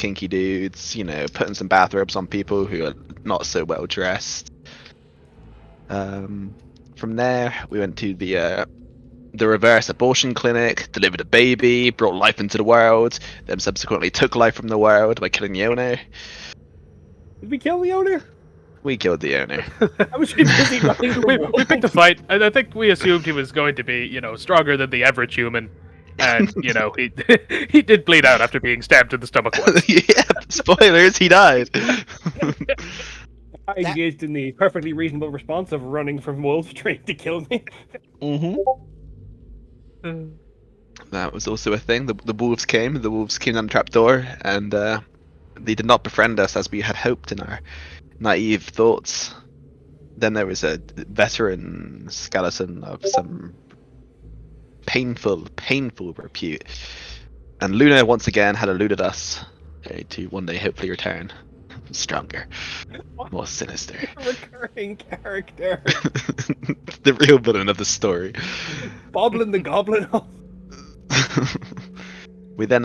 kinky dudes, putting some bathrobes on people who are not so well dressed. From there, we went to the reverse abortion clinic, delivered a baby, brought life into the world, then subsequently took life from the world by killing the owner. Did we kill the owner? We killed the owner. I was too busy running from We picked a fight, and I think we assumed he was going to be, stronger than the average human. And, he he did bleed out after being stabbed in the stomach once. Yeah, spoilers, he died. I engaged in the perfectly reasonable response of running from wolves trying to kill me. That was also a thing. The wolves came. The wolves came down the trapdoor, and they did not befriend us as we had hoped in our naive thoughts. Then there was a veteran skeleton of some painful repute. And Luna once again had eluded us, to one day hopefully return. Stronger. More sinister. Recurring character. The real villain of the story. Boblin the Goblin. We then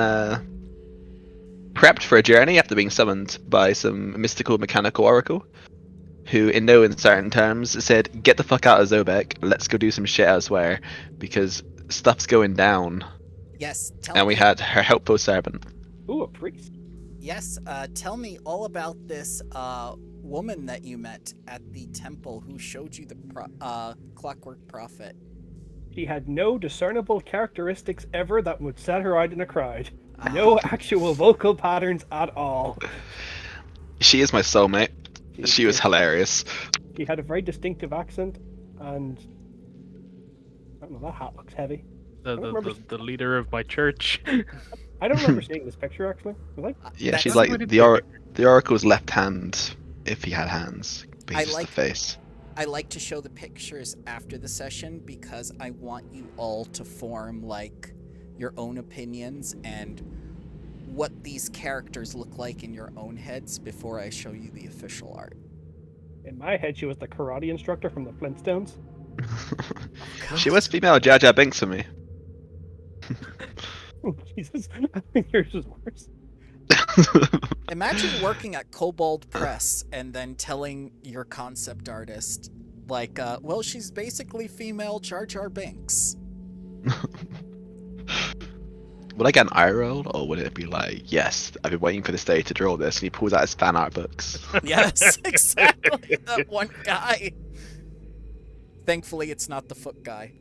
prepped for a journey after being summoned by some mystical mechanical oracle, who in no uncertain terms said, "Get the fuck out of Zobek, let's go do some shit elsewhere, because stuff's going down." Yes, And we had her helpful servant. Ooh, a priest. Yes, tell me all about this woman that you met at the temple who showed you the Clockwork Prophet. She had no discernible characteristics ever that would set her out in a crowd. No actual vocal patterns at all. She is my soulmate. She was hilarious. She had a very distinctive accent, and I don't know, that hat looks heavy. The leader of my church. I don't remember seeing this picture actually. Yeah, That's she's like the oracle's left hand if he had hands. But he's just the face. I like to show the pictures after the session because I want you all to form like your own opinions and what these characters look like in your own heads before I show you the official art. In my head, she was the karate instructor from the Flintstones. She was female Jar Jar Binks for me. Oh, Jesus, I think yours is worse. Imagine working at Kobold Press and then telling your concept artist, like, well, she's basically female Jar Jar Binks. Would I get an eye roll, or would it be like, yes, I've been waiting for this day to draw this, and he pulls out his fan art books? Yes, exactly. That one guy. Thankfully, it's not the foot guy.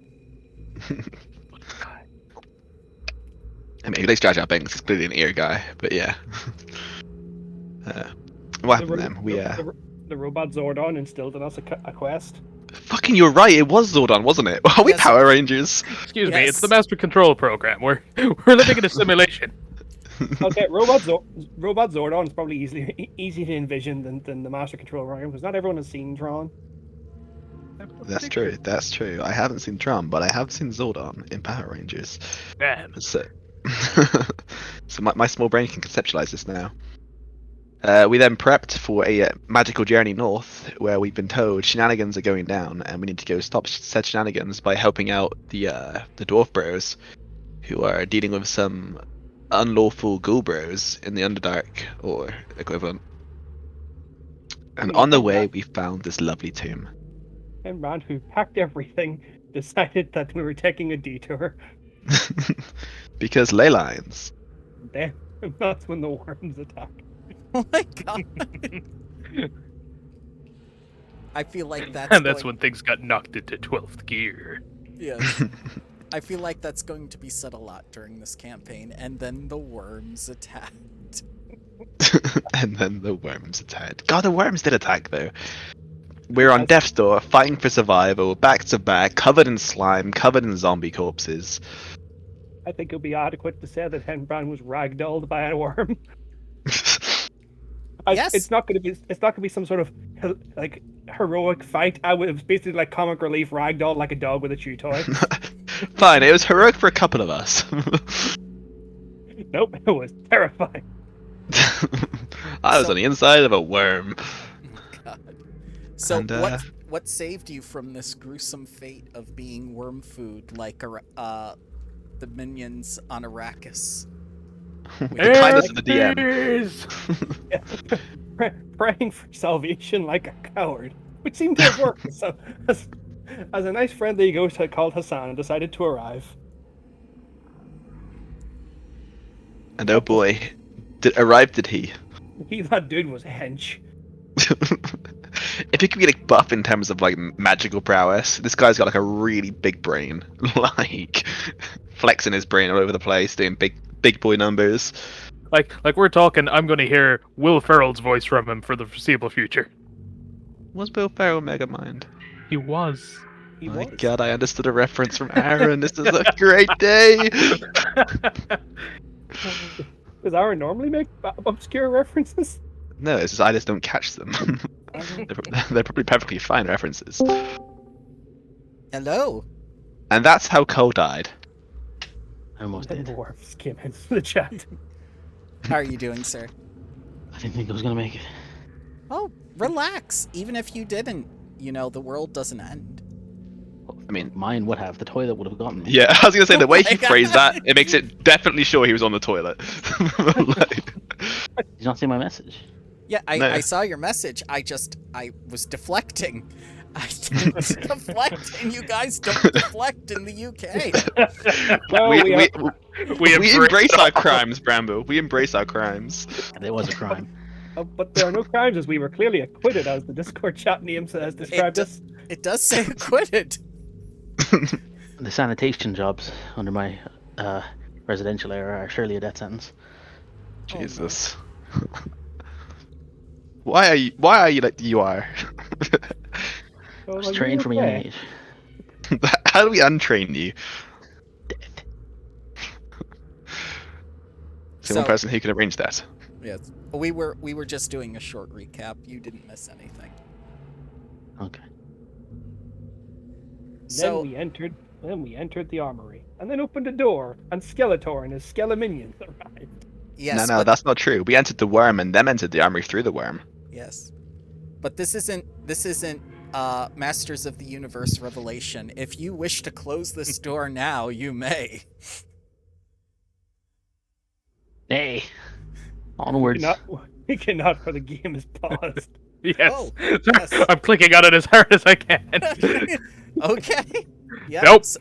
I mean, he likes Jar Jar Binks, he's clearly an ear guy, but yeah. What happened then? The robot Zordon instilled in us a quest. Fucking, you're right, it was Zordon, wasn't it? Are we Yes. Power Rangers? Excuse me, it's the Master Control program. We're living in a simulation. Okay, Robot Zordon is probably easy to envision than the Master Control program, because not everyone has seen Tron. That's true. I haven't seen Drum, but I have seen Zordon in Power Rangers. Man. So, so my small brain can conceptualize this now. We then prepped for a magical journey north, where we've been told shenanigans are going down, and we need to go stop said shenanigans by helping out the dwarf bros, who are dealing with some unlawful ghoul bros in the Underdark or equivalent. And on the way, we found this lovely tomb. And man who packed everything decided that we were taking a detour. Because ley lines. Then that's when the worms attack. Oh my god. I feel like that's when things got knocked into 12th gear. Yes. I feel like that's going to be said a lot during this campaign, and then the worms attacked. And then the worms attacked. God, the worms did attack though. We're on death's door, fighting for survival, back to back, covered in slime, covered in zombie corpses. I think it would be adequate to say that Henbrand was ragdolled by a worm. Yes. It's not going to be some sort of like heroic fight. It was basically like comic relief ragdoll like a dog with a chew toy. Fine, it was heroic for a couple of us. Nope, it was terrifying. I was on the inside of a worm. God. So And, what saved you from this gruesome fate of being worm food like the minions on Arrakis? With the kindness of the DM. Enemies! Praying for salvation like a coward, which seemed to have worked. So, as a nice friendly ghost called Hassan decided to arrive. And oh boy, did he? That dude was hench. If he could be like buff in terms of like magical prowess, this guy's got like a really big brain, like flexing his brain all over the place, doing big boy numbers. Like we're talking, I'm going to hear Will Ferrell's voice from him for the foreseeable future. Was Will Ferrell Megamind? He was. He My was. God, I understood a reference from Aaron. This is a great day. Does Aaron normally make obscure references? No, it's just I just don't catch them. They're probably perfectly fine references. Hello. And that's how Cole died. I almost The did. dwarves came into the chat. How are you doing, sir? I didn't think I was gonna make it. Oh, relax. Even if you didn't, the world doesn't end. I mean, Mine would have. The toilet would have gotten me. yeah, I was gonna say the way my he God. phrased that, it makes it definitely sure he was on the toilet. Like, Did you not see my message? Yeah, No. I saw your message. I was deflecting. I didn't deflect, and you guys don't deflect in the UK. Well, we We embrace our crimes, Bramble. We embrace our crimes. There was a crime. but there are no crimes, as we were clearly acquitted, as the Discord chat name has described us. It does say acquitted. The sanitation jobs under my residential area are surely a death sentence. Jesus. Why are you like you are? So, I was like, trained from a young okay. age. How do we untrain you? Death. It's the one person who can arrange that. Yes, we were just doing a short recap. You didn't miss anything. Okay. So Then we entered the armory, and then opened a door, and Skeletor and his Skeleminions arrived. yes, No, but, that's not true. We entered the worm and then entered the armory through the worm. yes, but this isn't Masters of the Universe Revelation. If you wish to close this door now, you may. Hey. Onwards. We cannot, for the game is paused. Yes. Oh, yes. I'm clicking on it as hard as I can. Okay. Yeah. Nope. so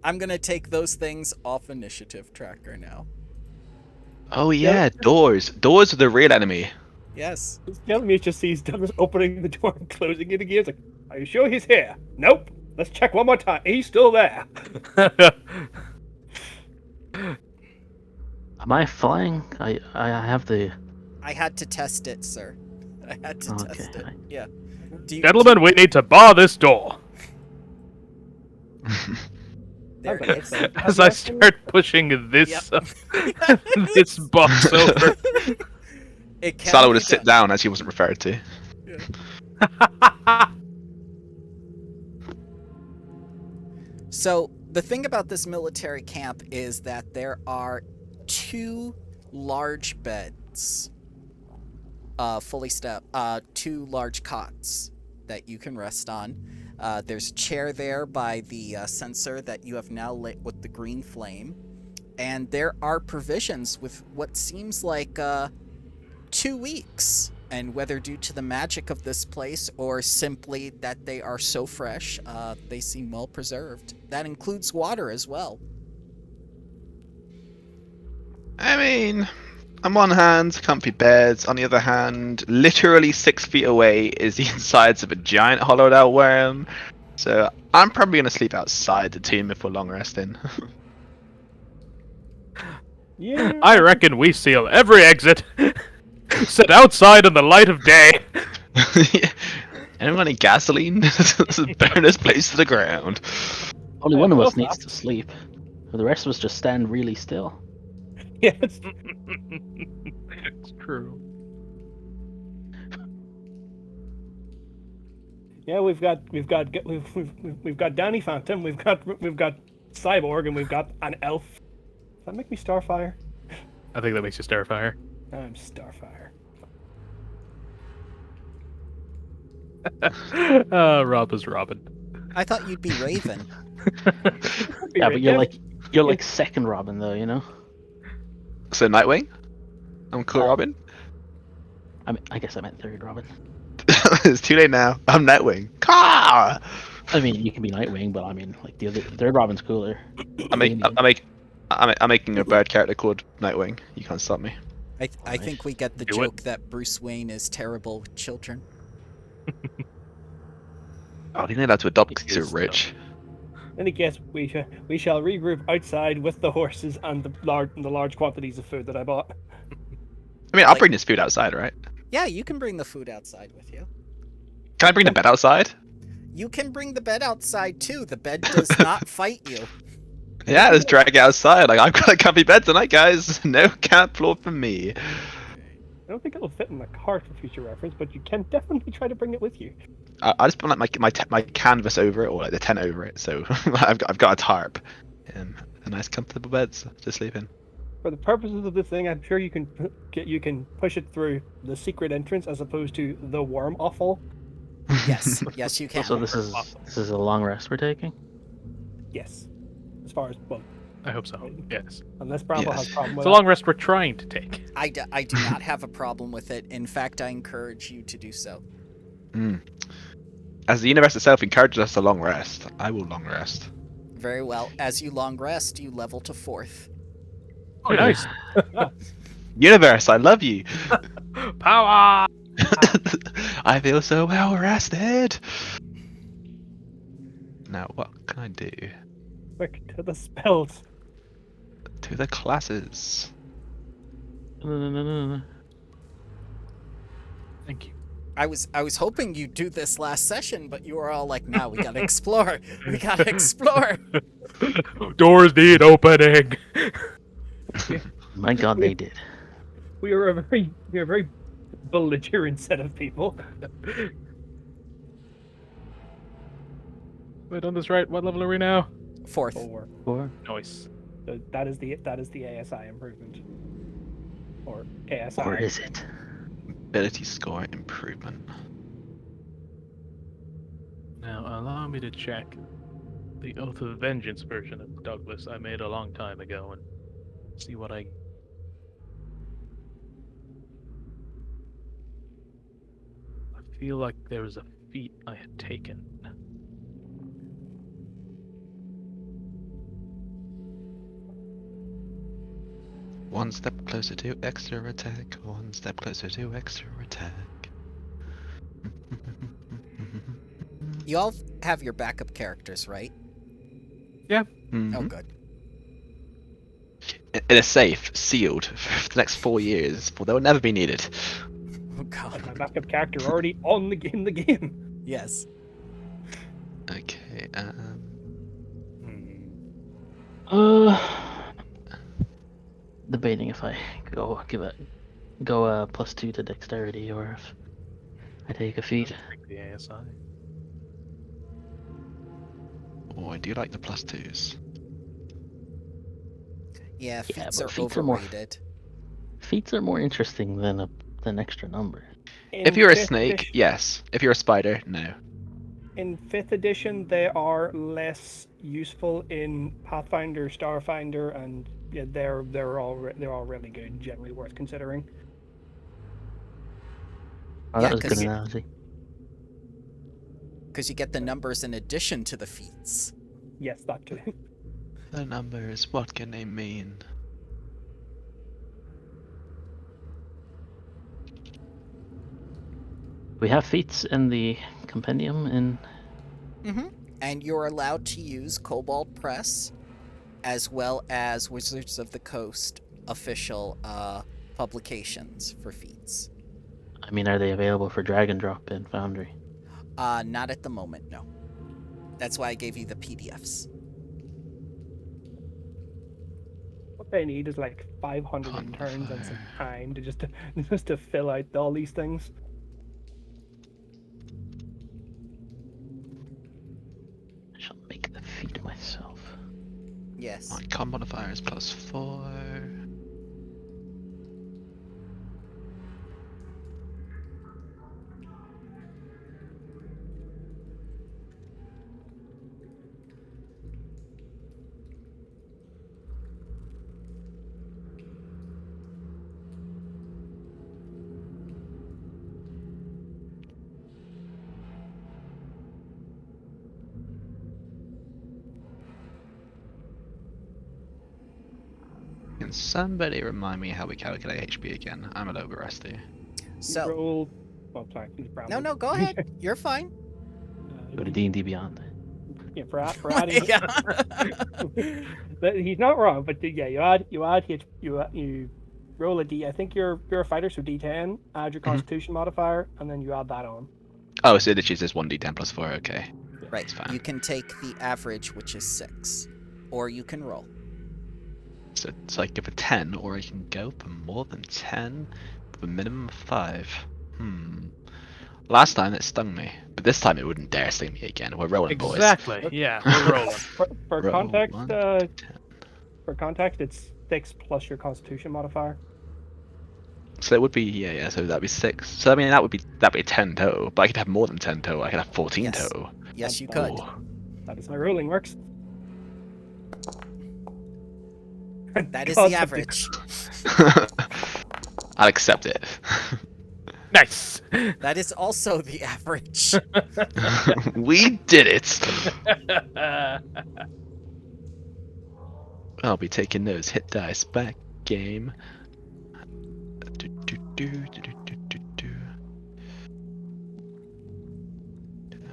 I'm gonna take those things off initiative tracker now. Oh yeah, doors. Doors are the real enemy. Yes. Skeleminion just sees Douglas opening the door and closing it again. It's like, are you sure he's here? Nope. Let's check one more time. He's still there. Am I flying? I have the. I had to test it, sir. I had to Okay. test it. Yeah. Do you, Gentlemen, we need to bar this door. there Okay, it is. so- As I start pushing this Yep. this box over. It can Salah be would have sit done. down as he wasn't referred to. So the thing about this military camp is that there are 2 large beds, two large cots that you can rest on. There's a chair there by the sensor that you have now lit with the green flame, and there are provisions with what seems like 2 weeks. And whether due to the magic of this place or simply that they are so fresh, they seem well preserved. That includes water as well. I mean, on one hand, comfy beds. On the other hand, literally 6 feet away is the insides of a giant hollowed out worm. So I'm probably going to sleep outside the tomb if we're long resting. Yeah. I reckon we seal every exit. Sit outside in the light of day. Anyone any gasoline? Burn this place to the ground. Only one of us well, needs to sleep. The rest of us just stand really still. Yes. It's true. Yeah, we've got Danny Phantom, we've got Cyborg, and we've got an elf. Does that make me Starfire? I think that makes you Starfire. I'm Starfire. Rob is Robin. I thought you'd be Raven. Yeah, but you're like second Robin though, you know. So Nightwing. I'm cool, Robin. I guess I meant third Robin. It's too late now. I'm Nightwing. Caw! I mean, you can be Nightwing, but I mean, like the third Robin's cooler. I'm Damien. making a bird character called Nightwing. You can't stop me. I Alright. think we get the Do it. joke that Bruce Wayne is terrible with children. Oh, he's not allowed to adopt because he's Yes, so rich. In any case, we shall regroup outside with the horses and the large quantities of food that I bought. I mean, I'll Like- bring this food outside, right? Yeah, you can bring the food outside with you. Can I bring the bed outside? You can bring the bed outside too. The bed does not fight you. Yeah, let's drag it outside. Like, I've got a comfy bed tonight, guys. No camp floor for me. I don't think it'll fit in the cart for future reference, but you can definitely try to bring it with you. I just put like my canvas over it, or like the tent over it, so I've got a tarp and a nice comfortable bed to sleep in. For the purposes of this thing, I'm sure you can push it through the secret entrance as opposed to the worm offal. Yes, yes, you can. So this is a long rest we're taking. Yes, as far as I hope so. Yes. unless Bramble has Yes. a problem with It's a long rest we're trying to take. I do not have a problem with it. In fact, I encourage you to do so. As the universe itself encourages us to long rest, I will long rest. Very well. As you long rest, you level to 4th. Oh, nice. Universe, I love you. Power! I feel so well rested. Now, what can I do quick to the spells. to the classes? Thank you. I was hoping you'd do this last session, but you were all like, "No, we gotta explore. We gotta explore." Doors need opening. My God, they did. We are a very belligerent set of people. Wait, on this right, what level are we now? 4th. 4. 4. Nice. So that is the ASI improvement, or KSI. Or is it? Ability score improvement. Now, allow me to check the Oath of Vengeance version of Douglas I made a long time ago and see what I... I feel like there was a feat I had taken. One step closer to extra attack. One step closer to extra attack. You all have your backup characters, right? Mhm. Oh, good. In a safe, sealed for the next 4 years, for they will never be needed. Oh God. My backup character already in the game. Yes. Okay. Debating if I go +2 to dexterity or if I take a feat. Take the ASI. Oh, I do like the +2s. Yeah, feats but are feats are more- overrated. Feats are more interesting than an extra number. If you're a snake, yes. If you're a spider, no. In 5th edition, they are less useful in Pathfinder, Starfinder, and yeah, they're all really good, generally worth considering. Oh, Yeah, that was a good 'cause- analogy. Because you get the numbers in addition to the feats. Yes, that too. The numbers, what can they mean? We have feats in the compendium in Mm-hmm. And you're allowed to use Cobalt Press, as well as Wizards of the Coast official publications for feats. I mean, are they available for drag and drop in Foundry? Not at the moment, no. That's why I gave you the PDFs. What they need is like 500 interns and some time to just to fill out all these things. I shall make the feat myself. Yes. My con modifier is +4. Can somebody remind me how we calculate HP again? I'm a little bit rusty. You So roll. Well, sorry, he's Bramble. no, go ahead. You're fine. Go to D&D Beyond. Yeah, for Oh my adding. God. But he's not wrong. But yeah, you roll a D. I think you're a fighter, so D10. Add your Constitution modifier, and then you add that on. Oh, so it chooses 1d10 plus 4, okay. Right. That's fine. You can take the average, which is 6, or you can roll. So it's like give a 10, or I can go for more than 10 with a minimum of 5. Last time it stung me, but this time it wouldn't dare sting me again. We're rolling, boys. Exactly. Yeah, we're rolling. For Roll context, 1, 10. for context, it's 6 plus your Constitution modifier. So it would be yeah. So that'd be 6. So I mean that'd be 10 total. But I could have more than 10 total. I could have 14 Yes. total. Yes, you could. Ooh. That is how rolling works. That is God, the average. I'll accept it. Nice. That is also the average. We did it. I'll be taking those hit dice back, game.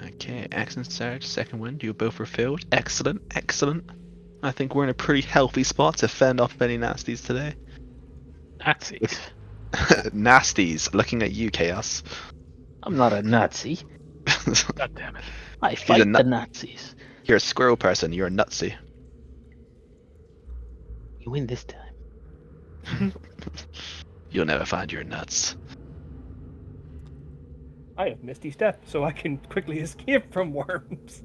Okay, accent surge, second wind. You both were filled. Excellent, excellent. I think we're in a pretty healthy spot to fend off any nasties today. Nazis. Nasties, looking at you, Chaos. I'm not a Nazi. God damn it. I fight nut- the Nazis. You're a squirrel person. You're a nutsy. You win this time. You'll never find your nuts. I have Misty Step, so I can quickly escape from worms.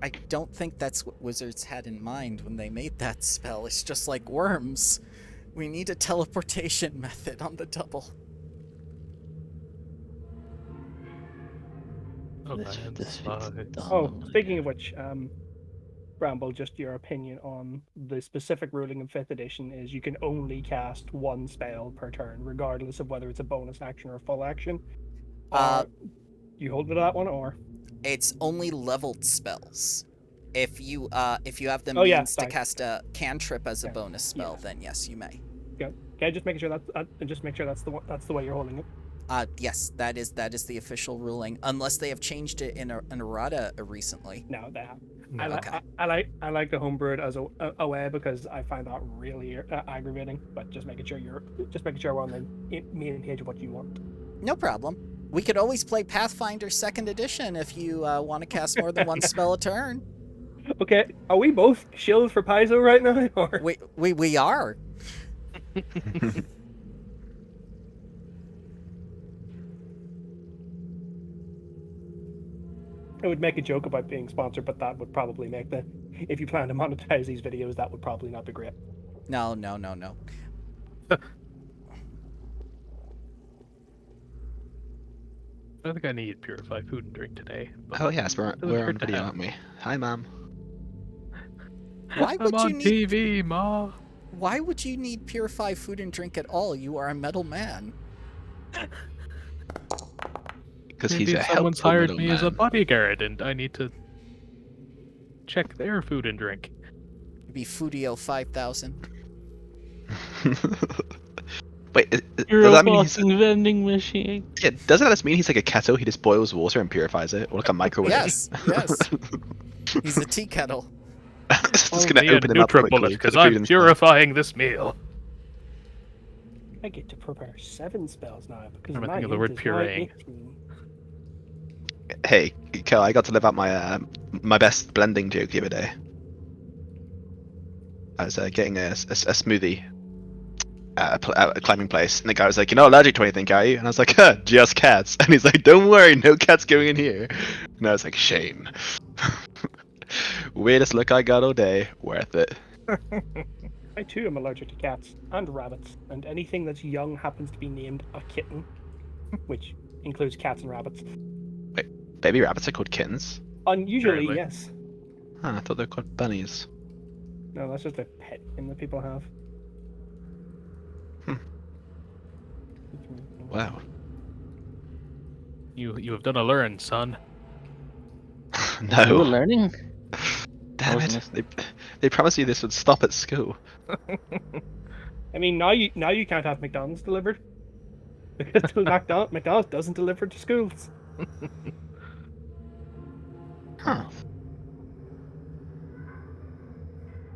I don't think that's what wizards had in mind when they made that spell. It's just like worms. We need a teleportation method on the double. Okay, This slide. fits dumb. Oh, speaking of which, Bramble, just your opinion on the specific ruling in 5th edition is you can only cast one spell per turn, regardless of whether it's a bonus action or a full action. You hold to that one, or? It's only leveled spells. If you have the Oh, yeah, means to sorry. cast a cantrip as a Okay. bonus spell, Yeah. then yes, you may. Okay, just making sure that's the way you're holding it. Yes, that is the official ruling, unless they have changed it in errata recently. No, they have. No. Okay. I like the homebrew it as a way because I find that really aggravating. But just making sure we're on the main page of what you want. No problem. We could always play Pathfinder 2nd edition if you want to cast more than one spell a turn. Okay, are we both shills for Paizo right now? Or We are. I would make a joke about being sponsored, but that would probably make if you plan to monetize these videos, that would probably not be great. No. I don't think I need purified food and drink today. But Oh yes, we're It was on good to video, have. aren't we? Hi, Mom. Why I'm would you on need TV, Ma. Why would you need purified food and drink at all? You are a metal man. Because Maybe he's a someone's helpful hired me as a middleman. bodyguard, and I need to check their food and drink. You'd be Foodio 5000. Wait, You're does a that mean he's, fucking vending machine. yeah, doesn't that just mean he's like a kettle? He just boils water and purifies it, or like a microwave? Yes. He's a tea kettle. Just gonna Only a open him up quickly NutriBullet, put because the food I'm inside. purifying this meal. I get to prepare 7 spells now because I'm my thinking of the int word is now pureeing. 18. Hey, Kel, I got to live out my best blending joke the other day. I was getting a smoothie at a climbing place, and the guy was like, "You're not allergic to anything, are you?" And I was like, "Huh, just cats." And he's like, "Don't worry, no cats going in here." And I was like, "Shame." Weirdest look I got all day. Worth it. I too am allergic to cats and rabbits, and anything that's young happens to be named a kitten, which includes cats and rabbits. Baby rabbits are called kittens. Unusually, Apparently. yes. Huh, I thought they were called bunnies. No, that's just a pet name that people have. Hmm. Wow. You have done a learn, son. You were No. learning? Damn wasn't it. They promised you this would stop at school. I mean, now you can't have McDonald's delivered because McDonald's doesn't deliver to schools. Huh.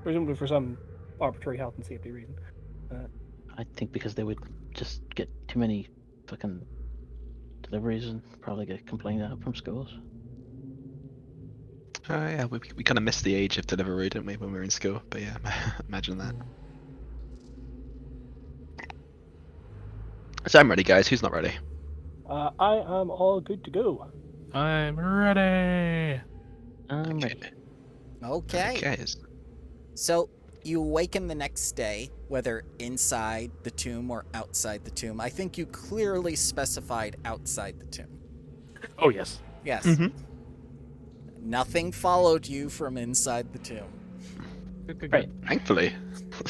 Presumably for some arbitrary health and safety reason. I think because they would just get too many fucking deliveries and probably get complained at from schools. Oh yeah, we kind of missed the age of Deliveroo, didn't we, when we were in school? But yeah, imagine that. So I'm ready, guys. Who's not ready? I am all good to go. I'm ready. I'm ready. Okay. Okay. So you awaken the next day, whether inside the tomb or outside the tomb. I think you clearly specified outside the tomb. Oh yes. Yes. Mhm. Nothing followed you from inside the tomb. Good, good, Right. good. Thankfully.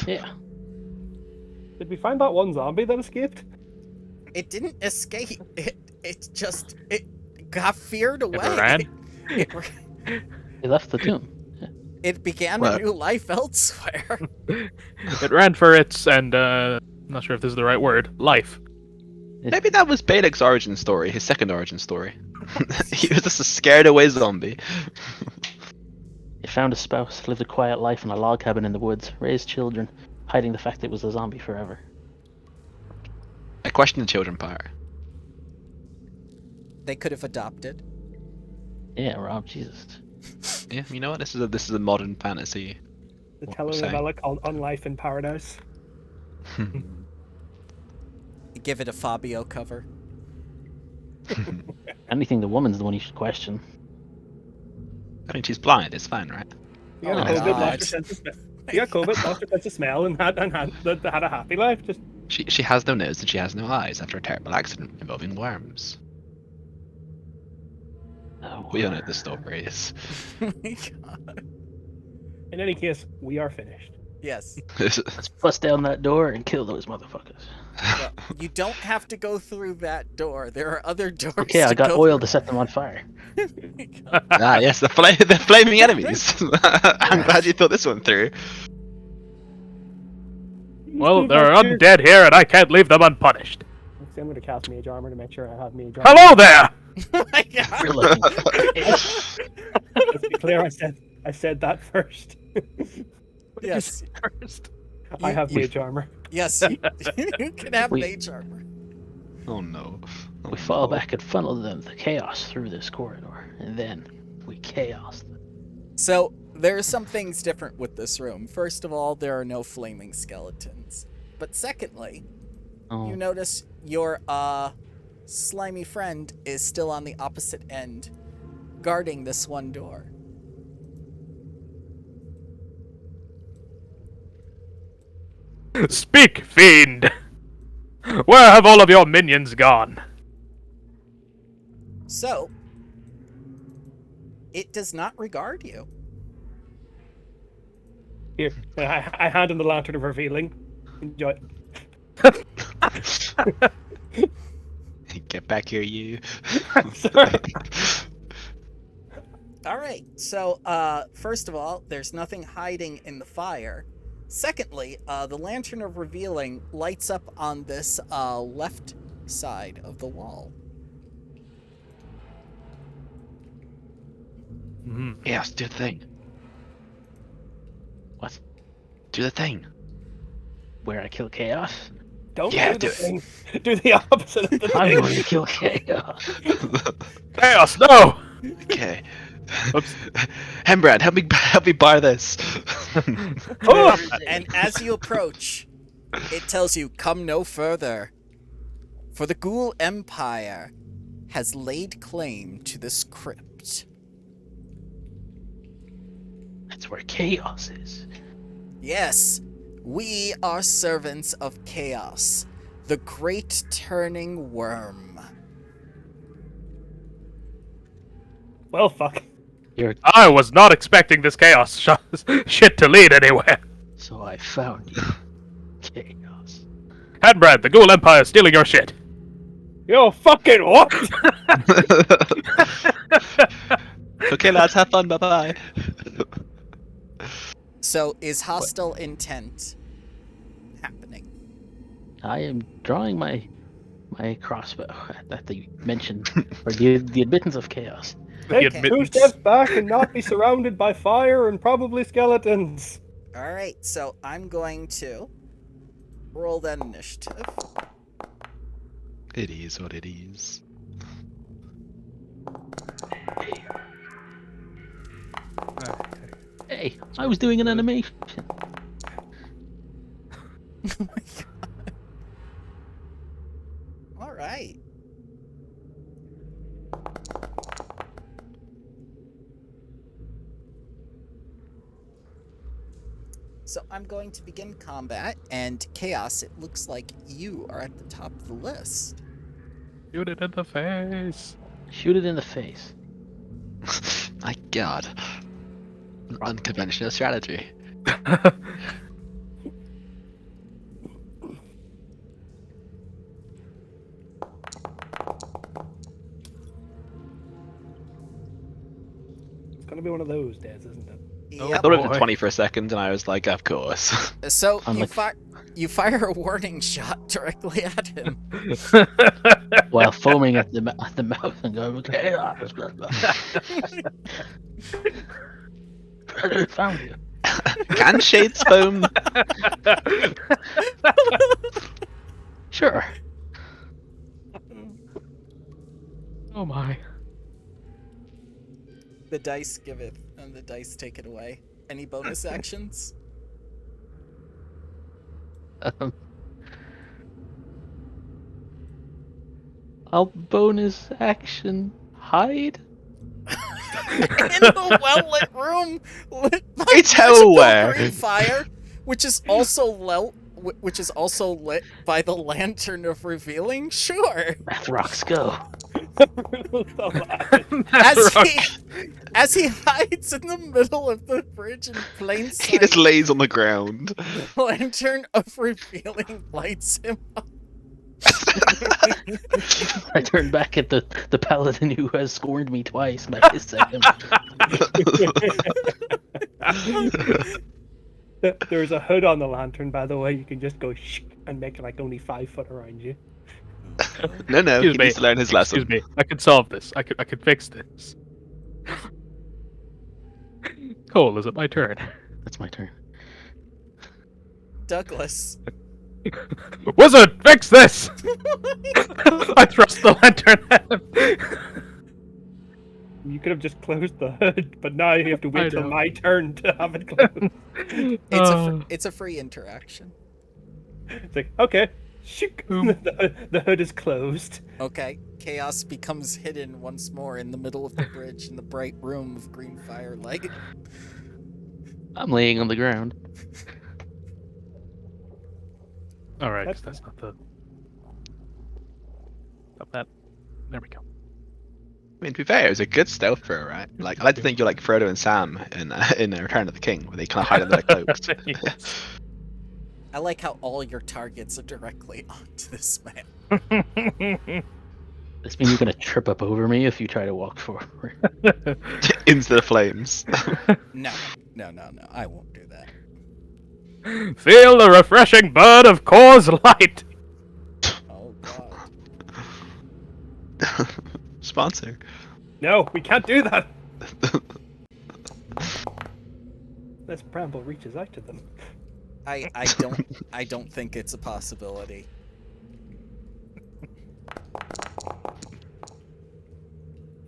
Yeah. Did we find that one zombie that escaped? It didn't escape. It got feared away. ran? It, They left the tomb. it began Well- a new life elsewhere. It ran for its and not sure if this is the right word. Life. Maybe that was Balek's origin story, his second origin story. He was just a scared away zombie. He found a spouse, lived a quiet life in a log cabin in the woods, raised children, hiding the fact it was a zombie forever. I question the children part. They could have adopted. Yeah, Rob, Jesus. Yeah, you know what? This is a modern fantasy. The What was I? telenovela called On Life in Paradise. Give it a Fabio cover. Anything the woman's the one you should question. I mean, she's blind. It's fine, right? You got Oh, COVID, God. lost her sense of smell. You got COVID, lost her sense of smell, and had a happy life. Just She has no nose and she has no eyes after a terrible accident involving worms. Oh, We all know what the story is. Oh my God. in any case, we are finished. Yes. Let's bust down that door and kill those motherfuckers. Well, you don't have to go through that door. There are other doors. Okay, I to got go oil to through. set them on fire. Ah, yes, the flaming enemies. I'm glad you thought this one through. Well, there are undead here, and I can't leave them unpunished. I'm going to cast Mage Armor to make sure I have Mage Armor. Hello there. Oh my God. You're looking. Let's be clear, I said that first. Yes. First. I have You- Mage Armor. Yes. You can have We- mage armor. Oh no. Oh, We fall no. back and funnel them, the chaos, through this corridor, and then we chaos them. So there are some things different with this room. First of all, there are no flaming skeletons. But secondly, Oh, you notice your slimy friend is still on the opposite end, guarding this one door. Speak, fiend. Where have all of your minions gone? So, it does not regard you. Here, I hand him the Lantern of Revealing. Enjoy. Get back here, you. Sorry. All right. So, first of all, there's nothing hiding in the fire. Secondly, the Lantern of Revealing lights up on this left side of the wall. Yes, do the thing. what? Do the thing. Where I kill chaos? Don't Yeah, do do the it. thing. Do the opposite of the I'm thing. going to kill chaos. Chaos, no! Okay. Oops. Hembrad, help me bar this. Oh! And as you approach, it tells you, come no further. For the Ghoul Empire has laid claim to this crypt. That's where chaos is. Yes, we are servants of chaos, the great turning worm. Well, fuck. I was not expecting this chaos shit to lead anywhere. So I found you. Chaos. Hadbrad, the Ghoul Empire is stealing your shit. Yo, fucking what? Okay, lads, have fun. Bye bye. So, is hostile intent happening? I am drawing my crossbow at the mention or the admittance of chaos. The Take Okay. 2 admittance. steps back and not be surrounded by fire and probably skeletons. All right, so I'm going to roll that initiative. It is what it is. Hey, I was doing an animation. Oh my god. All right. So I'm going to begin combat, and Chaos, it looks like you are at the top of the list. Shoot it in the face. Shoot it in the face. My God. An unconventional strategy. It's gonna be one of those days, isn't it? Oh, I Yep. thought it was boy. a 20 for a second, and I was like, of course. So I'm you like- you fire a warning shot directly at him. While foaming at the mouth and going, chaos. Found you. Can shades foam? Sure. Oh my. The dice give it, and the dice take it away. Any bonus actions? I'll bonus action hide. In a well-lit room, lit by It's magical hellware. green fire, which is also lit by the lantern of revealing. Sure. Math rocks go. As he hides in the middle of the bridge in plain He sight, just lays on the ground. the lantern of revealing lights him up. I turn back at the paladin who has scorned me twice, and I hiss at him. There's a hood on the lantern, by the way. You can just go shh and make it like only 5 foot around you. No, he Excuse me. needs to learn his lesson. Excuse me. I could solve this. I could fix this. Cole, is it my turn? That's my turn. Douglas. Wizard, fix this! I thrust the lantern at him. You could have just closed the hood, but now you have to I wait till know. my turn to have it closed. It's a free interaction. It's like, okay, shook. The hood is closed. Okay, Chaos becomes hidden once more in the middle of the bridge in the bright room of green firelight. I'm laying on the ground. Alright, that's not the... Stop that. There we go. I mean, to be fair, it was a good stealth throw, right? Like, I like to think you're like Frodo and Sam in Return of the King, where they kind of hide under their cloaks. Yes. I like how all your targets are directly onto this man. This means you're gonna trip up over me if you try to walk forward. Into the flames. No, I won't do that. Feel the refreshing burn of Core's light! Oh god. Sponsor. No, we can't do that. This bramble reaches out to them. I don't think it's a possibility.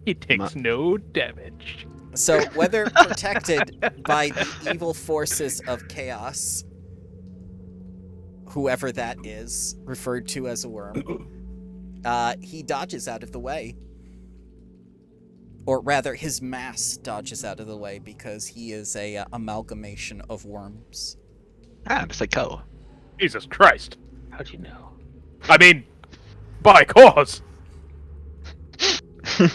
He takes no damage. So whether protected by the evil forces of chaos, whoever that is, referred to as a worm, he dodges out of the way. Or rather, his mass dodges out of the way because he is a amalgamation of worms. Just like Cole. Jesus Christ. How'd you know? I mean, by cause. I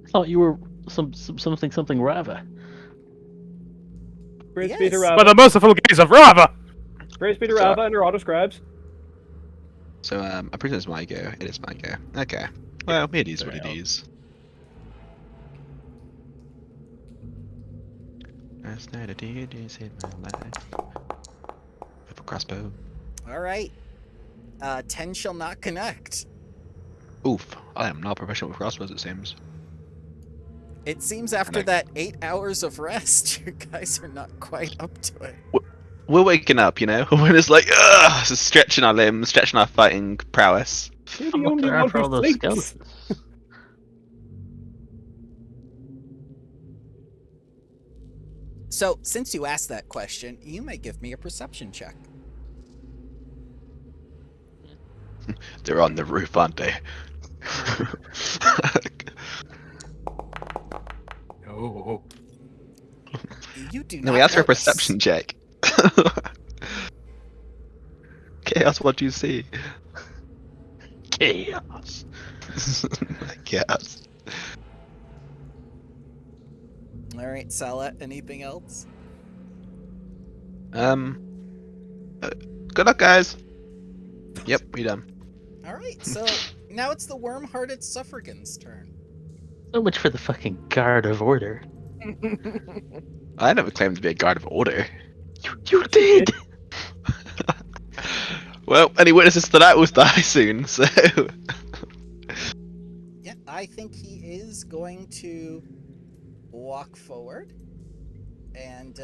thought you were something Rava. Praise Yes. be to By Rava. the merciful gaze of Rava! Praise be to Rava and her auto-scribes. So, I presume it's my go. It is my go. Okay. Well, it is what it is. Last night a DJ saved my life. With a crossbow. All right. 10 shall not connect. Oof, I am not professional with crossbows, it seems. It seems after that 8 hours of rest, you guys are not quite up to it. We're waking up, you know? We're just like, ugh, just stretching our limbs, stretching our fighting prowess. You're I'm the looking only around one for all who those sleeps. skeletons. So, since you asked that question, you may give me a perception check. They're on the roof, aren't they? Oh. You do No, not we asked for a notice. perception check. Chaos, what do you see? Chaos. Chaos. All right, Salah, anything else? Good luck, guys. Yep, we done. All right, so now it's the worm-hearted suffragan's turn. So much for the fucking guard of order. I never claimed to be a guard of order. You did. Well, any witnesses to that will die soon, so. Yeah, I think he is going to walk forward and,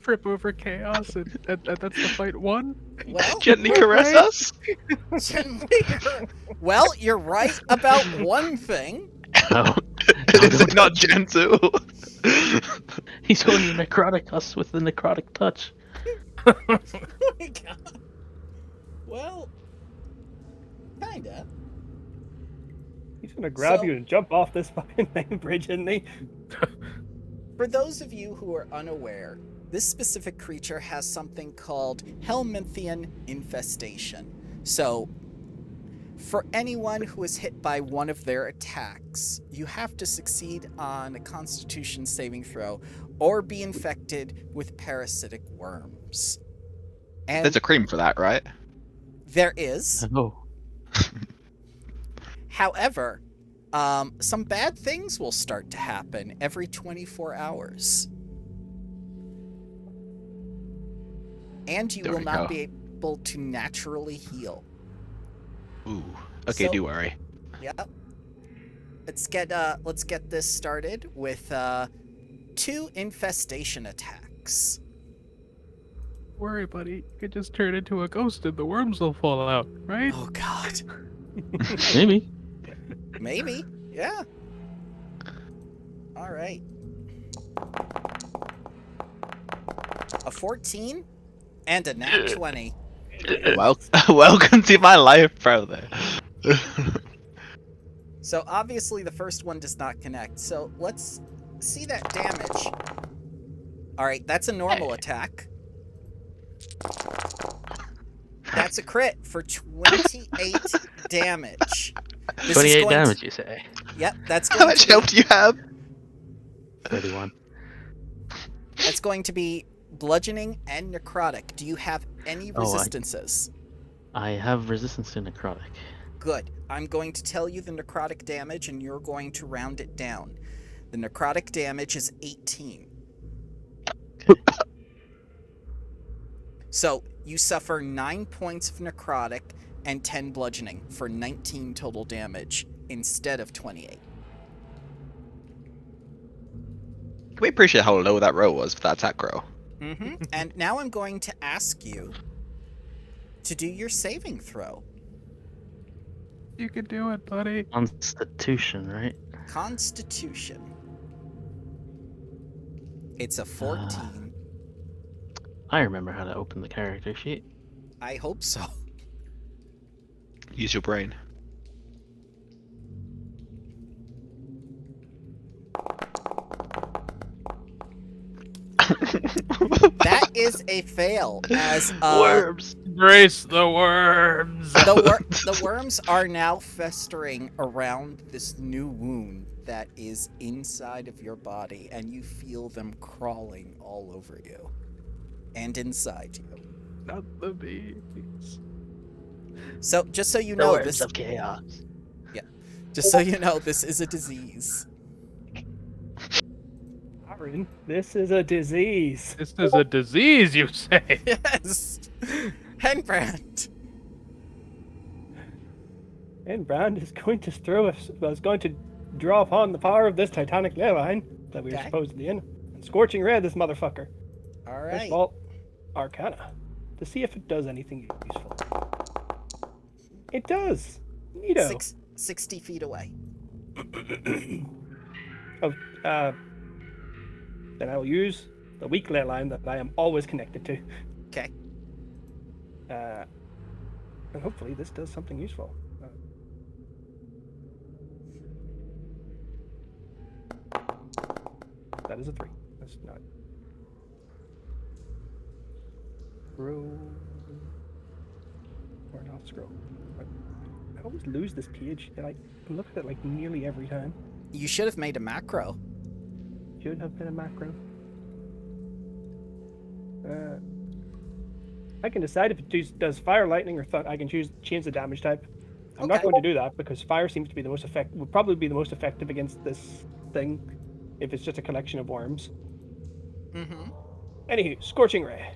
Trip over chaos, and that's the fight one. well, Gently caress Right. us. well, you're right about one thing. No. This is not gentle. He's going to necrotic us with the necrotic touch. Oh my god. Well, kinda. He's gonna grab So- you and jump off this fucking main bridge, isn't he? For those of you who are unaware, this specific creature has something called Helminthian infestation. So, for anyone who is hit by one of their attacks, you have to succeed on a Constitution saving throw or be infected with parasitic worms. And There's a cream for that, right? there is. Oh. However, some bad things will start to happen every 24 hours. And you There will we not go. be able to naturally heal. Ooh. Okay, So- do worry. Yep. Let's get this started with 2 infestation attacks. Worry, buddy. You could just turn into a ghost and the worms will fall out, right? Oh god. Maybe. Maybe. Yeah. All right. A 14 and a nat 20. Well, welcome to my life, brother. So obviously the first one does not connect. So let's see that damage. All right, that's a normal attack. That's a crit for 28 damage. This is 28 going damage, to- you say? Yep, that's How going much to be, health do you have? 31. that's going to be bludgeoning and necrotic. Do you have any Oh, resistances? I have resistance to necrotic. Good. I'm going to tell you the necrotic damage and you're going to round it down. The necrotic damage is 18. So you suffer 9 points of necrotic and 10 bludgeoning for 19 total damage instead of 28. Can we appreciate how low that roll was for that attack roll? And now I'm going to ask you to do your saving throw. You can do it, buddy. Constitution, right? Constitution. It's a 14. I remember how to open the character sheet. I hope so. Use your brain. That is a fail, as Worms. Brace the worms. the worms are now festering around this new wound that is inside of your body, and you feel them crawling all over you and inside you. Not the bees. So, just so you The know, worms this of chaos. just so you know, this is a disease. All Bryn, this is a disease. This is a disease, you say? Yes. Henbrand. And Brand is going to is going to draw upon the power of this titanic ley line that we are Okay. supposedly in, and scorching red this motherfucker. All First right. of all, Arcana, to see if it does anything useful. It does. Neato. 60 feet away. Oh, then I will use the weak ley line that I am always connected to. Okay. And hopefully this does something useful. That is a 3. That's not. Scroll. Or not scroll. I always lose this page. And I look at it like nearly every time. You should have made a macro. Should have been a macro. I can decide if it does fire, lightning, or thought. I can change the damage type. I'm not Okay. going to do that because fire seems to be the most effective. Would probably be the most effective against this thing, if it's just a collection of worms. Mm-hmm. Anywho, scorching ray.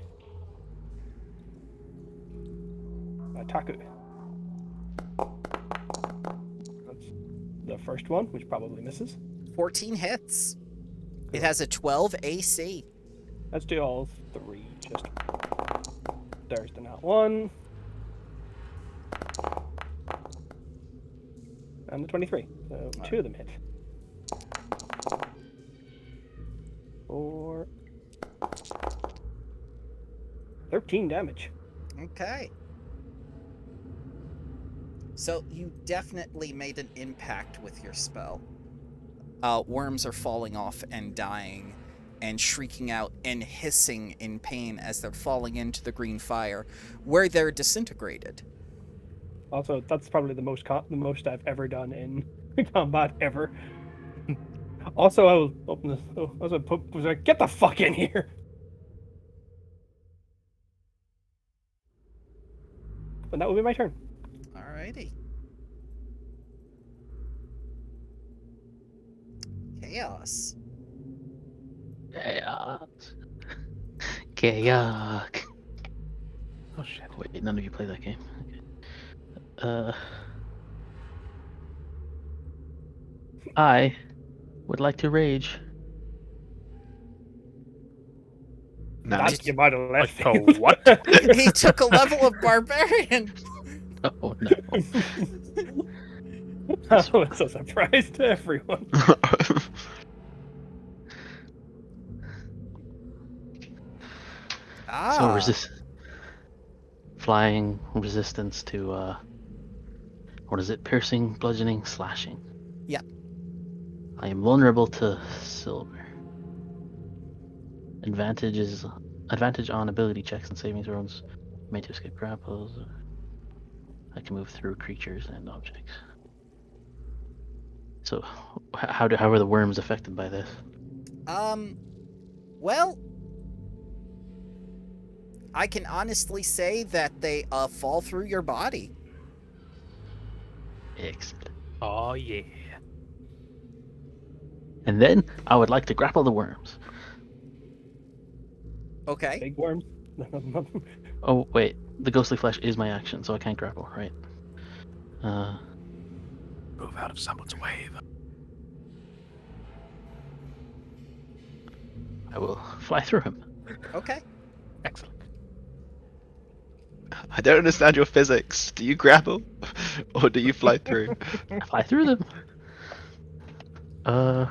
Taku. That's the first one, which probably misses. 14 hits. It has a 12 AC. Let's do all 3. Just there's the not 1. And the 23. So 2 of them hit. 4. 13 damage. Okay. So you definitely made an impact with your spell. Worms are falling off and dying and shrieking out and hissing in pain as they're falling into the green fire, where they're disintegrated. Also, that's probably the most I've ever done in combat ever. Also, I will open this. Oh, I was like, get the fuck in here. And that will be my turn. Alrighty. Chaos. Chaos. Chaos. Oh shit. Wait, none of you play that game. Okay. I would like to rage. Nice. That you might have left. Like a what? He took a level of barbarian. Oh no. That was a surprise to everyone. So flying resistance to what is it? Piercing, bludgeoning, slashing. Yeah. I am vulnerable to silver. Advantage on ability checks and saving throws. Made to escape grapples. I can move through creatures and objects. So, how are the worms affected by this? Well, I can honestly say that they fall through your body. Excellent. Oh yeah. And then I would like to grapple the worms. Okay. Big worms. Oh wait, the ghostly flesh is my action, so I can't grapple, right? Move out of someone's way. I will fly through him. Okay. Excellent. I don't understand your physics. Do you grapple? Or do you fly through? I fly through them. And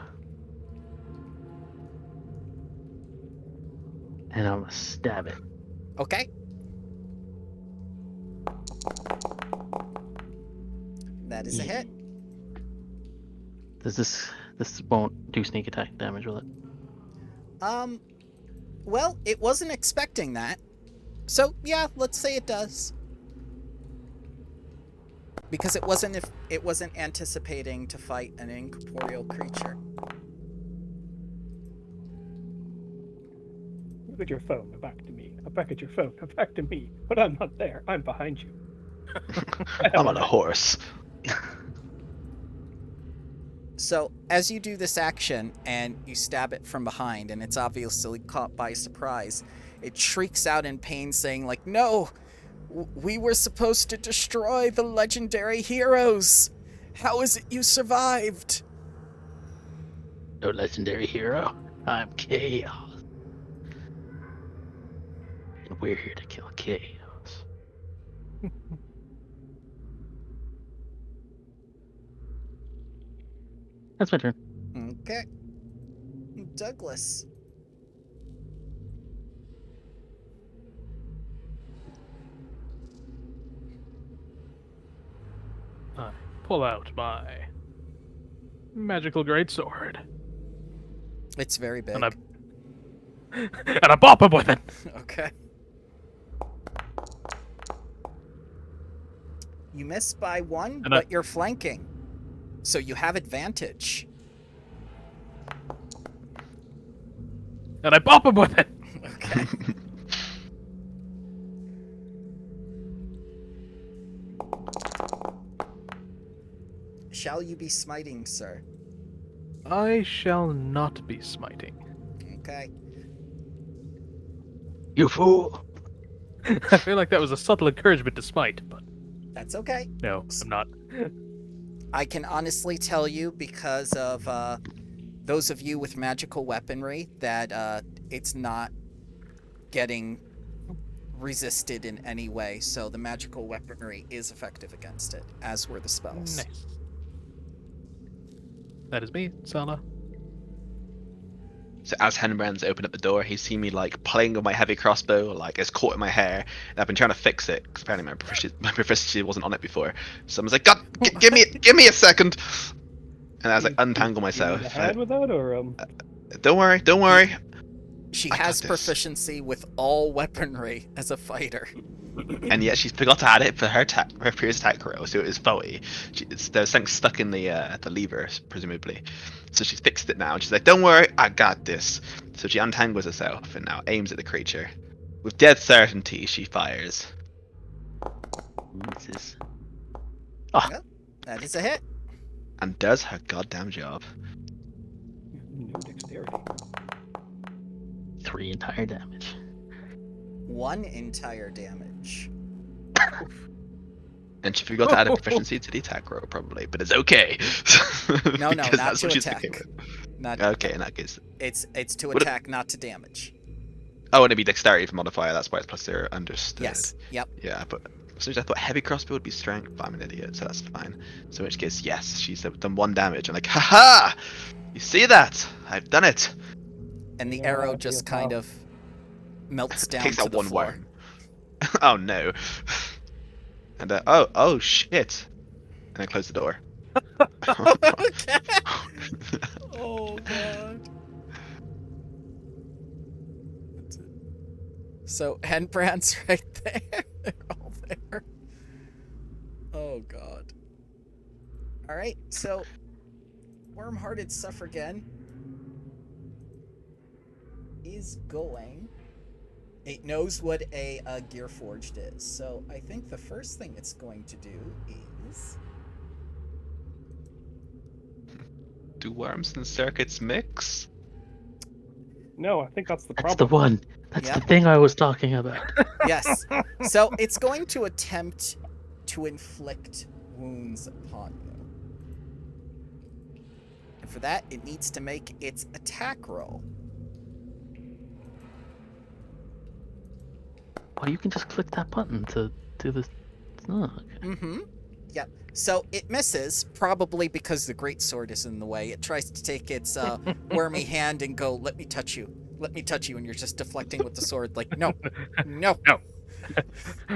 I'm gonna stab it. Okay. That is a hit. Does this won't do sneak attack damage, will it? Well, it wasn't expecting that. So, yeah, let's say it does. Because it wasn't anticipating to fight an incorporeal creature. Look at your phone. Back to me. Back at your phone. Back to me. But I'm not there. I'm behind you. I'm on a horse. So, as you do this action and you stab it from behind, and it's obviously caught by surprise, it shrieks out in pain, saying, like, no! We were supposed to destroy the legendary heroes! How is it you survived? No legendary hero. I'm Chaos. And we're here to kill Chaos. That's my turn. Okay. Douglas. I pull out my magical greatsword. It's very big. And I bop him with it. Okay. You miss by one, And but you're flanking. So you have advantage. And I bop him with it. Okay. Shall you be smiting, sir? I shall not be smiting. Okay. You fool! I feel like that was a subtle encouragement to smite, but That's okay. no, I'm not. I can honestly tell you, because of those of you with magical weaponry, that it's not getting resisted in any way, so the magical weaponry is effective against it, as were the spells. Nice. That is me, Sala. So as Henbrand's opened up the door, he's seen me like playing with my heavy crossbow, like it's caught in my hair, and I've been trying to fix it because apparently my proficiency wasn't on it before. So I was like, God, give me a second, and I was like untangle myself. Ahead with that, or Don't worry. She I got has this. proficiency with all weaponry as a fighter. And yet she forgot to add it for her previous attack roll, so it was faulty. There's something stuck in the lever, presumably. So she's fixed it now, and she's like, "Don't worry, I got this." So she untangles herself and now aims at the creature. With dead certainty, she fires. Misses. That is a hit. And does her goddamn job. no dexterity? 3 entire damage. 1 entire damage. And she forgot to add a proficiency to the attack roll, probably, but it's okay. No, Because not that's to what she's attack. sticking with. Not Okay, in that case. It's to Would it- attack, not to damage. Oh, and it'd be dexterity for modifier, that's why it's plus 0, understood. Yes. Yep. Yeah, but as soon as I thought heavy crossbow would be strength, but I'm an idiot, so that's fine. So in which case, yes, she's done 1 damage. I'm like, haha! You see that? I've done it! And the Yeah, arrow I just feel kind how- of melts down Takes to out the 1 floor. worm. Oh no. And oh shit. And I close the door. Okay. Oh god. So Henbrand's right there. They're all there. Oh god. Alright, so Worm-Hearted Suffragan is going. It knows what a Gearforged is, so I think the first thing it's going to do is Do worms and circuits mix? No, I think that's the That's the problem. one. That's Yep. the thing I was talking about. yes. So it's going to attempt to inflict wounds upon you. And for that, it needs to make its attack roll. Well, you can just click that button to do this. Oh, okay. Mm-hmm. Yep. So it misses, probably because the greatsword is in the way. It tries to take its wormy hand and go, "Let me touch you. Let me touch you," and you're just deflecting with the sword, like, no, no.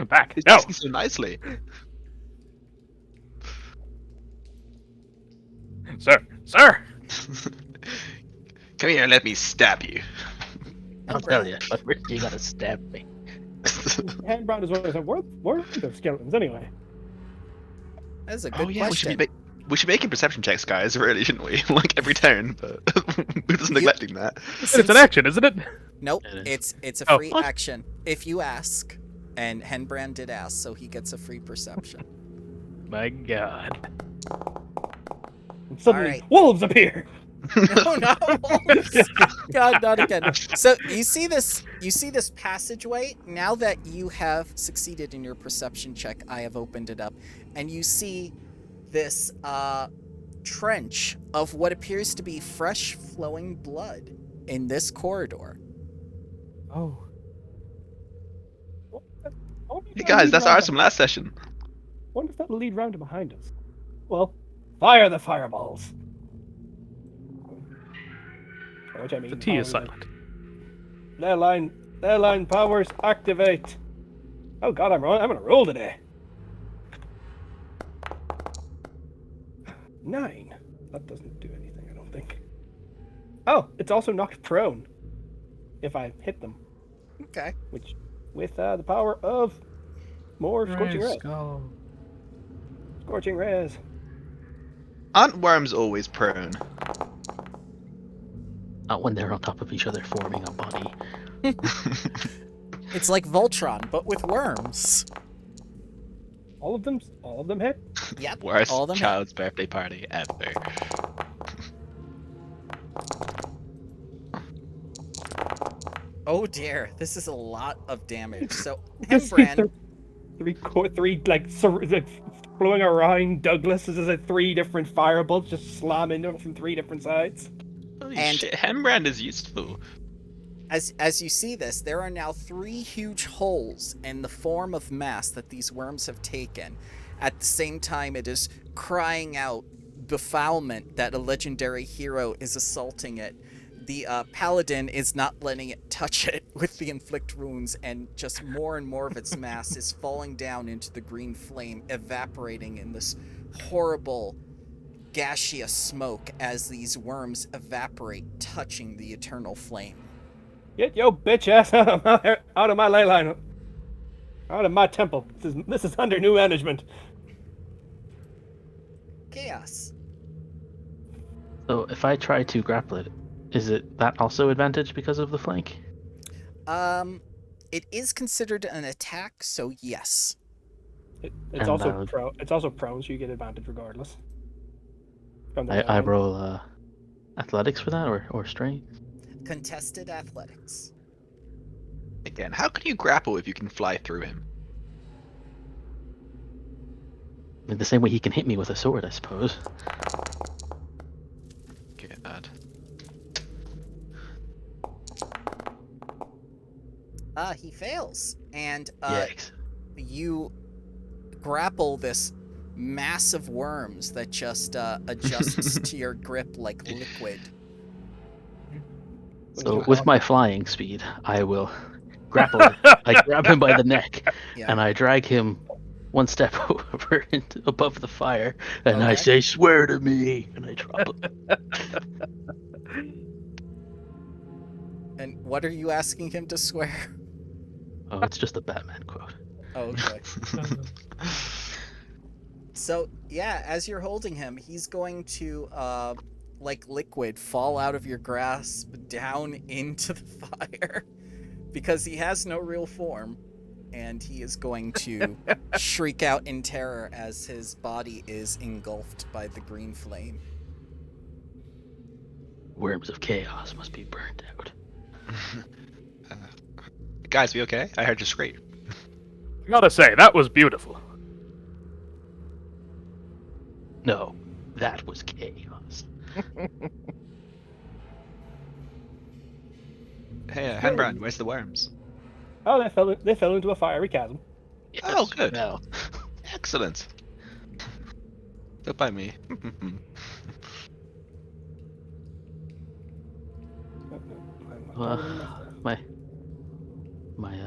Back. It's No. asking so nicely. Sir. Come here and let me stab you. I'll tell you, but first you gotta stab me. Henbrand is what I said. Where are the skeletons anyway? That's a good Oh yeah, question. we should be making perception checks, guys, really, shouldn't we? Like every turn, but we're just neglecting that. It's an action, isn't it? Nope, It is. it's a Oh. free What? action if you ask, and Henbrand did ask, so he gets a free perception. My God. And suddenly, Alright. wolves appear. No, not wolves. God, not again. So you see this passageway. Now that you have succeeded in your perception check, I have opened it up, and you see this trench of what appears to be fresh flowing blood in this corridor. Oh. What if You that guys, lead that's round ours from last session. Wonder if that'll lead round to behind us. Well, fire the fireballs. By which I mean The T is power silent. Ley line powers activate. Oh god, I'm gonna roll today. 9. That doesn't do anything, I don't think. Oh, it's also knocked prone if I hit them, Okay. which with the power of more scorching rays. Go. Scorching rays. Aren't worms always prone? Not when they're on top of each other forming a body. It's like Voltron, but with worms. All of them hit. Yep. Worst all of them hit. child's birthday party ever. Oh dear, this is a lot of damage. So Just Hembrand, three like flowing around Douglas is like 3 different firebolts just slam into him from 3 different sides. Holy And- shit, Hembrand is useful. as you see this, there are now 3 huge holes in the form of mass that these worms have taken. At the same time, it is crying out befoulment that a legendary hero is assaulting it. The paladin is not letting it touch it with the inflict wounds, and just more and more of its mass is falling down into the green flame, evaporating in this horrible gaseous smoke as these worms evaporate, touching the eternal flame. Get your bitch ass out of my ley line, out of my temple. This is under new management. Chaos. So if I try to grapple it, is it that also advantage because of the flank? It is considered an attack, so yes. It's And also It's also prone, so you get advantage regardless. From the ley I line. roll athletics for that or strength? Contested athletics. Again, how can you grapple if you can fly through him? I mean, the same way he can hit me with a sword, I suppose. God. He fails. And Yikes. you grapple this mass of worms that just adjusts to your grip like liquid. So with my flying speed, I will grapple it. I grab him by the neck, Yeah. and I drag him 1 step over above the fire, and I Okay. say, "Swear to me," and I drop him. And what are you asking him to swear? Oh, it's just a Batman quote. Oh, okay. So, yeah, as you're holding him, he's going to, like liquid, fall out of your grasp down into the fire. Because he has no real form. And he is going to shriek out in terror as his body is engulfed by the green flame. Worms of chaos must be burned out. Guys, we okay? I heard you scream. I gotta say, that was beautiful. No, that was chaos. Hey, Hembrand, where's the worms? Oh, they fell into a fiery chasm. Oh, good. Well, Excellent. Don't by me.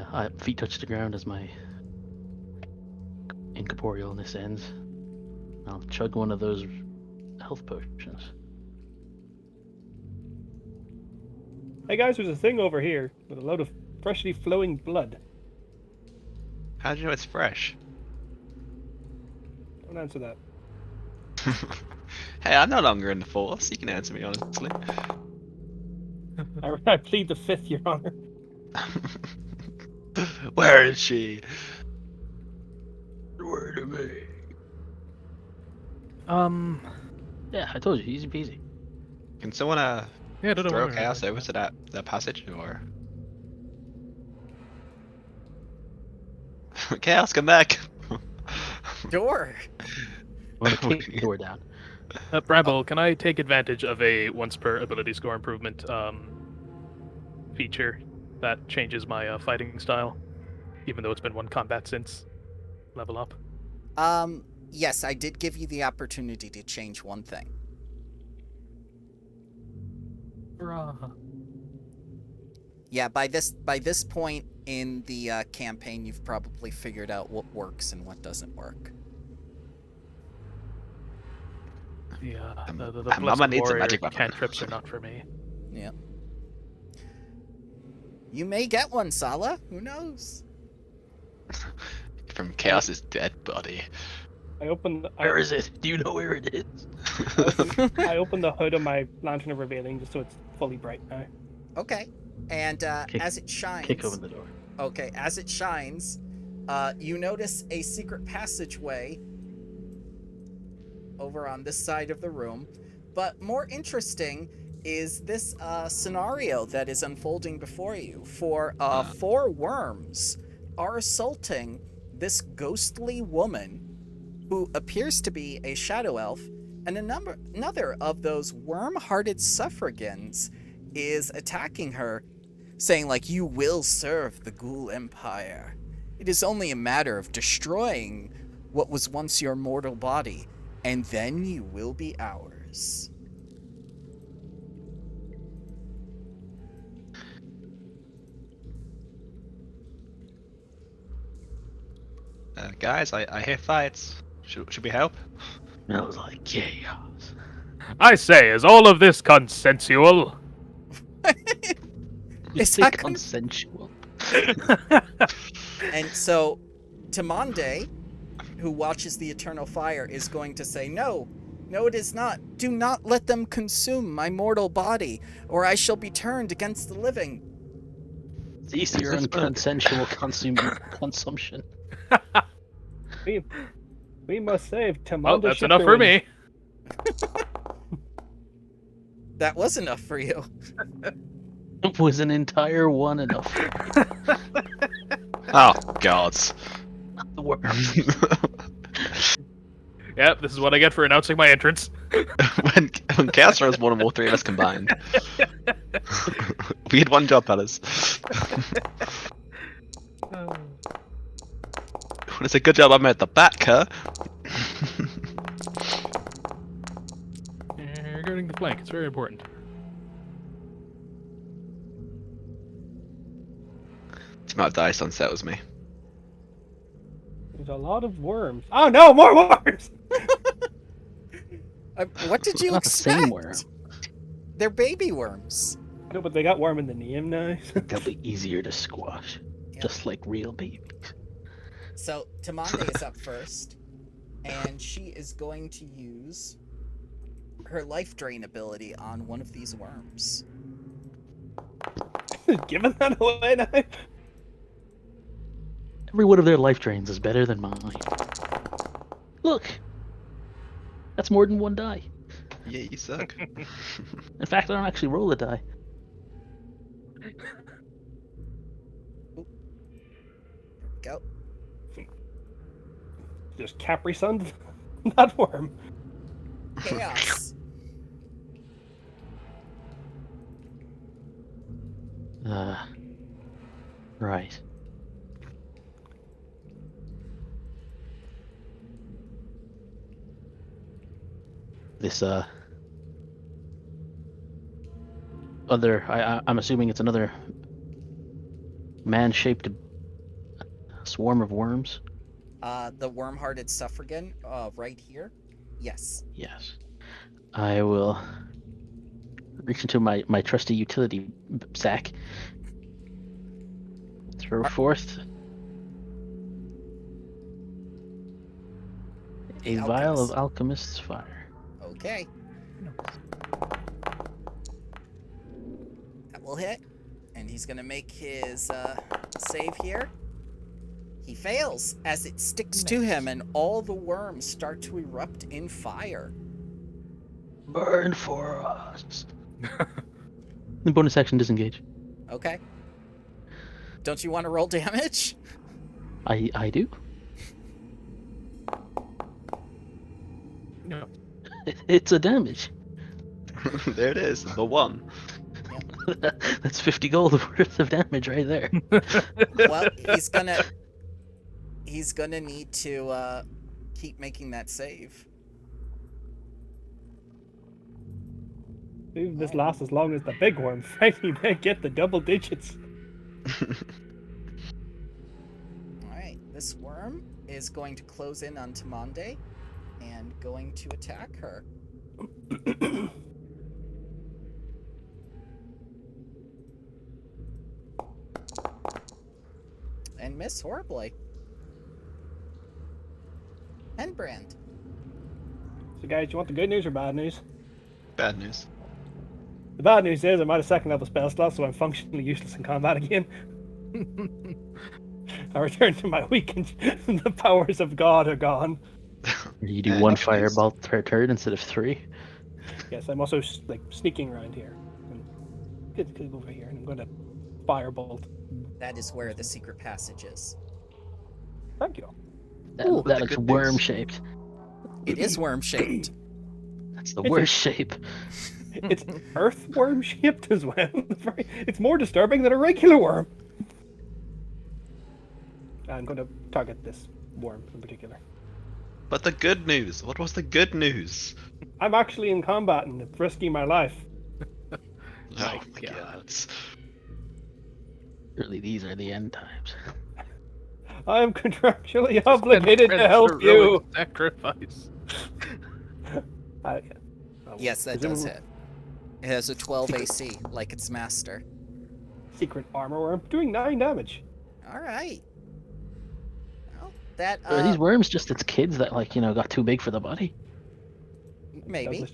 my feet touch the ground as my incorporealness ends. I'll chug one of those health potions. Hey guys, there's a thing over here with a load of freshly flowing blood. How do you know it's fresh? Don't answer that. Hey, I'm no longer in the force. You can answer me honestly. I plead the 5th, Your Honor. Where is she? Where to me? Yeah, I told you, easy peasy. Can someone Yeah, I don't know throw why. chaos over to that passage or chaos? Come back. Door. I'm gonna kick the door down. Bramble, can I take advantage of a once per ability score improvement feature that changes my fighting style, even though it's been one combat since level up? Yes, I did give you the opportunity to change one thing. Hurrah. Yeah, by this point in the campaign, you've probably figured out what works and what doesn't work. Yeah, the Mama Blessed needs a Warrior magic weapon. cantrips are not for me. Yeah. You may get one, Sala. Who knows? From Chaos's dead body. I open the, Where is it? Do you know where it is? I open the hood of my lantern of revealing just so it's fully bright now. Okay. And Kick- as it shines, Kick open the door. okay, as it shines, you notice a secret passageway over on this side of the room. But more interesting is this scenario that is unfolding before you. For 4 worms are assaulting this ghostly woman who appears to be a shadow elf, and another of those worm-hearted suffragans is attacking her, saying like, "You will serve the Ghoul Empire. It is only a matter of destroying what was once your mortal body, and then you will be ours." Guys, I hear fights. Should we help? Smells like chaos. I say, is all of this consensual? You Is say that consensual? And so, Tamande, who watches the eternal fire, is going to say, "No, no, it is not. Do not let them consume my mortal body, or I shall be turned against the living." Cease your This book. unconsensual consumption. We must save Well, Tamanda that's enough for me. That was enough for you. Was an entire one enough? Oh gods. The worm. Yep, this is what I get for announcing my entrance. when Chaos throws more than all 3 of us combined. We had one job, fellas. It's a good job I'm at the back, huh? Regarding the flank, it's very important. This amount of dice unsettles me. There's a lot of worms. Oh no, more worms! What did you Not the expect? same worm. They're baby worms. No, but they got worm in the name now. They'll be easier to squash, Yep. just like real babies. So Tamande is up first, and she is going to use her life drain ability on one of these worms. Giving that away now. Every one of their life drains is better than mine. Look, that's more than 1 die. Yeah, you suck. In fact, I don't actually roll a die. Go. Just Capri Sun that worm. Chaos. Right. This other I'm assuming it's another man-shaped swarm of worms. The worm-hearted suffragan, right here. Yes. Yes. I will reach into my trusty utility sack. Throw forth a vial of alchemist's fire. Okay. That will hit. And he's gonna make his save here. He fails as it sticks to him, and all the worms start to erupt in fire. Burn for us. The bonus action disengage. Okay. Don't you want to roll damage? I do. No. It's a damage. There it is, the one. That's 50 gold worth of damage right there. Well, he's gonna need to keep making that save. Maybe this lasts as long as the big worm. Frankly, they get the double digits. Alright, this worm is going to close in on Tamande and going to attack her. And miss horribly. Henbrand. So, guys, you want the good news or bad news? Bad news. The bad news is I'm out of second level spell slot, so I'm functionally useless in combat again. I return to my weakened. The powers of God are gone. You do Yeah, one that's nice. fireball per turn instead of 3. Yes, I'm also like sneaking around here. Get over here, and I'm going to firebolt. That is where the secret passage is. Thank you. That, Ooh, that the looks good news. worm shaped. It is worm shaped. That's the It's a- worst shape. It's earthworm shaped as well. It's more disturbing than a regular worm. I'm going to target this worm in particular. But the good news. What was the good news? I'm actually in combat and it's risking my life. Oh My my God. god. Surely these are the end times. I am contractually obligated to help Heroic you. Sacrifice. Oh, Yes, that does presumably hit. It has a 12 AC, like its master. Secret armor worm doing 9 damage. Alright. Well, that, Are these worms just its kids that, like, got too big for the body? maybe.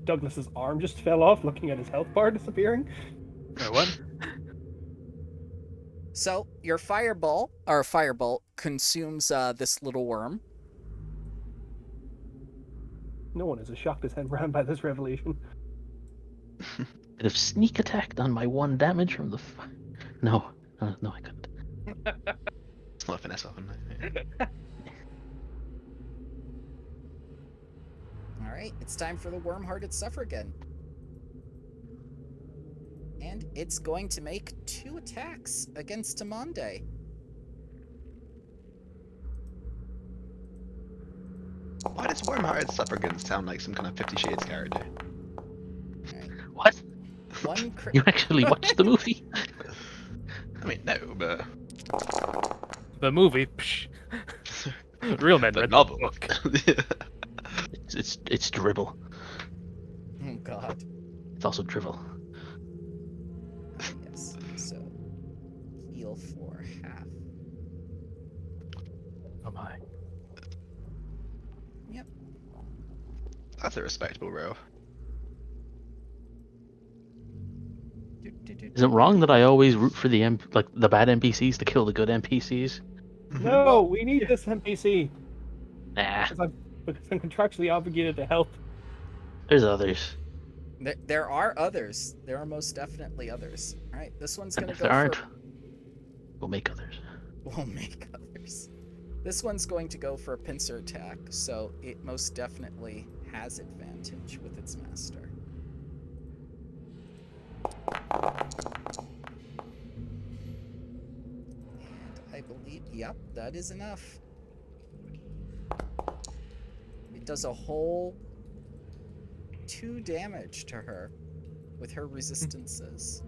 Douglas's arm just fell off, looking at his health bar disappearing. Wait, what? So, your fireball, or firebolt, consumes this little worm. No one is as shocked as Henbrand by this revelation. Could have sneak attacked on my 1 damage from the. No, I couldn't. It's not a finesse weapon. Alright, it's time for the worm-hearted suffragan. And it's going to make 2 attacks against Tamande. Why does Wormhearted Suffragans sound like some kind of 50 Shades character? Alright, What? one crit. You actually watched the movie? I mean, no, but The movie. Psh. Real men the read novel. the book. It's dribble. Oh god. It's also drivel. Yes. So, heal for half. Oh my. Yep. That's a respectable row. Is it wrong that I always root for the the bad NPCs to kill the good NPCs? No, we need this NPC Nah, because I'm contractually obligated to help. there's others. There are others. There are most definitely others. Alright, this one's And gonna if go there for... aren't, we'll make others. We'll make others. This one's going to go for a pincer attack, so it most definitely has advantage with its master. And I believe, yep, that is enough. It does a whole 2 damage to her with her resistances.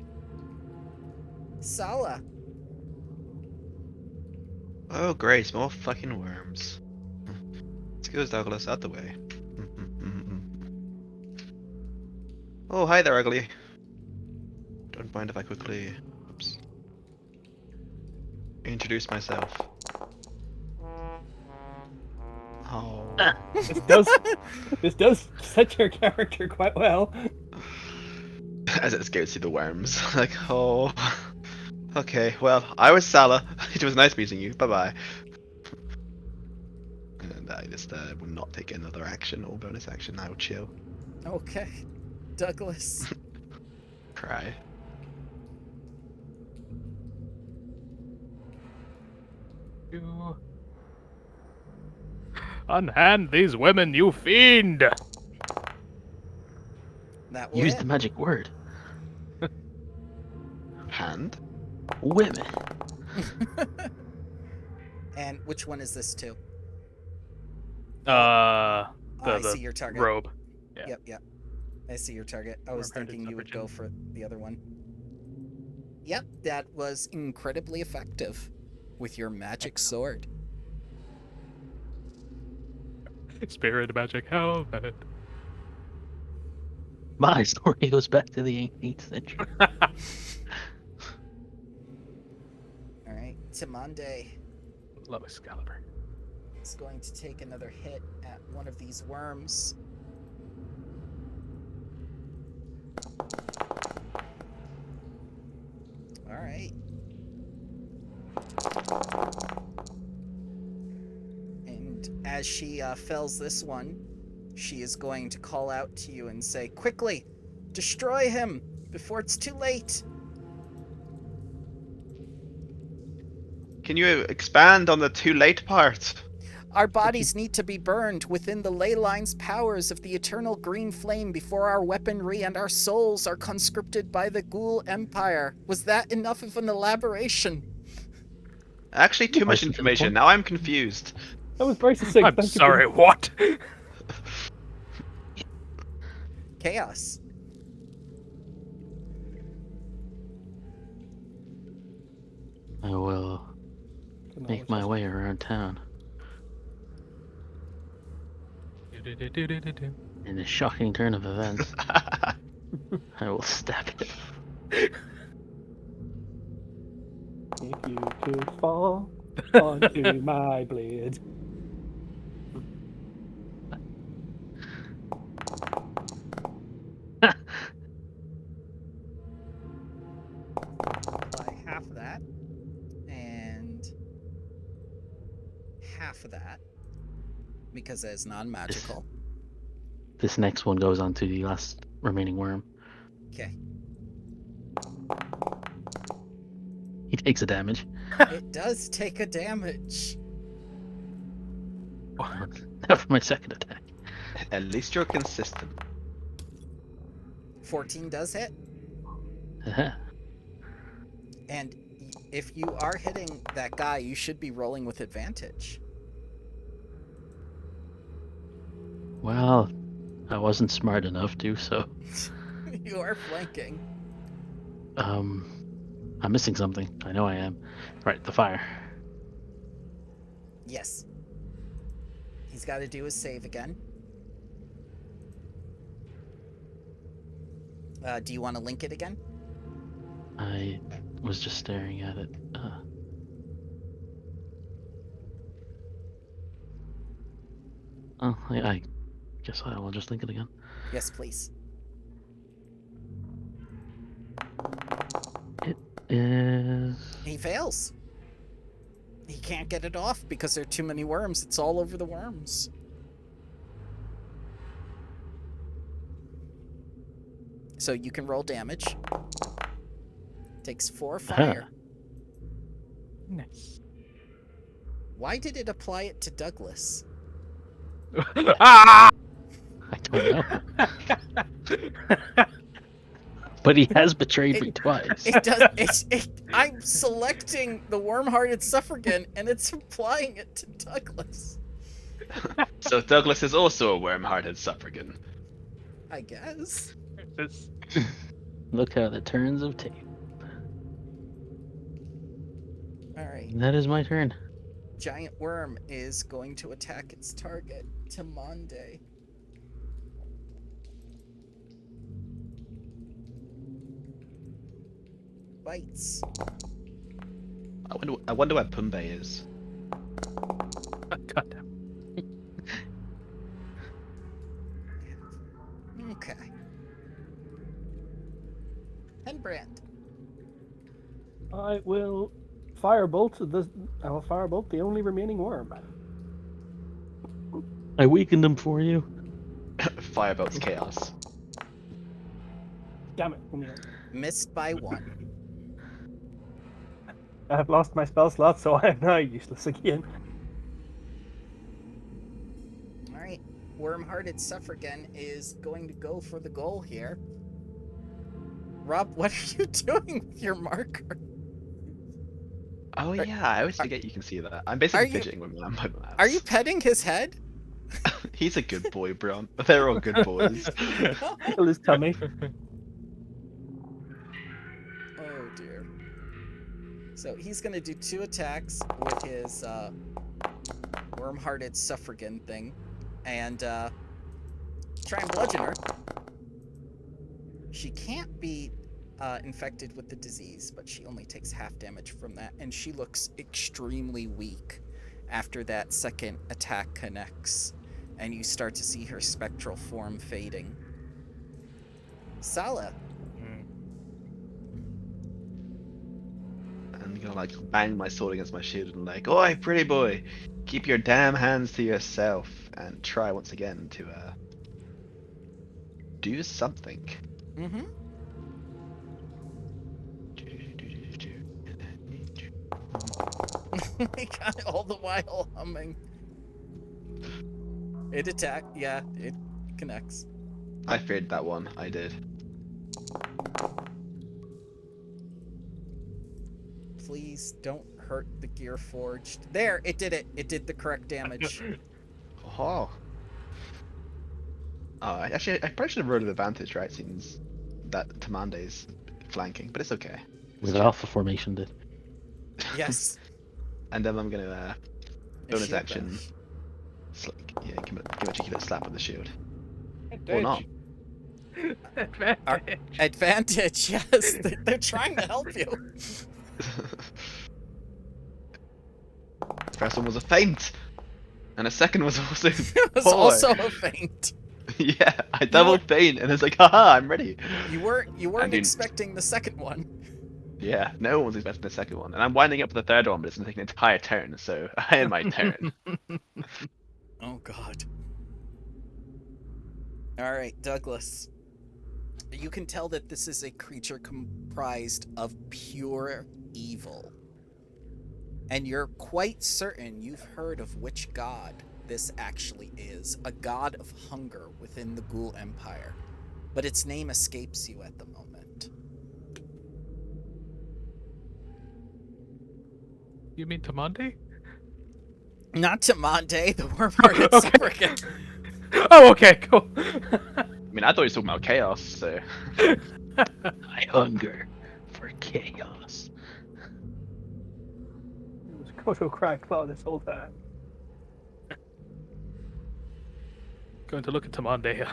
Sala. Oh, great, more fucking worms. Let's go, Douglas, out the way. Oh, hi there, ugly. Don't mind if I quickly introduce myself. Oh. This does set your character quite well. As it goes through the worms. Like, oh. Okay, well, I was Salah. It was nice meeting you. Bye bye. And I just will not take another action or bonus action. I will chill. Okay. Douglas. Cry. You unhand these women, you fiend! That will Use hit. the magic word. Hand. Women. And which one is this to? The I see your target. robe. Yeah. Yep. I see your target. I was Warm-hearted thinking you would go suffragan. for the other one. Yep, that was incredibly effective with your magic sword. Spirit magic helmet. My story goes back to the 18th century. All right, Timande Love Excalibur. is going to take another hit at one of these worms. All right. And as she fells this one, she is going to call out to you and say, "Quickly, destroy him before it's too late." Can you expand on the too late part? Our bodies need to be burned within the ley lines powers of the eternal green flame before our weaponry and our souls are conscripted by the Ghoul Empire. Was that enough of an elaboration? Actually, too much Nice and to the information. point. Now I'm confused. That was very succinct. I'm Thank you, sorry, Peter. what? Chaos. I will make my way around town. In a shocking turn of events, I will stab it. If you could fall onto my blade. By half of that. And half of that. Because it is non-magical. This next one goes on to the last remaining worm. Okay. He takes a damage. It does take a damage. Now for my second attack. At least you're consistent. 14 does hit. Haha. And if you are hitting that guy, you should be rolling with advantage. Well, I wasn't smart enough to, so You are flanking. I'm missing something. I know I am. Right, the fire. Yes. He's got to do his save again. Do you want to link it again? I was just staring at it. I guess I will just link it again. Yes, please. It is. He fails. He can't get it off because there are too many worms. It's all over the worms. So you can roll damage. Takes 4 fire. Nice. Why did it apply it to Douglas? Ah! I don't know. But he has betrayed me twice. It does. I'm selecting the worm-hearted suffragan, and it's applying it to Douglas. So Douglas is also a worm-hearted suffragan. I guess. This- Look how the turns of tape. All right. That is my turn. Giant worm is going to attack its target, Timande. Bites. I wonder where Pumbe is. Goddamn. Okay. Henbrand. I will firebolt the only remaining worm. I weakened him for you. Firebolt's chaos. Damn it. Anyway, Missed by 1. I have lost my spell slot, so I am now useless again. Alright. Worm-hearted Suffragan is going to go for the goal here. Rob, what are you doing with your marker? Oh yeah, I always forget you can see that. I'm Are basically you- fidgeting with my mouse. Are you petting his head? He's a good boy, Bron. They're all good boys. Tickle his tummy. Oh dear. So he's gonna do 2 attacks with his worm-hearted suffragan thing, and try and bludgeon her. She can't be infected with the disease, but she only takes half damage from that, and she looks extremely weak after that second attack connects, and you start to see her spectral form fading. Sala. I'm gonna like bang my sword against my shield and like, oi, pretty boy, keep your damn hands to yourself, and try once again to do something. Mm-hmm. I got it all the while humming. It attacked. Yeah, it connects. I feared that one. I did. Please don't hurt the gear forged. There, it did it. It did the correct damage. Oh. Actually, I probably should have rolled an advantage, right? Since that Tamande's flanking, but it's okay. Was it Alpha Formation did? Yes. And then I'm gonna bonus shield action. Yeah, give a cheeky little slap with the shield. Or Advantage. not. Advantage. Advantage, yes. They're trying to help you. First one was a feint, and a second was also. It was poor. also a feint. Yeah, I double feint, and it's like, haha, I'm ready. You weren't didn't- expecting the second one. Yeah, no one was expecting the second one, and I'm winding up for the third one, but it's gonna take an entire turn, so I had my turn. Oh god. Alright, Douglas. You can tell that this is a creature comprised of pure evil. And you're quite certain you've heard of which god this actually is. A god of hunger within the Ghoul Empire. But its name escapes you at the moment. You mean Tamande? Not Tamande, the worm-hearted Okay. suffragan. Oh, okay, cool. I mean, I thought he was talking about chaos, so. I hunger for chaos. It was Koto Crack Claw this whole time. Going to look at Tamande here.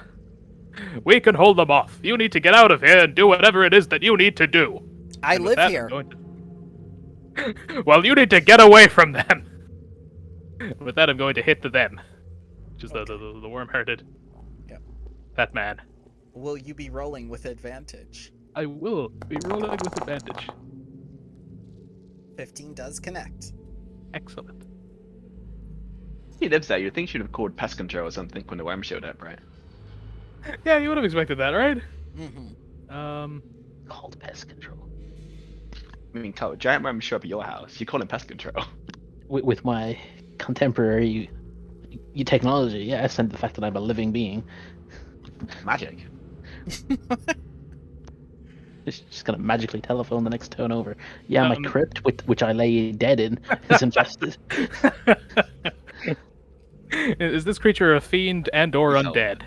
We can hold them off. You need to get out of here and do whatever it is that you need to do. I And with live that, I'm here. going to- Well, you need to get away from them. With that, I'm going to hit them, which is the worm-hearted. Yep. That man. Will you be rolling with advantage? I will be rolling with advantage. 15 does connect. Excellent. He lives there. You'd think she'd have called pest control or something when the worm showed up, right? Yeah, you would have expected that, right? Mm-hmm. Called pest control. I mean, Carl, giant worms show up at your house. You call him pest control. With my contemporary technology, yes, and the fact that I'm a living being, Magic. just gonna magically telephone the next turn over. Yeah, my Um, crypt, which I lay dead in, is infested. Is this creature a fiend and/or No. undead?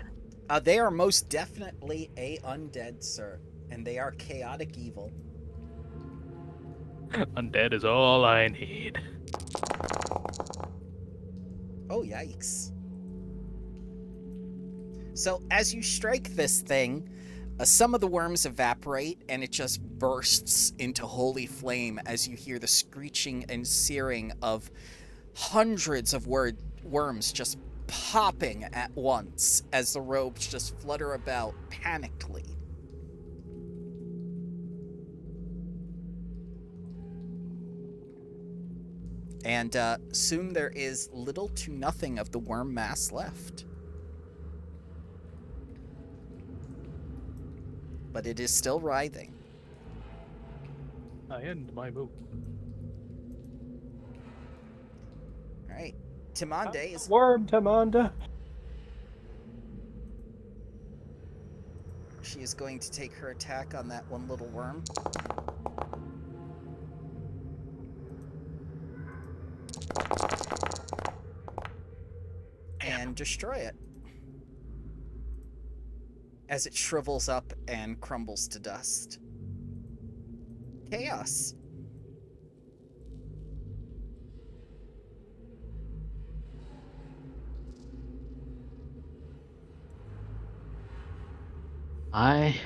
They are most definitely a undead, sir. And they are chaotic evil. Undead is all I need. Oh, yikes. So, as you strike this thing, some of the worms evaporate, and it just bursts into holy flame as you hear the screeching and searing of hundreds of worms just popping at once as the robes just flutter about panickedly. And soon there is little to nothing of the worm mass left. but it is still writhing. I end my move. All right. Timande is Worm, Tamanda. she is going to take her attack on that one little worm. And destroy it. As it shrivels up and crumbles to dust. Chaos. I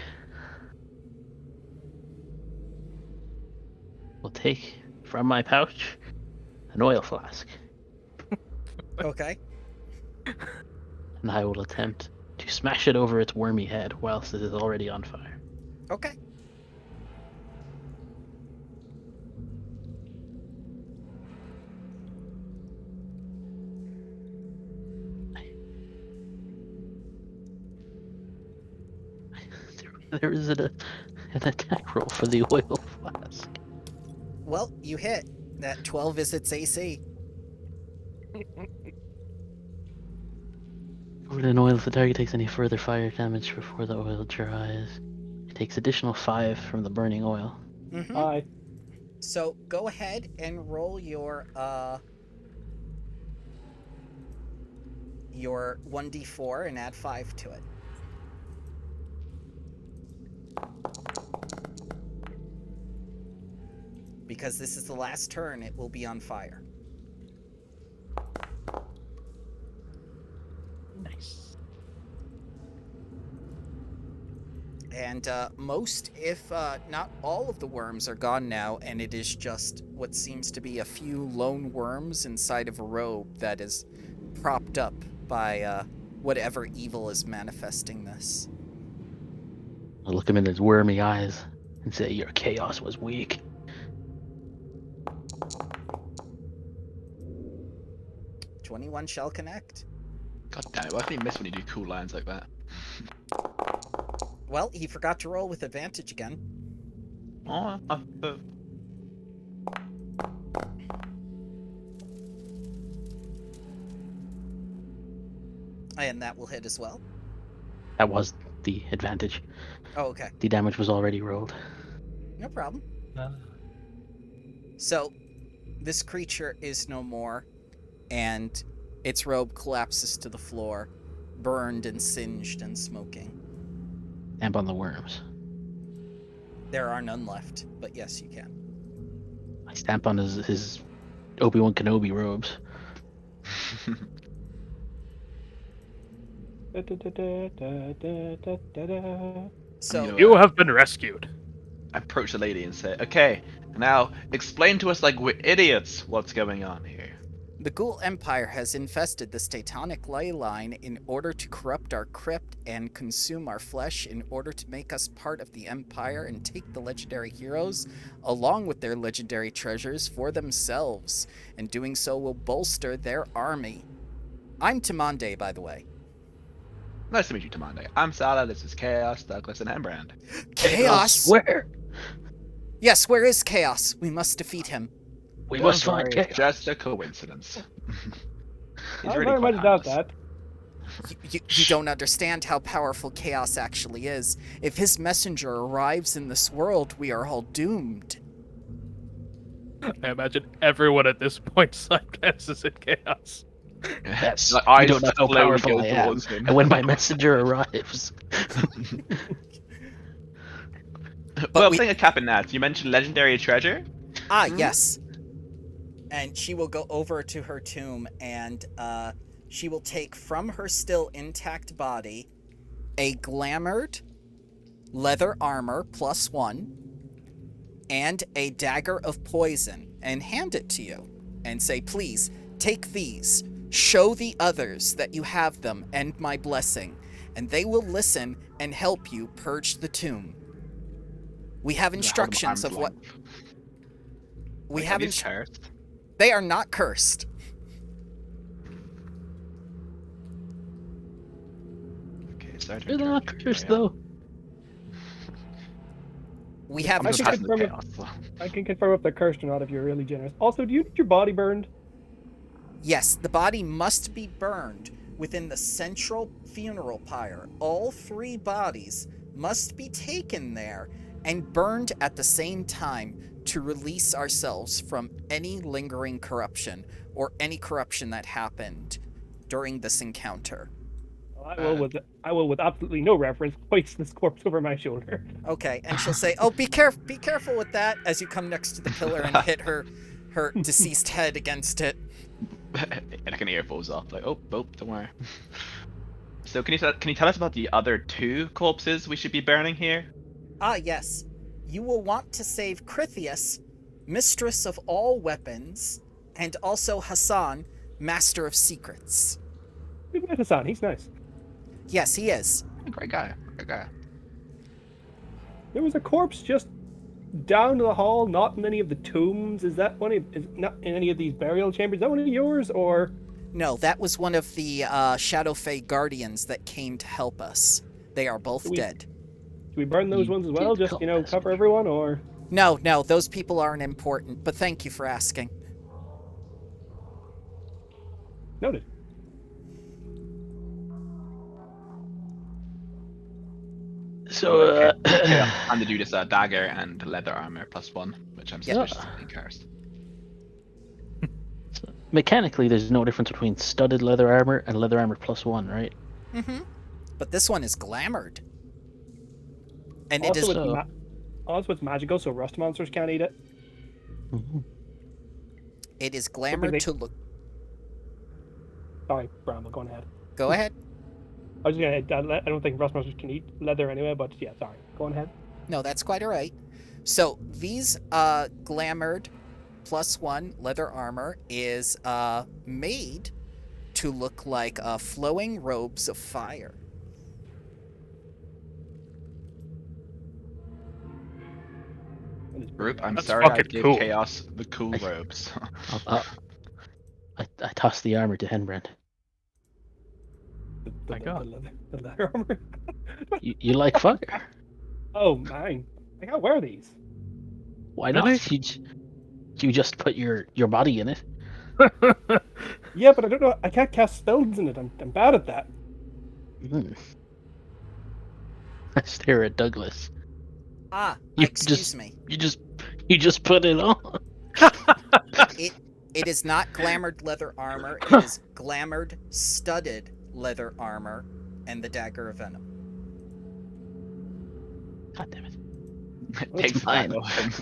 will take from my pouch an oil flask, Okay. and I will attempt to smash it over its wormy head whilst it is already on fire. Okay. There is an attack roll for the oil flask. Well, you hit. That 12 is its AC. Covered in oil, if the target takes any further fire damage before the oil dries, it takes additional 5 from the burning oil. Mm-hmm. Aye. So go ahead and roll your 1d4 and add 5 to it. Because this is the last turn, it will be on fire. Nice. And most, if not all of the worms are gone now, and it is just what seems to be a few lone worms inside of a robe that is propped up by whatever evil is manifesting this. I'll look him in his wormy eyes and say, "Your chaos was weak." 21 shall connect. God damn it! Why can you miss when you do cool lines like that? Well, he forgot to roll with advantage again. Oh, And that will hit as well. That was the advantage. Oh, okay. The damage was already rolled. No problem. So, this creature is no more, and its robe collapses to the floor, burned and singed and smoking. Stamp on the worms. There are none left, but yes, you can. I stamp on his Obi-Wan Kenobi robes. So, You have been rescued. I approach the lady and say, "Okay, now explain to us like we're idiots what's going on here." the Ghoul Empire has infested this Tectonic ley line in order to corrupt our crypt and consume our flesh in order to make us part of the Empire and take the legendary heroes, along with their legendary treasures, for themselves, and doing so will bolster their army. I'm Timande, by the way. Nice to meet you, Tamande. I'm Sala. This is Chaos, Douglas, and Embrand. Chaos? Where? Yes, where is Chaos? We must defeat him. We Don't must find worry, it's chaos. just a coincidence. He's I really very quite much doubt harmless. that. You don't understand how powerful Chaos actually is. If his messenger arrives in this world, we are all doomed. I imagine everyone at this point side guesses in chaos. Yes. Like, You eyes don't know how slowly powerful go I am. towards him. And when my messenger arrives, Well, we- playing a cap in that, you mentioned legendary treasure. Ah, yes. And she will go over to her tomb and she will take from her still intact body a glamored leather armor +1 and a dagger of poison and hand it to you and say, please, take these. Show the others that you have them and my blessing, and they will listen and help you purge the tomb. We have instructions of what... We have these cursed. They are not cursed. Okay, Sergeant. they're not Kirk, cursed carry on. though. We have I I'm can passing the confirm chaos. So. I can confirm if they're cursed or not if you're really generous. Also, do you need your body burned? Yes, the body must be burned within the central funeral pyre. All 3 bodies must be taken there and burned at the same time to release ourselves from any lingering corruption or any corruption that happened during this encounter. I will with absolutely no reference hoist this corpse over my shoulder. Okay, and she'll say, "Oh, be careful with that," as you come next to the pillar and hit her deceased head against it. And like an ear falls off. Like, oh, don't worry. So can you tell us about the other 2 corpses we should be burning here? Ah, yes. You will want to save Crithius, mistress of all weapons, and also Hassan, master of secrets. We've met Hassan. He's nice. Yes, he is. Great guy. Great guy. There was a corpse just down the hall, not in any of the tombs. Is that one? Is not in any of these burial chambers? Is that one of yours, or? No, that was one of the Shadowfae guardians that came to help us. They are both dead. Do we burn those You ones as well? did Just call us, cover but- everyone, or? No, those people aren't important, but thank you for asking. Noted. So, And to do this dagger and leather armor +1, which I'm Yeah. suspicious of being cursed. mechanically, there's no difference between studded leather armor and leather armor +1, right? Mm-hmm. But this one is glamored. And it Also, is... it's So- also it's magical, so rust monsters can't eat it. Mm-hmm. It is glamored they- to look... Sorry, Bramble, go on ahead. Go ahead. I was just gonna. I don't think rust monsters can eat leather anyway, but yeah, sorry. Go on ahead. No, that's quite all right. So these glamored +1 leather armor is made to look like flowing robes of fire. That is Group, I'm That's sorry I fucking gave cool. Chaos the cool robes. I tossed the armor to Henbrand. My God. The leather armor. You like fire? Oh, mine. I can't wear these. Why Really? not? You just put your body in it. Yeah, but I don't know. I can't cast spells in it. I'm bad at that. Mm. I stare at Douglas. Ah, You excuse just- me. You just put it on. It is not glamored leather armor. It is glamored studded leather armor and the dagger of venom. God damn it. Takes the mine. back off him.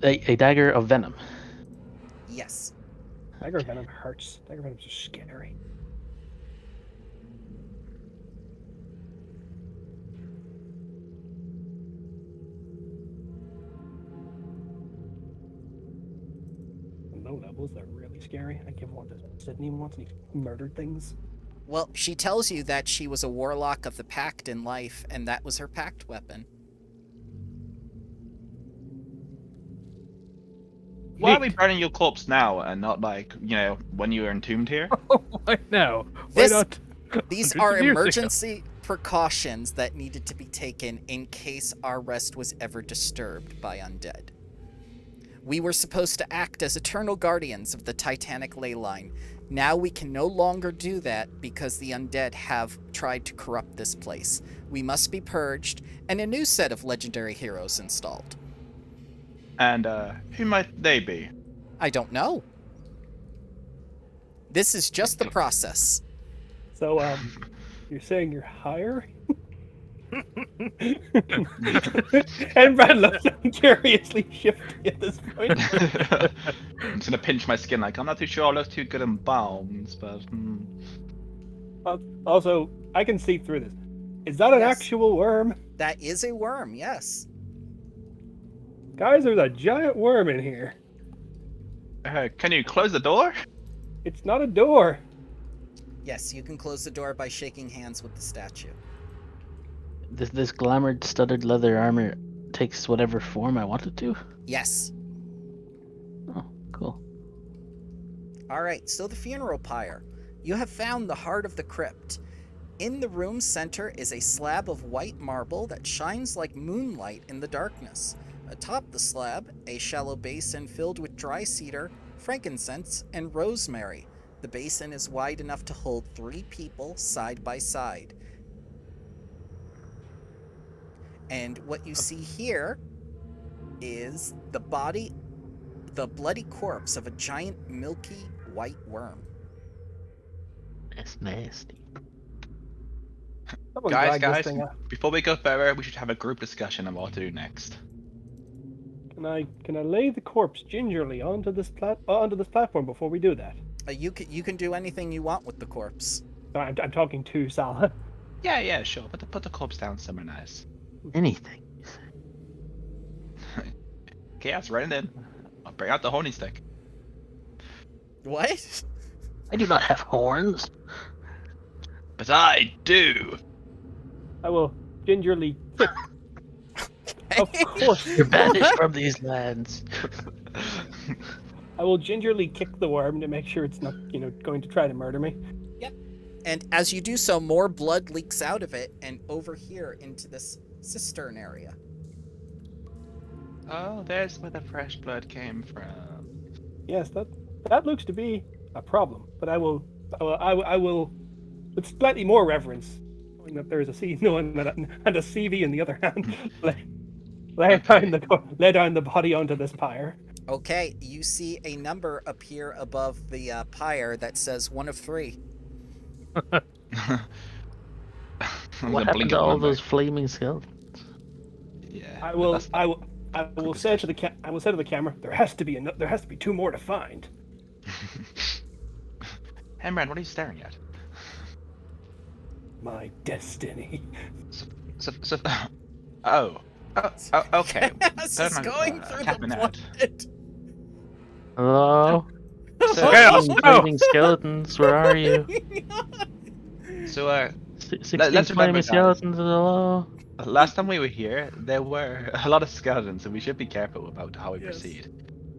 A dagger of venom. Yes. Dagger venom hurts. Dagger venom's just scary. On low levels, they're really scary. I give one to Sydney once, and he murdered things. Well, she tells you that she was a warlock of the Pact in life, and that was her Pact weapon. Why are we burning your corpse now and not like, when you were entombed here? Why now? Why This- not? These hundreds are of years ago? emergency precautions that needed to be taken in case our rest was ever disturbed by undead. We were supposed to act as eternal guardians of the Titanic ley line. Now we can no longer do that because the undead have tried to corrupt this place. We must be purged and a new set of legendary heroes installed. And who might they be? I don't know. This is just the process. So, you're saying you're higher? And Brad looks curiously shifty at this point. I'm just gonna pinch my skin like, I'm not too sure I look too good in bombs, but... Also, I can see through this. Is that an Yes. actual worm? That is a worm, yes. Guys, there's a giant worm in here. Can you close the door? It's not a door. Yes, you can close the door by shaking hands with the statue. This glamored studded leather armor takes whatever form I want it to. Yes. Oh, cool. All right, so the funeral pyre. You have found the heart of the crypt. In the room's center is a slab of white marble that shines like moonlight in the darkness. Atop the slab, a shallow basin filled with dry cedar, frankincense, and rosemary. The basin is wide enough to hold 3 people side by side. And what you see here is the bloody corpse of a giant milky white worm. That's nasty. Someone Guys, drag this thing out. before we go further, we should have a group discussion on what to do next. Can I lay the corpse gingerly onto this platform before we do that? You can do anything you want with the corpse. No, I'm talking to Salah. Yeah, sure. Put the corpse down somewhere nice. Anything. Chaos, right in. I'll bring out the horny stick. What? I do not have horns. But I do. I will gingerly kick. Of course. You're banished from these lands. I will gingerly kick the worm to make sure it's not, going to try to murder me. And as you do so, more blood leaks out of it and over here into this cistern area. Oh, there's where the fresh blood came from. Yes, that looks to be a problem. But I will, with slightly more reverence, knowing that there is a and a CV in the other hand, lay down the body onto this pyre. Okay, you see a number appear above the pyre that says 1 of 3. What happened to all those flaming skeletons? Yeah. I will say to the camera, there has to be 2 more to find. Hemran, what are you staring at? My destiny. So oh, okay. This is going through tapping the out. blood. Hello? So, Chaos, 16 no! flaming skeletons, where are you? so 16 let's remember, flaming guys. skeletons, hello? last time we were here, there were a lot of skeletons, and we should be careful about how we Yes. proceed.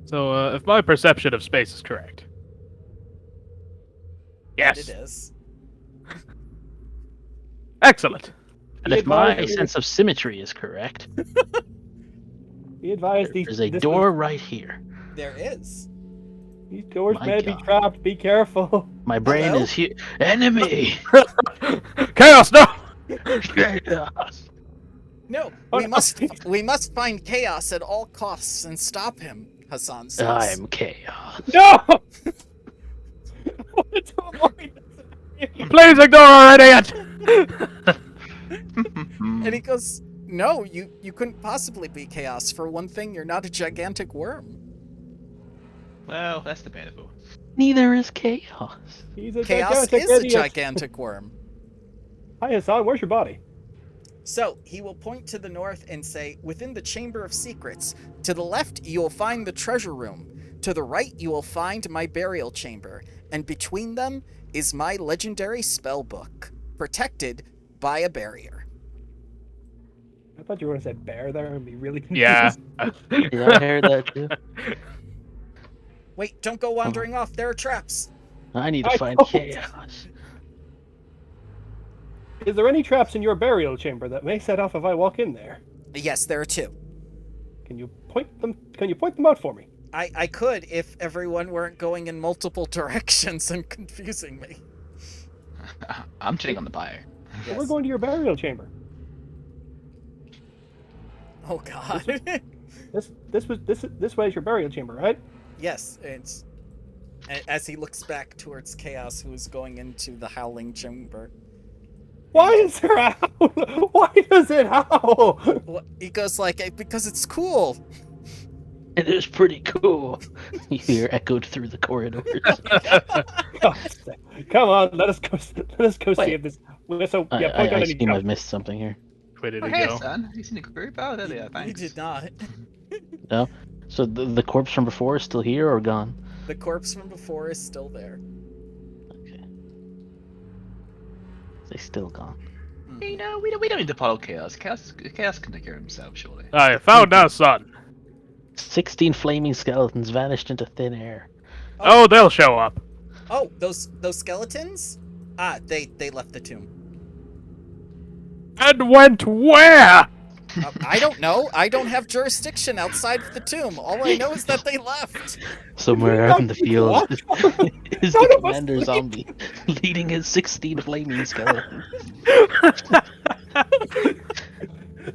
So, if my perception of space is correct. It Yes. is. Excellent. And Be if my advised- sense of symmetry is correct, Be advised, there's a door right here. There is. These doors My may be God. trapped. Be careful. My brain Hello? is here. Enemy! Chaos, no! No, Oh, we must find Chaos at all costs and stop him, Hassan says. I'm chaos. No! I wanted to avoid this. Please ignore our idiot! And he goes, no, you couldn't possibly be Chaos. For one thing, you're not a gigantic worm. Well, that's debatable. Neither is chaos. He's a Chaos gigantic is a idiot. gigantic worm. Hi Hassan, where's your body? So, he will point to the north and say, within the Chamber of Secrets, to the left you will find the treasure room. To the right you will find my burial chamber. And between them is my legendary spell book, protected by a barrier. I thought you were going to say bear there and be really confused. Yeah. Yeah, I heard that too. Wait, don't go wandering off, there are traps. I need to I find don't. chaos. Is there any traps in your burial chamber that may set off if I walk in there? Yes, there are 2. Can you point them out for me? I could if everyone weren't going in multiple directions and confusing me. I'm chilling on the pyre. So we're going to your burial chamber. Oh god. This way is your burial chamber, right? Yes, it's as he looks back towards Chaos, who is going into the howling chamber. Why is there a howl? Why does it howl? He goes like, because it's cool. It is pretty cool. You hear echoed through the corridors. Come on, let us go see Wait. if this. So I, yeah, point I out any assume I've traps. missed something here. Where did Oh, he hey, go? son. You seen the group? Oh, there they are. You Thanks. did not. No? So the corpse from before is still here or gone? The corpse from before is still there. Okay. They still gone. You know, we don't need to follow Chaos. Chaos can take care of himself, surely. I found our son. 16 flaming skeletons vanished into thin air. Oh, they'll show up. Oh, those skeletons? Ah, they left the tomb. And went where? I don't know. I don't have jurisdiction outside of the tomb. All I know is that they left. Somewhere out in the field What? is None the of us commander sleep. zombie, leading his 16 flaming skeletons.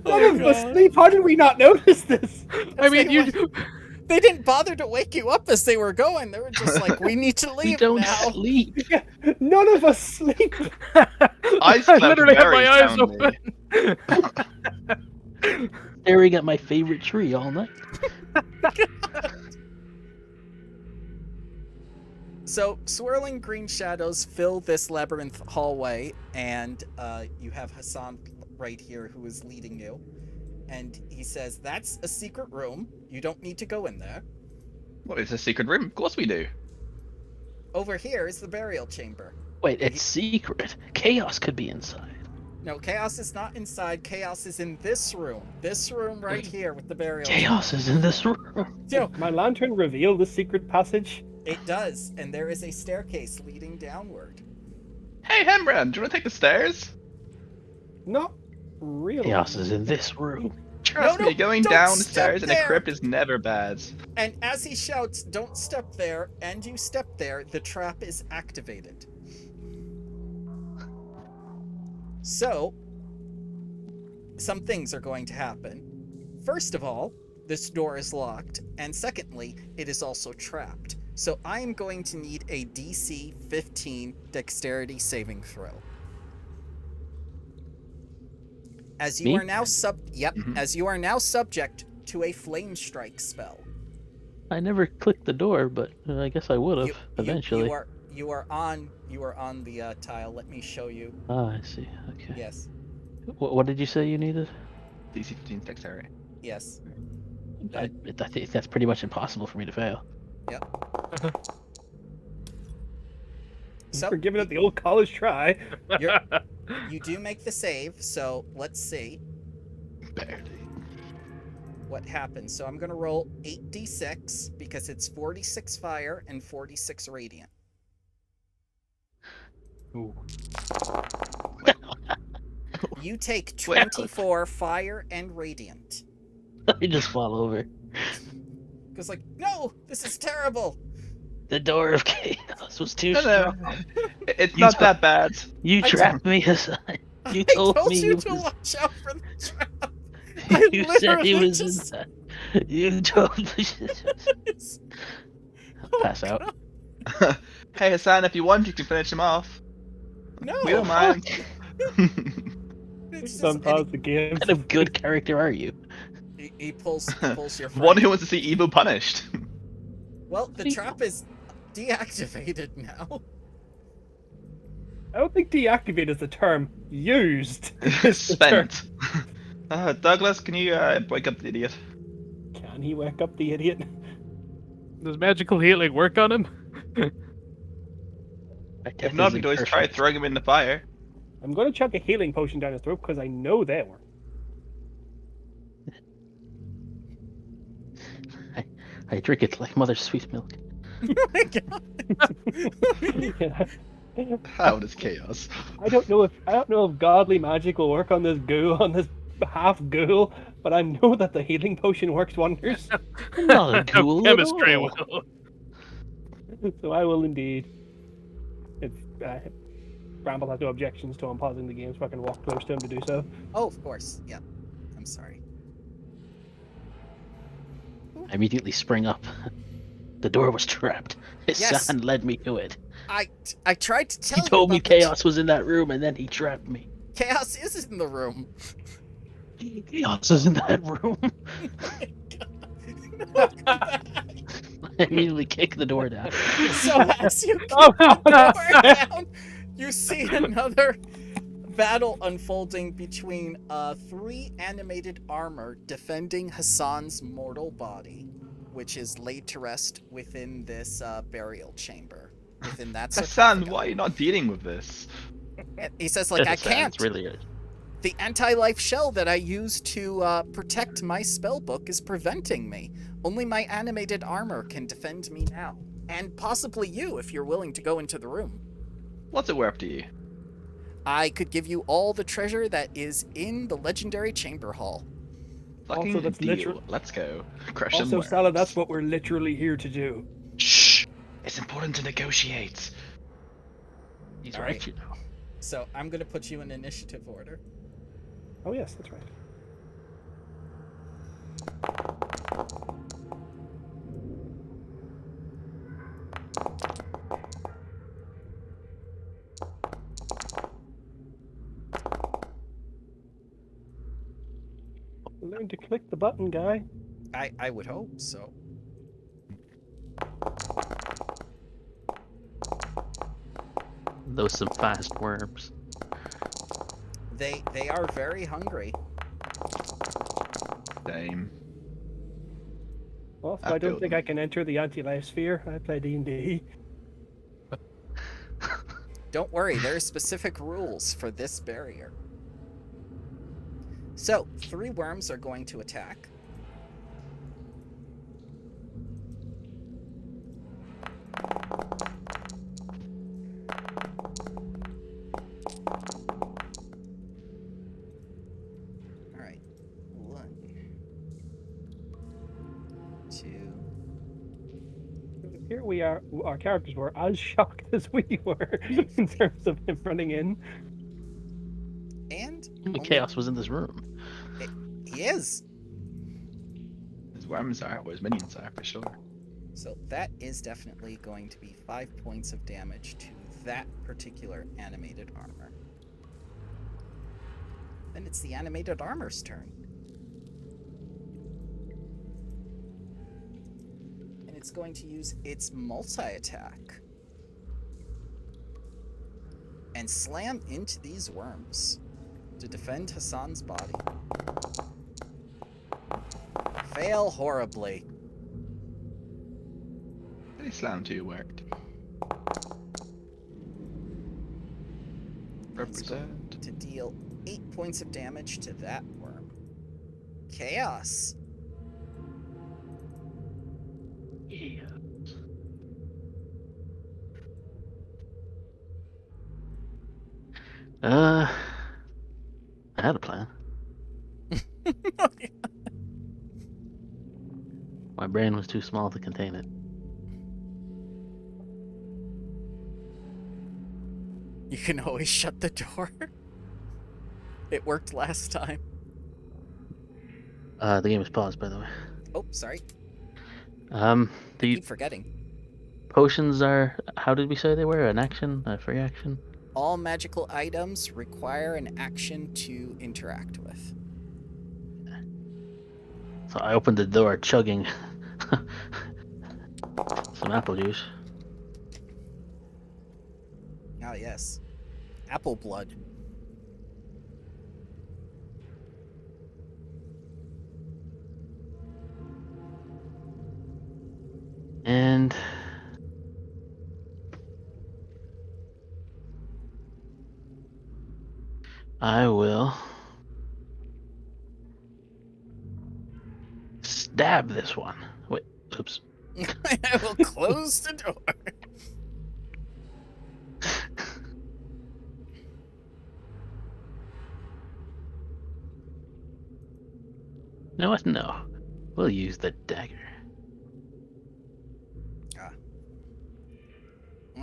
None of us sleep. How did we not notice this? I mean, They you. went- They didn't bother to wake you up as they were going. They were just like, "We need to We leave don't now." sleep. Yeah, none of us sleep. I slept literally had very my eyes soundly. open. Staring at my favorite tree all night. So, swirling green shadows fill this labyrinth hallway, and you have Hassan right here who is leading you. And he says, "That's a secret room. You don't need to go in there. What is a secret room? Of course we do. Over here is the burial chamber." Wait, it's secret. Chaos could be inside. No, Chaos is not inside. Chaos is in this room. This room right here with the burial Chaos is in this room. chamber. You know, My lantern reveal the secret passage. it does, and there is a staircase leading downward. Hey, Hembran, do you want to take the stairs? Not really. Chaos is in this room. Trust No, me, going don't downstairs step in a there. crypt is never bad. And as he shouts, "Don't step there," and you step there, the trap is activated. So, some things are going to happen. First of all, this door is locked, and secondly, it is also trapped. So I am going to need a DC 15 dexterity saving throw. As you Me? are now Mhm. as you are now subject to a flame strike spell. I never clicked the door, but I guess I would have eventually. You are on the tile. Let me show you. Ah, I see. Okay. Yes. What did you say you needed? DC 15 dexterity. Yes. I think that's pretty much impossible for me to fail. So We're giving it the old college try. you do make the save, so let's see Barely. what happens. So I'm going to roll 8d6 because it's 46 fire and 46 radiant. Ooh. You take 24 fire and radiant. I just fall over. Goes like, "No, this is terrible." The door of chaos was too No, strong. no. It's You not took- that bad. You I trapped me, Hassan. You I told told me you it to was- watch out for the trap. I You said he literally was just- inside. You told me. Oh, Pass out. Hey, Hassan, if you want, you can finish him off. No, We don't mind. it's just- Sometimes the game. What kind of good character are you? he pulls your friend. One who wants to see evil punished. Well, the trap is deactivated now. I don't think deactivate is the term used. Spent. Douglas, can you wake up the idiot? Can he wake up the idiot? Does magical healing work on him? My If death not, is we can always try imperfect. throwing him in the fire. I'm going to chuck a healing potion down his throat because I know they work. I drink it like mother's sweet milk. Oh my God. Yeah. How does chaos? I don't know if godly magic will work on this half ghoul, but I know that the healing potion works wonders. Not a ghoul at Chemistry all. will. So I will indeed. If Bramble has no objections to him pausing the game, so I can walk close to him to do so. Oh, of course. Yeah. I'm sorry. I immediately sprang up. The door was trapped. His Yes. son led me to it. I tried to tell He you told me about the- chaos was in that room, and then he trapped me. Chaos is in the room. Chaos is in that room. I immediately kicked the door down. So as you Oh, door down, you see another battle unfolding between 3 animated armor defending Hassan's mortal body, which is laid to rest within this burial chamber. Within that Hassan, sarcophagus. why are you not dealing with this? And he says, like, I That sounds can't. really good. The anti-life shell that I use to protect my spellbook is preventing me. Only my animated armor can defend me now. And possibly you, if you're willing to go into the room. What's it worth to you? I could give you all the treasure that is in the legendary chamber hall. Fucking Also, that's deal. Let's go. Crush some Also, Stella, that's worms. what we're literally here to do. Shh. It's important to negotiate. He's All right, right. you know. So I'm gonna put you in initiative order. Oh yes, that's right. Learn to click the button, guy. I would hope so. Those some fast worms. They are very hungry. Same. Also, I I don't feel think them. I can enter the anti-life sphere. I play D&D. Don't worry, there are specific rules for this barrier. So, 3 worms are going to attack. Alright. 1, 2. Here we are. Our characters were as shocked as we were in terms of him running in. And The only- chaos was in this room. he is. His worms are, or his minions are, for sure. So that is definitely going to be 5 points of damage to that particular animated armor. Then it's the animated armor's turn. And it's going to use its multi-attack. And slam into these worms to defend Hassan's body. Fail horribly. Any slam to worked. It's going Represent. to deal 8 points of damage to that worm. Chaos. Yeah. I had a plan. My brain was too small to contain it. You can always shut the door. It worked last time. The game is paused, by the way. Oh, sorry. The Keep forgetting. potions are. How did we say they were? An action, a free action. All magical items require an action to interact with. So I opened the door, chugging some apple juice. Ah, yes. Apple blood. And I will stab this one. Wait, oops. I will close the door. You know what? No. We'll use the dagger.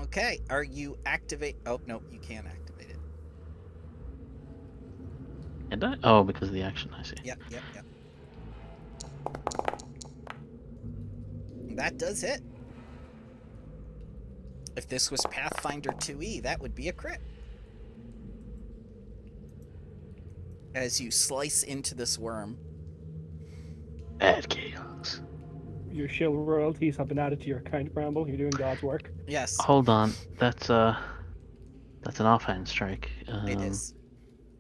Okay, are you activate? Oh, no, you can't activate it. And I? Oh, because of the action, I see. Yep. That does it. If this was Pathfinder 2e, that would be a crit. As you slice into this worm. Bad chaos. Your shield royalties have been added to your account, Bramble. You're doing God's work. Yes, Hold on. That's an offhand strike. it is.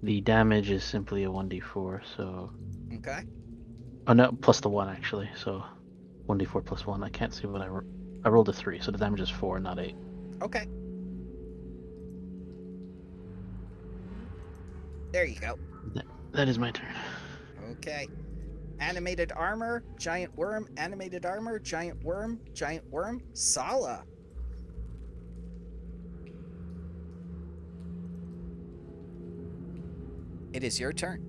The damage is simply a 1d4, so... Okay. Oh no, plus the 1 actually, so 1d4 plus 1. I can't see what I rolled a 3, so the damage is 4, not 8. Okay. There you go. That is my turn. Okay. Animated armor, giant worm, animated armor, giant worm, Sala. It is your turn.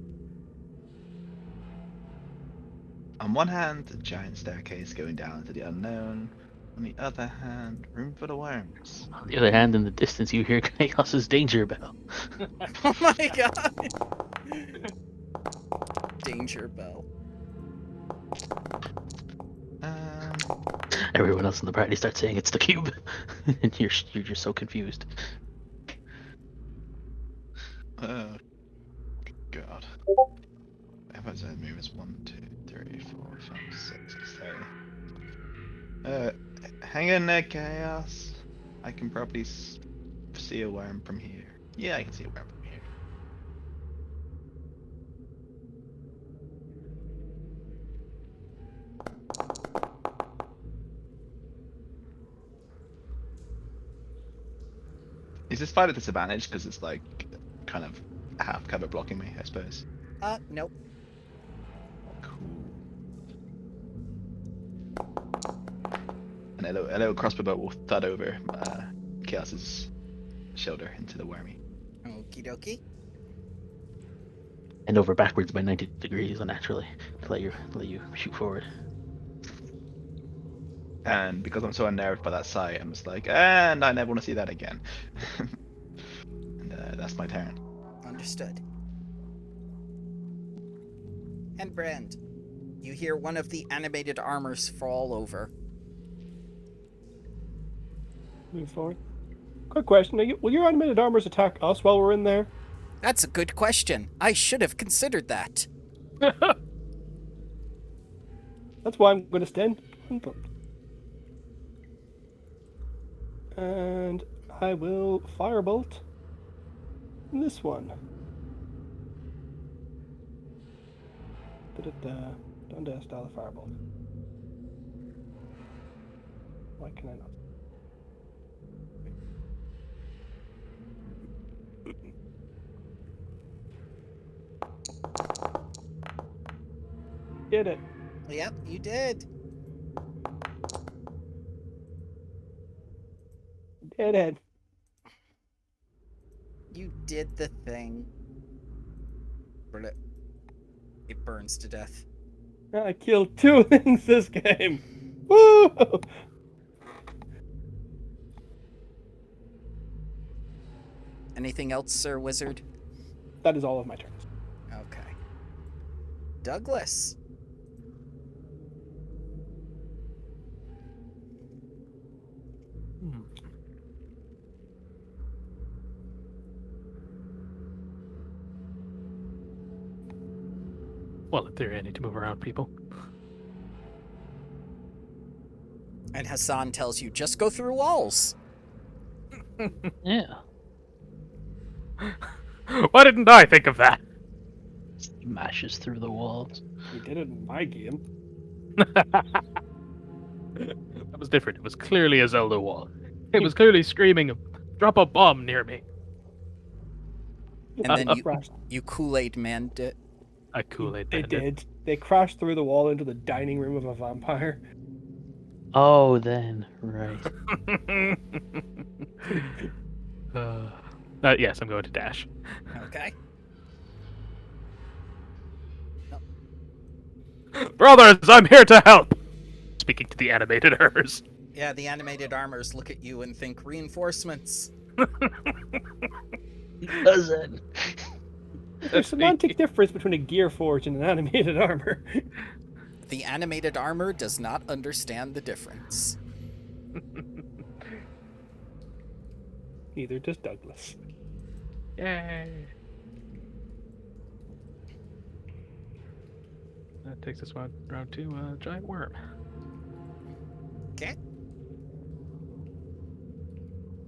On one hand, a giant staircase going down to the unknown. On the other hand, room for the worms. On the other hand, in the distance, you hear Chaos's danger bell. Oh my god! Danger bell. Um, Everyone else in the party starts saying it's the cube, and you're just so confused. oh god. How about I move as 1, 2, 3, 4, 5, 6, 7. Hang in there, Chaos. I can probably see a worm from here. Yeah, I can see a worm from here. Is this fight at disadvantage because it's like kind of half cover blocking me, I suppose? Nope. Cool. And a little crossbow bolt will thud over Chaos's shoulder into the wormy. Okie dokie. And over backwards by 90 degrees unnaturally to let you shoot forward. And because I'm so unnerved by that sight, I'm just like, and I never want to see that again. And that's my turn. Understood. And Brand, you hear one of the animated armors fall over. Move forward. Quick question: will your animated armors attack us while we're in there? That's a good question. I should have considered that. That's why I'm going to stand. And I will firebolt this one. Don't do a style of firebolt. Why can I not? Did it. Yep, you did. Did it. You did the thing. But it burns to death. I killed 2 things this game. Woo! Anything else, Sir Wizard? That is all of my turns. Okay. Douglas. Well, in theory, I need to move around people. And Hassan tells you, just go through walls. Yeah. Why didn't I think of that? Mashes through the walls. You did it in my game. That was different. It was clearly a Zelda wall. It was clearly screaming, "Drop a bomb near me." And then Crashed. you Kool-Aid manned it. I Kool-Aid They manned it. did. They crashed through the wall into the dining room of a vampire. Oh, then right. Yes, I'm going to dash. Okay. Brothers, I'm here to help! Speaking to the animated hers. Yeah, the animated armors look at you and think reinforcements. Doesn't. There's a semantic difference between a gear forge and an animated armor. The animated armor does not understand the difference. Neither does Douglas. Yay! That takes us round to a giant worm. Okay.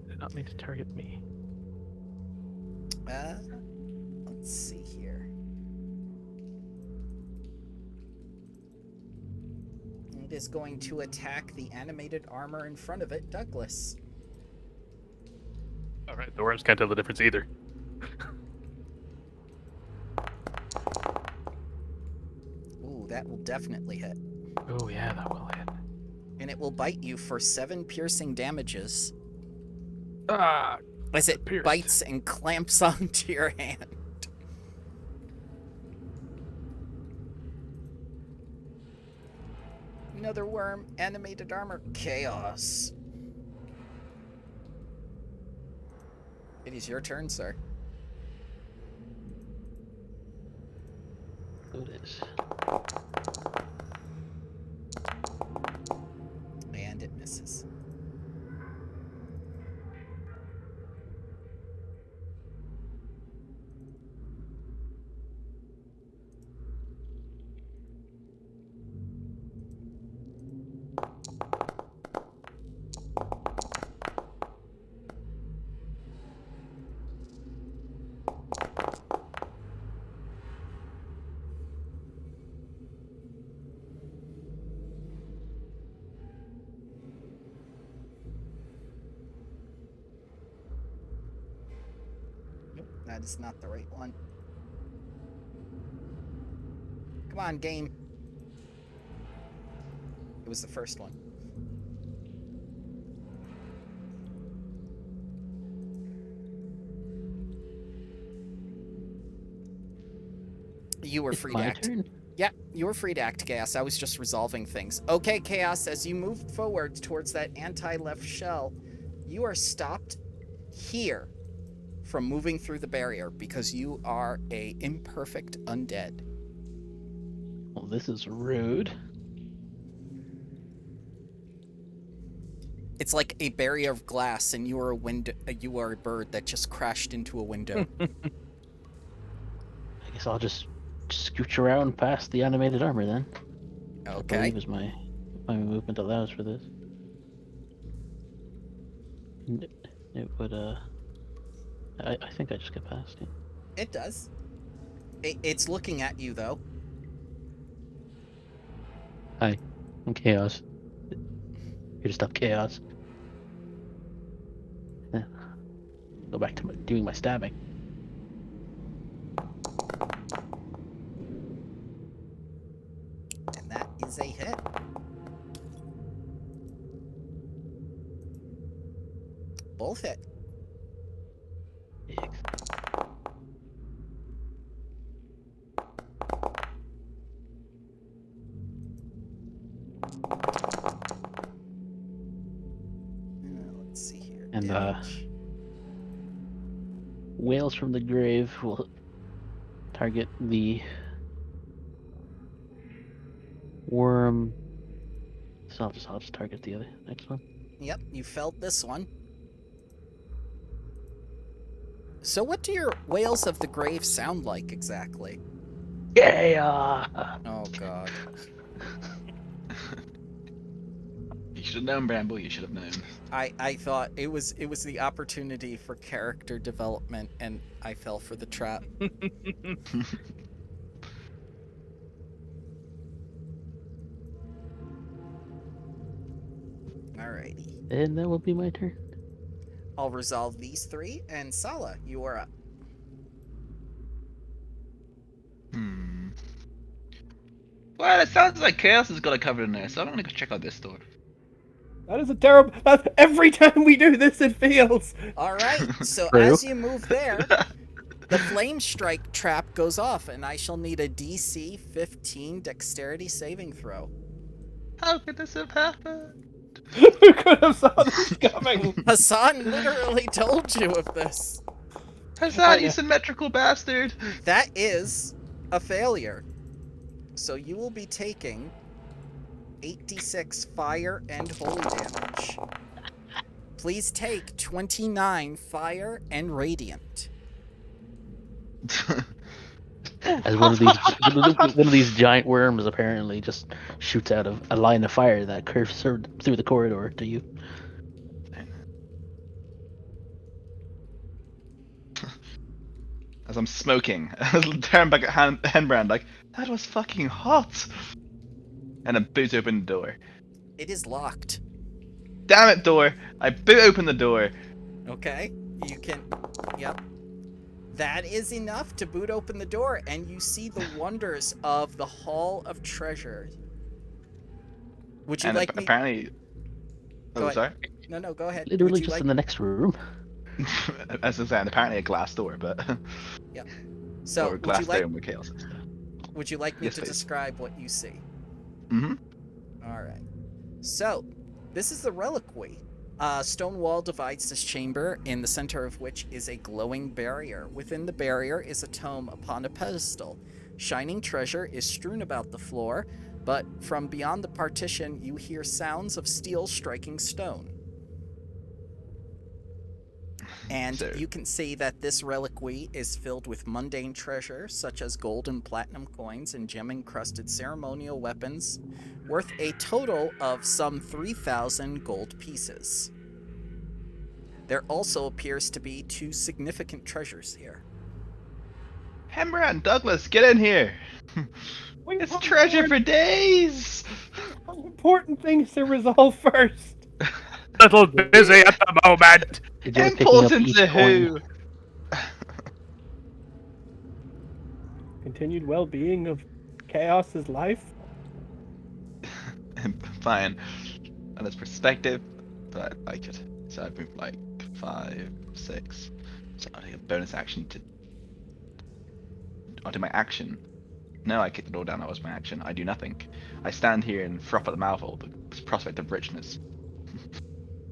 Did not mean to target me. Let's see here. It is going to attack the animated armor in front of it, Douglas. Alright, the worms can't tell the difference either. Ooh, that will definitely hit. Oh yeah, that will hit. And it will bite you for 7 piercing damages Ah! as it Pierced. bites and clamps onto your hand. Another worm, animated armor, chaos. It is your turn, sir. So it is. And it misses. Nope, that is not the right one. Come on, game. It was the first one. You were It's free my to act. turn. Yeah, you were free to act, Chaos. I was just resolving things. Okay, Chaos, as you move forward towards that anti-left shell, you are stopped here from moving through the barrier because you are a imperfect undead. Well, this is rude. It's like a barrier of glass, and you are a window. You are a bird that just crashed into a window. I guess I'll just scooch around past the animated armor then. I Okay. believe is my movement allows for this. It would I think I just get past it. It does. It's looking at you though. Hi, I'm Chaos. Here to stop chaos. Yeah. Go back to doing my stabbing. And that is a hit. Both hit. Let's see here. And Damage. Whales from the grave will target the worm. So I'll just target the next one. Yep, you felled this one. So what do your wails of the grave sound like exactly? Yeah. Oh god. You should have known, Bramble. You should have known. I thought it was the opportunity for character development, and I fell for the trap. Alrighty. And that will be my turn. I'll resolve these three, and Sala, you are up. Well, it sounds like Chaos has got it covered in there, so I'm gonna go check out this door. That is a terrible. Every time we do this, it fails. Alright, so True. as you move there, the flame strike trap goes off, and I shall need a DC 15 dexterity saving throw. How could this have happened? Who could have saw this coming? Hassan literally told you of this. Hassan, you symmetrical bastard! That is a failure. So you will be taking 8d6 fire and holy damage. Please take 29 fire and radiant. As one of these giant worms apparently just shoots out of a line of fire that curves through the corridor to you. As I'm smoking, I turn back at Henbrand like, that was fucking hot! And then boot open the door. It is locked. Damn it, door! I boot open the door. Okay, you can... Yep. That is enough to boot open the door, and you see the wonders of the Hall of Treasures. Would you And like me... apparently... Go Oh, ahead. sorry? No, go ahead. Literally Would you just like... in the next room. As I said, apparently a glass door, but... So, or a glass dome with chaos and stuff. would you like me Yes, to please. describe what you see? Mm-hmm. Alright. So, this is the reliquary. A stone wall divides this chamber, in the center of which is a glowing barrier. Within the barrier is a tome upon a pedestal. Shining treasure is strewn about the floor, but from beyond the partition you hear sounds of steel striking stone. And So- you can see that this reliquary is filled with mundane treasure, such as gold and platinum coins and gem-encrusted ceremonial weapons, worth a total of some 3,000 gold pieces. There also appears to be 2 significant treasures here. Hembra and Douglas, get in here! It's treasure for days! Important things to resolve first. Little busy at the moment. Enjoy picking up Important each to coin. who? Continued well-being of Chaos's life. Fine. And it's perspective, but I could. So I've moved like 5, 6. So I take a bonus action to. I'll do my action. No, I kick the door down. That was my action. I do nothing. I stand here and froth at the mouth of the prospect of richness,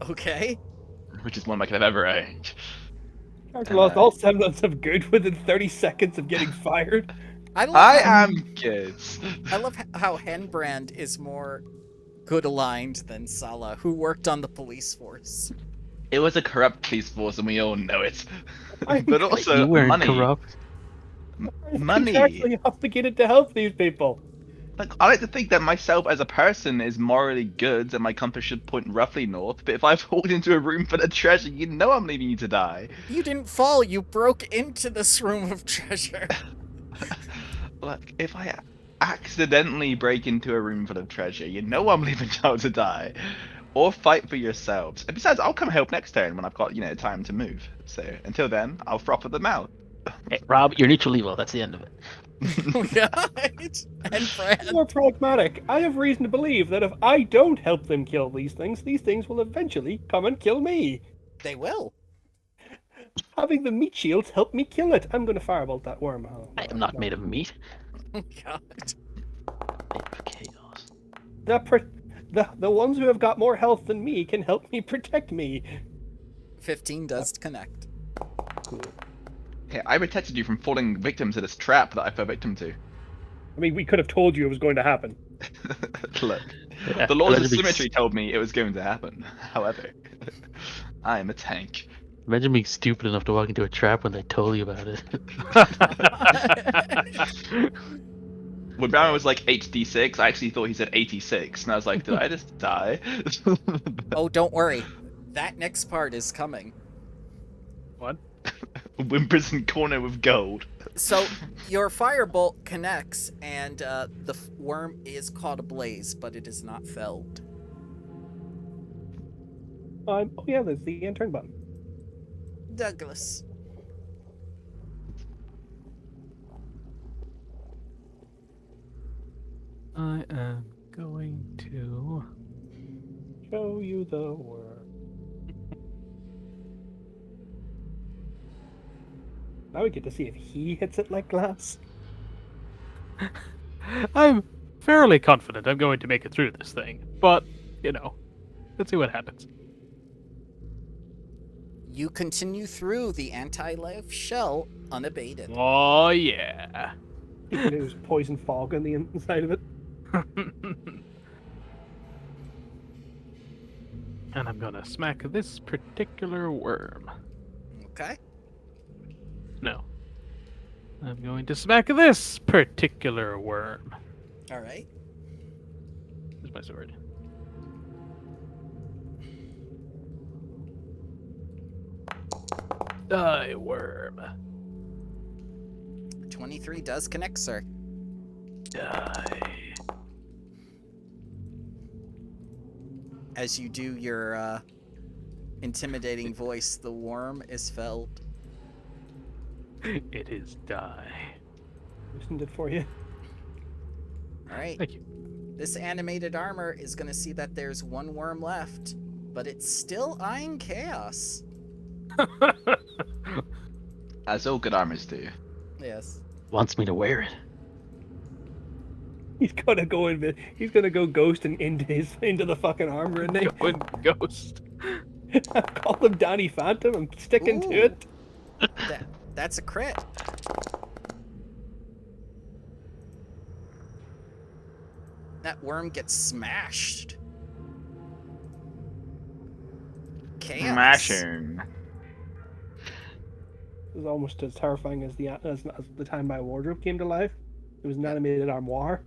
Okay. which is more than I could have ever earned. Character lost all semblance of good within 30 seconds of getting fired. I love I how, am good. I love how Henbrand is more good aligned than Sala, who worked on the police force. It was a corrupt police force, and we all know it. I'm But You also weren't money. corrupt. Money. Contractually obligated to help these people. Like, I like to think that myself as a person is morally good and my compass should point roughly north, but if I've walked into a room full of treasure, you know I'm leaving you to die. You didn't fall, you broke into this room of treasure. Like, if I accidentally break into a room full of treasure, you know I'm leaving you to die. Or fight for yourselves. And besides, I'll come help next turn when I've got, time to move. So, until then, I'll froth at them out. Hey, Rob, you're neutral evil. That's the end of it. Right? And Brad. More pragmatic. I have reason to believe that if I don't help them kill these things will eventually come and kill me. They will. Having the meat shields help me kill it. I'm going to firebolt that worm. I am not made of meat. Oh god. Made of chaos. The ones who have got more health than me can help me protect me. 15 does connect. Cool. Okay, I protected you from falling victim to this trap that I fell victim to. I mean, we could have told you it was going to happen. Look, Yeah, the laws of allegedly- symmetry told me it was going to happen. However, I am a tank. Imagine being stupid enough to walk into a trap when they told you about it. When Brown was like 8d6, I actually thought he said 86, and I was like, did I just die? Oh, don't worry. That next part is coming. What? Imprisoned corner with gold. So, your firebolt connects, and the worm is caught ablaze, but it is not felled. Oh yeah, there's the end turn button. Douglas. I am going to. Show you the worm. Now we get to see if he hits it like glass. I'm fairly confident I'm going to make it through this thing, but, let's see what happens. You continue through the anti-life shell unabated. Oh, yeah. There's poison fog on the inside of it. And I'm gonna smack this particular worm. Okay. No. I'm going to smack this particular worm. Alright. Where's my sword? Die, worm. 23 does connect, sir. Die. As you do your intimidating voice, the worm is felled. It is die. Loosened it for you. Alright. Thank you. This animated armor is going to see that there's one worm left, but it's still eyeing chaos. As all good armors do. Yes. Wants me to wear it. He's gonna go in. He's gonna go ghosting into the fucking armor, and they Going ghost. call him Danny Phantom. I'm sticking to Ooh. it. That's a crit. That worm gets smashed. Chaos. Smashing. It was almost as terrifying as as the time my wardrobe came to life. It was an animated armoire.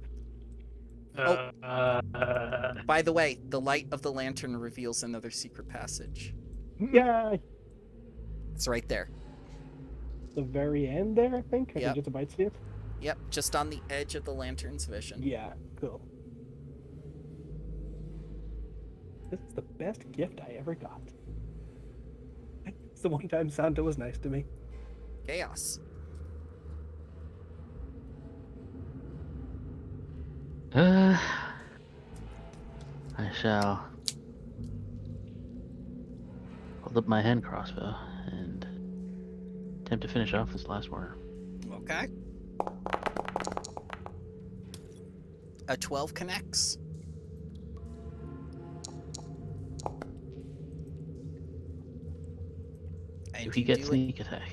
By the way, the light of the lantern reveals another secret passage. Yeah, It's right there. the very end there, I think. I Yep. can just about see it. Yep, just on the edge of the lantern's vision. Yeah, cool. This is the best gift I ever got. It's the one time Santa was nice to me. Chaos. I shall hold up my hand crossbow and attempt to finish off this last worm. Okay. A 12 connects. And Do he you get do it- sneak attack?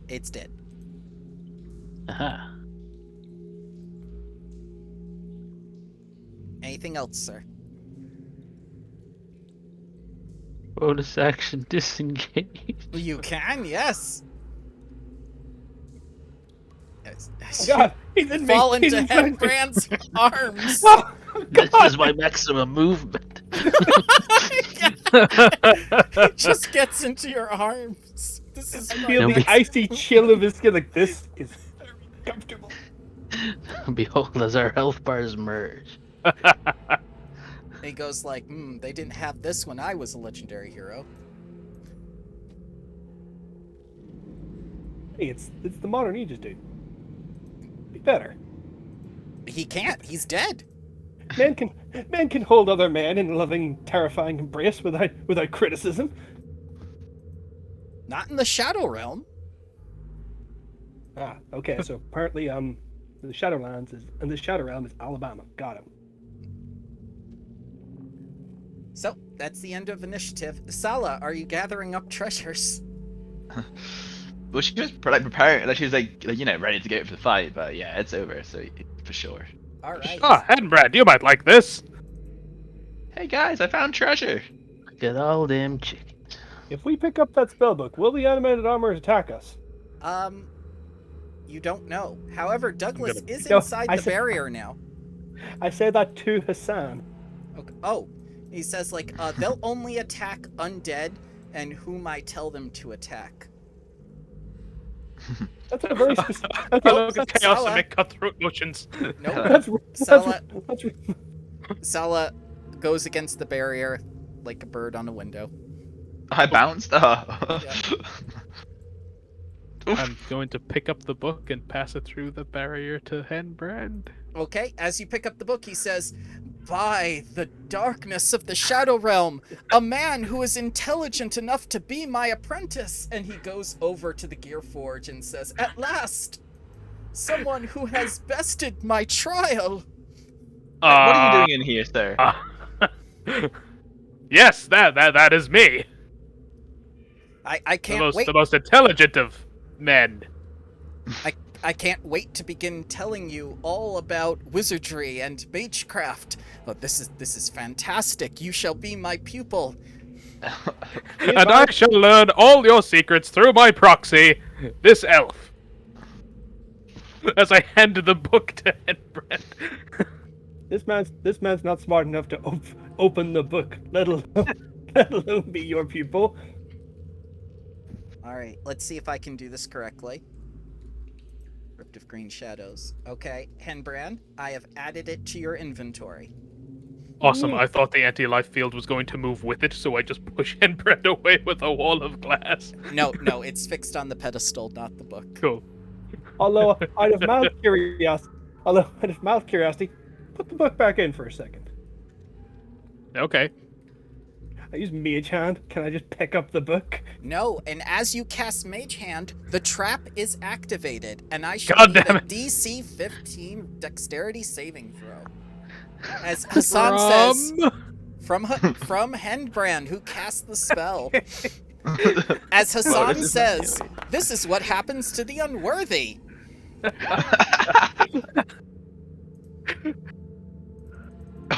It's dead. Aha. Anything else, sir? Bonus action disengage. You can, yes. Yes. God, he's in Fall me. He's into inside me. Headbrand's arms. Oh, This God. is my maximum movement. Just gets into your arms. This is Feel Don't the be- icy chill of his skin. Like, this is very comfortable. Behold, as our health bars merge. He goes like, they didn't have this when I was a legendary hero. Hey, it's the modern Aegis, dude. Be better. He can't. He's dead. Man can hold other men in a loving, terrifying embrace without criticism. Not in the Shadow Realm. Ah, okay. So apparently, the Shadowlands is and the Shadow Realm is Alabama. Got him. So, that's the end of initiative. Sala, are you gathering up treasures? Well, she was preparing. Like she was like ready to go for the fight. But yeah, it's over. So for sure. Alright. Ah, Henbrand, you might like this. Hey guys, I found treasure. Look at all them chickens. If we pick up that spellbook, will the animated armor attack us? You don't know. However, Douglas is No, inside I the said- barrier now. I say that to Hassan. Okay. Oh, he says like, they'll only attack undead and whom I tell them to attack. That's a very specific. I look at chaos Sala. and make cutthroat motions. Nope. Sala, that's Sala goes against the barrier like a bird on a window. I bounced. Oh. I'm going to pick up the book and pass it through the barrier to Henbrand. Okay, as you pick up the book, he says, "By the darkness of the Shadow Realm, a man who is intelligent enough to be my apprentice." And he goes over to the Gear Forge and says, "At last, someone who has bested my trial." What are you doing in here, sir? Yes, that is me. I can't wait. The most intelligent of men. I can't wait to begin telling you all about wizardry and magecraft. But this is fantastic. You shall be my pupil. And I shall learn all your secrets through my proxy, this elf. As I hand the book to Henbrand. This man's not smart enough to open the book, let alone be your pupil. All right, let's see if I can do this correctly. Crypt of Green Shadows. Okay, Henbrand, I have added it to your inventory. Awesome, I thought the anti-life field was going to move with it, so I just push Henbrand away with a wall of glass. No, it's fixed on the pedestal, not the book. Cool. Although out of mouth curiosity, put the book back in for a second. Okay. I use Mage Hand. Can I just pick up the book? No, and as you cast Mage Hand, the trap is activated, and I shall God need damn a it. DC 15 Dexterity saving throw. As Hassan says, from Hendbrand, who cast the spell. As Hassan this is says, this is what happens to the unworthy.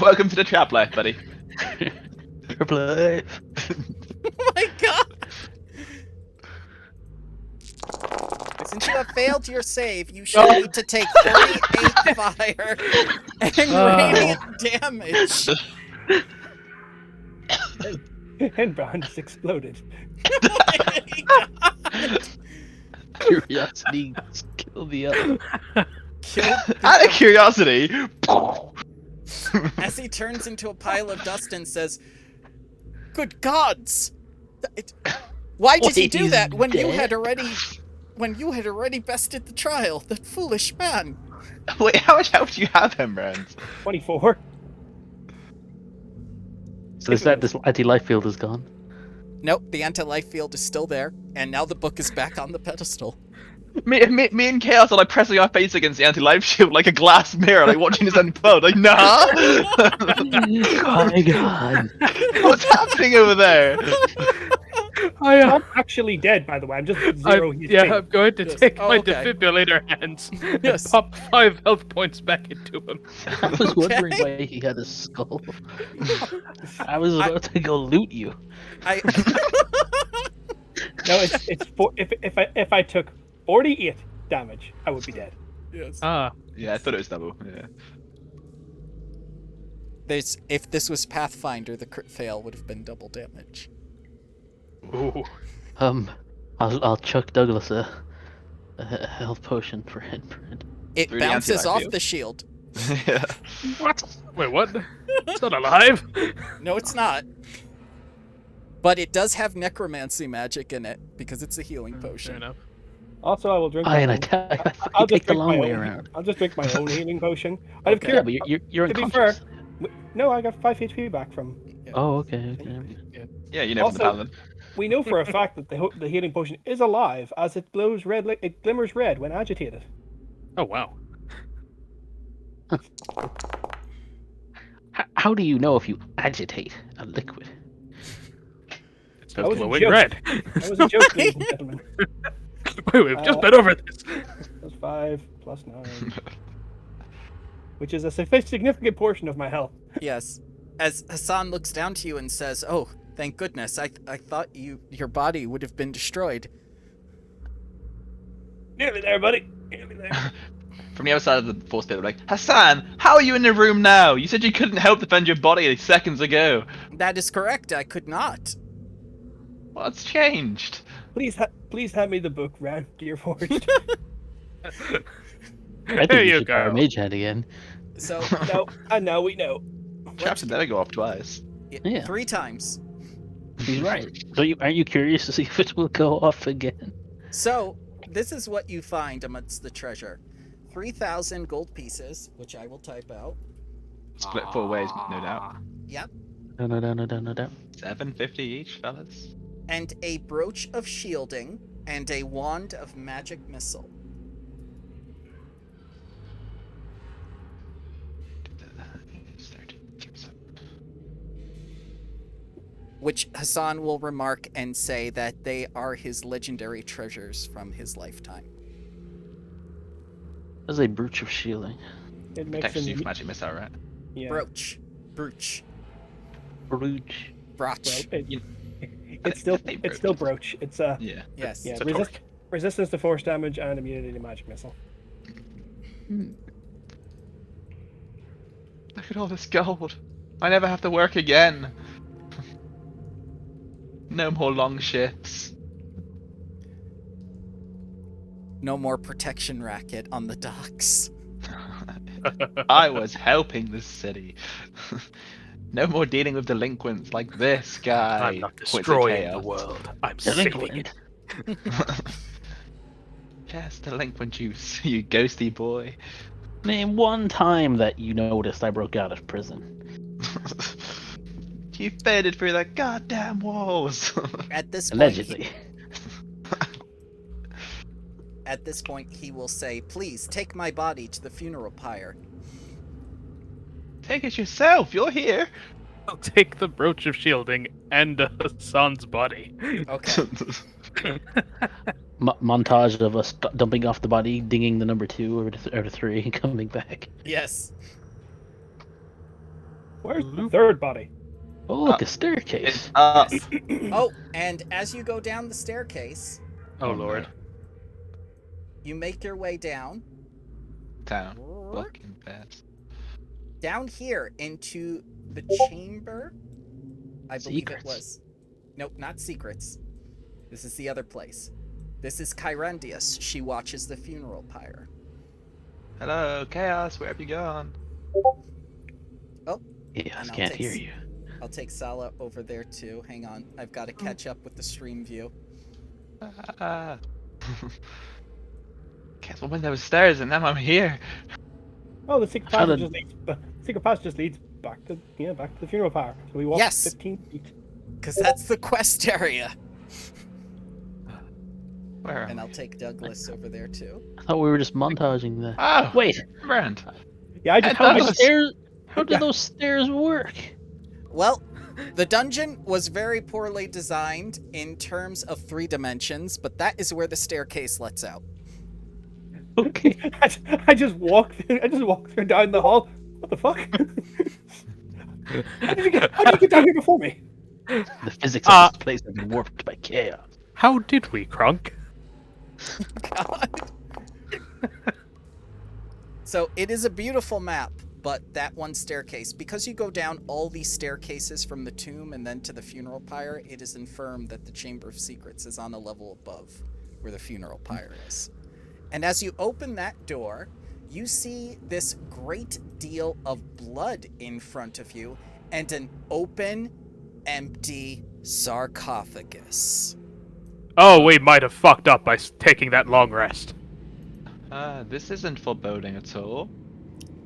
Welcome to the trap life, buddy. Triple life. Oh my god! Since you have failed your save, you shall need to take 48 fire and radiant damage. And Brand just exploded. Oh my god! Curiosity killed the elf. Killed Out of curiosity. as he turns into a pile of dust and says, "Good gods! Why did he Wait, do he's that when you dead? had already bested the trial? That foolish man." Wait, how much health do you have, Hembrand? 24. So this anti-life field is gone. Nope, the anti-life field is still there, and now the book is back on the pedestal. Me and Chaos are like pressing our face against the anti-life shield like a glass mirror, like watching this unfold. Like, nah. Oh my god. What's happening over there? I'm actually dead, by the way. I'm just 0 HP. I'm going to Yes. take Oh, my okay. defibrillator hands and Yes. pop 5 health points back into him. I was wondering why he had a skull. I was about to go loot you. I No, it's four, if I took 48 damage, I would be dead. yes. Ah, Yeah, I thought it was double. Yeah. If this was Pathfinder, the crit fail would have been double damage. ooh. I'll chuck Douglas a health potion for Hendbrand. It Through the bounces anti-life off field. the shield. Yeah. What? Wait, what? It's not alive. No, it's not. But it does have necromancy magic in it because it's a healing Fair potion. enough. Also, I will drink. I my own- thought I'll you just take the drink long my way own. around. I'll just drink my own healing potion. Out of Yeah, but curiosity, you're to be fair, unconscious. no, I got 5 HP back from. Oh, okay. Yeah, you know from the Also- paladin. We know for a fact that the healing potion is alive, as it glows red. It glimmers red when agitated. Oh wow. How do you know if you agitate a liquid? It's That not was a glowing joke. red. That was a joke, ladies and gentlemen. Wait, we've just been over this. That's 5 plus 9, which is a significant portion of my health. Yes. As Hassan looks down to you and says, "Oh, thank goodness. I thought your body would have been destroyed." Nearly there, buddy. Nearly there. From the other side of the force field, like, Hassan, how are you in the room now? You said you couldn't help defend your body seconds ago. That is correct. I could not. What's changed? Please hand me the book, Ran Gearforged. I There think you should try go. Mage Hand again. So No, and now we know. Traps should never go off twice. Yeah. 3 times. He's right. So aren't you curious to see if it will go off again? So this is what you find amidst the treasure: 3,000 gold pieces, which I will type out. Split 4 ways, no doubt. Yep. No. 750 each, fellas. And a brooch of shielding and a wand of magic missile. Which Hassan will remark and say that they are his legendary treasures from his lifetime. That's a brooch of shielding. It makes Protection him. from magic missile, right? Yeah. Brooch. Brooch. Brooch. Brooch. Well, You- it's still brooch. It's Yeah. Yes. yeah It's a resistance to force damage and immunity to magic missile. Look at all this gold. I never have to work again. No more long shifts. No more protection racket on the docks. I was helping the city. No more dealing with delinquents like this guy. I'm not Points at destroying the Chaos. world. I'm saving Delinquent. it. Yes, delinquent you ghosty boy. Name one time that you noticed I broke out of prison. You faded through the goddamn walls. At this point, Allegedly. at this point, he will say, "Please take my body to the funeral pyre." Take it yourself. You're here. I'll take the brooch of shielding and Hassan's body. Okay. Montage of us dumping off the body, dinging the number 2 over to 3, and coming back. Yes. Where's the third body? Oh, look, a staircase. It's up. Oh, and as you go down the staircase, Oh lord. you make your way down. Down. Fucking fast. Down here into the chamber. I believe Secrets. it was. Nope, not secrets. This is the other place. This is Kyrandius. She watches the funeral pyre. Hello, Chaos. Where have you gone? Yes, And I'll can't take hear you. I'll take Sala over there too. Hang on. I've got to catch up with the stream view. Ah. Guess what? When there was stairs, and now I'm here. Oh, the secret How passage did- just leads back to the funeral pyre. So we walk Yes. 15 feet. Because that's the quest area. Where? And I'll take Douglas over there too. I thought we were just montaging that. Oh, Wait, Brand. Yeah, I just How I did just- how did those stairs work? Well, the dungeon was very poorly designed in terms of 3 dimensions, but that is where the staircase lets out. Okay. I just walked through down the hall. What the fuck? How did you get down here before me? The physics of this place have been warped by chaos. How did we, Kronk? God. So it is a beautiful map, but that one staircase, because you go down all these staircases from the tomb and then to the funeral pyre, it is infirmed that the Chamber of Secrets is on a level above where the funeral pyre is. And as you open that door, you see this great deal of blood in front of you and an open, empty sarcophagus. Oh, we might have fucked up by taking that long rest. This isn't foreboding at all.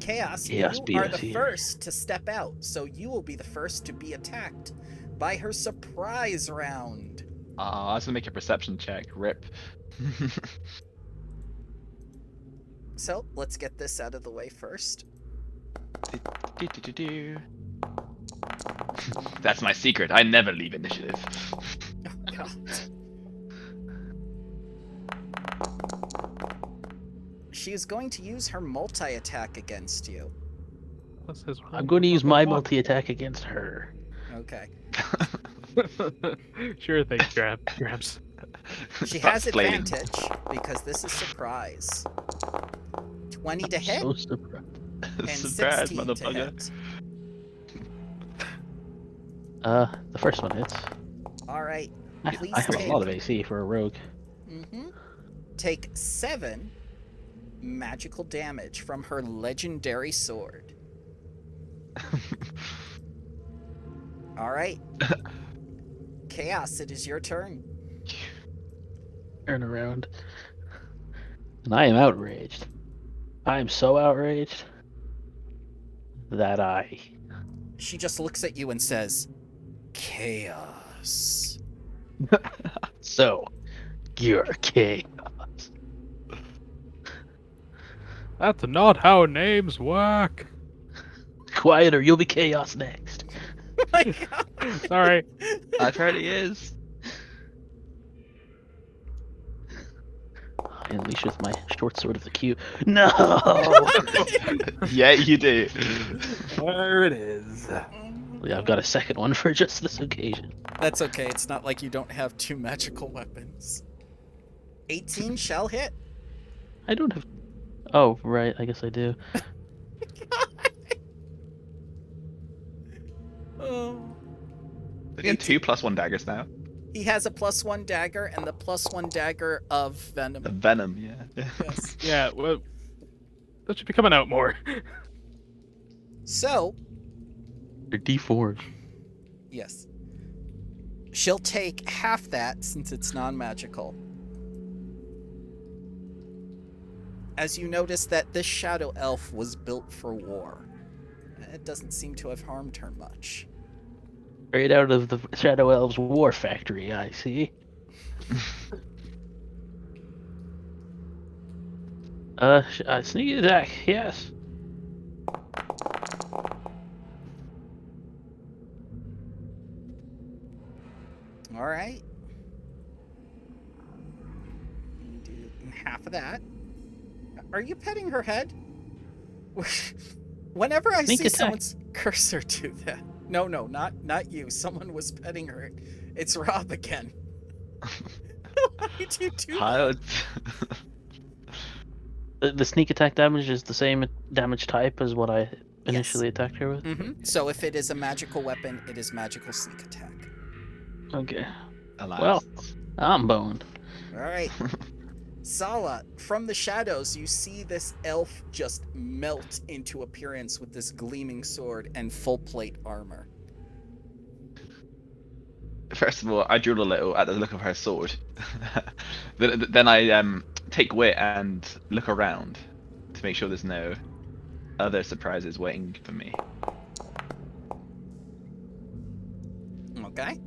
Chaos, Chaos you beat are us the here. first to step out, so you will be the first to be attacked by her surprise round. I was gonna make a perception check. Rip. So, let's get this out of the way first. Do-do-do-do. That's my secret. I never leave initiative. God. She is going to use her multi-attack against you. What's his I'm going to use my multi-attack against her. Okay. Sure thing, Grabs. She Stop has flaming. advantage because this is surprise. 20 to hit So surprised. and Surprise, 16 to motherfucker. hit. The first one hits. All right. Please I have take- a lot of AC for a rogue. Take 7 magical damage from her legendary sword. All right. Chaos, it is your turn. Turn around. And I am outraged. I am so outraged that I... She just looks at you and says, "Chaos." So, you're chaos. That's not how names work. Quiet or you'll be chaos next. My God. Sorry. I've heard he is. I unleash with my short sword of the queue. No! Yeah, you do. There it is. Yeah, I've got a second one for just this occasion. That's okay. It's not like you don't have 2 magical weapons. 18 shall hit. I don't have... Oh, right, I guess I do. Oh. We're getting 2 +1 daggers now. He has a +1 dagger and the +1 dagger of venom. The venom, yeah. Yes. Yeah, well, that should be coming out more. So, They're D4. yes. She'll take half that since it's non-magical. As you notice that this shadow elf was built for war. It doesn't seem to have harmed her much. Right out of the Shadow Elves War Factory, I see. Sneak attack, yes. All right. You do half of that. Are you petting her head? Whenever I Sneak see attack. someone's cursor do that. No, not you. Someone was petting her. It's Rob again. Why did you do How? that? The sneak attack damage is the same damage type as what I Yes. initially attacked her with? So if it is a magical weapon, it is magical sneak attack. Okay. Alas. Well, I'm boned. All right. Sala, from the shadows, you see this elf just melt into appearance with this gleaming sword and full plate armor. First of all, I drool a little at the look of her sword. Then I take wit and look around to make sure there's no other surprises waiting for me. Okay.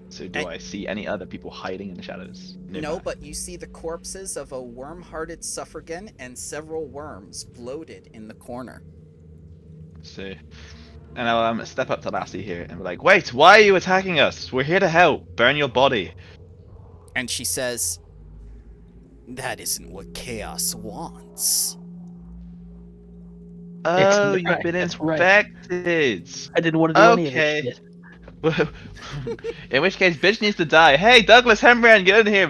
So do I see any other people hiding in the shadows? No, but you see the corpses of a worm-hearted suffragan and several worms bloated in the corner. So, and I'll step up to Lassie here and be like, "Wait, why are you attacking us? We're here to help. Burn your body." And she says, "That isn't what Chaos wants." Oh, It's you've right, been that's right. infected. I didn't want to do any of this Okay. shit. In which case, bitch needs to die. Hey, Douglas Hembrand, get in here.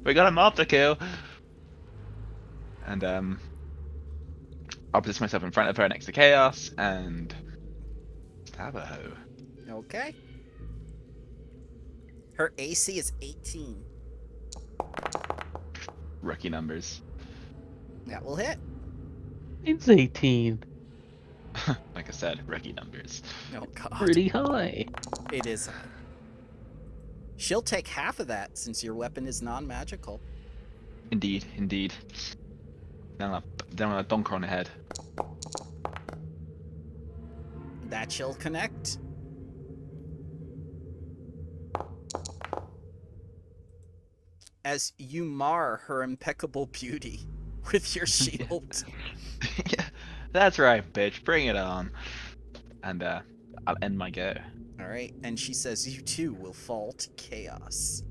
We got a mob to kill. And I'll position myself in front of her next to Chaos and stab a hoe. Okay. Her AC is 18. Rookie numbers. That will hit. It's 18. Like I said, rookie numbers. Oh god. Pretty high. It is high. She'll take half of that since your weapon is non-magical. Indeed, indeed. Then I'll donk her on the head. That she'll connect. As you mar her impeccable beauty with your shield. Yeah, that's right, bitch. Bring it on. And I'll end my go. Alright, and she says you too will fall to chaos.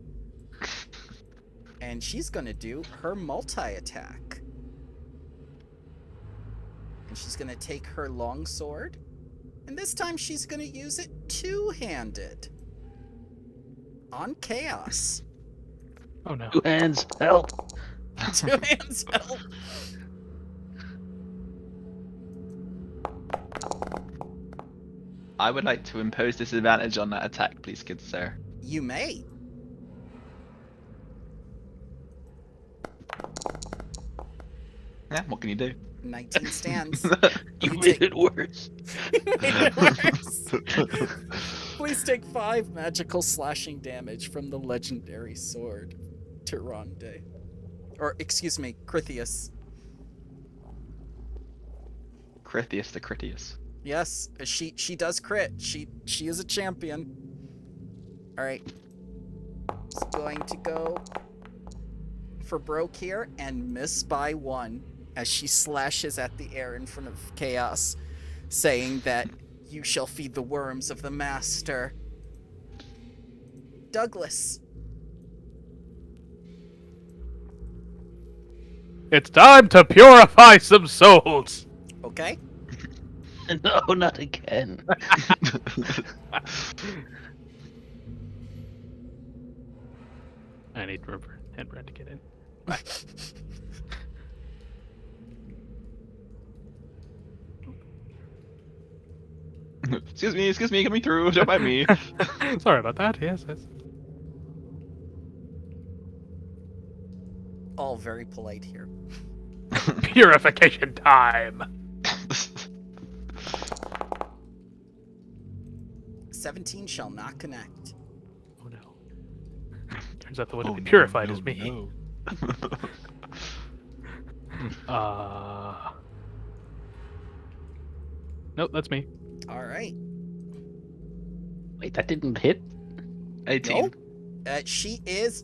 And she's gonna do her multi-attack. And she's gonna take her long sword. And this time she's gonna use it two-handed. On chaos. Oh no. 2 hands, help. Two hands help. I would like to impose disadvantage on that attack, please, good sir. You may. Yeah, what can you do? 19 stands. You You made take- it worse. Made it worse. Please take 5 magical slashing damage from the legendary sword, Tyrande. Or, excuse me, Crithius. Crithius the Critius. Yes, she does crit. She is a champion. Alright. It's going to go for broke here and miss by 1 as she slashes at the air in front of Chaos, saying that you shall feed the worms of the master. Douglas. It's time to purify some souls. Okay. No, not again. I need rubber headbrand to get in. Excuse me, coming through. Don't mind me. Sorry about that. Yes, yes. All very polite here. Purification time. 17 shall not connect. Oh no. Turns out the one to Oh, be no, purified no, is me. no. Nope, that's me. All right. Wait, that didn't hit? 18. Nope. She is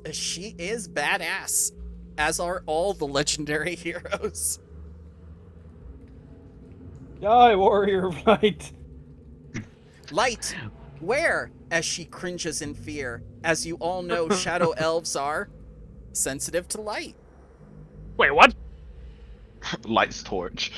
badass, as are all the legendary heroes. Die, warrior of light. Light, where? As she cringes in fear. As you all know, shadow elves are sensitive to light. Wait, what? Light's torch.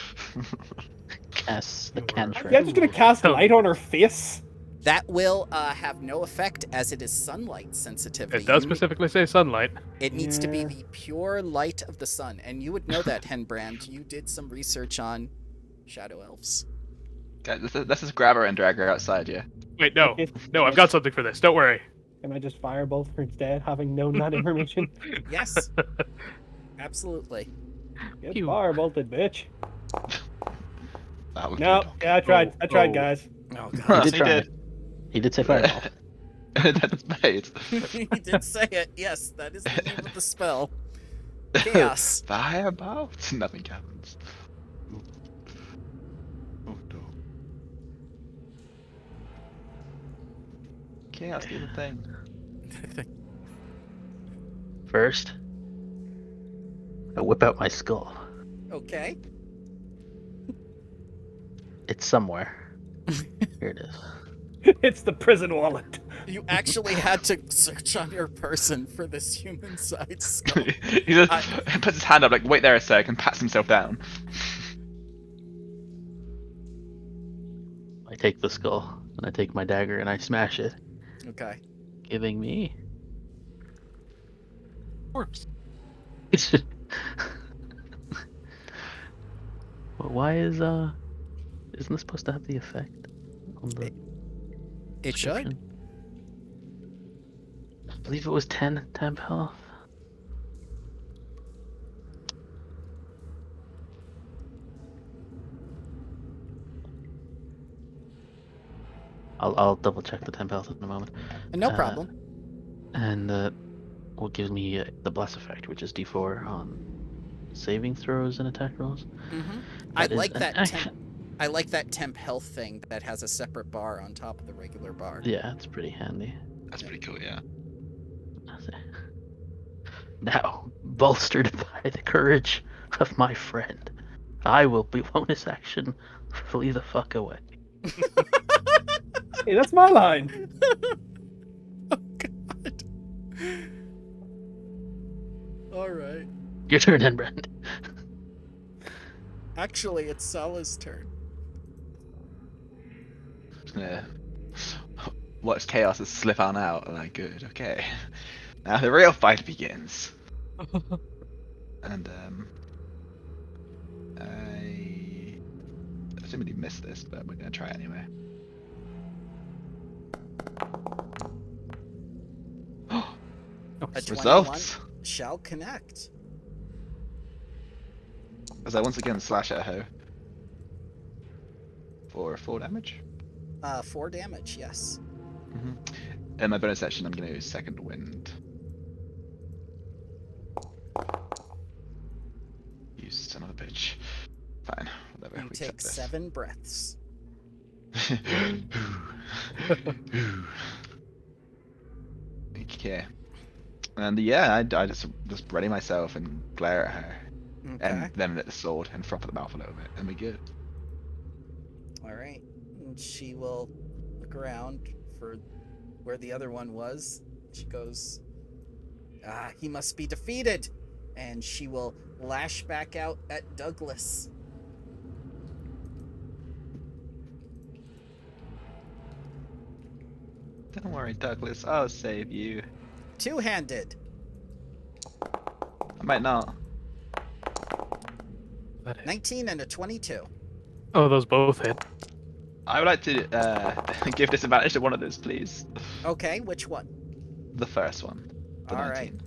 Cast the You're- cantrip. Yeah, I'm just gonna cast light on her face. That will have no effect as it is sunlight sensitivity. It does You ne- specifically say sunlight. It needs to be Yeah. the pure light of the sun, and you would know that, Henbrand. You did some research on shadow elves. Okay, let's just grab her and drag her outside, yeah. Wait, no. No, I've got something for this. Don't worry. Can I just firebolt her instead, having known that information? Yes, absolutely. Get You- firebolted, bitch. That would No, be yeah, I tried. I tried, oh. guys. Oh He god, did He try. did. He did say fireball. That's bait. he did say it. Yes, that is the name of the spell. Chaos. Fireball? Nothing happens. Oh no. Chaos, do the thing. First, I whip out my skull. Okay. It's somewhere. Here it is. It's the prison wallet. You actually had to search on your person for this human-sized skull. He just puts his hand up like, wait there a sec, and pats himself down. I take the skull, and I take my dagger, and I smash it, Okay. giving me. Corpse. But why is isn't this supposed to have the effect on the It should. description? I believe it was 10 temp health. I'll double check the temp health in a moment. No Uh, problem. And what gives me the bless effect, which is D4 on saving throws and attack rolls. Hmm. I That is like an that action. temp. I like that temp health thing that has a separate bar on top of the regular bar. Yeah, it's pretty handy. That's pretty cool, yeah. Now, bolstered by the courage of my friend, I will be bonus action flee the fuck away. Hey, that's my line. Oh god. All right. Your turn, Henbrand. Actually, it's Sala's turn. Yeah. Watch Chaos just slip on out. Like, good, okay. Now the real fight begins. And I assumedly missed this, but we're gonna try anyway. A 21 Results. shall connect. As I once again slash at her for 4 damage. 4 damage, yes. In my bonus action, I'm gonna use Second Wind. You son of a bitch. Fine, whatever. You we take accept this. 7 breaths. Okay. And yeah, I just ready myself and glare at her, Okay. and then at the sword and froth at the mouth a little bit, and we good. All right. And she will look around for where the other one was. She goes, "Ah, he must be defeated." And she will lash back out at Douglas. Don't worry, Douglas. I'll save you. Two-handed. I might not. 19 and a 22. Oh, those both hit. I would like to give disadvantage to one of those, please. Okay, which one? The first one. The All 19.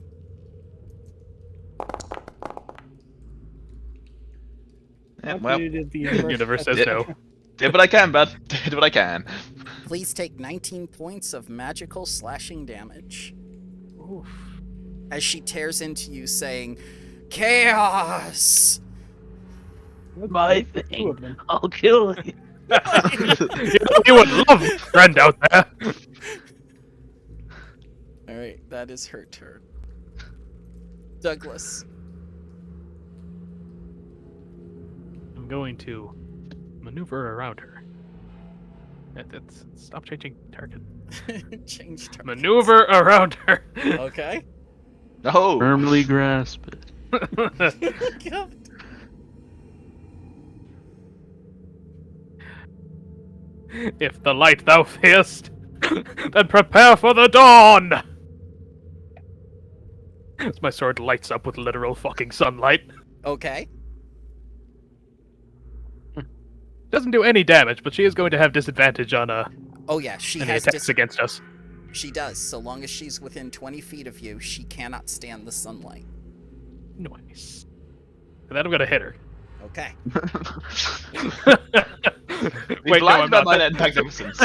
Yeah, well, Actually, did the universe, Universe says Yeah. no. did what I can, bud. Did what I can. Please take 19 points of magical slashing damage. Oof. As she tears into you saying, "Chaos!" My Two thing. of them. I'll kill you. You would love a friend out there. All right, that is her turn. Douglas. I'm going to maneuver around her. Stop changing target. Change targets. Maneuver around her. Okay. No. Firmly grasp it. God. If the light thou fearst, then prepare for the dawn! As my sword lights up with literal fucking sunlight. Okay. Doesn't do any damage, but she is going to have disadvantage on Oh yeah, she any has attacks against us. She does. So long as she's within 20 feet of you, she cannot stand the sunlight. Nice. And then I'm gonna hit her. Okay. Wait, no, I'm not. That impact episodes.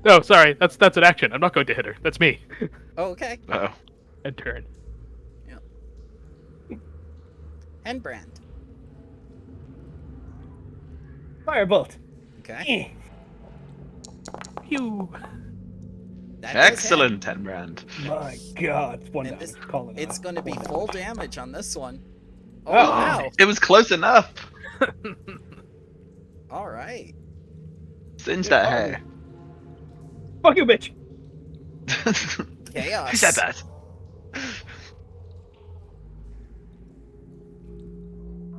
No, sorry, that's an action. I'm not going to hit her. That's me. Okay. Oh. And turn. Henbrand. Firebolt. Okay. Pew. That does hit. Excellent, 10 brand. My God, it's one And damage. this- Call it It's off. going to be One full damage. damage on this one. Oh, Oh. wow. It was close enough. All right. Singe that hair. Fuck you, bitch. Chaos. Who said that?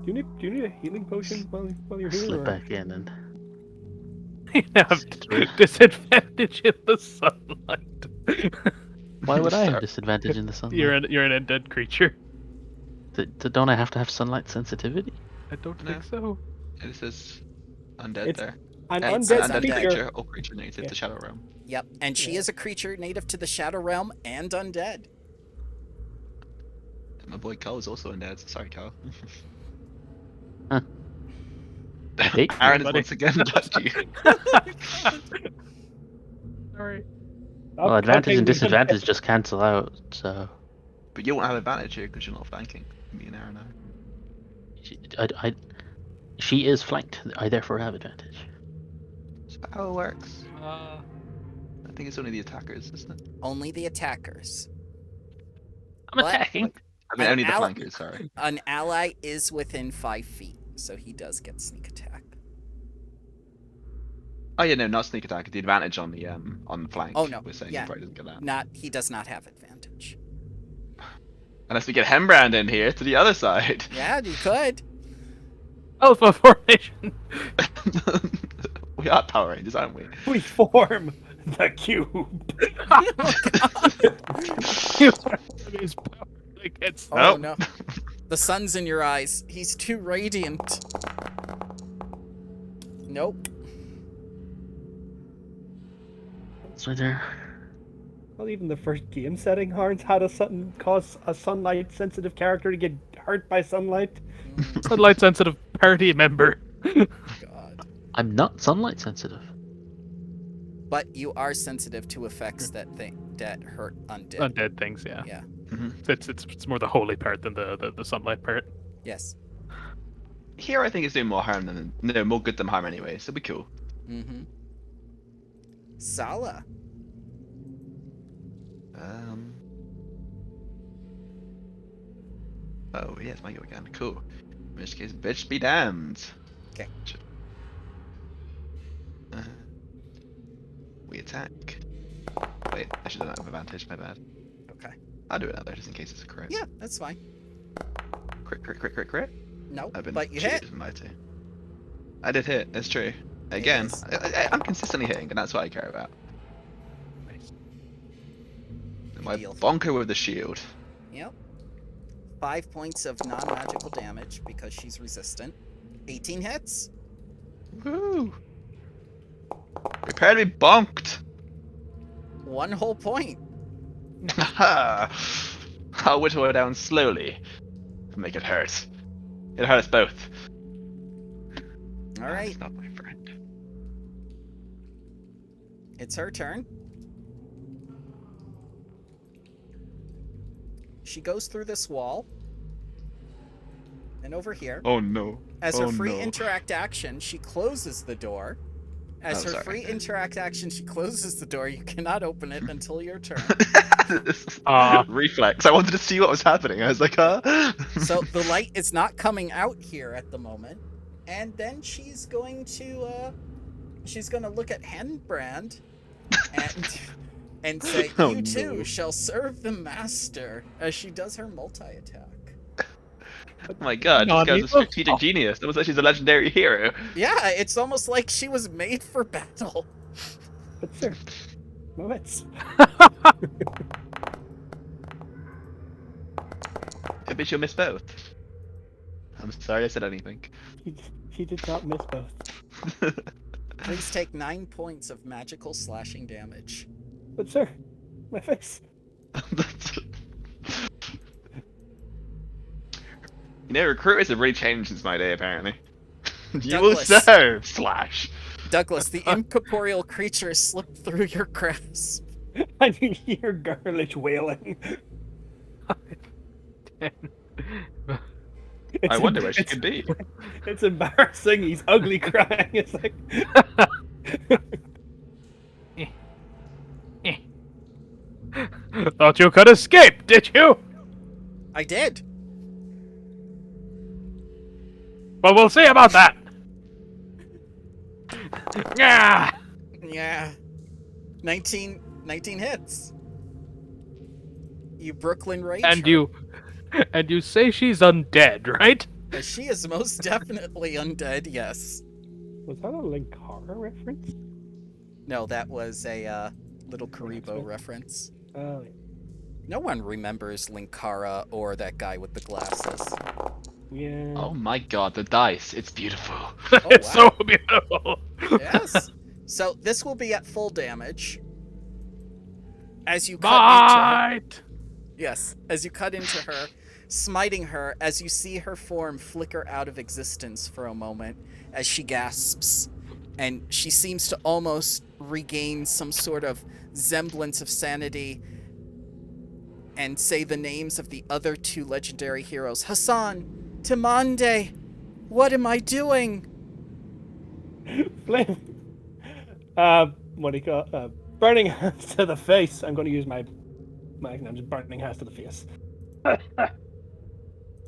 Do you need a healing potion while you're here? Slip Or? back in and You have disadvantage in the sunlight. why would I have Sorry. disadvantage in the sunlight? You're an undead creature. Don't I have to have sunlight sensitivity? I don't No. think so. It says undead It's- there. An An says undead undead undead. creature or creature native Yeah. to Shadow Realm. Yep. And she is a creature native to the Shadow Realm and undead. My boy Carl is also undead. Sorry, Carl. Huh. Hey, Aaron is buddy. once again left you. Sorry. well, advantage and disadvantage just cancel out, so But you won't have advantage here because you're not flanking. Me and Aaron are. she is flanked. I therefore have advantage. Is that how it works? I think it's only the attackers, isn't it? Only the attackers. I'm What? attacking. I mean, An only the ally- flankers, sorry. An ally is within 5 feet, so he does get sneak attack. Oh yeah, no, not sneak attack. The advantage on the flank. Oh, no. We're saying Yeah. he probably doesn't get that. He does not have advantage. Unless we get Hembrand in here to the other side. Yeah, you could. Alpha formation. We are Power Rangers, aren't we? We form the cube. His power against Oh Nope. no. The sun's in your eyes. He's too radiant. Nope. So there. Well, even the first game setting, Harns had cause a sunlight sensitive character to get hurt by sunlight. sunlight sensitive party member. God. I'm not sunlight sensitive. But you are sensitive to effects that hurt undead. Undead things, yeah. Yeah. It's more the holy part than the sunlight part. Yes. Here, I think it's doing more harm than more good than harm anyway. So be cool. Mm-hmm. Sala. Oh yeah, it's my go again. Cool. In which case, bitch be damned. Okay. We attack. Wait, I should have advantage. My bad. Okay. I'll do it out there just in case it's a crit. Yeah, that's fine. Crit. Nope. I've been But you cheated hit. from my two. I did hit. That's true. Again, is. I'm consistently hitting, and that's what I care about. Nice. My Deal. bonker with the shield. Yep. 5 points of non-magical damage because she's resistant. 18 hits. Woo! Prepare to be bonked. 1 whole point. I'll whittle her down slowly and make it hurt. It hurts both. All right. It's not my friend. It's her turn. She goes through this wall. And over here. Oh no. As her free no. interact action, she closes the door As Oh, her sorry. free interact action, she closes the door. You cannot open it until your turn. Reflex. I wanted to see what was happening. I was like, huh? So the light is not coming out here at the moment. And then she's going to look at Henbrand and say, Oh, "You too no. shall serve the master," as she does her multi-attack. Oh my god, this guy's a strategic genius. That was like she's a legendary hero. Yeah, it's almost like she was made for battle. But sir, moments. Maybe she'll miss both. I'm sorry I said anything. He did not miss both. Please take 9 points of magical slashing damage. But sir, my face. You know, recruiters have really changed since my day, apparently. You will Douglas. serve, slash. Douglas, the incorporeal creature slipped through your grasp. I can hear girlish wailing. I wonder where she could be. It's embarrassing. He's ugly crying. It's like Thought you could escape, did you? I did. But we'll see about that. Yeah. Yeah. 19 hits. You Brooklyn Rage. And you say she's undead, right? She is most definitely undead, yes. was that a Linkara reference? No, that was a little Karibo reference. Oh, No one remembers Linkara or that guy with the glasses. yeah. Oh my god, the dice. It's beautiful. It's wow. so beautiful. Yes. So this will be at full damage. As you cut into her. Bite. Yes, as you cut into her, smiting her as you see her form flicker out of existence for a moment as she gasps, and she seems to almost regain some sort of semblance of sanity and say the names of the other 2 legendary heroes. Hassan, Timande, what am I doing? Flame. What do you call burning hands to the face. I'm going to use my I'm just burning hands to the face.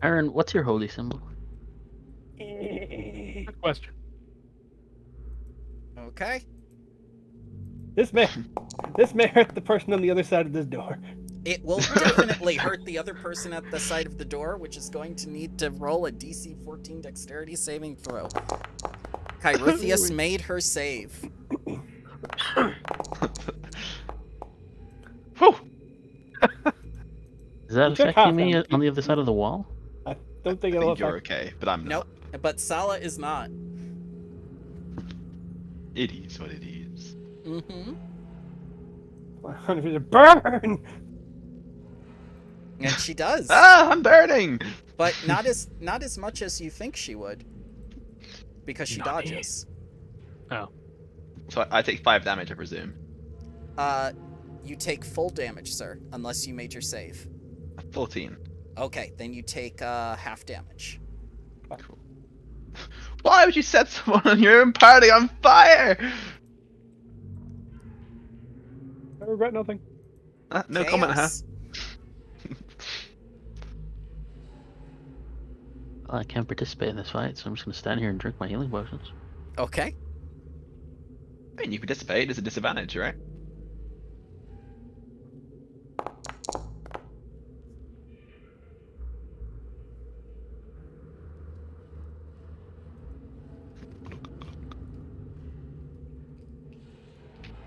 Aaron, what's your holy symbol? Good question. Okay. This may hurt the person on the other side of this door. It will definitely hurt the other person at the side of the door, which is going to need to roll a DC 14 dexterity saving throw. Chiruthius made her save. Whew. Is that You took affecting half me them. on the other side of the wall? I don't think I it'll think you're affect. okay, but I'm not. Nope, but Sala is not. It is what it is. Mm-hmm. Burn! And she does, Ah, I'm burning! but not as much as you think she would, because she Nani? dodges. So I take 5 damage, I presume. You take full damage, sir, unless you made your save. 14. Okay, then you take half damage. Cool. Why would you set someone on your own party on fire? I regret nothing. No comment, huh? Chaos. Well, I can't participate in this fight, so I'm just gonna stand here and drink my healing potions. Okay. I mean, you participate, it's a disadvantage, right?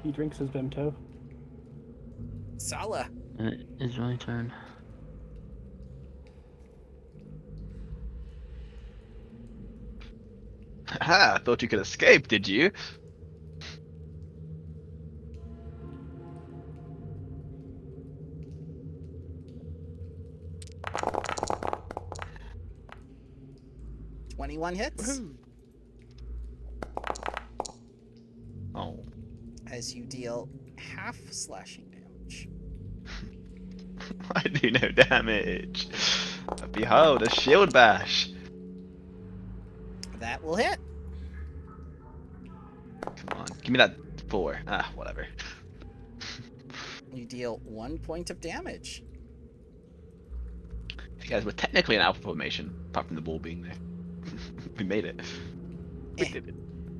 He drinks his Vimto. Sala. And it is my turn. Ha! Thought you could escape, did you? $21 hits. Oh. As you deal half slashing damage. I do no damage. Behold, a shield bash. That will hit. Come on, give me that 4. Ah, whatever. You deal 1 point of damage. You guys were technically an alpha formation, apart from the ball being there. We made it. We did it.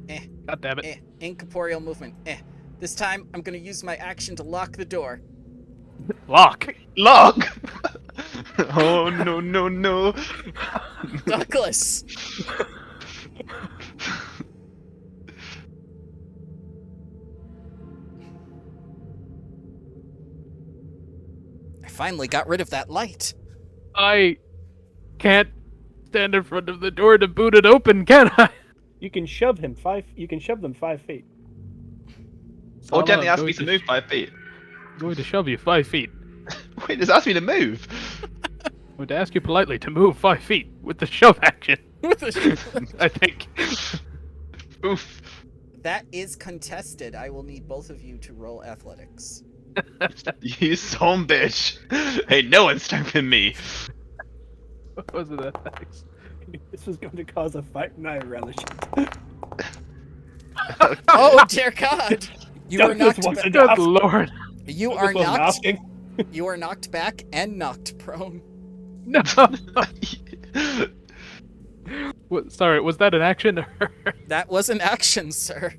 Eh. God damn it. Incorporeal movement. This time, I'm gonna use my action to lock the door. Lock. Lock! Oh no no no! Douglas! I finally got rid of that light. I can't stand in front of the door to boot it open, can I? You can shove him 5. You can shove them 5 feet. Or Sama, gently I'm ask going me to move 5 feet. I'm going to shove you 5 feet. Wait, just ask me to move. I'm going to ask you politely to move 5 feet with the shove action. With the I think. Oof. That is contested. I will need both of you to roll athletics. You son bitch. Hey, no one's stopping me. What was it, athletics? This was going to cause a fight, and I relish it. Oh dear God! You are Douglas knocked. wants to Good ask. lord. You Douglas are wasn't knocked. asking. You are knocked back and knocked prone. No. What, sorry, was that an action? Or... That was an action, sir.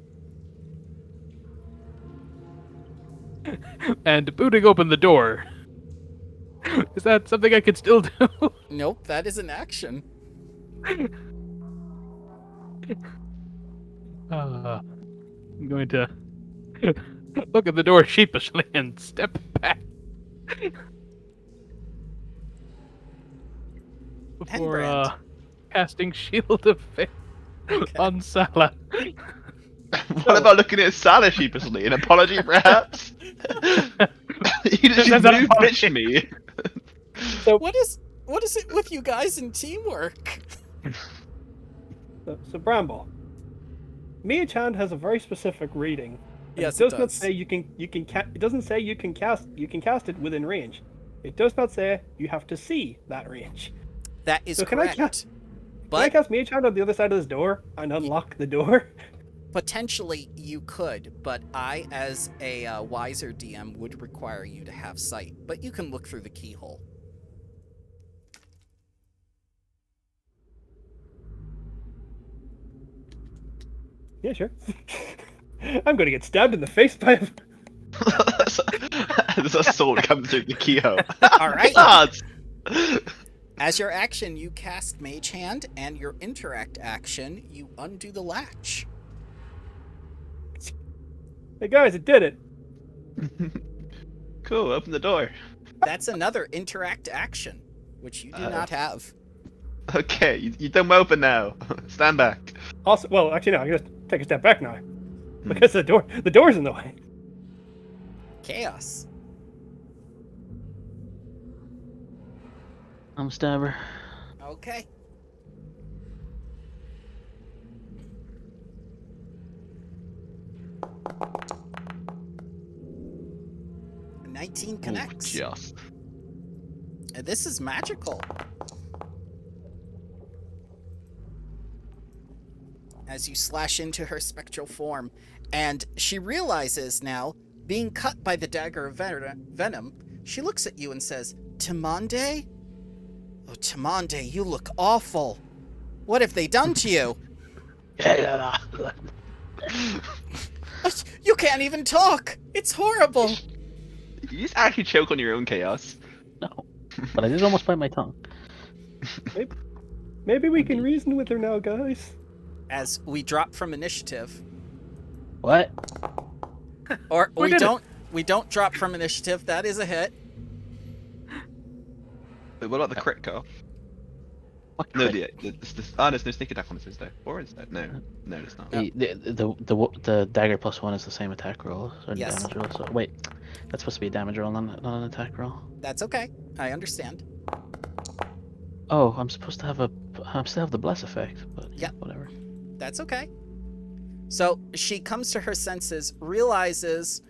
And booting open the door. Is that something I could still do? Nope, that is an action. I'm going to look at the door sheepishly and step back. Before Henbrand. casting Shield of Faith on Salah. What about looking at Salah sheepishly? An apology, perhaps? You just That's an move apology. bitch me. What is it with you guys in teamwork? So Bramble, Mage Hand has a very specific reading. And Yes, it does it not does. say it doesn't say you can cast it within range. It does not say you have to see that range. That is So can I correct. cast- But Can I cast Mage Hand on the other side of this door and unlock the door? potentially you could, but I, as a wiser DM, would require you to have sight. But you can look through the keyhole. Yeah, sure. I'm going to get stabbed in the face by him. There's a sword coming through the keyhole. All right. Cards! As your action, you cast Mage Hand, and your interact action, you undo the latch. Hey guys, it did it. Cool, open the door. That's another interact action, which you do not have. Okay, you don't open now. Stand back. Also, well, actually, no. I just take a step back now because the door's in the way. Chaos. I'm a stabber. Okay. A 19 connects. Just. This is magical. As you slash into her spectral form, and she realizes now, being cut by the dagger of venom, she looks at you and says, Timande? Oh, Timande, you look awful. What have they done to you? You can't even talk! It's horrible! You just actually choke on your own chaos. No. But I did almost bite my tongue. Maybe we can reason with her now, guys. As we drop from initiative. What? Or We did it. we don't drop from initiative, that is a hit. Wait, what about the crit, Carl? What No, crit? there's no sneak attack on this, is there? Or is there? No, it's not. The dagger plus 1 is the same attack roll, or Yes. damage roll. So wait, that's supposed to be a damage roll, not an attack roll. That's okay. I understand. Oh, I'm supposed to have the bless effect, but Yep. whatever. That's okay. So she comes to her senses, realizes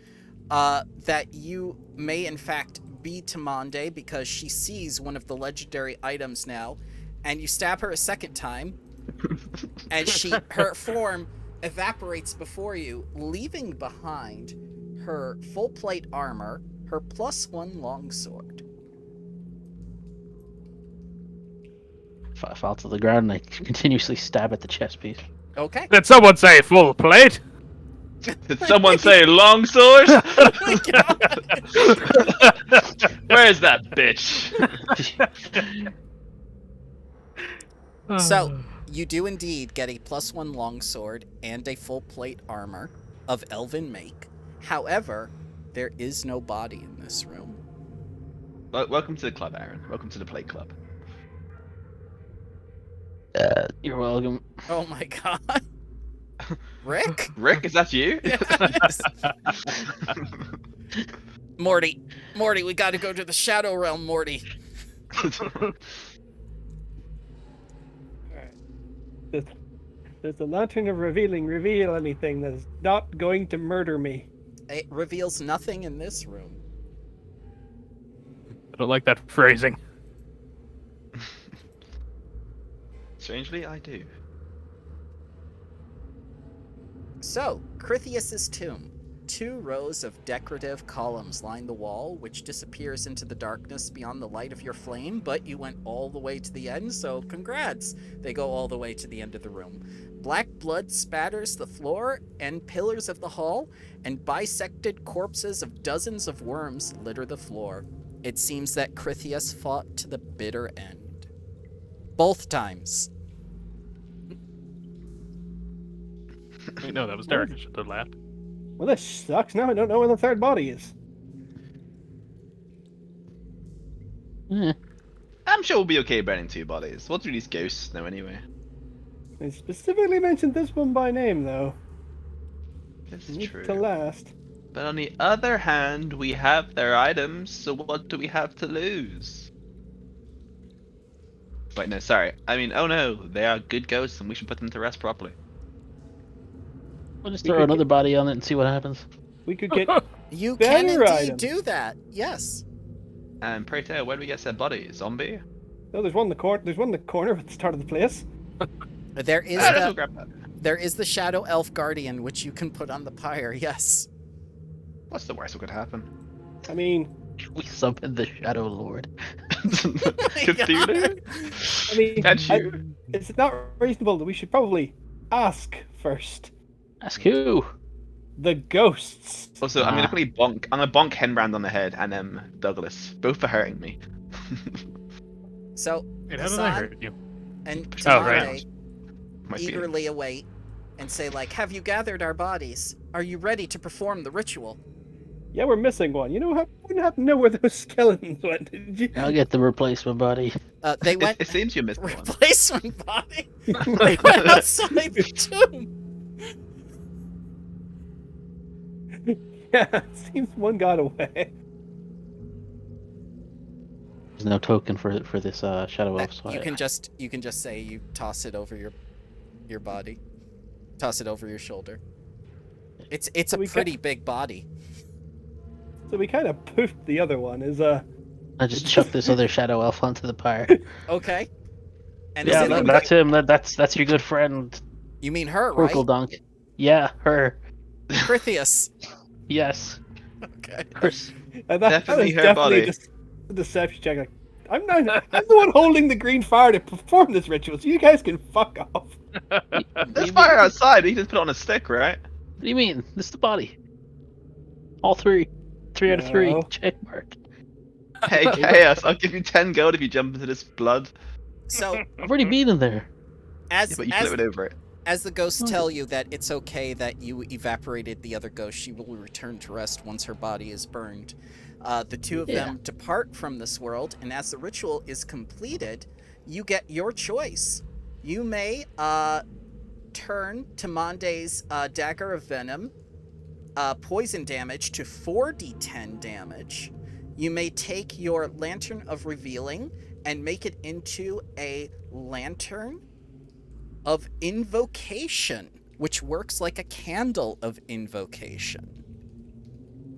that you may in fact be Timande because she sees one of the legendary items now, and you stab her a second time, and her form evaporates before you, leaving behind her full plate armor, her +1 longsword. I fall to the ground and I continuously stab at the chest piece. Okay. Did someone say full plate? Did someone say longsword? Oh my god! Where is that bitch? So, you do indeed get a +1 longsword and a full plate armor of elven make. However, there is no body in this room. Welcome to the club, Aaron. Welcome to the play club. You're welcome. Oh my god. Rick? Rick, is that you? Yes. Morty, we gotta go to the Shadow Realm, Morty. Does the Lantern of Revealing reveal anything that is not going to murder me? It reveals nothing in this room. I don't like that phrasing. Strangely, I do. So, Crithius's tomb. 2 rows of decorative columns line the wall, which disappears into the darkness beyond the light of your flame, but you went all the way to the end, so congrats! They go all the way to the end of the room. Black blood spatters the floor and pillars of the hall, and bisected corpses of dozens of worms litter the floor. It seems that Crithius fought to the bitter end. Both times. Wait, no, that was Derek. I should have laughed. Well, this sucks. Now I don't know where the third body is. I'm sure we'll be okay burning 2 bodies. What do these ghosts know anyway? They specifically mentioned this one by name, though. This Need is true. to last. But on the other hand, we have their items, so what do we have to lose? Wait, no, sorry. I mean, oh no, they are good ghosts and we should put them to rest properly. We'll just We throw could another body on it and see what happens. We could get. You can Better indeed items. do that, yes. And pray tell, where do we get said body? Zombie? No, there's one in the corner. There's one in the corner at the start of the place. There is Ah, let's go the grab that. there is the Shadow Elf Guardian, which you can put on the pyre, yes. What's the worst that could happen? I mean, We summon the Shadow Lord. Cthulhu? I mean, That's you. it's not reasonable that we should probably ask first. Ask who? The ghosts. Also, I'm Ah. gonna quickly bonk. I'm gonna bonk Henbrand on the head and Douglas, both for hurting me. So, Wait, how did I Hassan hurt you? and Oh, Tamande right. My feelings. eagerly await and say, like, have you gathered our bodies? Are you ready to perform the ritual? Yeah, we're missing one. You know, wouldn't happen to know where those skeletons went, did you? I'll get the replacement body. They went It seems you missed one. replacement body. They went outside the tomb. Yeah, it seems one got away. There's no token for this Shadow Elf. So You can just say you toss it over your body, toss it over your shoulder. It's a So we pretty big body. So we kind of poofed the other one. I just chuck this other Shadow Elf onto the pyre. Okay. And Yeah, is it that's him. That's your good friend, you mean her, right? Urkeldunk. Yeah, her. Crithius. Yes. Okay. Chris. that Definitely is her definitely body. a deception check. Like, I'm the one holding the green fire to perform this ritual, so you guys can fuck off. There's fire outside. We just put it on a stick, right? What do you mean? This is the body. All 3. 3 out of 3. No. Check mark. Hey, Chaos, I'll give you 10 gold if you jump into this blood. So I've already been in there. as Yeah, but you flip it over it. as the ghosts tell you that it's okay that you evaporated the other ghost, she will return to rest once her body is burned. The 2 of them depart from this world, and as the ritual is completed, you get your choice. You may turn Tamande's Dagger of Venom poison damage to 4d10 damage. You may take your Lantern of Revealing and make it into a Lantern of Invocation, which works like a candle of invocation.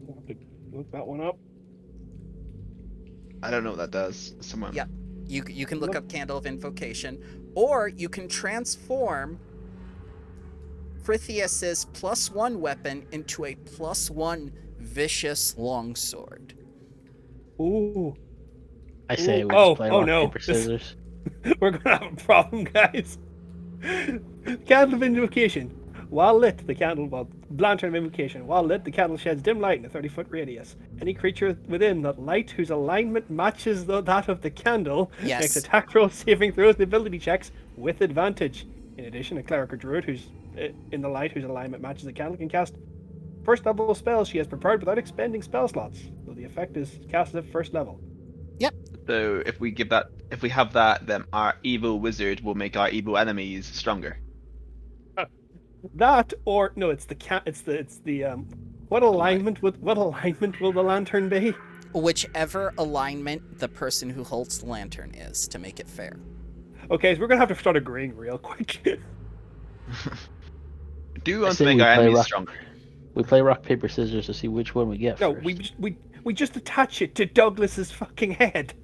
I'll have to look that one up. I don't know what that does. Someone. Yeah. You can look up Candle of Invocation, or you can transform Prithia +1 weapon into a +1 vicious longsword. Ooh. I say Ooh, we just play rock, no. paper, scissors. We're gonna have a problem, guys. Candle of invocation. While lit, the lantern of invocation. While lit, the candle sheds dim light in a 30-foot radius. Any creature within that light whose alignment matches that of the candle Yes. makes attack roll saving throws and ability checks with advantage. In addition, a cleric or druid who's in the light whose alignment matches the candle can cast first level spells she has prepared without expending spell slots. So the effect is cast at first level. So if we have that, then our evil wizard will make our evil enemies stronger. That or no, it's the what alignment will the lantern be? Whichever alignment the person who holds the lantern is, to make it fair. Okay, so we're gonna have to start agreeing real quick. Do you I want say to make we our play enemies rock. stronger? We play rock, paper, scissors to see which one we get No, first. we just attach it to Douglas's fucking head.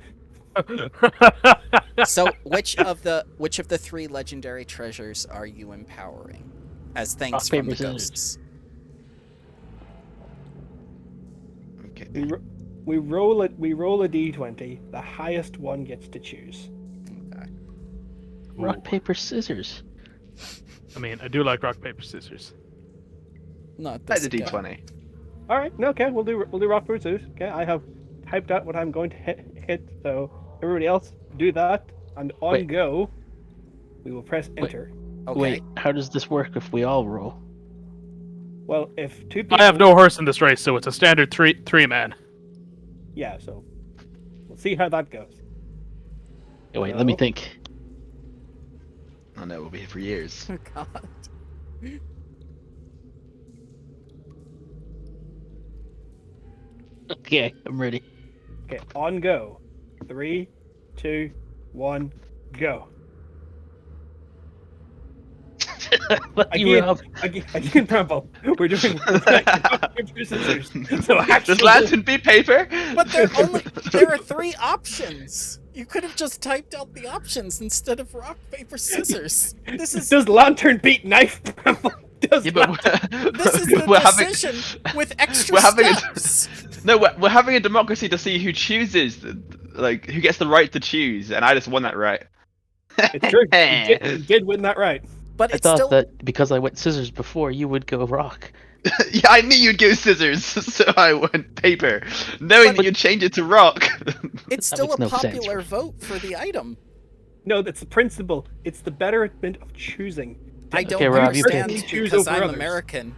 So, which of the 3 legendary treasures are you empowering as thanks Rock, from paper, the scissors. ghosts? Okay. We roll a d20. The highest one gets to choose. Okay. Rock, paper, scissors. I mean, I do like rock, paper, scissors. Not Like this the guy. D20. All right, no, okay, we'll do rock paper scissors. Okay, I have typed out what I'm going to hit. So everybody else do that, and on Wait. go, we will press enter. Okay. Wait, how does this work if we all roll? Well, if 2 people, I have no horse in this race, so it's a standard three man. yeah, so we'll see how that goes. Oh, wait, let me No. think. Oh no, we'll be here for years. Oh, God. Okay, I'm ready. Okay, on go. 3, 2, 1, go. Fuck you, Rob. Again, Bramble. We're doing rock, paper, scissors. So Does actually, lantern be paper? But there are 3 options. You could have just typed out the options instead of rock, paper, scissors. This is does lantern beat knife, Bramble? Does Yeah, but this is the we're decision with extra we're having steps. no, we're having a democracy to see who chooses, like who gets the right to choose, and I just won that right. It's true. You did win that right. But I it's thought still that because I went scissors before, you would go rock. Yeah, I knew you'd go scissors, so I went paper, knowing that you'd change it to rock. it's That still makes a no sense. popular vote for the item. No, that's the principle. It's the betterment of choosing. I don't Okay, Rob, you understand pick. Choose because over I'm others. American.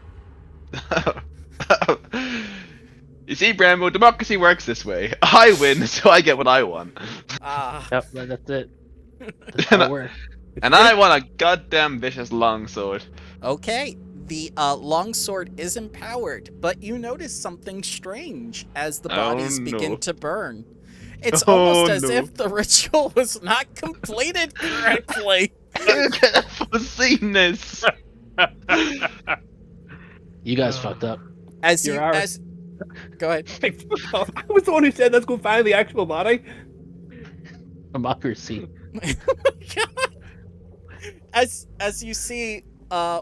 You see, Bramble, democracy works this way. I win, so I get what I want. Ah, Yep, that's it. That's how it works. And I want a goddamn vicious longsword. okay. The longsword is empowered, but you notice something strange as the Oh, bodies no. begin to burn. It's Oh, almost as no. if the ritual was not completed correctly. Look at fussiness. You guys fucked up. As You're you ours. go ahead. Hey, fuck off. I was the one who said let's go find the actual body. Democracy. As you see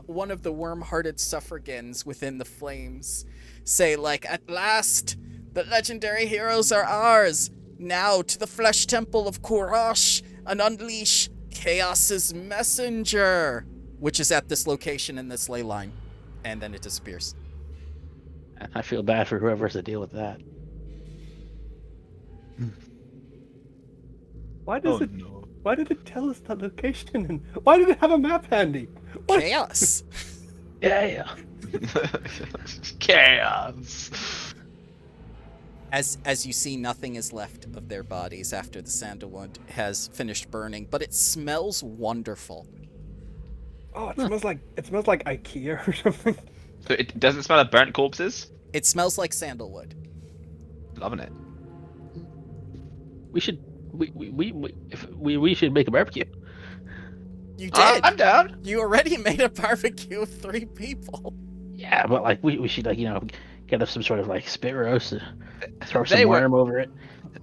one of the worm-hearted suffragans within the flames say, like, at last the legendary heroes are ours. Now to the flesh temple of Kurash and unleash Chaos's messenger, which is at this location in this ley line, and then it disappears. I feel bad for whoever has to deal with that. Why does it? no. Why did it tell us that location? And why did it have a map handy? What? Chaos. Yeah. Chaos. As you see, nothing is left of their bodies after the sandalwood has finished burning, but it smells wonderful. Oh, it smells like IKEA or something. So it doesn't smell of burnt corpses? It smells like sandalwood. Loving it. We should we should make a barbecue. You did. I'm down. You already made a barbecue of 3 people. Yeah, but like we should like get us some sort of like spit roast, throw They some were- worm over it.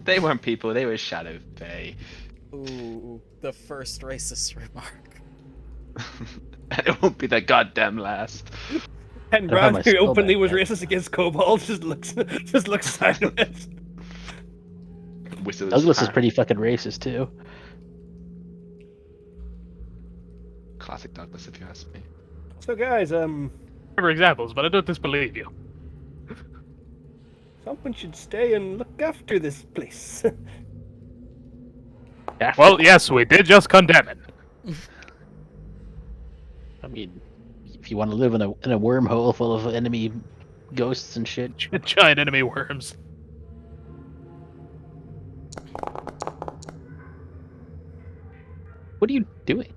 They weren't people, they were Shadow Fae. Ooh, the first racist remark. And it won't be the goddamn last. And don't have my Brad, who skull openly back was yet. racist against kobolds, just looks sideways. Whistles Douglas is hand. pretty fucking racist too. Classic Douglas, if you ask me. So guys, For examples, but I don't disbelieve you. someone should stay and look after this place. Well, yes, we did just condemn it. I mean, if you want to live in a wormhole full of enemy ghosts and shit, Giant enemy worms. what are you doing?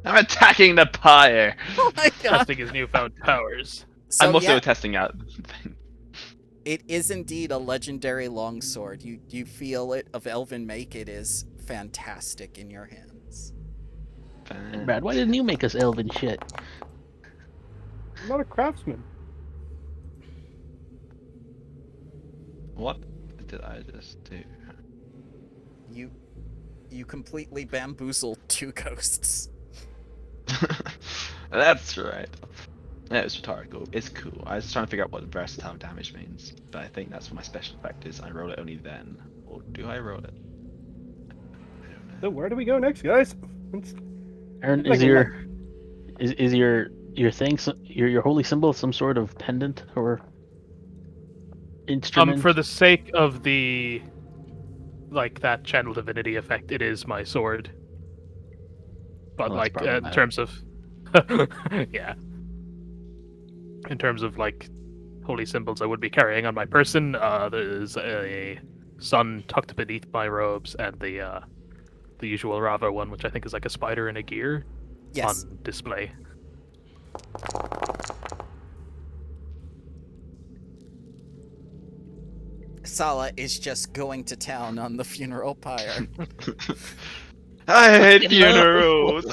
I'm attacking the pyre. Oh my god. Testing his newfound powers. So I'm also yeah, testing out. it is indeed a legendary longsword. You feel it of elven make. It is fantastic in your hands. Brad, why didn't you make us elven shit? I'm not a craftsman. What did I just do? You completely bamboozled two ghosts. That's right. Yeah, it's rhetorical. It's cool. I was trying to figure out what versatile damage means, but I think that's what my special effect is. I roll it only then. Or do I roll it? I don't know. So where do we go next, guys? Aaron, Like is a your is your thing your holy symbol some sort of pendant or instrument? For the sake of the that channel divinity effect, it is my sword. But Well, that's in problematic. terms of yeah, in terms of holy symbols I would be carrying on my person, there's a sun tucked beneath my robes, and the usual Rava one, which I think is like a spider in a gear, Yes. on display. Sala is just going to town on the funeral pyre. I hate funerals.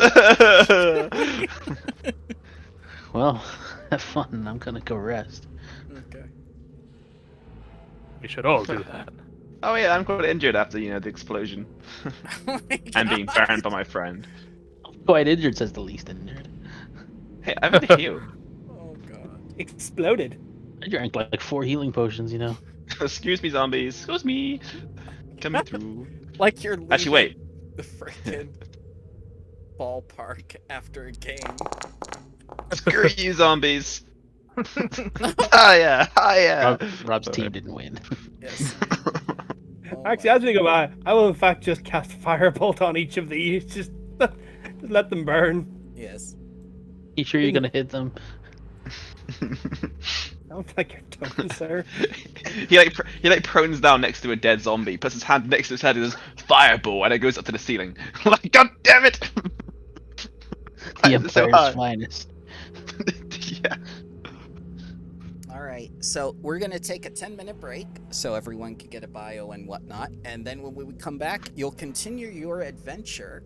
Well, have fun. I'm gonna go rest. Okay. We should all do that. Oh yeah, I'm quite injured after the explosion Oh my and being God. burned by my friend. Quite injured, says the least injured. Hey, I'm gonna heal. Oh god. Exploded. I drank like 4 healing potions, you know. Excuse me, zombies. Excuse me. Coming through. Like you're leaving Actually, wait. the freaking ballpark after a game. Screw you, zombies. Ah yeah. Ah yeah. Rob's team didn't win. Yes. Oh Actually, my- as we go by, I will in fact just cast Firebolt on each of these. Just let them burn. Yes. You sure you're gonna hit them? I don't like your tone, sir. he prones down next to a dead zombie, puts his hand next to his head and says fireball, and it goes up to the ceiling. Like, god damn it! The Why is it so Empire's hard? finest. Yeah. All right. So we're gonna take a 10-minute break so everyone can get a bio and whatnot, and then when we come back, you'll continue your adventure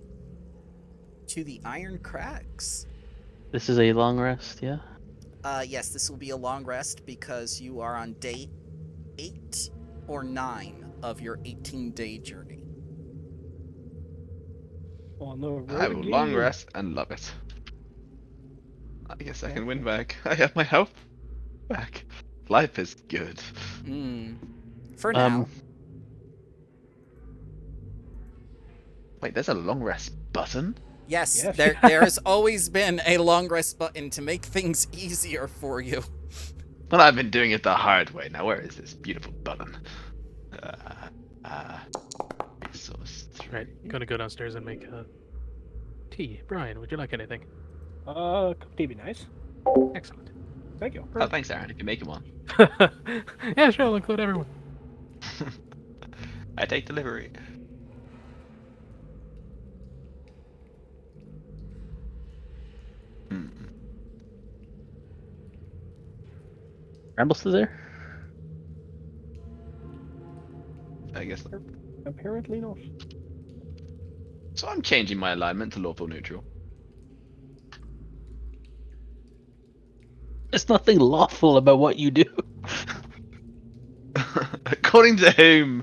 to the Iron Crags. This is a long rest, yeah? Yes, this will be a long rest because you are on day 8 or 9 of your 18-day journey. Oh no, I will long rest and love it. I guess I can win back. I have my health back. Life is good. For now. Wait, there's a long rest button? Yes, Yes. there has always been a long rest button to make things easier for you. Well, I've been doing it the hard way. Now, where is this beautiful button? Resource. Right, gonna go downstairs and make tea. Brian, would you like anything? Cup of tea be nice. Excellent. Thank you. Oh, thanks, Aaron. If you're making one, Yeah, sure, I'll include everyone. I take delivery. Hmm. Ramble still there? I guess. Apparently not. So I'm changing my alignment to lawful neutral. There's nothing lawful about what you do. According to whom?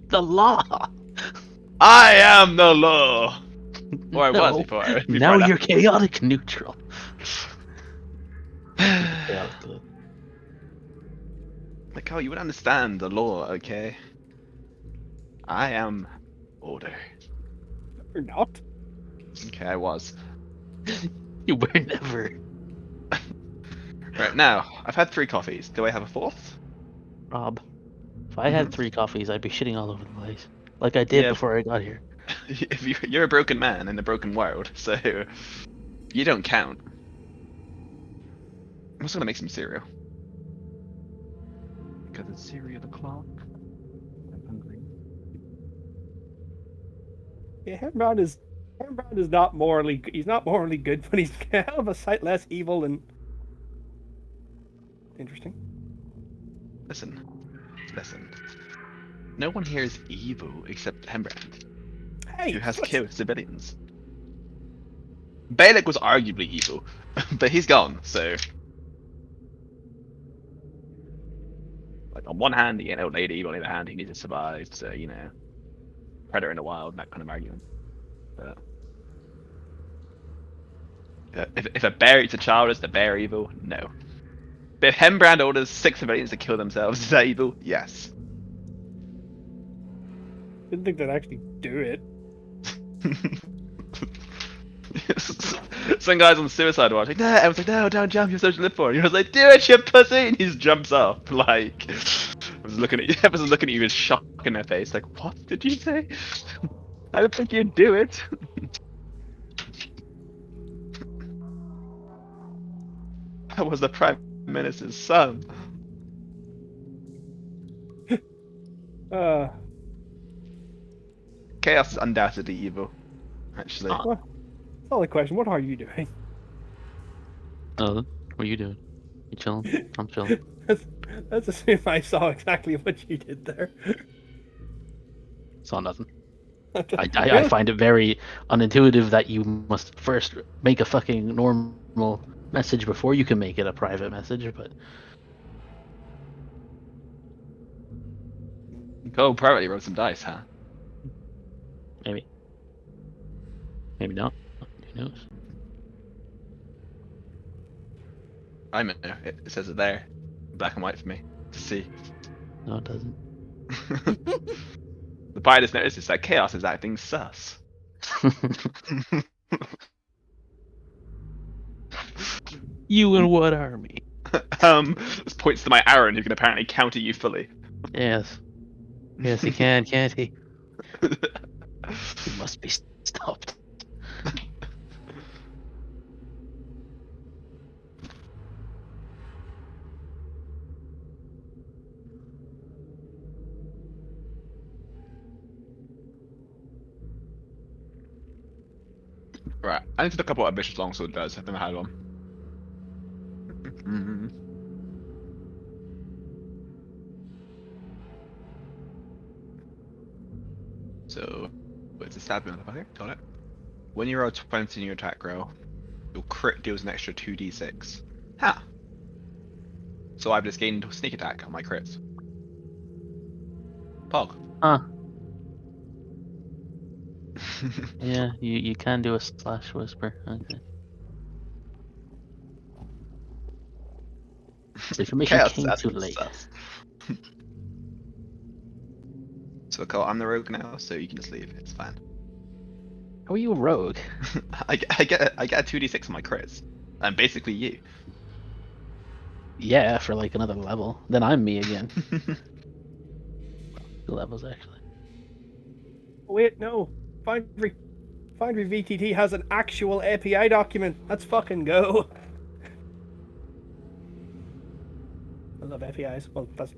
The law. I am the law. Or I was No. before. Now I you're left. chaotic neutral. Chaotic good. Like, oh, you would understand the law, okay? I am order. Or not. Okay, I was. You were never. Right now, I've had 3 coffees. Do I have a 4th? Rob, if I had Mhm. 3 coffees, I'd be shitting all over the place. Like I did Yeah. before I got here. If you're a broken man in a broken world, so you don't count. I'm just gonna make some cereal. Because it's cereal o'clock. I'm hungry. Yeah, Hembrand is not morally. He's not morally good, but he's a hell of a sight less evil and interesting. Listen. No one here is evil except Hembrand, Hey, who has what's- killed civilians. Balak was arguably evil, but he's gone, so. Like, on one hand, he ain't old lady, on the other hand, he needs to survive, so, predator in the wild, that kind of argument. But. If a bear eats a child, is the bear evil? No. But if Hembrand orders 6 civilians to kill themselves, is that evil? Yes. didn't think they'd actually do it. Some guy's on suicide watch. Like, no, everyone's like, no, don't jump, you're supposed to live for it. You're like, do it, you pussy! And he just jumps up. Like, I was looking at you, everyone's looking at you with shock in their face. Like, what did you say? I don't think you'd do it. That was the Prime Minister's son. Uh, Chaos is undoubtedly evil, actually. Ah. what? Solid question. What are you doing? What are you doing? You chilling? I'm chilling. That's as if I saw exactly what you did there. Saw nothing. I Really? find it very unintuitive that you must first make a fucking normal message before you can make it a private message, but Go privately roll some dice, huh? maybe. Maybe not. Who knows? I know, it says it there. Black and white for me to see. No, it doesn't. The part I just noticed is that Chaos is acting sus. You and what army? This points to my Aaron, who can apparently counter you fully. Yes. Yes, he can, can't he? He must be stopped. Right, I need to look up what a vicious longsword does. I've never had one. So, it's a stab motherfucker. Got it. When you roll 20 in your attack roll, your crit deals an extra 2d6. Ha! So I've just gained sneak attack on my crits. Pog. Huh. Yeah, you can do a slash whisper. Okay. The information Chaos is came too acting late. sus. So Cole, I'm the rogue now, so you can just leave. It's fine. How are you a rogue? I get a 2d6 on my crits. I'm basically you. Yeah, for like another level. Then I'm me again. 2 levels actually. Wait, no. Foundry VTT has an actual API document. Let's fucking go. I love APIs. Well, that's.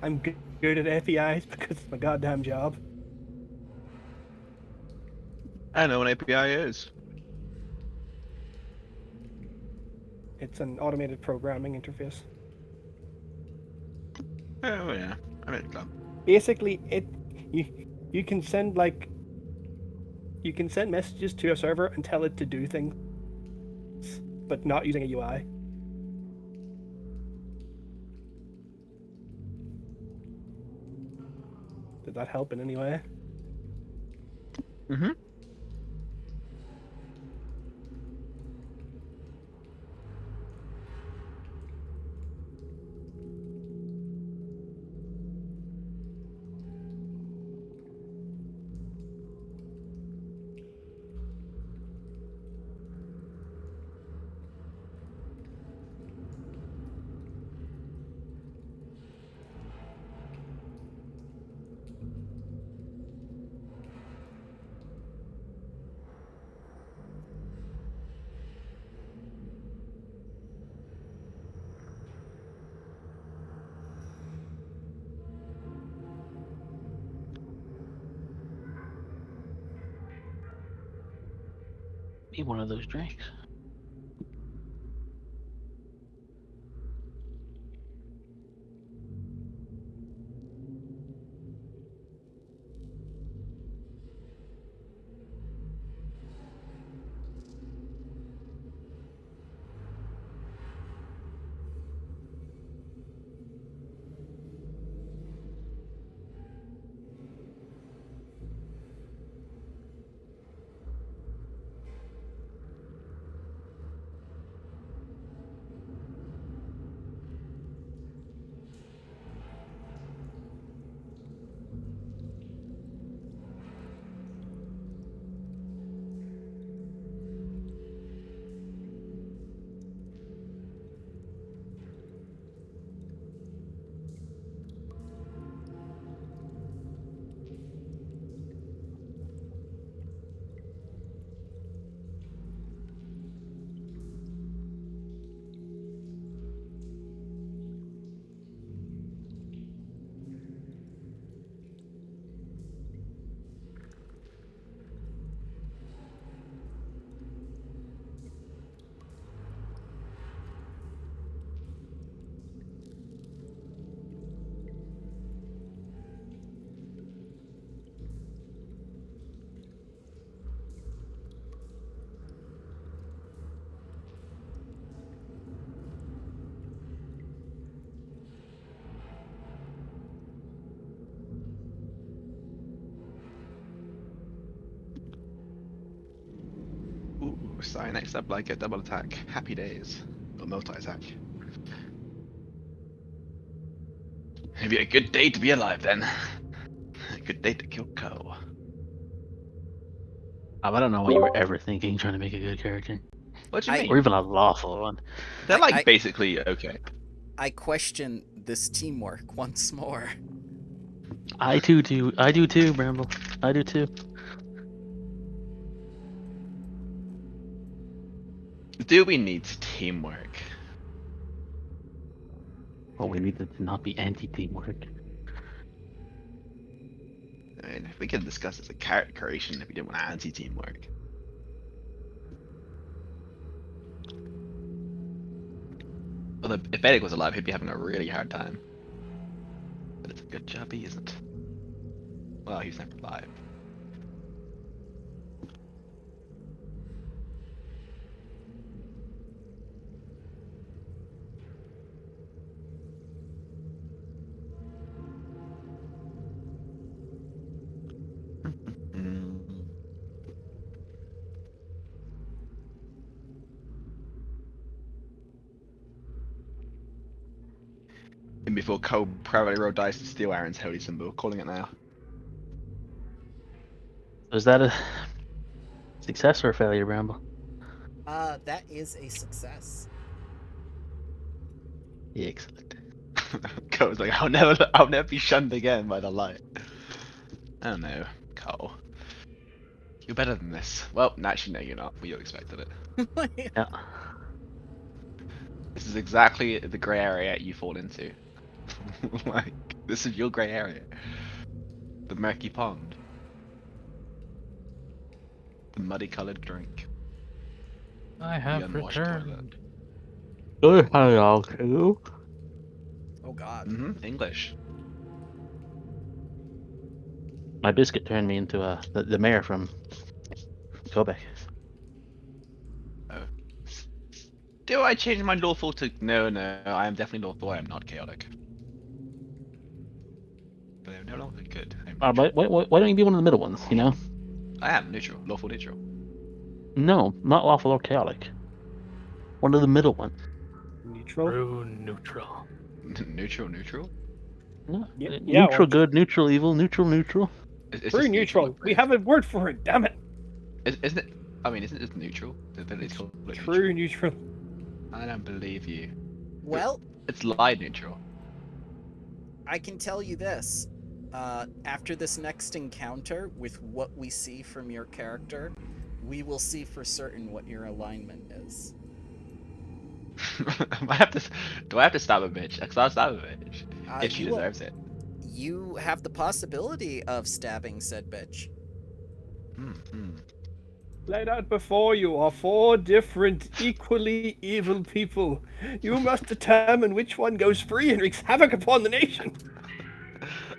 I'm good at APIs because it's my goddamn job. I know what API is. It's an automated programming interface. Oh yeah, I mean, Basically, you can send you can send messages to a server and tell it to do things, but not using a UI. Did that help in any way? Mm-hmm. Be one of those drinks. Ooh, sorry, next up, like a double attack. Happy days. Or multi-attack. It'd be a good day to be alive then. A good day to kill Co. I don't know what you were ever thinking trying to make a good character. What do you I- mean? Or even a lawful one. They're like I- basically okay. I question this teamwork once more. I do too, Bramble. I do too. Do we need teamwork? Well, we need to not be anti-teamwork. I mean, we can discuss as a character creation if we didn't want anti-teamwork. Although, if Eric was alive, he'd be having a really hard time. But it's a good job he isn't. Well, he's never alive. Mm. And before Cole privately rolled dice to steal Aaron's holy symbol, calling it now. Is that a success or a failure, Bramble? That is a success. Yeah, excellent. Cole's like, I'll never be shunned again by the light. I don't know, Cole. You're better than this. Well, actually, no, you're not. But you expected it. Yeah. This is exactly the grey area you fall into. Like, this is your grey area. The murky pond. The muddy-coloured drink. I The have unwashed returned. Good, hello, too. Oh god. English. My biscuit turned me into the mayor from Quebec. Do I change my lawful to... No, I am definitely lawful, I am not chaotic. But I'm no longer good. I'm neutral. Why don't you be one of the middle ones, you know? I am neutral. Lawful neutral. No, not lawful or chaotic. One of the middle ones. Neutral. True neutral. Neutral? No, Yeah, neutral or- good, neutral evil, neutral. Is True this neutral. We have a word for it. Damn it. Isn't it... I mean, isn't it neutral? The ability's called it True neutral. I don't believe you. Well, It's lie neutral. I can tell you this. After this next encounter, with what we see from your character, we will see for certain what your alignment is. Do I have to stab a bitch? Because I'll stab a bitch. If she You will- deserves it. You have the possibility of stabbing said bitch. Laid out before you are 4 different, equally evil people. You must determine which one goes free and wreaks havoc upon the nation.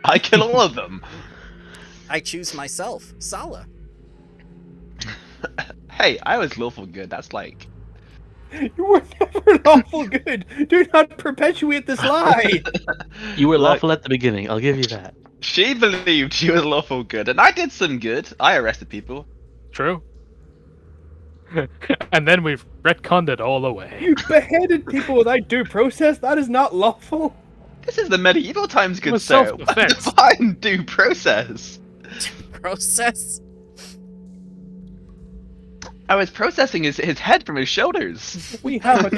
I kill all of them. I choose myself, Sala. Hey, I was lawful good. That's like. You were never lawful good. Do not perpetuate this lie. You were Look, lawful at the beginning. I'll give you that. She believed she was lawful good, and I did some good. I arrested people. True. And then we've retconned it all away. You beheaded people without due process. That is not lawful. This is the medieval times, good was sir. self-defense. Define due process. Process. I was processing his head from his shoulders. We have a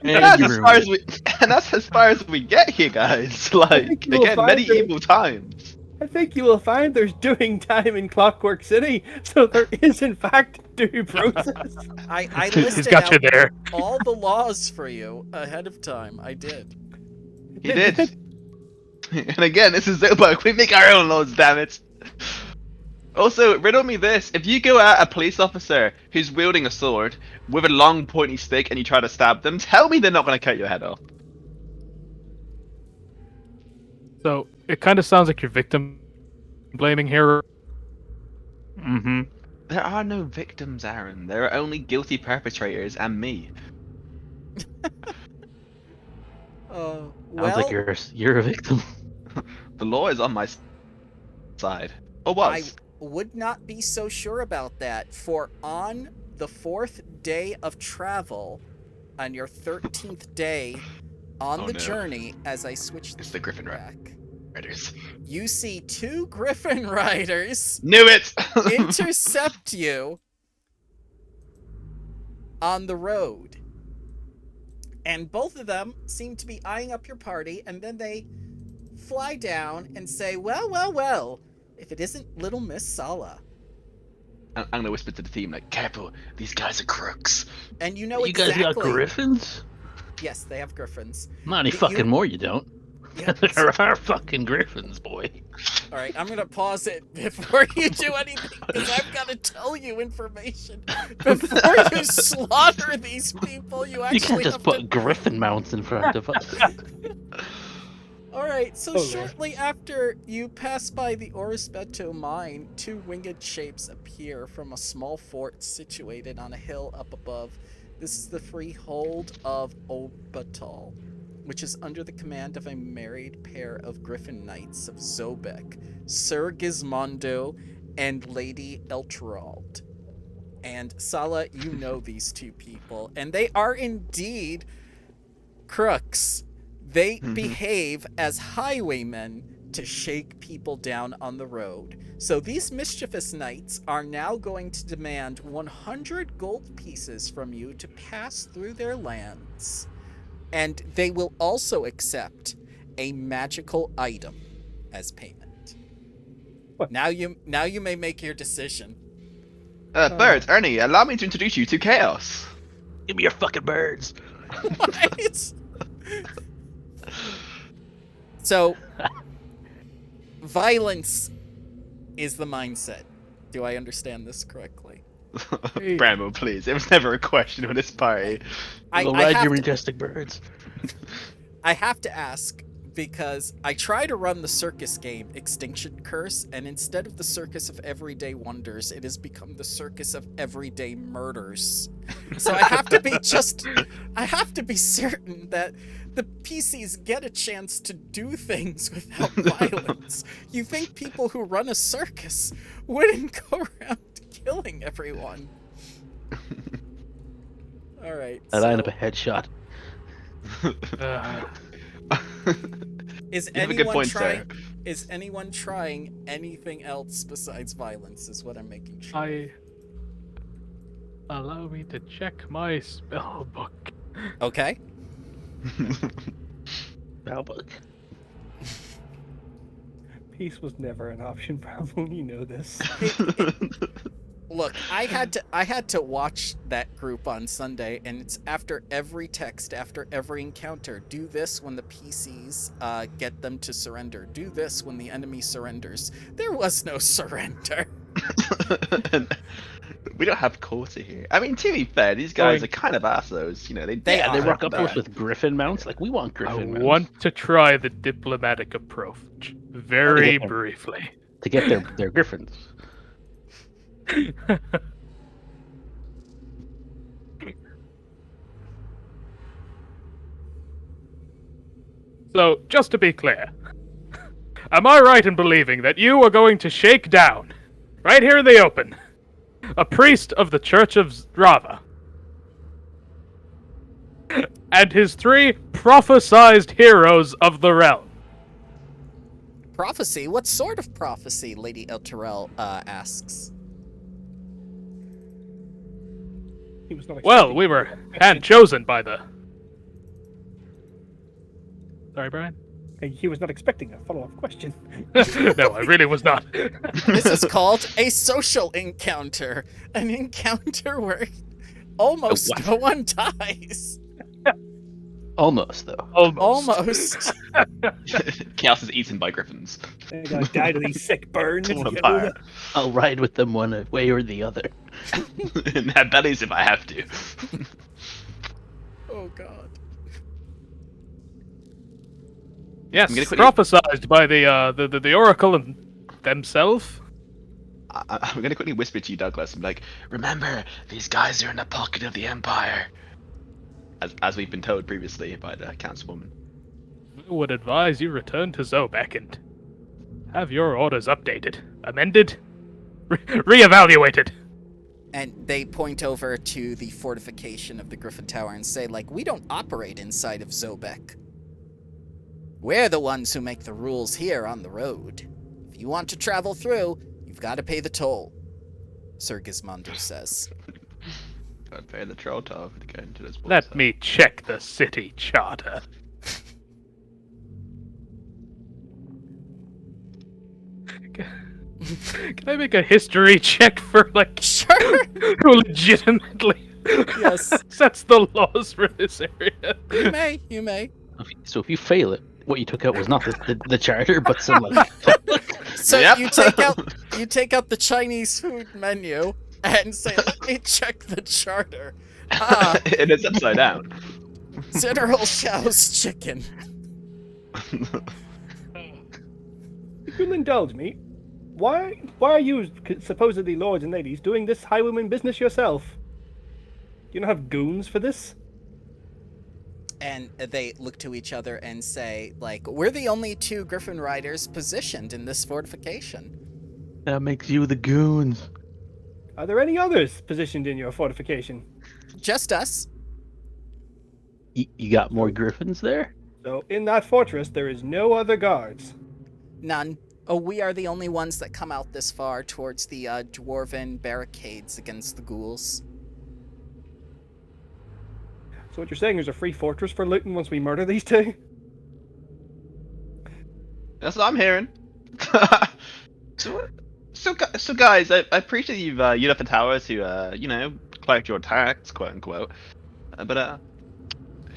And that's as far as we, and that's as far as we get here, guys. Like you'll again, find medieval times. I think you will find there's doing time in Clockwork City, so there is in fact due process. I He's listed got you out there. all the laws for you ahead of time. I did. He did. And again, this is Zobo. We make our own laws, damn it. Also, riddle me this: if you go at a police officer who's wielding a sword with a long pointy stick and you try to stab them, tell me they're not going to cut your head off. So it kind of sounds like you're victim blaming here. Mm-hmm. There are no victims, Aaron. There are only guilty perpetrators and me. Well, Sounds like you're a victim. The law is on my side. Or was. I would not be so sure about that, for on the 4th day of travel, on your 13th day on Oh, the no. journey, as I switch It's the Griffin back, Riders. you see 2 Griffin Riders Knew it! intercept you on the road. And both of them seem to be eyeing up your party, and then they fly down and say, well, if it isn't little Miss Sala. I'm gonna whisper to the team, like, careful, these guys are crooks. And you know You guys exactly. got griffins? Yes, they have griffins. Not any You- fucking more you don't. Yeah, There are fucking griffins, boy. All right, I'm gonna pause it before you do anything, because I've got to tell you information before you slaughter these people. You actually You can't just have put to... griffin mounts in front of us. All right, so Oh, Lord. shortly after you pass by the Orisbeto mine, 2 winged shapes appear from a small fort situated on a hill up above. This is the freehold of Obatal, which is under the command of a married pair of Griffin Knights of Zobek, Sir Gizmondo and Lady Eltrald. And Sala, you know these 2 people, and they are indeed crooks. They behave as highwaymen to shake people down on the road. So these mischievous knights are now going to demand 100 gold pieces from you to pass through their lands. And they will also accept a magical item as payment. What? Now you may make your decision. Birds, Ernie, allow me to introduce you to Chaos. Give me your fucking birds. What? So, violence is the mindset. Do I understand this correctly? Bramble, please. It was never a question with this party. We'll I ride have your to- majestic birds. I have to ask because I try to run the circus game Extinction Curse, and instead of the circus of everyday wonders, it has become the circus of everyday murders. So I have to be certain that the PCs get a chance to do things without violence. You think people who run a circus wouldn't go around killing everyone? All right. I line up a headshot. Is You have a good anyone point, sir. trying? Is anyone trying anything else besides violence? Is what I'm making sure. Allow me to check my spell book. Okay. Spellbook. Peace was never an option, Bravo. You know this. Look, I had to watch that group on Sunday, and it's after every text, after every encounter. Do this when the PCs get them to surrender. Do this when the enemy surrenders. There was no surrender. And we don't have quarter here. I mean, to be fair, these guys are kind of assholes. You know, They They are. rock up to us that. with griffin mounts. Like, we want I griffin mounts. want to try the diplomatic approach very Okay. briefly. To get their griffins. So, just to be clear, am I right in believing that you are going to shake down, right here in the open, a priest of the Church of Rava and his 3 prophesized heroes of the realm? Prophecy? What sort of prophecy? Lady El Terrell asks. He was not Well, expecting we it. were hand chosen by the. Sorry, Brian? He was not expecting a follow-up question. No, I really was not. This is called a social encounter. An encounter where almost what? no one dies. Almost, though. Almost. Chaos is eaten by griffins. They're gonna die to these sick burns. On you know fire. I'll ride with them one way or the other. In their bellies if I have to. Oh god. Yes, I'm gonna quickly- prophesized by the oracle and themselves. I'm going to quickly whisper to you, Douglas, and be like, remember, these guys are in the pocket of the Empire. As we've been told previously by the councilwoman. I would advise you return to Zobek and have your orders updated, amended, reevaluated. And they point over to the fortification of the Griffin Tower and say, like, we don't operate inside of Zobek. We're the ones who make the rules here on the road. If you want to travel through, you've got to pay the toll, Sir Gizmondo says. Gotta pay the troll toll to get into this Let me check the city charter. Can I make a history check for, like, Sure. who legitimately Yes. sets the laws for this area? You may. So if you fail it, what you took out was not the charter, but some like. So Yep. you take out the Chinese food menu and say, let me check the charter. Ah, And it's upside down. Citadel Xiao's chicken. If you'll indulge me, why are you supposedly lords and ladies doing this highwayman business yourself? Do you not have goons for this? And they look to each other and say, like, we're the only 2 Griffin riders positioned in this fortification. That makes you the goons. Are there any others positioned in your fortification? Just us. You got more griffins there? So in that fortress, there is no other guards. None. Oh, we are the only ones that come out this far towards the dwarven barricades against the ghouls. So what you're saying is a free fortress for looting once we murder these 2? That's what I'm hearing. So guys, I appreciate you've left the tower to collect your tax, quote unquote. But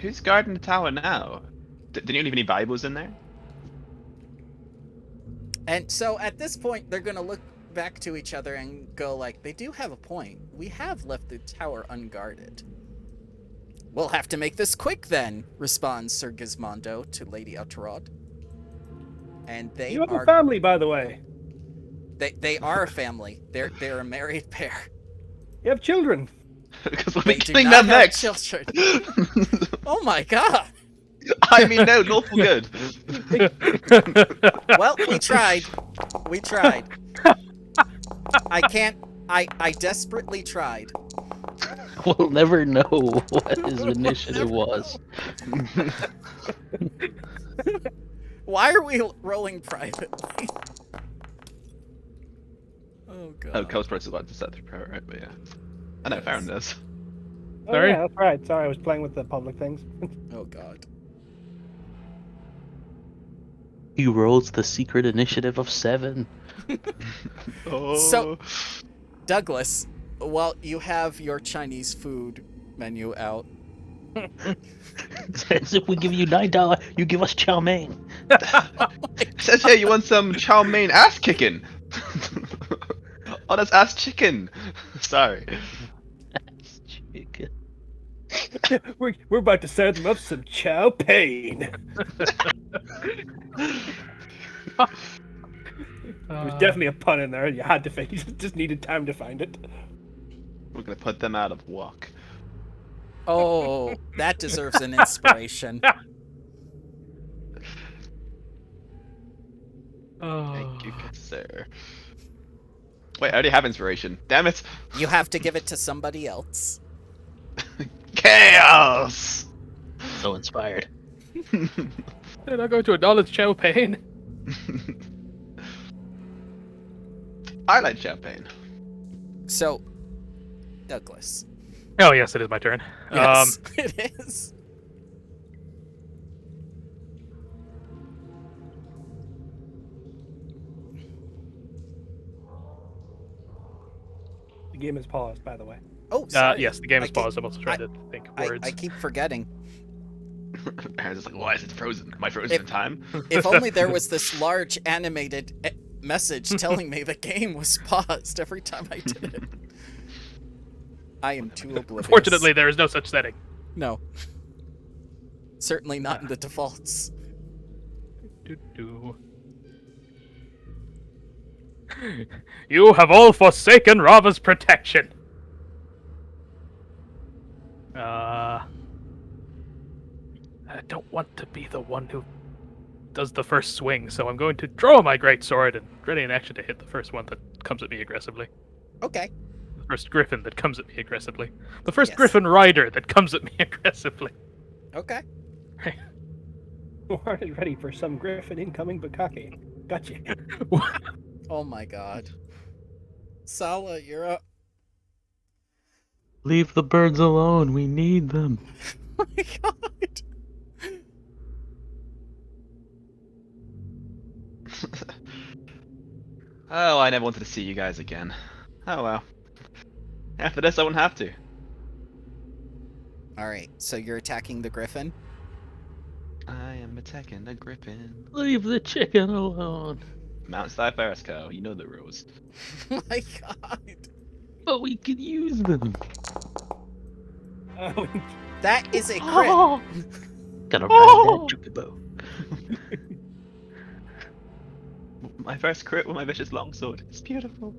who's guarding the tower now? Didn't you leave any Bibles in there? And so at this point, they're going to look back to each other and go like, they do have a point. We have left the tower unguarded. We'll have to make this quick then, responds Sir Gizmondo to Lady Outrod. And they You have are a family, by the way. they are a family. They're a married pair. You have children. Because we'll They be do killing not them have next. children. Oh my god. I mean, no, lawful good. Well, we tried. We tried. I can't. I desperately tried. We'll never know what his initiative was. Why are we rolling privately? Oh god. Oh, Coast Price is about to set through prayer, right? But yeah. I know, Yes. Farron does. Oh, Sorry? yeah, that's right. Sorry, I was playing with the public things. Oh god. He rolls the secret initiative of 7. Oh. So- Douglas, while you have your Chinese food menu out, As if we give you $9, you give us chow mein. It says here you want some chow mein ass kicking. Oh, that's ass chicken. Sorry. Chicken. We're about to serve them up some chow pain. There's definitely a pun in there. You had to you just needed time to find it. We're gonna put them out of wok. Oh, that deserves an inspiration. Thank you, good sir. Wait, I already have inspiration. Damn it! You have to give it to somebody else. Chaos! So inspired. They're not going to acknowledge Chow Pain. I like champagne. So, Douglas. Oh yes, it is my turn. Yes, it is. The game is paused, by the way. Oh, sorry. Yes, the game I is keep- paused. I'm also trying to think of words. I keep forgetting. Aaron's just like, why is it frozen? Am I frozen in time? If only there was this large animated message telling me the game was paused every time I did it. I am too oblivious. Fortunately, there is no such setting. No. Certainly not in the defaults. Doo-doo. You have all forsaken Rava's protection. I don't want to be the one who does the first swing, so I'm going to draw my great sword and ready an action to hit the first one that comes at me aggressively. Okay. The first griffin that comes at me aggressively. The first Yes. griffin rider that comes at me aggressively. Okay. Warren is ready for some griffin incoming bukkake. Gotcha. Oh my god. Sala, you're up. Leave the birds alone. We need them. Oh my god. Oh, I never wanted to see you guys again. Oh well. After this, I wouldn't have to. Alright, so you're attacking the griffin? I am attacking the griffin. Leave the chicken alone. Mount Cypress Co. You know the rules. Oh my god. But we could use them. Oh, That is a crit. Gotta ride Oh! that chocobo. My first crit with my vicious longsword. It's beautiful.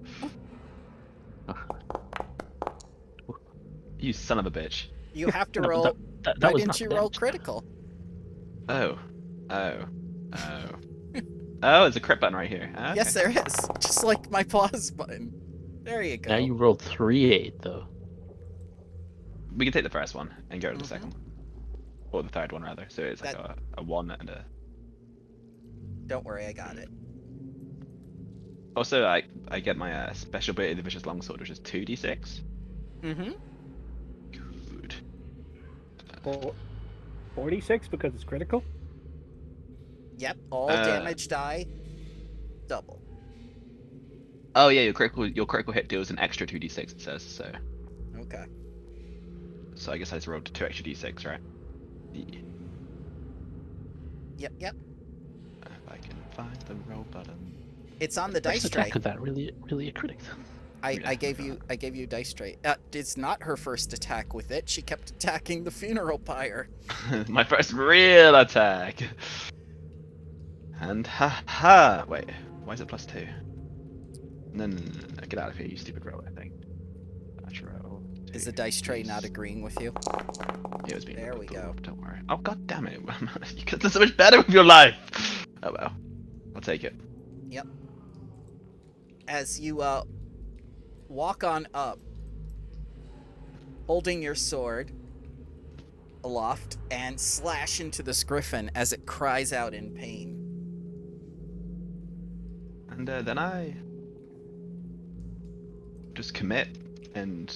You son of a bitch. You have to No, roll. that Why was didn't not you the roll damage. critical? Oh. Oh. Oh. Oh, there's a crit button right here. Okay. Yes, there is. Just like my pause button. There you go. Now you rolled 3-8 though. We can take the first one and go to the Mhm. second one. Or the third one, rather. So it's like That- a 1 and a... Don't worry, I got it. Also, I get my special ability of the Vicious Longsword, which is 2d6. Mm-hmm. Good. 46 because it's critical. Yep, all Uh, damage die. Double. Oh yeah, your critical hit deals an extra 2d6, it says, so... Okay. So I guess I just rolled 2 extra d6, right? Yeah. Yep. If I can find the roll button. It's on the First dice attack tray. with that really a critic. I Yeah. gave you dice tray. It's not her first attack with it. She kept attacking the funeral pyre. My first real attack! And ha! Wait, why is it +2? No, get out of here, you stupid roll, I think. Natural. Is the dice tray not agreeing with you? It was being There we go. Don't worry. Oh god damn it! You could have done so much better with your life. Oh well, I'll take it. As you walk on up, holding your sword aloft, and slash into this griffin as it cries out in pain. And then I just commit and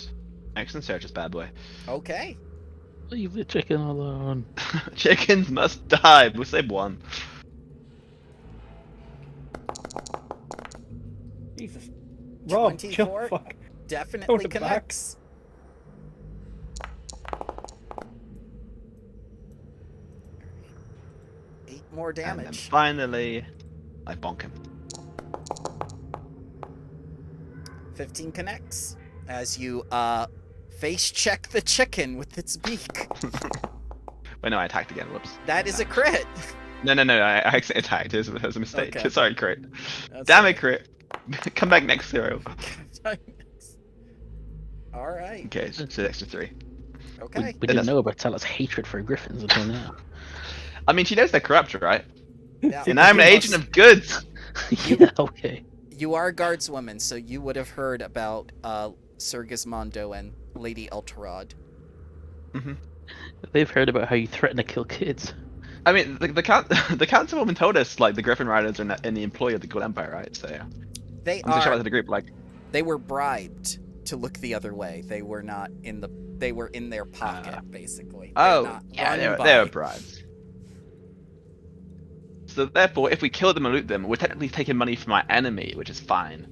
excellent search this bad boy. Okay. Leave the chicken alone. Chickens must die. We'll save one. Jesus. Rob, chill 24. fuck. Definitely Throw it back. connects. Eight more And then damage. finally, I bonk him. 15 connects as you face check the chicken with its beak. Wait, no, I attacked again. Whoops. That is a crit. No, I accidentally attacked. It was a mistake. Okay. Sorry, crit. That's Damn alright. it, crit. Come back next zero. All right. Okay, so it's extra 3. Okay. We didn't know about Salah's hatred for griffins until now. I mean, she knows they're corrupt, right? Now, And I'm an you agent must- of goods. Yeah, okay. You are a guardswoman, so you would have heard about Sir Gizmondo and Lady Eltorod. They've heard about how you threaten to kill kids. I mean, the councilwoman told us like the Griffin Riders are in the employ of the Gold Empire, right? So yeah. They I'm just shouting are. to the group like, They were bribed to look the other way. They were not in the. They were in their pocket, basically. They're oh, not yeah, run they were by- bribes. So therefore, if we kill them and loot them, we're technically taking money from our enemy, which is fine.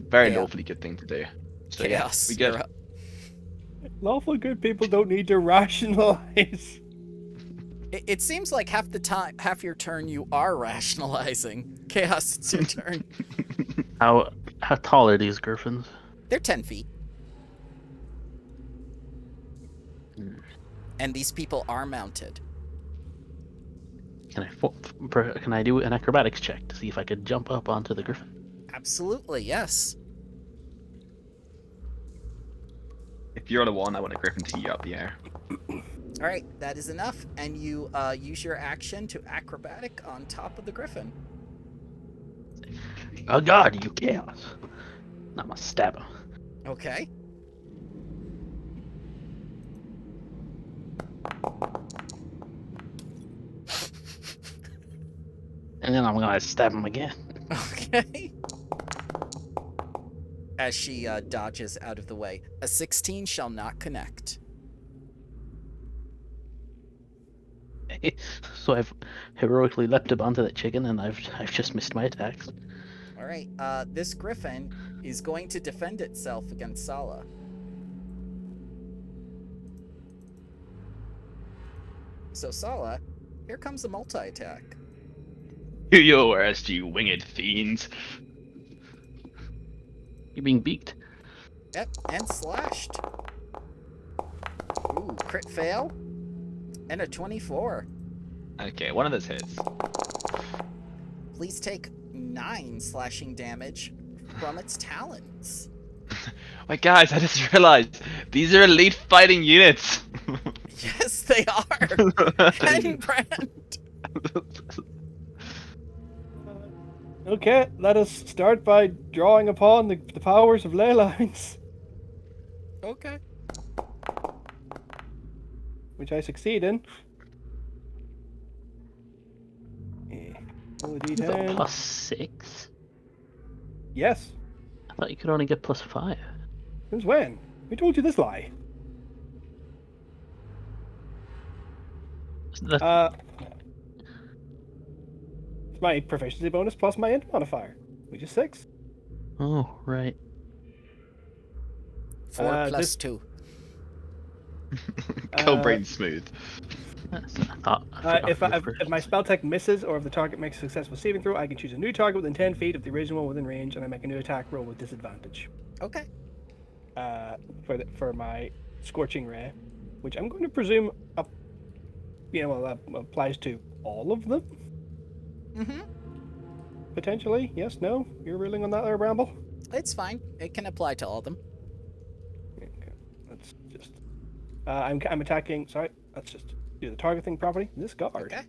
Very Yeah. lawfully good thing to do. So Chaos. yeah, we good. You're up. Lawful good people don't need to rationalize. It seems like half your turn, you are rationalizing. Chaos, it's your turn. How tall are these griffins? They're 10 feet. Hmm. And these people are mounted. Can I do an acrobatics check to see if I could jump up onto the griffin? Absolutely, yes. If you're on a 1, I want a Griffin to you up the air. All right, that is enough. And you use your action to acrobatic on top of the griffin. Oh god, you chaos. I'm gonna stab him. Okay. And then I'm gonna stab him again. Okay. As she dodges out of the way. A 16 shall not connect. So I've heroically leapt up onto that chicken and I've just missed my attacks. All right. This griffin is going to defend itself against Sala. So Sala, here comes a multi-attack. Do your worst, you winged fiends. You're being beaked. Yep, and slashed. Ooh, crit fail. And a 24. Okay, one of those hits. Please take 9 slashing damage from its talons. Wait, guys, I just realized these are elite fighting units. Yes, they are. And Brand. Okay, let us start by drawing upon the powers of ley lines, Okay. which I succeed in. Roll a Is that d10. +6? Yes. I thought you could only get +5. Since when? Who told you this lie? That, It's my proficiency bonus plus my int modifier, which is 6. oh, right. 4 plus this- 2. Go brain smooth. That's, I forgot If to go if my first. spell tech misses or if the target makes a successful saving throw, I can choose a new target within 10 feet of the original one within range, and I make a new attack roll with disadvantage. Okay. For my scorching ray, which I'm going to presume applies to all of them Mm-hmm. potentially. Yes, no, you're ruling on that there, Bramble. It's fine. It can apply to all of them. Okay, let's just. I'm attacking. Sorry, let's just do the targeting property. This guard. Okay.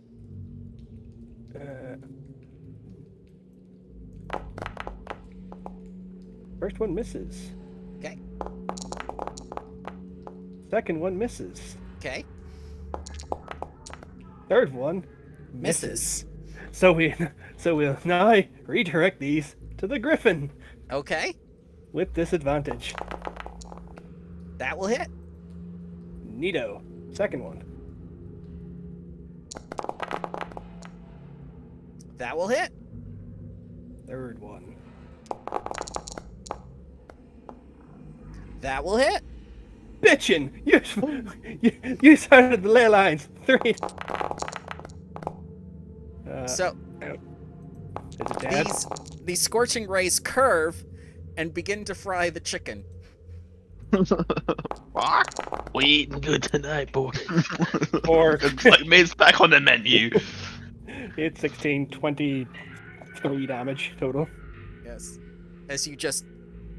First one misses. Okay. Second one misses. Okay. Third one Misses. So we'll now redirect these to the Griffin Okay. with disadvantage. That will hit. Neato. Second one. That will hit. Third one. That will hit. Bitchin'! You started the ley lines. 3. So Is it dead? these scorching rays curve and begin to fry the chicken. We eating good tonight, boys. Or It's like meat's back on the menu. 8, 16, 23 damage total. Yes. As you just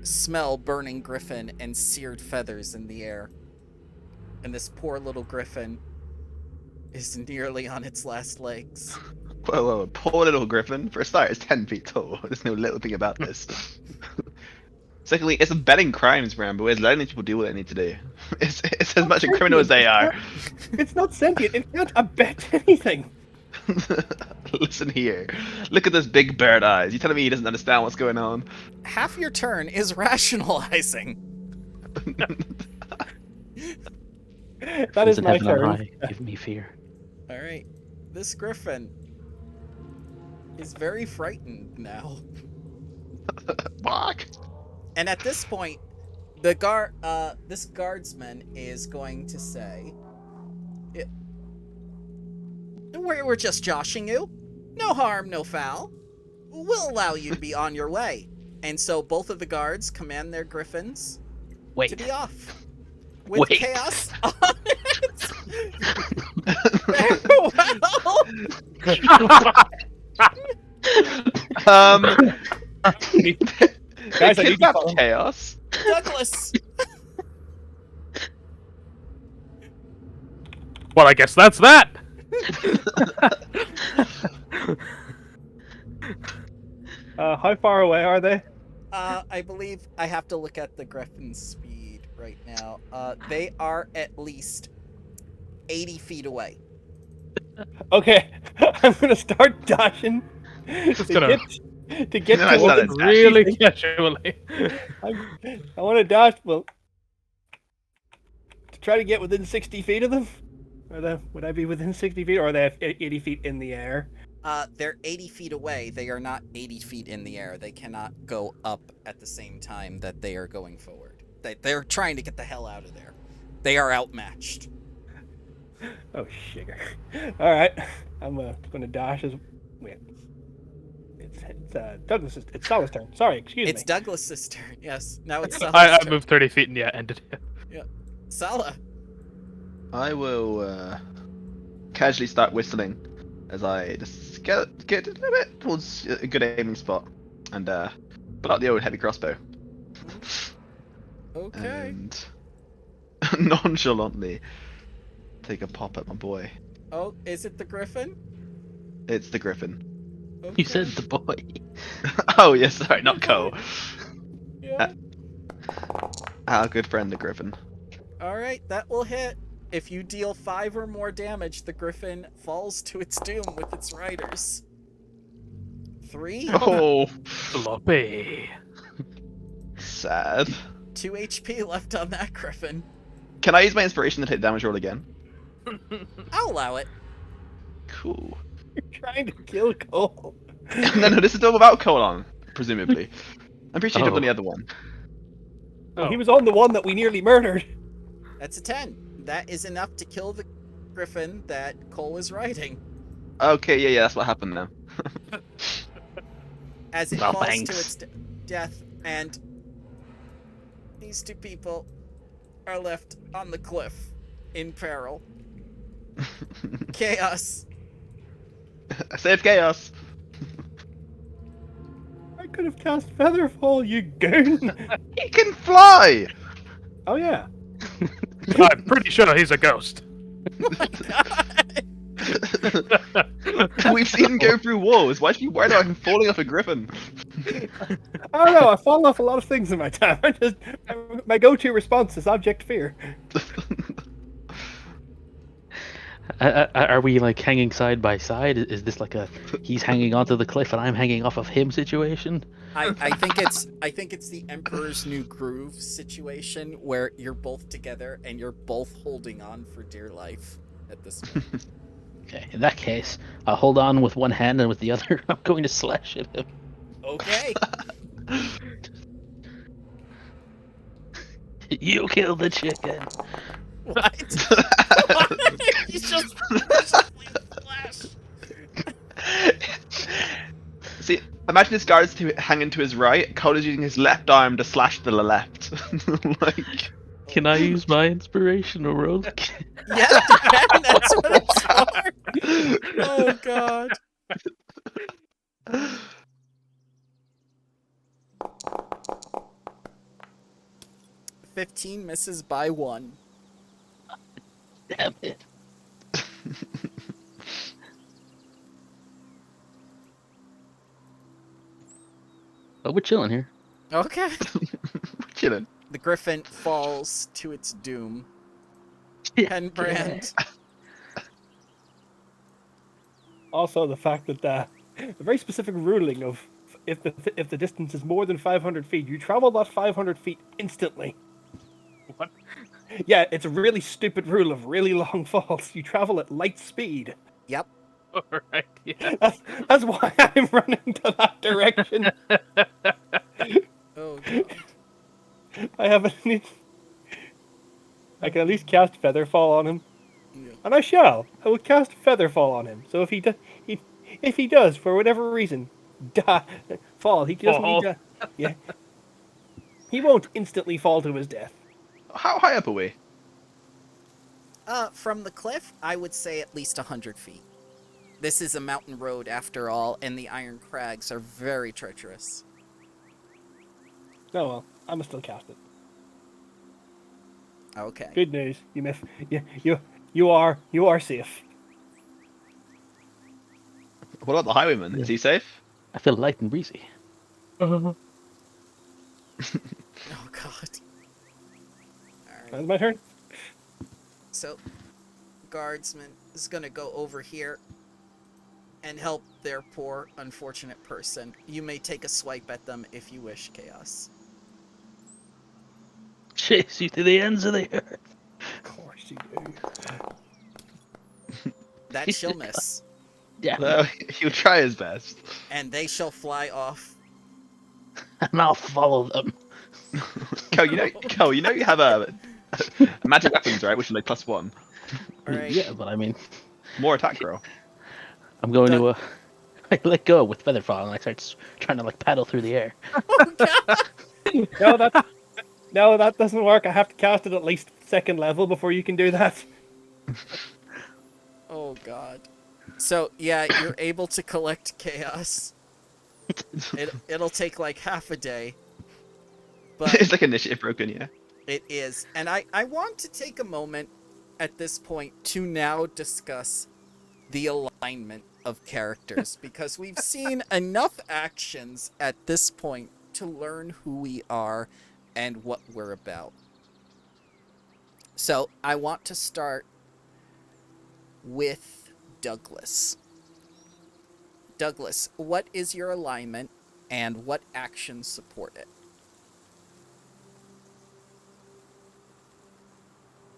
smell burning griffin and seared feathers in the air. And this poor little griffin is nearly on its last legs. Whoa, poor little griffin. For a start, it's 10 feet tall. There's no little thing about this. Secondly, it's abetting crimes, Rambo. It's letting people do what they need to do. It's as much a criminal as they are. It's not sentient. It can't abet anything. Listen here. Look at those big bird eyes. You telling me he doesn't understand what's going on? Half your turn is rationalizing. That is In my heaven on turn. high, give me fear. All right. This griffin is very frightened now. Fuck. And at this point, this guardsman is going to say, We're just joshing you. No harm, no foul. We'll allow you to be on your way." And so both of the guards command their griffins to be off. With Wait. chaos on it. Well, Guys, I need to kidnap follow. chaos. Douglas. Well, I guess that's that. How far away are they? I believe I have to look at the griffin's speed right now. They are at least 80 feet away. Okay, I'm gonna start dashing Just to gonna get No, I to started one. really casually. I want to dash. Well, to try to get within 60 feet of them. Would I be within 60 feet, or are they 80 feet in the air? They're 80 feet away. They are not 80 feet in the air. They cannot go up at the same time that they are going forward. They're trying to get the hell out of there. They are outmatched. Oh, sugar. All right, I'm gonna dash as. Wait, it's Douglas. It's Sal's turn. Sorry, excuse It's me. Douglas's turn. Yes. Now it's Sala's I turn. moved 30 feet and yeah, ended it. Sala. I will casually start whistling as I just get a little bit towards a good aiming spot and pull out the old heavy crossbow Okay. and nonchalantly take a pop at my boy. Oh, is it the griffin? It's the griffin. Okay. You said the boy. Oh yes, sorry, not Cole. Yeah. Our good friend, the griffin. All right, that will hit. If you deal 5 or more damage, the griffin falls to its doom with its riders. 3, Oh, Floppy. sad. 2 HP left on that griffin. Can I use my inspiration to take damage roll again? I'll allow it. Cool. You're trying to kill Cole. No, this is all about Cole on, presumably. I'm pretty sure you jumped on the Oh. other one. Well, he was on the one that we nearly murdered. That's a 10. That is enough to kill the griffin that Cole is riding. Okay, yeah, that's what happened now. As it Well, falls thanks. to its death, and these 2 people are left on the cliff in peril. Chaos. Save chaos. I could have cast Featherfall, you goon. He can fly. Oh yeah. I'm pretty sure he's a ghost. We've seen him go through walls. Why should you worry about him falling off a griffin? I don't know. I've fallen off a lot of things in my time. My go-to response is abject fear. Are we like hanging side by side? Is this like a he's hanging onto the cliff and I'm hanging off of him situation? I think it's the Emperor's New Groove situation where you're both together and you're both holding on for dear life at this point. Okay, in that case, I'll hold on with one hand and with the other, I'm going to slash at him. Okay. You killed the chicken. What? He's just mercifully flash. See, imagine his guards hanging to his right. Cole is using his left arm to slash to the left. Like, Can I use my inspirational roll? Yeah, you can. That's what it's for. Oh god. 15 misses by 1. Damn it. But we're chilling here. Okay. Chilling. The griffin falls to its doom. Henbrand. Also, the fact that the very specific ruling of if the distance is more than 500 feet, you travel that 500 feet instantly. What? Yeah, it's a really stupid rule of really long falls. You travel at light speed. Yep. Alright, yeah. That's why I'm running to that direction. Oh god. I haven't. I can at least cast Featherfall on him, Yeah. and I shall. I will cast Featherfall on him. So if he does for whatever reason fall, he doesn't need to. Yeah, he won't instantly fall to his death. How high up are we? From the cliff, I would say at least 100 feet. This is a mountain road after all, and the Iron Crags are very treacherous. Oh well, I'm still cast it. Okay. Good news. You are safe. What about the highwayman? Is he safe? I feel light and breezy. Oh god. Alright. That's my turn. So, guardsman is gonna go over here and help their poor, unfortunate person. You may take a swipe at them if you wish, Chaos. Chase you to the ends of the earth. Of course you do. That shall miss, Yeah, No, he'll try his best. and they shall fly off. and I'll follow them. Kel, you know you have a magic weapons, right? Which is like +1. Alright. Yeah, but I mean, More attack roll. I'm going to I let go with Featherfall and I start trying to like paddle through the air. No, that doesn't work. I have to cast it at least 2nd level before you can do that. Oh god. So, yeah, you're able to collect chaos. It'll take like half a day. But It's like initiative broken, yeah. it is. And I want to take a moment at this point to now discuss the alignment of characters because we've seen enough actions at this point to learn who we are and what we're about. So I want to start with Douglas. Douglas, what is your alignment and what actions support it?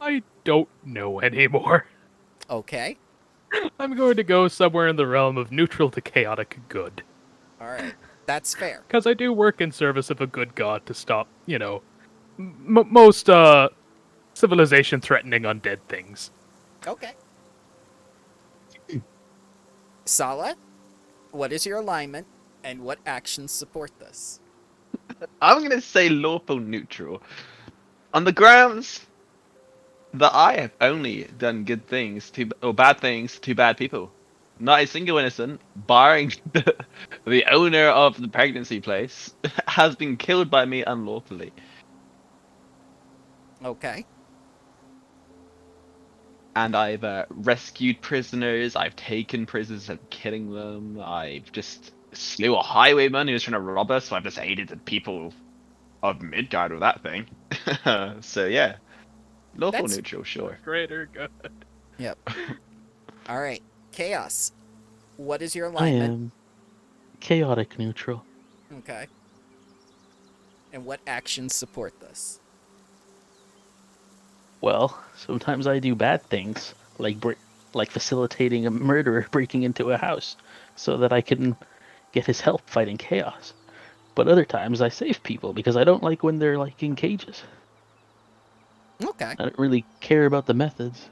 I don't know anymore. Okay. I'm going to go somewhere in the realm of neutral to chaotic good. All right. That's fair. Because I do work in service of a good god to stop, most civilization-threatening undead things. Okay. Sala, what is your alignment and what actions support this? I'm gonna say lawful neutral. On the grounds that I have only done good things or bad things to bad people. Not a single innocent, barring the owner of the pregnancy place, has been killed by me unlawfully. Okay. And I've rescued prisoners, I've taken prisoners and killing them, I've just slew a highwayman who was trying to rob us, so I've just aided the people of Midgard with that thing. So yeah, lawful That's- neutral, sure. Greater good. Yep. All right. Chaos, what is your I alignment? am chaotic neutral. Okay. And what actions support this? Well, sometimes I do bad things, like facilitating a murderer breaking into a house, so that I can get his help fighting chaos. But other times I save people because I don't like when they're like in cages. Okay. I don't really care about the methods.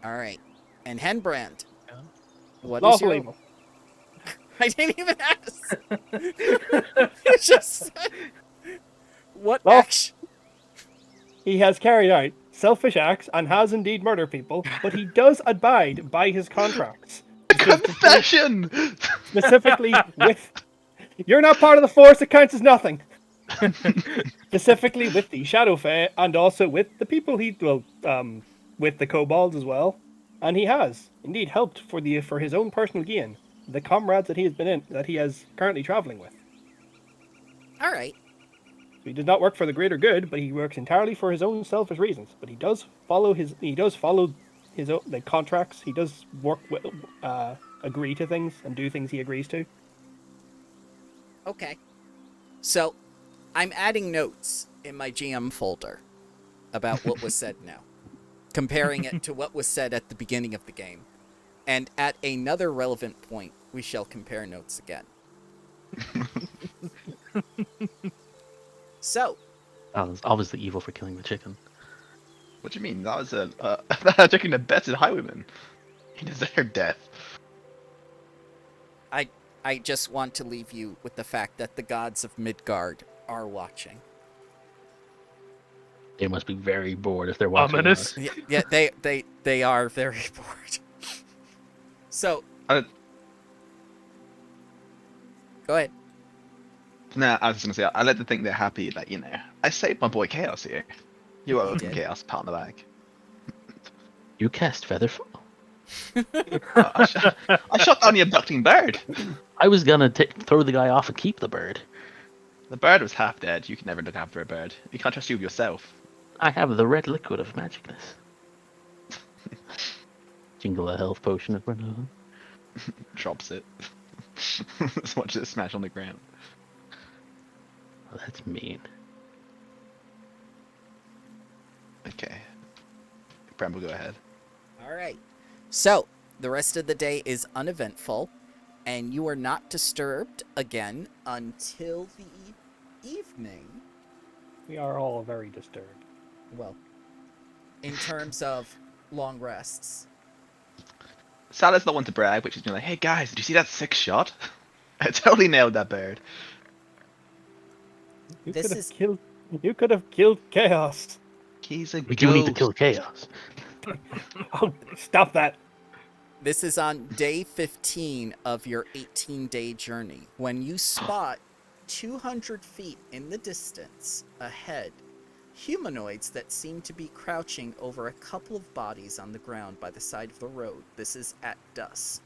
All right. And Henbrand, Yeah. what is Lawful your evil. I didn't even ask. You just said what Well, action? he has carried out selfish acts and has indeed murdered people, but he does abide by his contracts. Confession! Specifically with... You're not part of the force, it counts as nothing. Specifically with the Shadow Fae, and also with the people with the kobolds as well. And he has indeed helped for his own personal gain, the comrades that he has currently traveling with. All right. He does not work for the greater good, but he works entirely for his own selfish reasons. But he does follow his own the contracts. He does agree to things and do things he agrees to. Okay. So, I'm adding notes in my GM folder about what was said now, comparing it to what was said at the beginning of the game. And at another relevant point, we shall compare notes again. So, I was obviously evil for killing the chicken. What do you mean? That was that chicken that betted highwayman. He deserved death. I just want to leave you with the fact that the gods of Midgard are watching. They must be very bored if they're watching Ominous. us. Yeah, they are very bored. So, Uh, go ahead. Nah, I was just gonna say, I like to think they're happy that, I saved my boy Chaos here. You're welcome, did. Chaos, pat on the back. You cast Featherfall. I shot down the abducting bird. I was gonna throw the guy off and keep the bird. The bird was half dead. You can never look after a bird. You can't trust you yourself. I have the red liquid of magicness. Jingle a health potion in front of him. Drops it. Just watch it smash on the ground. Oh, that's mean. Okay. Bramble, go ahead. All right. So, the rest of the day is uneventful, and you are not disturbed again until the evening. We are all very disturbed. Well, in terms of long rests. Salah's not one to brag, but she's been like, hey guys, did you see that 6 shot? I totally nailed that bird. You This could have is- killed. You could have killed Chaos. He's a We do need to ghost. kill chaos. Oh, stop that! This is on day 15 of your 18-day journey, when you spot 200 feet in the distance ahead humanoids that seem to be crouching over a couple of bodies on the ground by the side of the road. This is at dusk.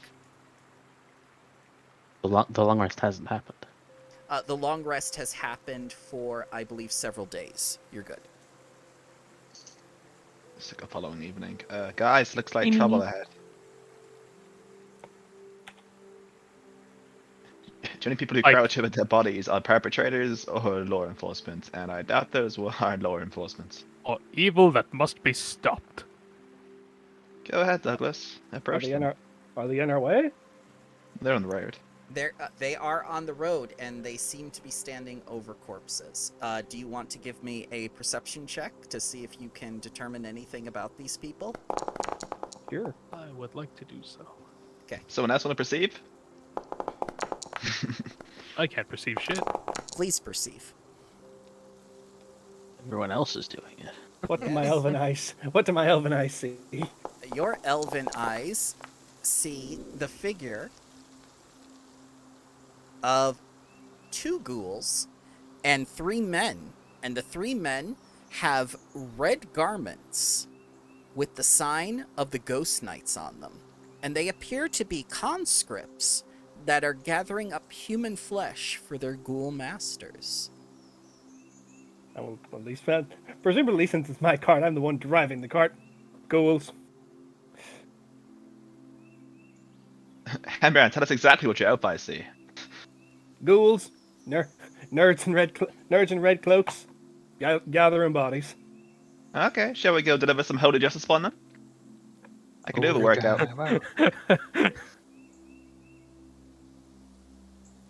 The long rest hasn't happened. The long rest has happened for, I believe, several days. You're good. It's like a following evening. Guys, looks like trouble ahead. Do any people who crouch over their bodies are perpetrators or law enforcement? And I doubt those are law enforcement. Or evil that must be stopped. Go ahead, Douglas. Approach them. Are they in our way? They're on the road. They are on the road, and they seem to be standing over corpses. Do you want to give me a perception check to see if you can determine anything about these people? Sure. I would like to do so. Someone else want to perceive? I can't perceive shit. Please perceive. Everyone else is doing it. What do my elven eyes? What do my elven eyes see? Your elven eyes see the figure of 2 ghouls and 3 men. And the 3 men have red garments with the sign of the Ghost Knights on them. And they appear to be conscripts that are gathering up human flesh for their ghoul masters. I will at least, presumably, since it's my cart, I'm the one driving the cart. Ghouls. Hemran, tell us exactly what your outfits see. Ghouls. Nerds in red cloaks. Gathering bodies. Okay, shall we go deliver some holy justice upon them? I can do the workout.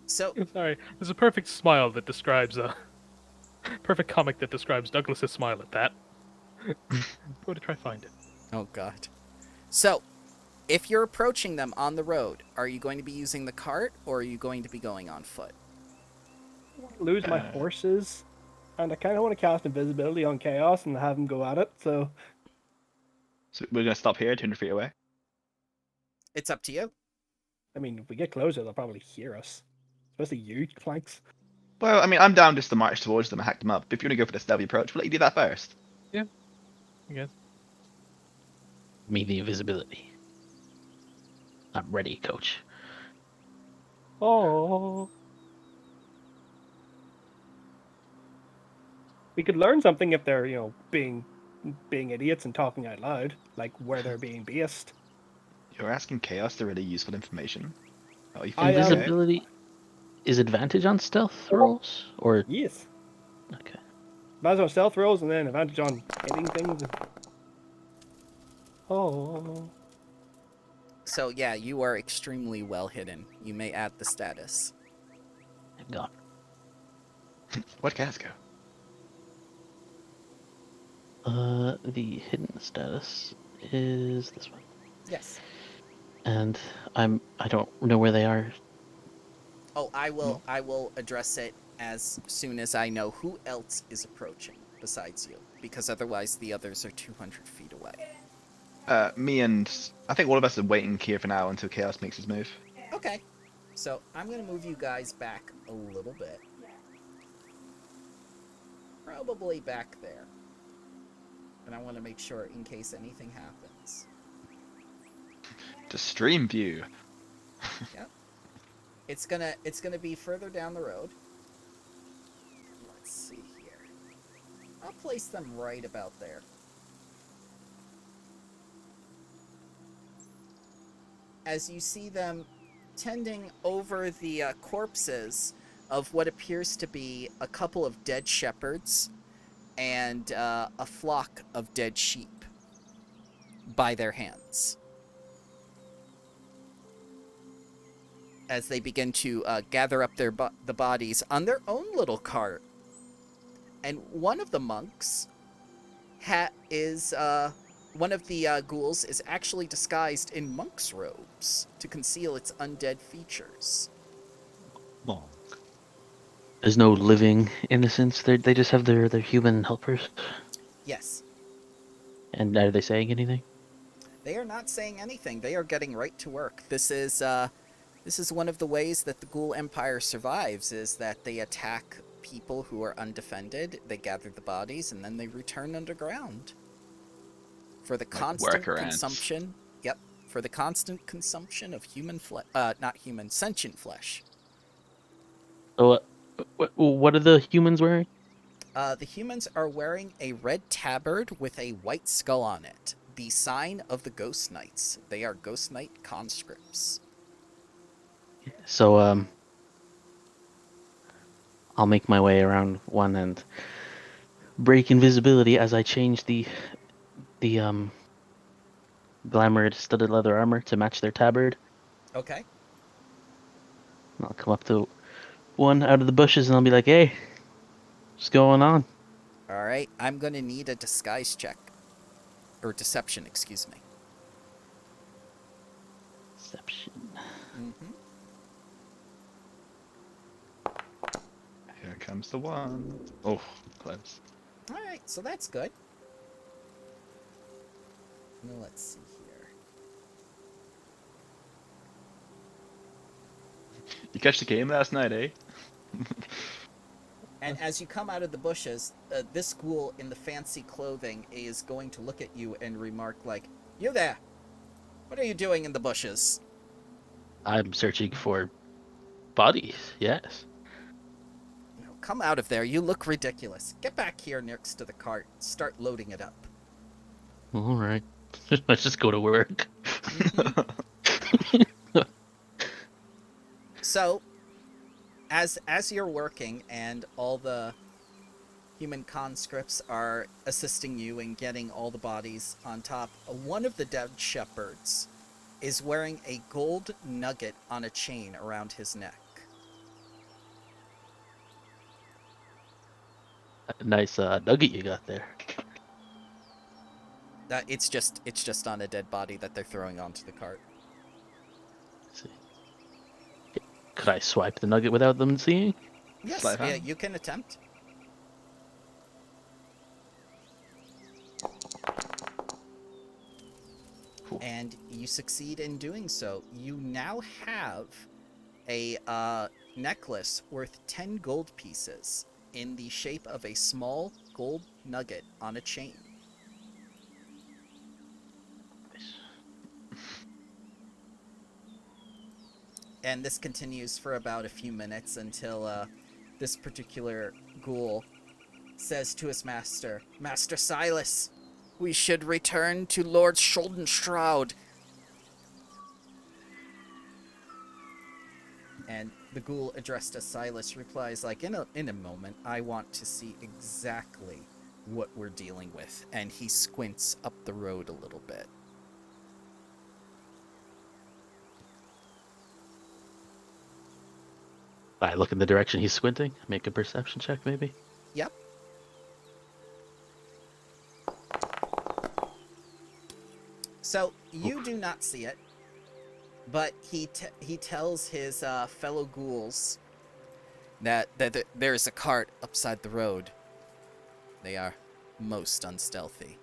So, Sorry, there's a perfect smile that describes perfect comic that describes Douglas's smile at that. I'm going to try find it. oh god. So, If you're approaching them on the road, are you going to be using the cart or are you going to be going on foot? Lose my Uh, horses, and I kind of want to cast invisibility on Chaos and have him go at it. So So we're gonna stop here, 200 feet away. It's up to you. I mean, if we get closer, they'll probably hear us, especially you, Planks. Well, I mean, I'm down just to march towards them and hack them up. If you want to go for the stealthy approach, we'll let you do that first. I guess. Me the invisibility. I'm ready, coach. Oh. We could learn something if they're, being idiots and talking out loud, like where they're being based. You're asking Chaos the really useful information. Oh, you I think am. so? Invisibility is advantage on stealth rolls, or Yes. okay. Advantage on stealth rolls and then advantage on hitting things. Oh. So yeah, you are extremely well hidden. You may add the status. Hang on. Where'd Chaos go? The hidden status is this one, Yes. and I don't know where they are. Oh, I No. will address it as soon as I know who else is approaching besides you, because otherwise the others are 200 feet away. Me and I think all of us are waiting here for now until Chaos makes his move. Okay. So I'm gonna move you guys back a little bit. Probably back there. And I want to make sure in case anything happens. To stream view. Yep. It's gonna be further down the road. Let's see here. I'll place them right about there. As you see them tending over the corpses of what appears to be a couple of dead shepherds and a flock of dead sheep by their hands. As they begin to gather up the bodies on their own little cart. And one of the monks one of the ghouls is actually disguised in monk's robes to conceal its undead features. There's no living innocents. They just have their human helpers. Yes, And are they saying anything? they are not saying anything. They are getting right to work. This is one of the ways that the Ghoul Empire survives, is that they attack people who are undefended, they gather the bodies, and then they return underground. For the constant workarounds. consumption... Yep, for the constant consumption of human flesh... not human, sentient flesh. So, what are the humans wearing? The humans are wearing a red tabard with a white skull on it. The sign of the Ghost Knights. They are Ghost Knight conscripts. So, I'll make my way around one and break invisibility as I change the glamored studded leather armor to match their tabard. Okay. And I'll come up to one out of the bushes and I'll be like, "Hey, what's going on?" Alright, I'm gonna need a disguise check. Or deception, excuse me. Deception. Mm-hmm. Here comes the one. Oh, close. Alright, so that's good. Now let's see here. You catch the game last night, eh? And as you come out of the bushes, this ghoul in the fancy clothing is going to look at you and remark like, "You there! What are you doing in the bushes?" I'm searching for bodies. Yes. No, come out of there, you look ridiculous. Get back here next to the cart, start loading it up. All right. Let's just go to work. So, as you're working and all the human conscripts are assisting you in getting all the bodies on top, one of the dead shepherds is wearing a gold nugget on a chain around his neck. Nice nugget you got there. It's just on a dead body that they're throwing onto the cart. Let's see. Could I swipe the nugget without them seeing? Yes, Sleight of yeah, hand. you can attempt. Cool. And you succeed in doing so. You now have a necklace worth 10 gold pieces in the shape of a small gold nugget on a chain. And this continues for about a few minutes until this particular ghoul says to his master, Master Silas, we should return to Lord Schuldenstraud. And the ghoul addressed as Silas replies, like, in a moment, I want to see exactly what we're dealing with. And he squints up the road a little bit. I look in the direction he's squinting. Make a perception check, maybe. Yep. So you do not see it, but he tells his fellow ghouls that there's a cart upside the road. They are most unstealthy.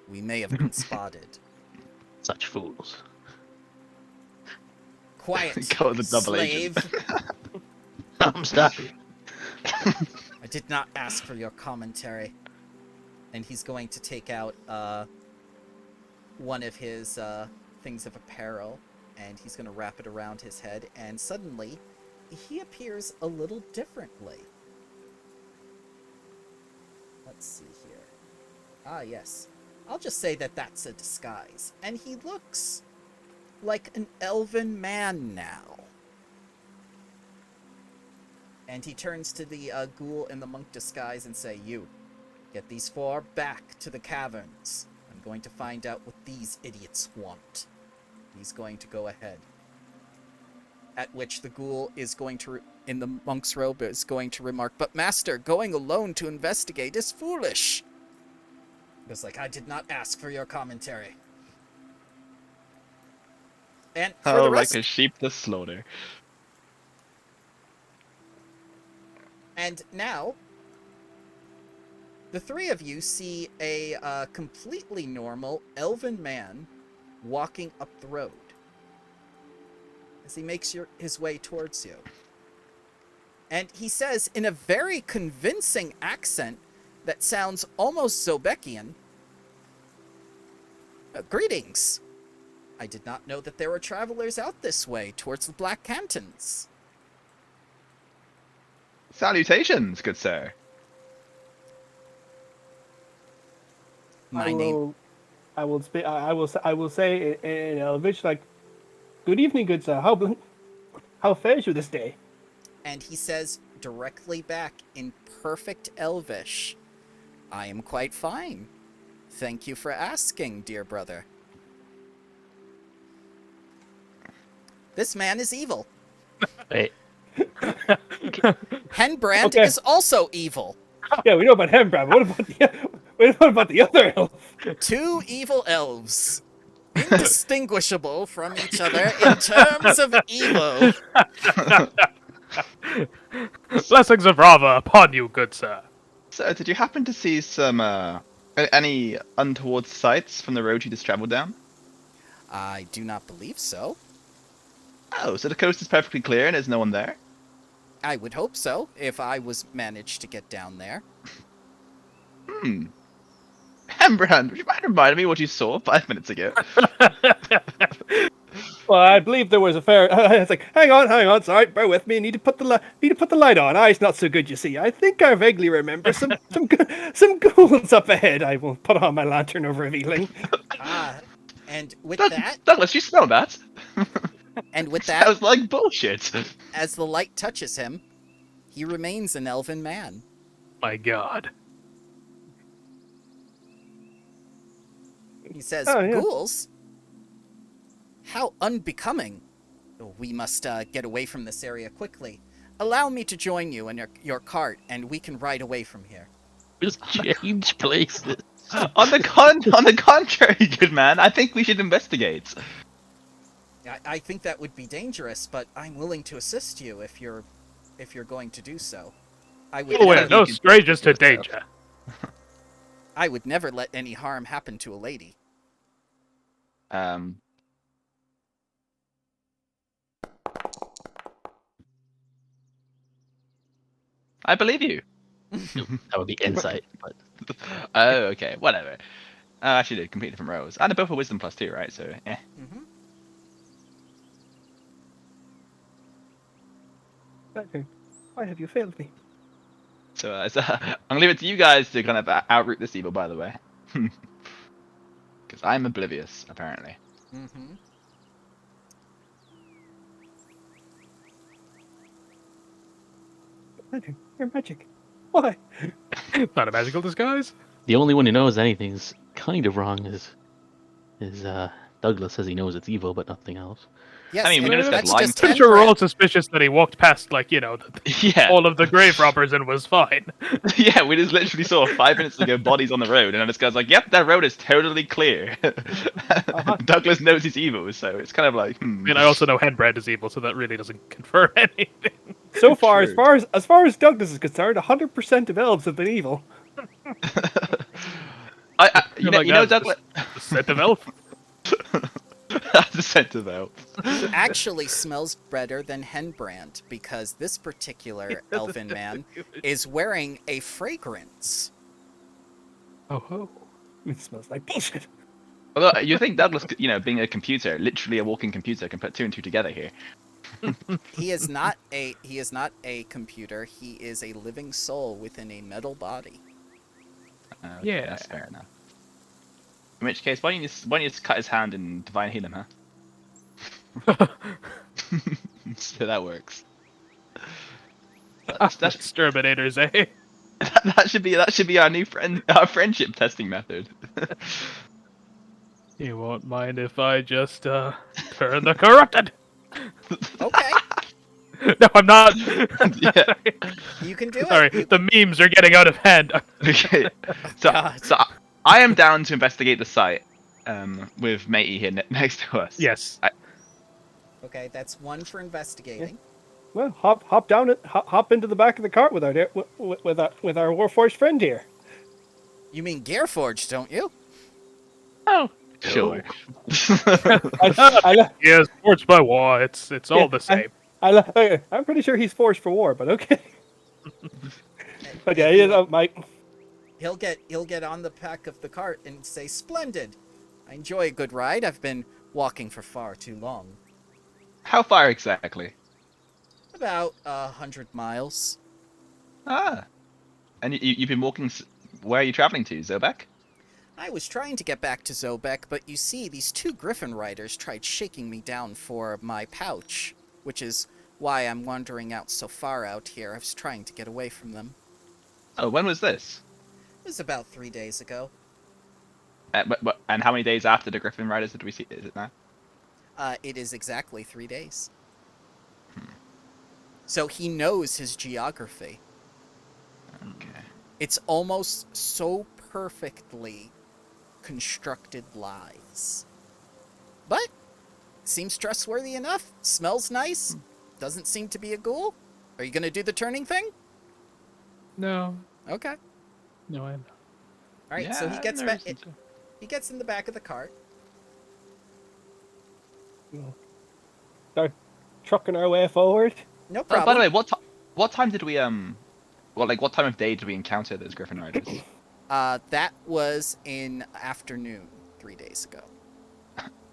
We may have been spotted. Such fools. Quiet, Go with the double slave. agent. I'm sorry. I did not ask for your commentary. And he's going to take out one of his things of apparel, and he's going to wrap it around his head, and suddenly he appears a little differently. Let's see here. Ah, yes. I'll just say that that's a disguise. And he looks like an elven man now. And he turns to the ghoul in the monk disguise and say, you, get these four back to the caverns. I'm going to find out what these idiots want. He's going to go ahead. At which the ghoul is going to, in the monk's robe, is going to remark, but master, going alone to investigate is foolish. It's like, I did not ask for your commentary. And for Oh, the rest, like a sheep to slaughter. and now, the three of you see a completely normal elven man walking up the road as he makes his way towards you. And he says in a very convincing accent that sounds almost Zobekian, greetings. I did not know that there were travelers out this way towards the Black Cantons. Salutations, good sir. My name. I will say in Elvish, like, good evening, good sir. How fares you this day? And he says directly back in perfect Elvish, I am quite fine. Thank you for asking, dear brother. This man is evil. Wait. Henbrand Okay. is also evil. Yeah, we know about him, Brad. What about the other elf? Two evil elves. Indistinguishable from each other in terms of evil. Blessings of Rava upon you, good sir. So, did you happen to see some any untoward sights from the road you just traveled down? I do not believe so. Oh, so the coast is perfectly clear and there's no one there? I would hope so, if I was managed to get down there. Hembrand, would you mind reminding me what you saw 5 minutes ago? Well, I believe there was a fair. It's like, hang on, sorry, bear with me. Need to put the light on. Eyes not so good, you see. I think I vaguely remember some ghouls up ahead. I will put on my lantern, revealing. And with Douglas, you smell that? that, Sounds like bullshit. as the light touches him, he remains an elven man. My god. He says, Oh, yeah. Ghouls? How unbecoming. We must get away from this area quickly. Allow me to join you in your cart, and we can ride away from here. Just change places. On the contrary, good man. I think we should investigate. I think that would be dangerous, but I'm willing to assist you if you're going to do so. I would Oh, we're never, no can strangers to take yourself. danger. I would never let any harm happen to a lady. I believe you. That would be insight, but Oh, okay, whatever. Actually, they're completely different roles. And they're both a wisdom +2, right? So, eh. Mm-hmm. Okay. Why have you failed me? So, I'm gonna leave it to you guys to kind of outroot this evil, by the way. Because I'm oblivious, apparently. Mm-hmm. Magic. You're magic. Why? Not a magical disguise. the only one who knows anything's kind of wrong is Douglas says he knows it's evil, but nothing else. Yes, I mean, we and noticed that's that lying just to- I'm sure we're all Henbred. suspicious that he walked past, like, Yeah. all of the grave robbers and was fine. Yeah, we just literally saw 5 minutes ago bodies on the road, and then this guy's like, "Yep, that road is totally clear." Douglas knows he's evil, so it's kind of like. I mean, I also know Henbred is evil, so that really doesn't confirm anything. So far, True. as far as Douglas is concerned, 100% of elves have been evil. You know, Douglas. The scent of elf. That's the scent of elf. He actually smells better than Henbrand because this particular elven man is wearing a fragrance. Oh. It smells like bullshit. Although you think Douglas, being a computer, literally a walking computer, can put 2 and 2 together here. He is not a computer. He is a living soul within a metal body. Yeah. That's fair enough. In which case, why don't you just cut his hand and divine heal him, huh? So that works. That's Exterminators, eh? that should be our new friendship testing method. You won't mind if I just turn the corrupted. Okay, No, I'm not. Yeah. you can do it. Sorry, You- the memes are getting out of hand. Okay. So, God. so I am down to investigate the site with Matey here next to us. Yes. Okay, that's 1 for investigating. Well, hop down it. Hop into the back of the cart with our Warforged friend here. You mean Gearforged, don't you? Oh. Sure. Yes, sports by war. It's all the same. I'm pretty sure he's forged for war, but okay. But yeah, he is, Mike. He'll get on the back of the cart and say, "Splendid. I enjoy a good ride. I've been walking for far too long. How far exactly? About 100 miles. Ah. And you've been walking. Where are you traveling to? Zobek? I was trying to get back to Zobek, but you see, these 2 Griffin riders tried shaking me down for my pouch, which is why I'm wandering out so far out here. I was trying to get away from them. Oh, when was this? It was about 3 days ago. And how many days after the Griffin Riders did we see? Is it now? It is exactly 3 days. So he knows his geography. Okay. It's almost so perfectly constructed lies. But seems trustworthy enough. Smells nice. Doesn't seem to be a ghoul. Are you gonna do the turning thing? No. Okay. No, I'm not. All right. So Yeah, he gets I'm back. nervous. He gets in the back of the cart. Start trucking our way forward. No Oh, problem. by the way, what time did we what time of day did we encounter those Griffin Riders? That was in afternoon 3 days ago.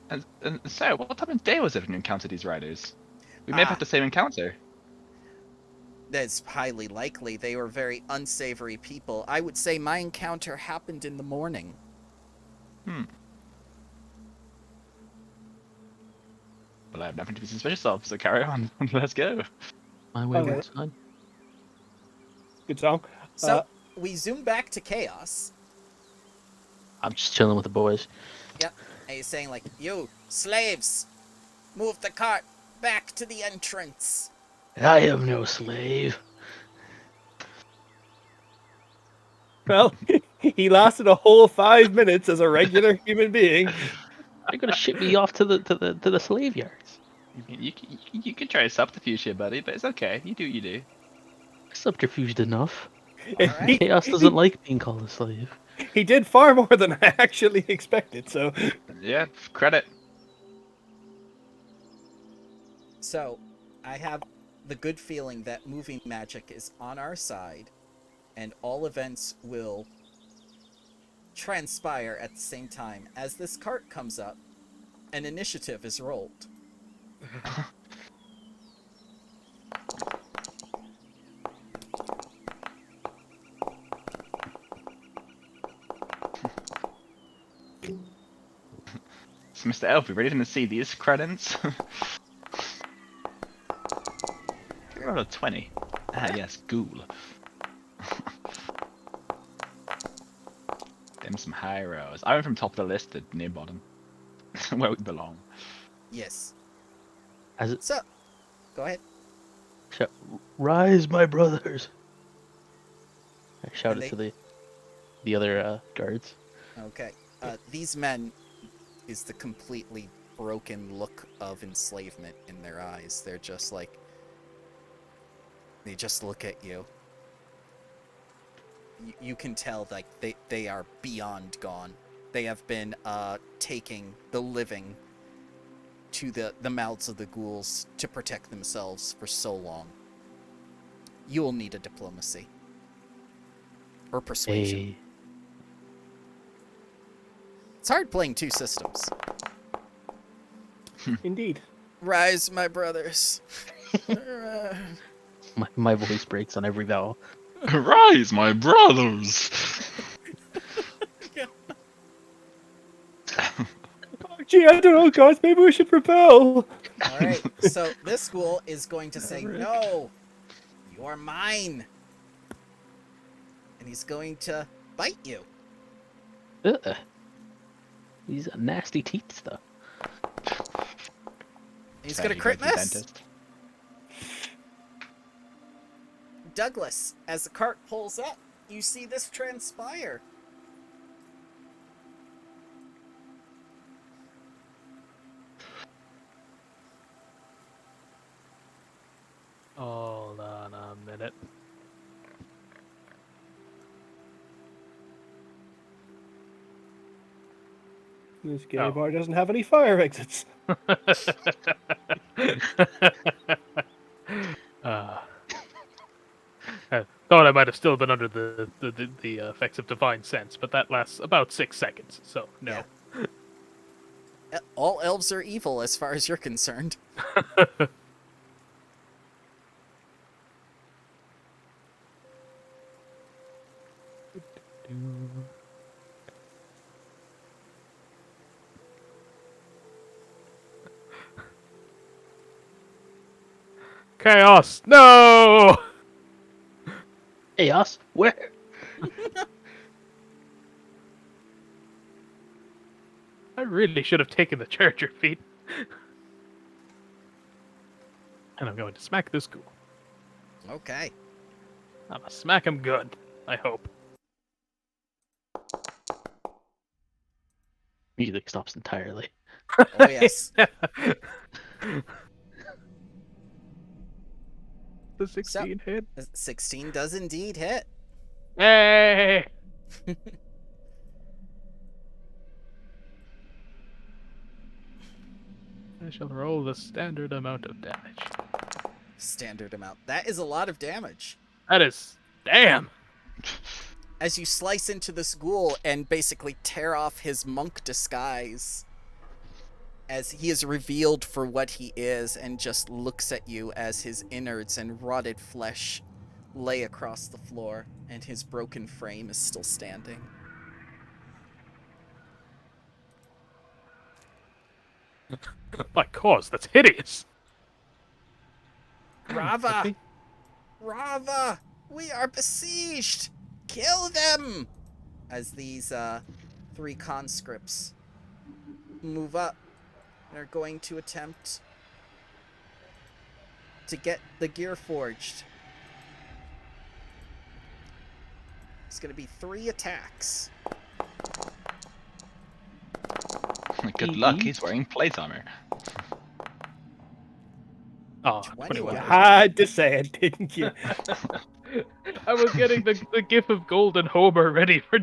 And Sarah, what time of day was it when you encountered these riders? We may have had the same encounter. That's highly likely. They were very unsavory people. I would say my encounter happened in the morning. Well, I have nothing to be suspicious of, so carry on. Let's go. My wayward Okay. son. Good song. So we zoom back to Chaos. I'm just chilling with the boys. Yep. And he's saying like, "You slaves, move the cart back to the entrance." I am no slave. Well, He lasted a whole 5 minutes as a regular human being. They're gonna ship me off to the slave yards. You can try a subterfuge here, buddy, but it's okay. You do what you do. Subterfuged enough. All right. Chaos doesn't like being called a slave. He did far more than I actually expected, so Yeah, credit. So, I have the good feeling that moving magic is on our side, and all events will transpire at the same time. As this cart comes up, an initiative is rolled. So, Mr. Elf, you ready to see these credits? I rolled a 20. Ah, yes, ghoul. Them some high rows. I went from top of the list to near bottom. Where we belong. Yes. As it So, go ahead. shout, rise, my brothers! I shouted they- to the other guards. Okay. These men is the completely broken look of enslavement in their eyes. They're just like, they just look at you. You can tell like they are beyond gone. They have been taking the living to the mouths of the ghouls to protect themselves for so long. You will need a diplomacy or persuasion. Hey, It's hard playing two systems. indeed. Rise, my brothers. my voice breaks on every vowel. Rise, my brothers! Oh, gee, I don't know, guys. Maybe we should rebel. All right, so this ghoul is going to say, "No, you're mine," and he's going to bite you. Ugh. These are nasty teeth, though. He's gonna crit miss. Dentist. Douglas, as the cart pulls up, you see this transpire. Hold on a minute. This gay Oh. bar doesn't have any fire exits. I thought I might have still been under the effects of divine sense, but that lasts about 6 seconds, so no. All elves are evil as far as you're concerned. Chaos! No! Chaos? Where? I really should have taken the charger feat. And I'm going to smack this ghoul. Okay. I'm gonna smack him good, I hope. Music stops entirely. Oh yes. The 16 hit. 16 does indeed hit. Hey! I shall roll the standard amount of damage. Standard amount. That is a lot of damage. That is... Damn! As you slice into this ghoul and basically tear off his monk disguise, as he is revealed for what he is and just looks at you as his innards and rotted flesh lay across the floor and his broken frame is still standing. My cause, that's hideous! Rava! Rava! We are besieged! Kill them! As these three conscripts move up and are going to attempt to get the gear forged. It's going to be 3 attacks. Good luck, he's wearing plate armor. Oh, 21. 21. You had to say it, didn't you? I was getting the gif of Golden Homer ready for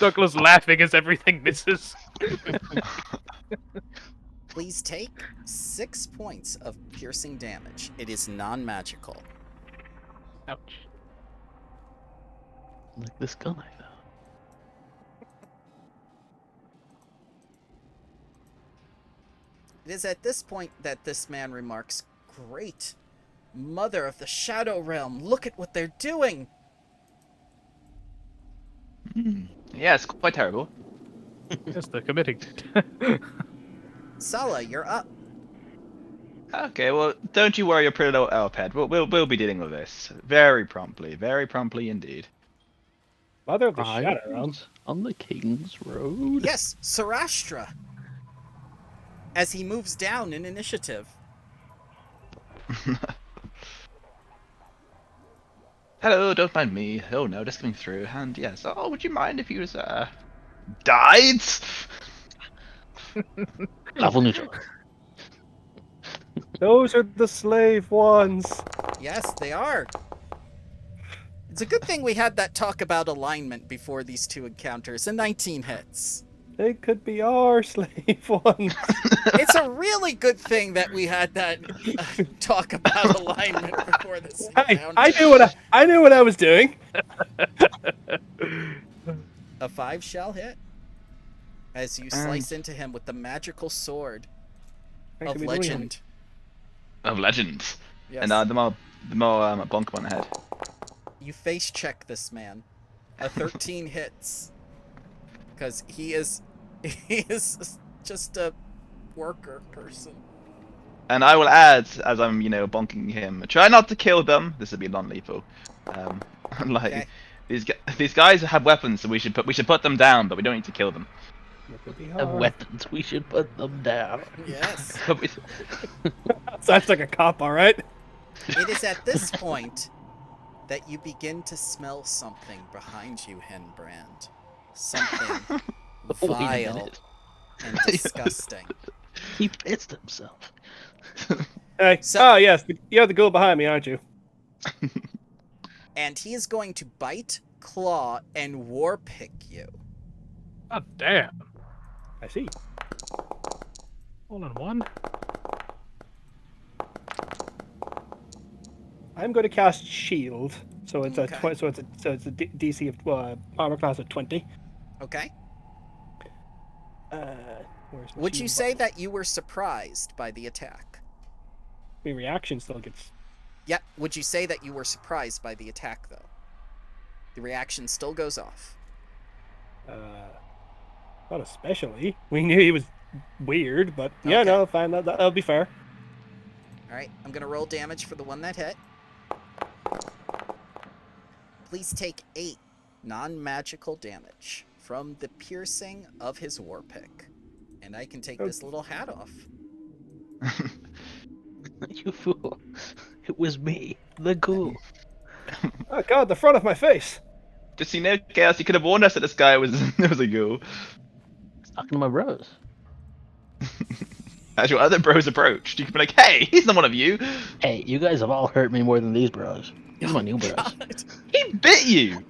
Douglas laughing as everything misses. Please take 6 points of piercing damage. It is non-magical. Ouch. Like this gun I know. It is at this point that this man remarks, "Great Mother of the Shadow Realm, look at what they're doing!" Yeah, it's quite terrible. Yes, they're committing. Sala, you're up. Okay, well, don't you worry your pretty little elf head. We'll be dealing with this very promptly indeed. Mother of the Shadow Realm. On the King's Road. Yes, Sarastra. As he moves down in initiative. Hello, don't mind me. Oh no, just coming through. And yes, oh, would you mind if you was died? Level neutral. Those are the slave ones. Yes, they are. It's a good thing we had that talk about alignment before these 2 encounters. And 19 hits. They could be our slave ones. It's a really good thing that we had that talk about alignment before this encounter. I knew what I was doing. A 5 shall hit. As you slice into him with the magical sword of Actually, we don't even- legend. Of legends. Yes. And the more bonk him on the head. You face check this man. A 13 hits. Because he is just a worker person. And I will add, as I'm, bonking him, try not to kill them. This would be non-lethal. Like Okay. these guys have weapons, so we should put them down, but we don't need to kill them. It could be Have hard. weapons. We should put them down. Yes. But we- Sounds like a cop, all right. It is at this point that you begin to smell something behind you, Henbrand. Something Wait a vile minute. and disgusting. He pissed himself. Hey. So- Yes. You're the ghoul behind me, aren't you? And he is going to bite, claw, and warpick you. God damn. I see. All in one. I'm going to cast Shield, so it's Okay. so it's a DC of armor class of 20. Okay? Where's my Would you shield say button? that you were surprised by the attack? My reaction still gets? Yeah, would you say that you were surprised by the attack, though? The reaction still goes off. Not especially. We knew he was weird, but yeah, Okay. no, fine. That'll be fair. Alright, I'm gonna roll damage for the one that hit. Please take 8 non-magical damage from the piercing of his warpick. And I can take this little hat off. You fool. It was me, the ghoul. Oh god, the front of my face. Just so you know, Chaos, you could have warned us that this guy was a ghoul. Talking to my bros. As your other bros approached, you could be like, "Hey, he's not one of you. Hey, you guys have all hurt me more than these bros. These are my new bros. God. He bit you."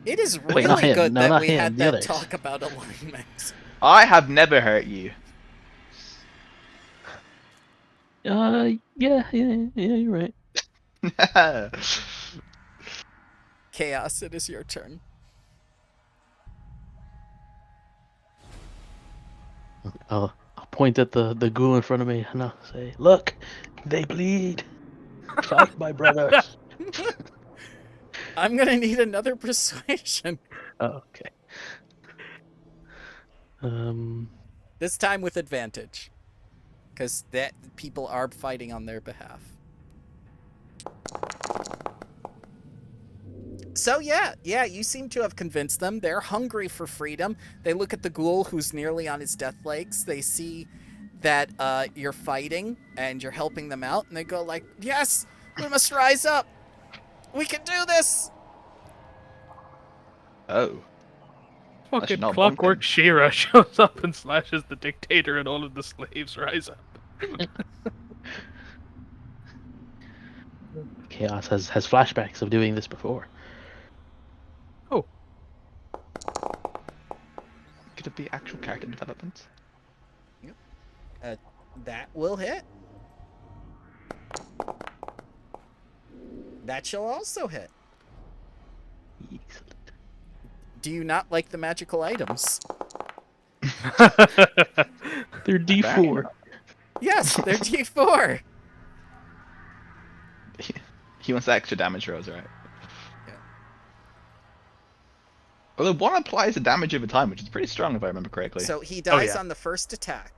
It is Wait, really not him. good No, that not we him, had the that others. talk about alignment. I have never hurt you. Yeah, you're right. Chaos, it is your turn. I'll point at the ghoul in front of me and I'll say, "Look, they bleed. Fight, my brothers." I'm gonna need another persuasion. Oh, okay. This time with advantage. Because that people are fighting on their behalf. So yeah, you seem to have convinced them. They're hungry for freedom. They look at the ghoul who's nearly on his death legs. They see that you're fighting and you're helping them out, and they go like, "Yes, we must rise up. We can do this." Oh. Fucking not a bomb Clockwork thing. Shira shows up and slashes the dictator, and all of the slaves rise up. Chaos has flashbacks of doing this before. Oh, Could it be actual character development? That will hit. That shall also hit. Excellent. Do you not like the magical items? They're D4. Yes, they're D4. He wants extra damage rolls, right? Yeah. Although one applies the damage over time, which is pretty strong if I remember correctly. So he dies yeah. on the first attack.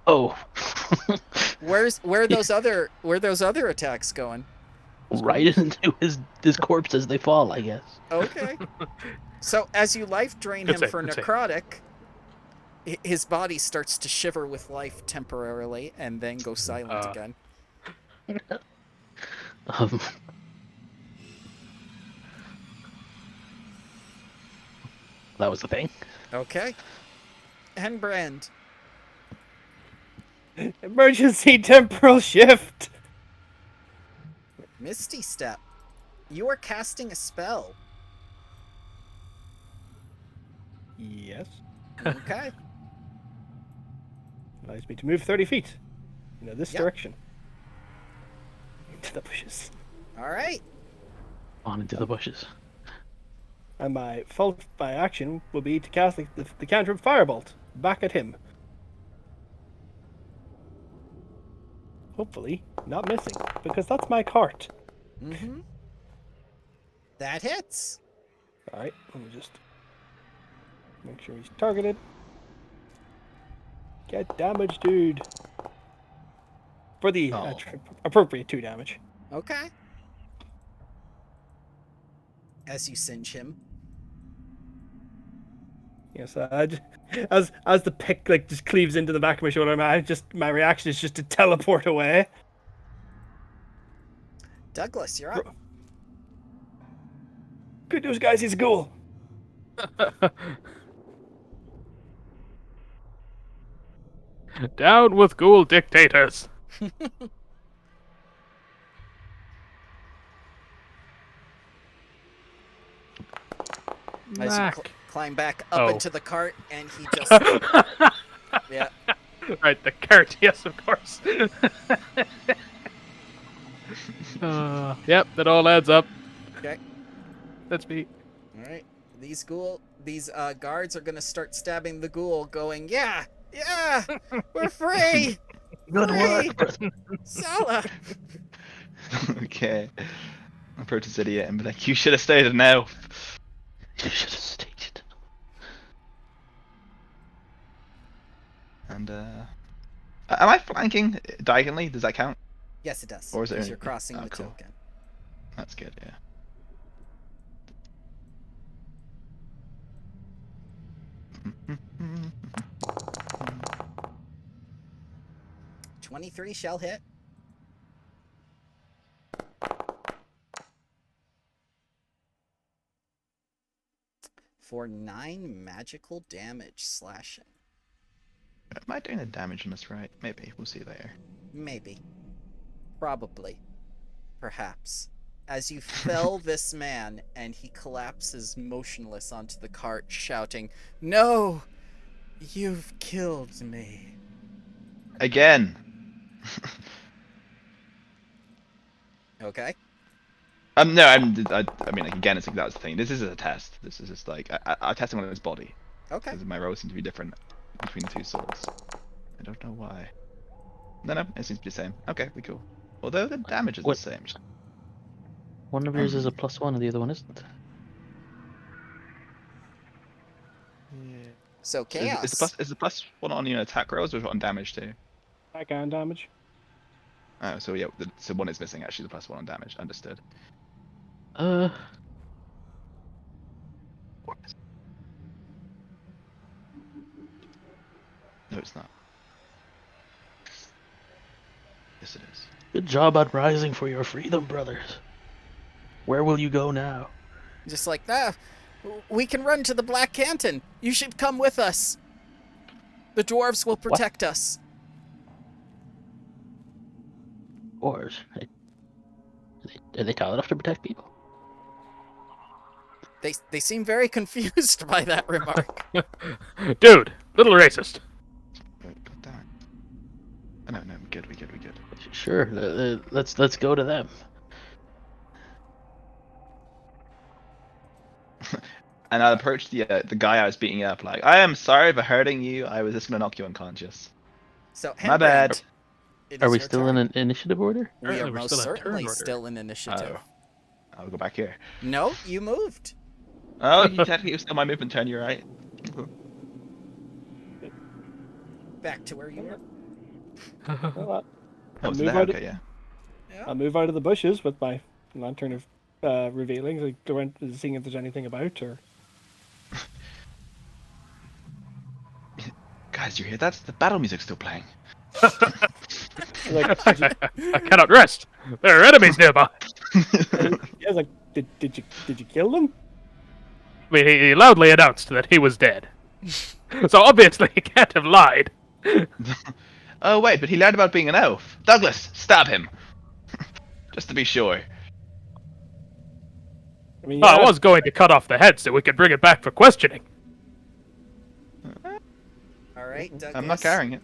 Oh. Where are those other attacks going? Right into his corpse as they fall, I guess. Okay. So as you life drain Good him save, for good save. necrotic, his body starts to shiver with life temporarily and then go silent again. Um, that was the thing. Okay. Henbrand. Emergency temporal shift. Misty Step. You are casting a spell. Yes. Okay. Allows me to move 30 feet. This Yep. direction. Into the bushes. All right. On into the bushes. And my action will be to cast the cantrip Firebolt back at him. Hopefully, not missing, because that's my cart. Mm-hmm. That hits. Alright, let me just make sure he's targeted. Get damage, dude. For the appropriate 2 damage. Okay. As you singe him. Yes, as the pick just cleaves into the back of my shoulder, my reaction is just to teleport away. Douglas, you're up. Good news, guys, he's a ghoul. Down with ghoul dictators. As you Mac. climb back up Oh. into the cart, and he just yeah. Right, the cart, yes, of course. Yep, that all adds up. Okay. That's me. All right. These guards are gonna start stabbing the ghoul, going, "Yeah, yeah, we're free, Good free, work. Sala." Okay. Approach this idiot and be like, you should have stayed an elf. You should have stayed. And am I flanking diagonally? Does that count? Yes, it does. Or is it Because only- you're crossing oh, the cool. token. That's good, yeah. Mm-hmm. 23 shall hit. For 9 magical damage slashing. Am I doing the damage on this right? Maybe. We'll see later. Maybe. Probably. Perhaps. As you fell this man, and he collapses motionless onto the cart, shouting, "No! You've killed me." Again! Okay? No, I mean, like, again, it's like, that was the thing. This is a test. This is just like, I'm testing on his body. Okay. Because my rolls seem to be different between the 2 swords. I don't know why. No, it seems to be the same. Okay, we're cool. Although the damage is What? the same. One of yours is a +1 and the other one isn't. So chaos. Is the plus 1 on your attack rolls or is it on damage too? Back and damage. Oh, so yeah, so 1 is missing actually, the +1 on damage. Understood. Uh, No, it's not. Yes, it is. good job on rising for your freedom, brothers. Where will you go now? Just like, we can run to the Black Canton. You should come with us. The dwarves will protect us. Dwarves? Are they tall enough to protect people? They seem very confused by that remark. Dude, little racist. God damn it. Oh, no, we good. Sure. Let's go to them. And I approached the guy I was beating up, like, I am sorry for hurting you. I was just gonna knock you unconscious. So, My bad. Henbrand, it Are is we your still turn. in an initiative order? We are Apparently we're most still in turn certainly order. still in initiative. I'll go back here. No, you moved. Oh, you technically it was still my movement turn. You're right. Back to where you were. Well, Oh, it's move there. out of- Okay, yeah. Yeah. I'll move out of the bushes with my lantern of revealing, like go around seeing if there's anything about, or Guys, you hear that? The battle music's still playing. like, I cannot rest. There are enemies nearby. yeah, like did you kill them? I mean, he loudly announced that he was dead. So obviously he can't have lied. Oh wait, but he learned about being an elf. Douglas, stab him. Just to be sure. I mean, Well, yeah, I was going to cut off the head so we could bring it back for questioning. All right, Douglas. I'm not carrying it.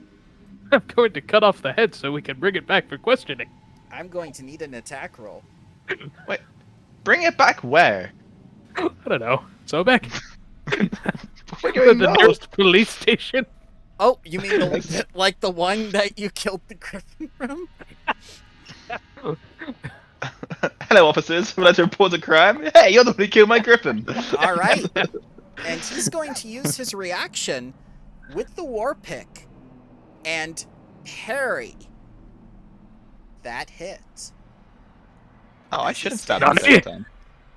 I'm going to cut off the head so we can bring it back for questioning. I'm going to need an attack roll. Wait, bring it back where? I don't know. So back We're the doing no. nearest police station. Oh, you mean like the one that you killed the griffin from? Hello, officers. Would like to report a crime? Hey, you're the one who killed my griffin. All right. And he's going to use his reaction with the war pick and parry that hit. Oh, I should have stabbed Not him the me. second time.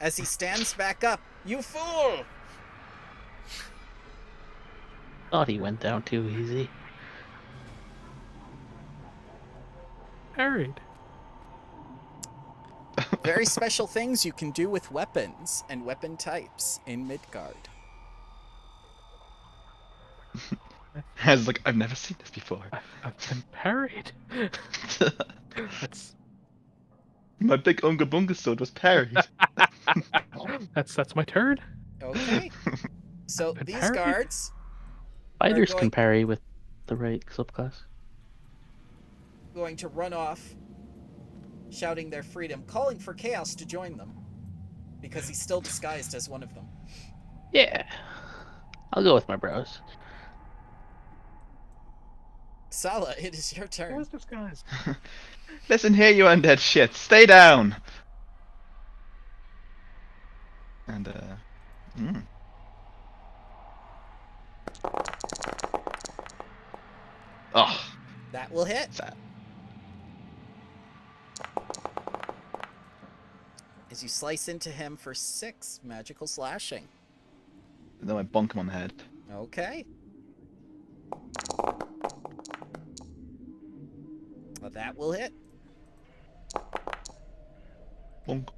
As he stands back up, you fool! Thought he went down too easy. Parried. Very special things you can do with weapons and weapon types in Midgard. I was like, I've never seen this before. I've been parried. That's My big Unga Bunga sword was parried. that's my turn. Okay. So Been these parried? guards Fighters going- can parry with the right subclass. going to run off, shouting their freedom, calling for Chaos to join them. Because he's still disguised as one of them. Yeah. I'll go with my bros. Sala, it is your turn. Where's this guys? Listen here, you undead shit. Stay down. And, Oh, That will hit. sad. As you slice into him for 6 magical slashing. Then I bonk him on the head. Okay. Well, that will hit Bonk.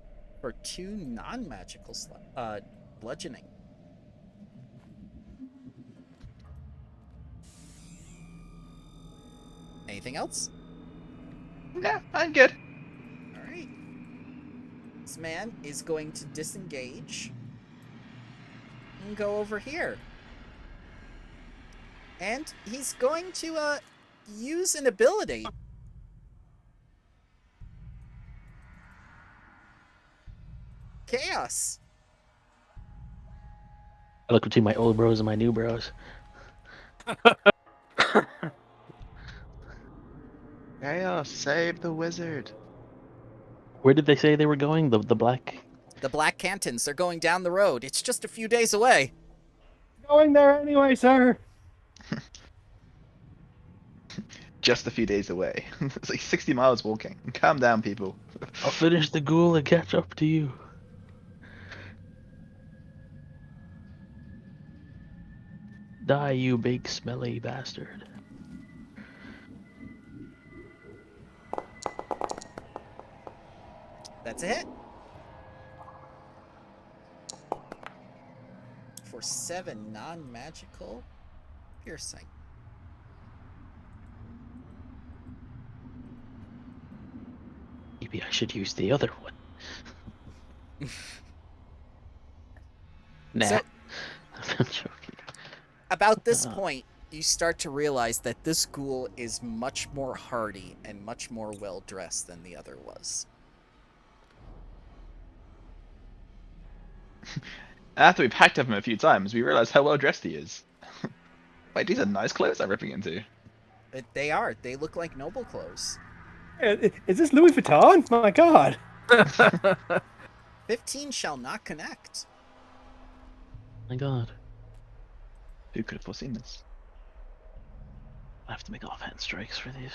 for 2 non-magical bludgeoning. Anything else? Yeah, I'm good. All right. This man is going to disengage and go over here. And he's going to use an ability. Chaos. I look between my old bros and my new bros. Chaos, save the wizard. Where did they say they were going? The black. The Black Cantons, they're going down the road. It's just a few days away. Going there anyway, sir. Just a few days away. It's like 60 miles walking. Calm down, people. I'll finish the ghoul and catch up to you. Die, you big smelly bastard. That's a hit. 7 non-magical piercing. Maybe I should use the other one. Nah, So- I'm joking. About this Uh. point, you start to realize that this ghoul is much more hardy and much more well-dressed than the other was. After we packed up him a few times, we realized how well dressed he is. Wait, these are nice clothes I'm ripping into. They are. They look like noble clothes. Is this Louis Vuitton? My God. 15 shall not connect. My God, Who could have foreseen this? I have to make offhand strikes for these.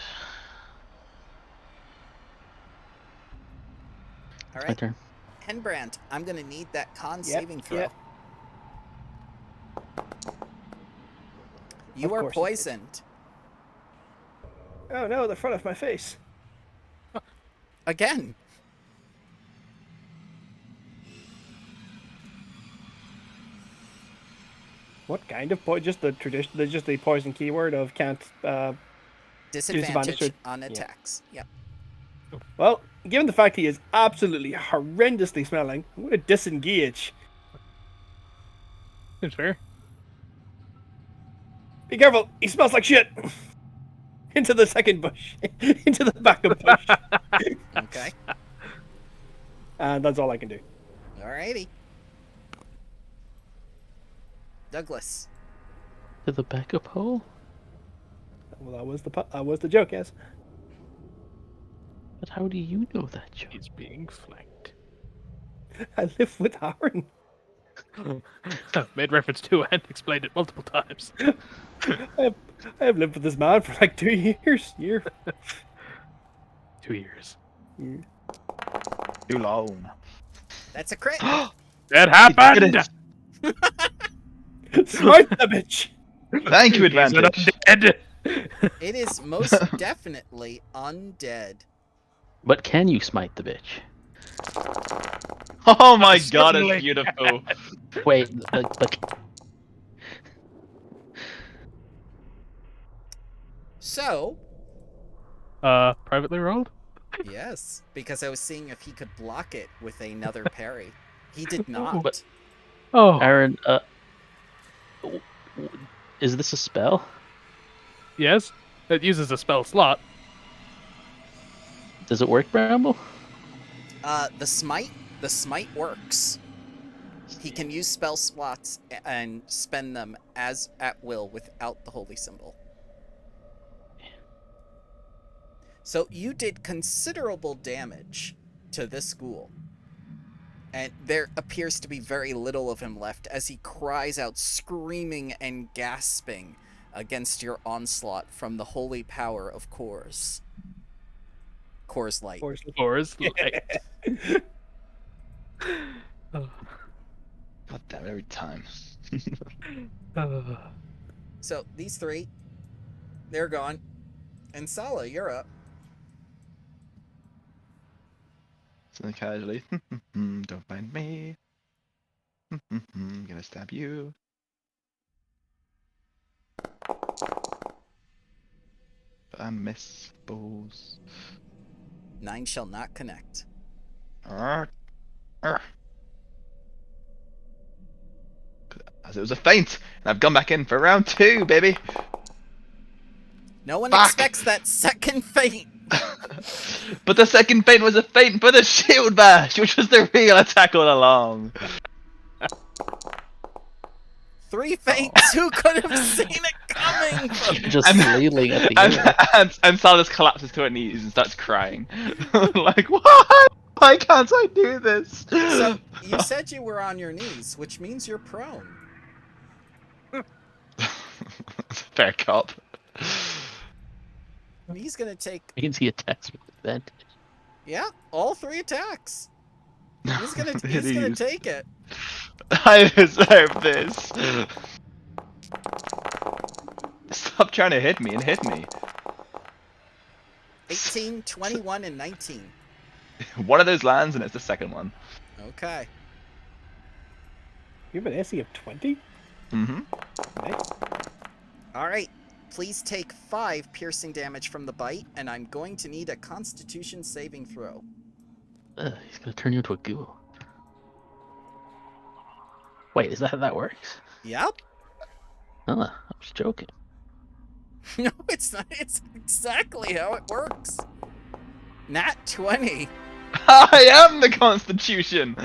All My right, turn. Henbrand, I'm gonna need that con saving throw. yep. You Of are course it is. poisoned. Oh no, the front of my face. Again. What kind of poison? Just the tradition, just the poison keyword of can't. Disadvantage Disadvantage. on Yeah. attacks. Yep. Well, given the fact he is absolutely horrendously smelling, I'm going to disengage. Seems fair. Be careful, he smells like shit. Into the second bush, into the backup bush, Okay. and that's all I can do. Alrighty. Douglas. To the backup hole? Well, that was the joke, yes. But how do you know that, Joe? He's being flanked. I live with Aaron. I've made reference to and explained it multiple times. I have lived with this man for like 2 years. 2 years. Too long. That's a crit. It happened! Smite the bitch. Thank you, He's an advantage. undead. It is most definitely undead. But can you smite the bitch? Oh my god, Certainly. it's beautiful. Wait, but So, Privately rolled? yes, because I was seeing if he could block it with another parry. He did not. But- Oh, Aaron, is this a spell? yes. It uses a spell slot. Does it work, Bramble? The smite works. He can use spell slots and spend them as at will without the holy symbol. So you did considerable damage to this ghoul. And there appears to be very little of him left as he cries out, screaming and gasping against your onslaught from the holy power of Coors. Coors Light. Coors Light. God damn it, every time. So these three, they're gone. And Sala, you're up. So casually. Don't mind me. Gonna stab you. I miss balls. 9 shall not connect. As it was a feint, and I've gone back in for round 2, baby. No one Fuck. expects that second feint. But the second feint was a feint for the shield bash, which was the real attack all along. 3 feints. Who could have seen it coming? Just And- flailing at the air. And Salas collapses to her knees and starts crying. Like, why? Why can't I do this? So you said you were on your knees, which means you're prone. Fair cop. He's gonna take, I can see attacks with advantage. yeah, all 3 attacks. He's gonna Please. take it. I deserve this. Stop trying to hit me and hit me. 18, 21, and 19. One of those lands, and it's the second one. Okay. You have an AC of 20? Mm-hmm. Nice. All right. Please take 5 piercing damage from the bite, and I'm going to need a Constitution saving throw. He's gonna turn you into a ghoul. Wait, is that how that works? Yep. I was joking. No, it's not. It's exactly how it works. Nat 20. I am the Constitution.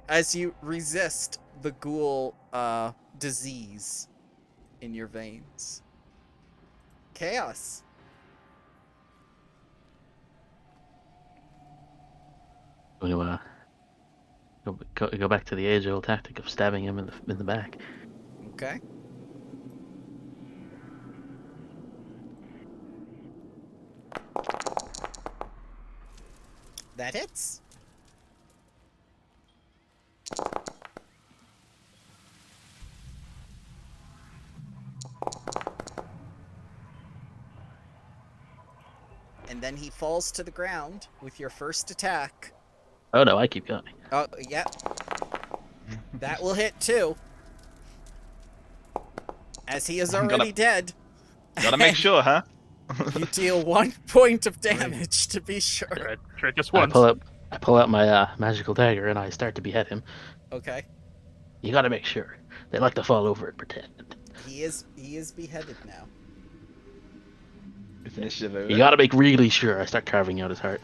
As you resist the ghoul disease in your veins. Chaos. I'm gonna go back to the age-old tactic of stabbing him in the back. Okay. That hits. And then he falls to the ground with your first attack. Oh no, I keep going. Oh, yeah. That will hit too. As he is already dead. Gotta make sure, huh? You deal 1 point of damage to be sure. Try it just I once. pull out my magical dagger and I start to behead him. Okay. You gotta make sure. They like to fall over and pretend. He is beheaded now. It's initiative over. You gotta make really sure. I start carving out his heart.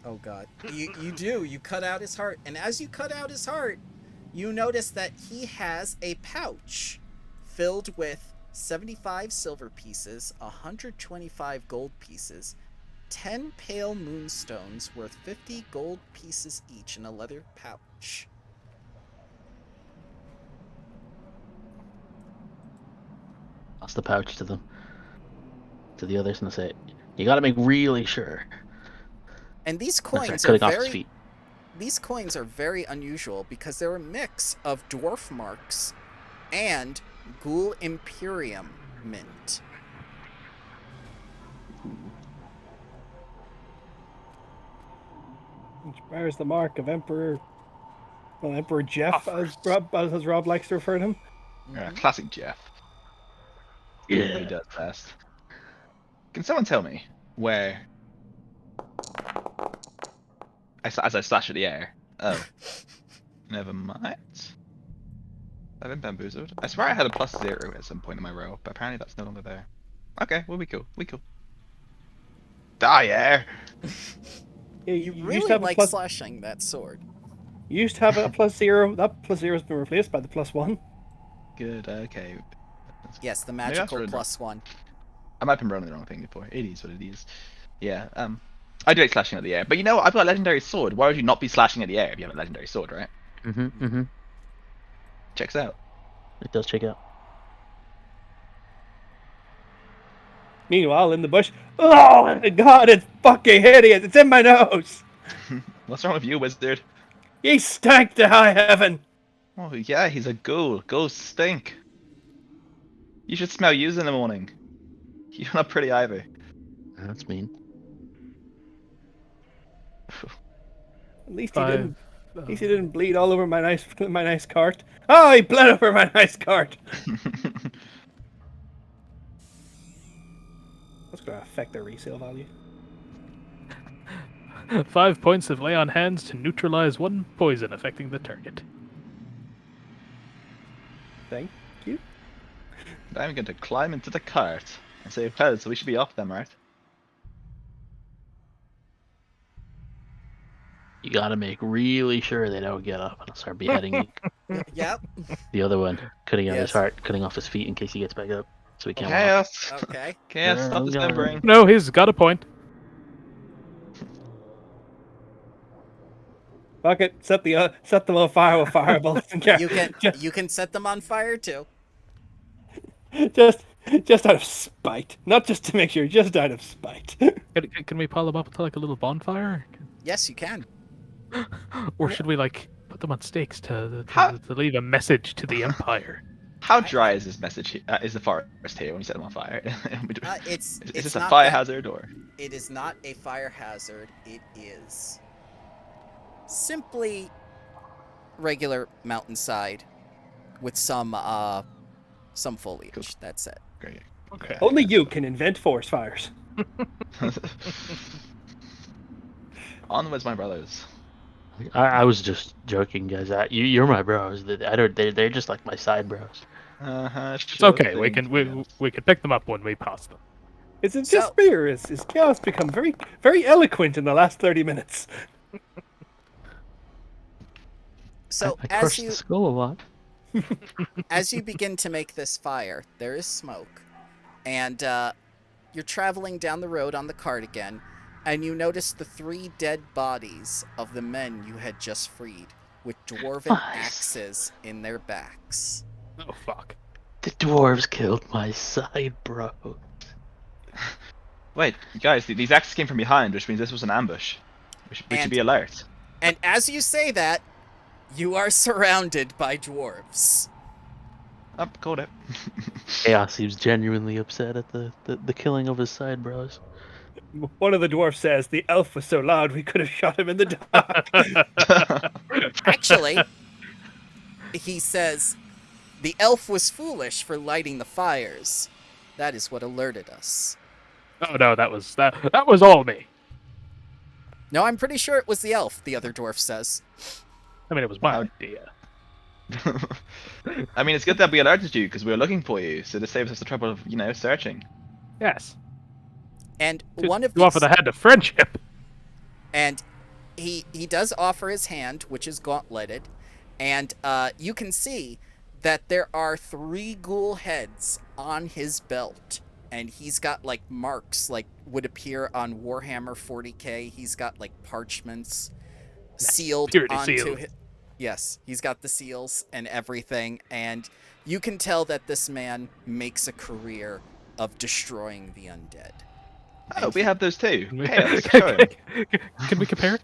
Oh god. You do. You cut out his heart. And as you cut out his heart, you notice that he has a pouch filled with 75 silver pieces, 125 gold pieces, 10 pale moonstones worth 50 gold pieces each in a leather pouch. Toss the pouch to them. To the others and I say, you gotta make really sure. And these I start coins are cutting off his very feet. these coins are very unusual because they're a mix of dwarf marks and Ghoul Imperium mint. Which bears the mark of Emperor Jeff, as Rob likes to refer to him. Yeah, classic Jeff. Yeah. He does best. Can someone tell me where? As I slash at the air. Oh, never mind. I've been bamboozled. I swear I had a +0 at some point in my row, but apparently that's no longer there. Okay, we'll be cool. Die, air. Yeah, You used to really have a like plus. slashing that sword. You used to have a +0. That +0 has been replaced by the +1. Good. Okay. Yes, the Maybe that's magical really- +1. I might have been rolling the wrong thing before. It is what it is. Yeah. I do like slashing at the air, but you know what? I've got a legendary sword. Why would you not be slashing at the air if you have a legendary sword, right? Checks out. It does check out. Meanwhile, in the bush, oh my god, it's fucking hideous! It's in my nose! What's wrong with you, wizard? Ye stank to high heaven! Oh yeah, he's a ghoul. Ghouls stink. You should smell yous in the morning. You're not pretty either. That's mean. At least he Five. didn't. At least he didn't bleed all over my nice cart. Oh, he bled over my nice cart. That's gonna affect their resale value. 5 points of lay on hands to neutralize 1 poison affecting the target. Thank you. I'm going to climb into the cart and say, well, so we should be off them, right? You gotta make really sure they don't get up and I'll start beheading Yep. the other one, cutting out his Yes. heart, cutting off his feet in case he gets back up, so he can't walk. Chaos! Okay. Chaos, Yeah, stop I'm dismembering. No, he's got a point. Fuck it. Set them on fire with fireballs and You can set them on fire too. just out of spite, not just to make sure, just out of spite. Can we pile them up to like a little bonfire? Yes, you can. Or should we like put them on stakes to How- leave a message to the Empire? How dry is this message? Is the forest here when you set them on fire? It's is it's this a not fire that- hazard or? It is not a fire hazard. It is simply regular mountainside with some foliage. Cool. That's it. Great. Okay. Only you can invent forest fires. Onwards, my brothers. I was just joking, guys. You're my bros. I don't. They're just like my side bros. It's okay. We can pick them up when we pass them. Is it So- just me, or is Chaos become very, very eloquent in the last 30 minutes? So I as crushed you the skull a lot. as you begin to make this fire, there is smoke, and you're traveling down the road on the cart again, and you notice the 3 dead bodies of the men you had just freed, with dwarven Nice. axes in their backs. Oh fuck. The dwarves killed my side bro. Wait, guys, these axes came from behind, which means this was an ambush. We should And- be alert. And as you say that, you are surrounded by dwarves. Up, called it. Chaos seems genuinely upset at the killing of his side bros. One of the dwarfs says, the elf was so loud we could have shot him in the dark. Actually, he says, the elf was foolish for lighting the fires. That is what alerted us. Oh no, that was all me. No, I'm pretty sure it was the elf, the other dwarf says. I mean, it was my Wow. idea. I mean, it's good that we alerted you because we were looking for you, so this saves us the trouble of, searching. Yes. And To, one of to offer these, the hand of friendship. and he does offer his hand, which is gauntleted, and you can see that there are 3 ghoul heads on his belt, and he's got like marks like would appear on Warhammer 40k. He's got like parchments sealed purity onto sealed. his. Yes, he's got the seals and everything, and you can tell that this man makes a career of destroying the undead. Oh, we have those too. Chaos, Can- show him. Can we compare it?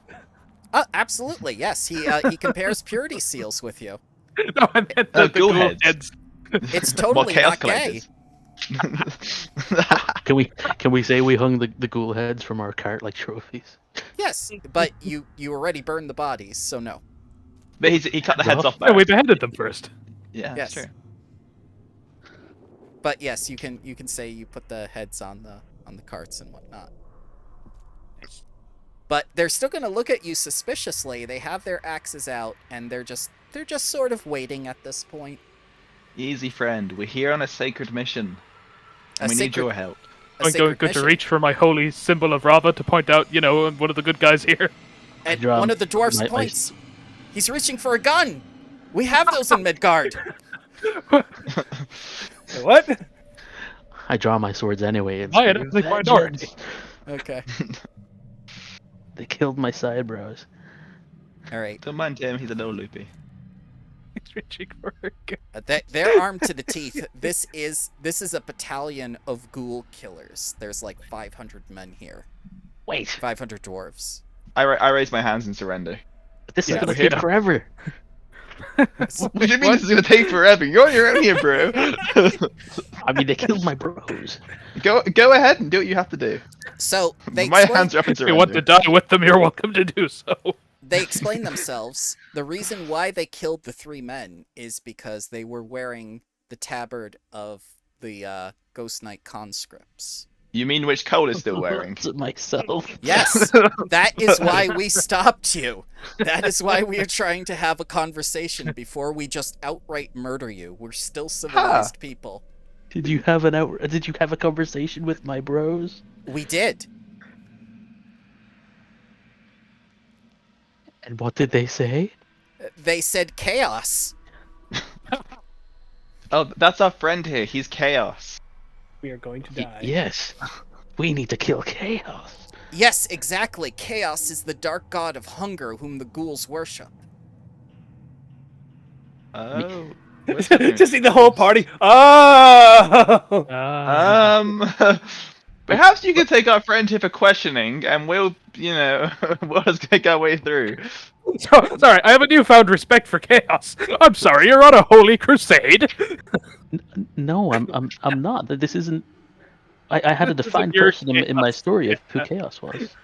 Absolutely, yes. He compares purity seals with you. No, I meant Oh, the ghoul ghoul heads. heads. It's Well, totally chaos not gay. collectors. Can we say we hung the ghoul heads from our cart like trophies? Yes, but you already burned the bodies, so no. But he cut the heads Well, off No, we first. beheaded them first. Yeah, Yes. that's true. But yes, you can say you put the heads on the carts and whatnot. But they're still going to look at you suspiciously. They have their axes out, and they're just sort of waiting at this point. Easy, friend. We're here on a sacred mission, and we need sacred- your help. A I'm sacred going to mission. reach for my holy symbol of Rava to point out, one of the good guys here. And Draw one of the dwarves my- points. He's reaching for a gun. We have those in Midgard. What? I draw my swords anyway. And Why, I scream, don't think minority. "Vengeance!" Okay. They killed my side bros. All right. Don't mind him. He's a little loopy. He's reaching for a gun. They're armed to the teeth. This is a battalion of ghoul killers. There's like 500 men here. Wait, 500 dwarves. I raise my hands in surrender. this is Yeah, gonna we're take here. forever. What do you mean this is gonna take forever? You're on your own here, bro. I mean, they killed my bros. Go ahead and do what you have to do. So they My explain, hands are up in If you want to surrender. die with them, you're welcome to do so. they explain themselves. The reason why they killed the 3 men is because they were wearing the tabard of the Ghost Knight conscripts. You mean which Cole is still wearing? To myself. Yes, that is why we stopped you. That is why we are trying to have a conversation before we just outright murder you. We're still civilized people. Did you have a conversation with my bros? We did. And what did they say? They said chaos. Oh, that's our friend here. He's Chaos. We are going to die. Yes. We need to kill Chaos. Yes, exactly. Chaos is the dark god of hunger whom the ghouls worship. Oh. Just see the whole party. Oh! Perhaps you could take our friend here for questioning, and we'll just take our way through. Sorry, I have a newfound respect for chaos. I'm sorry, you're on a holy crusade. No, I'm not. This isn't. I had a This isn't defined your person in my Chaos. story of who Chaos was.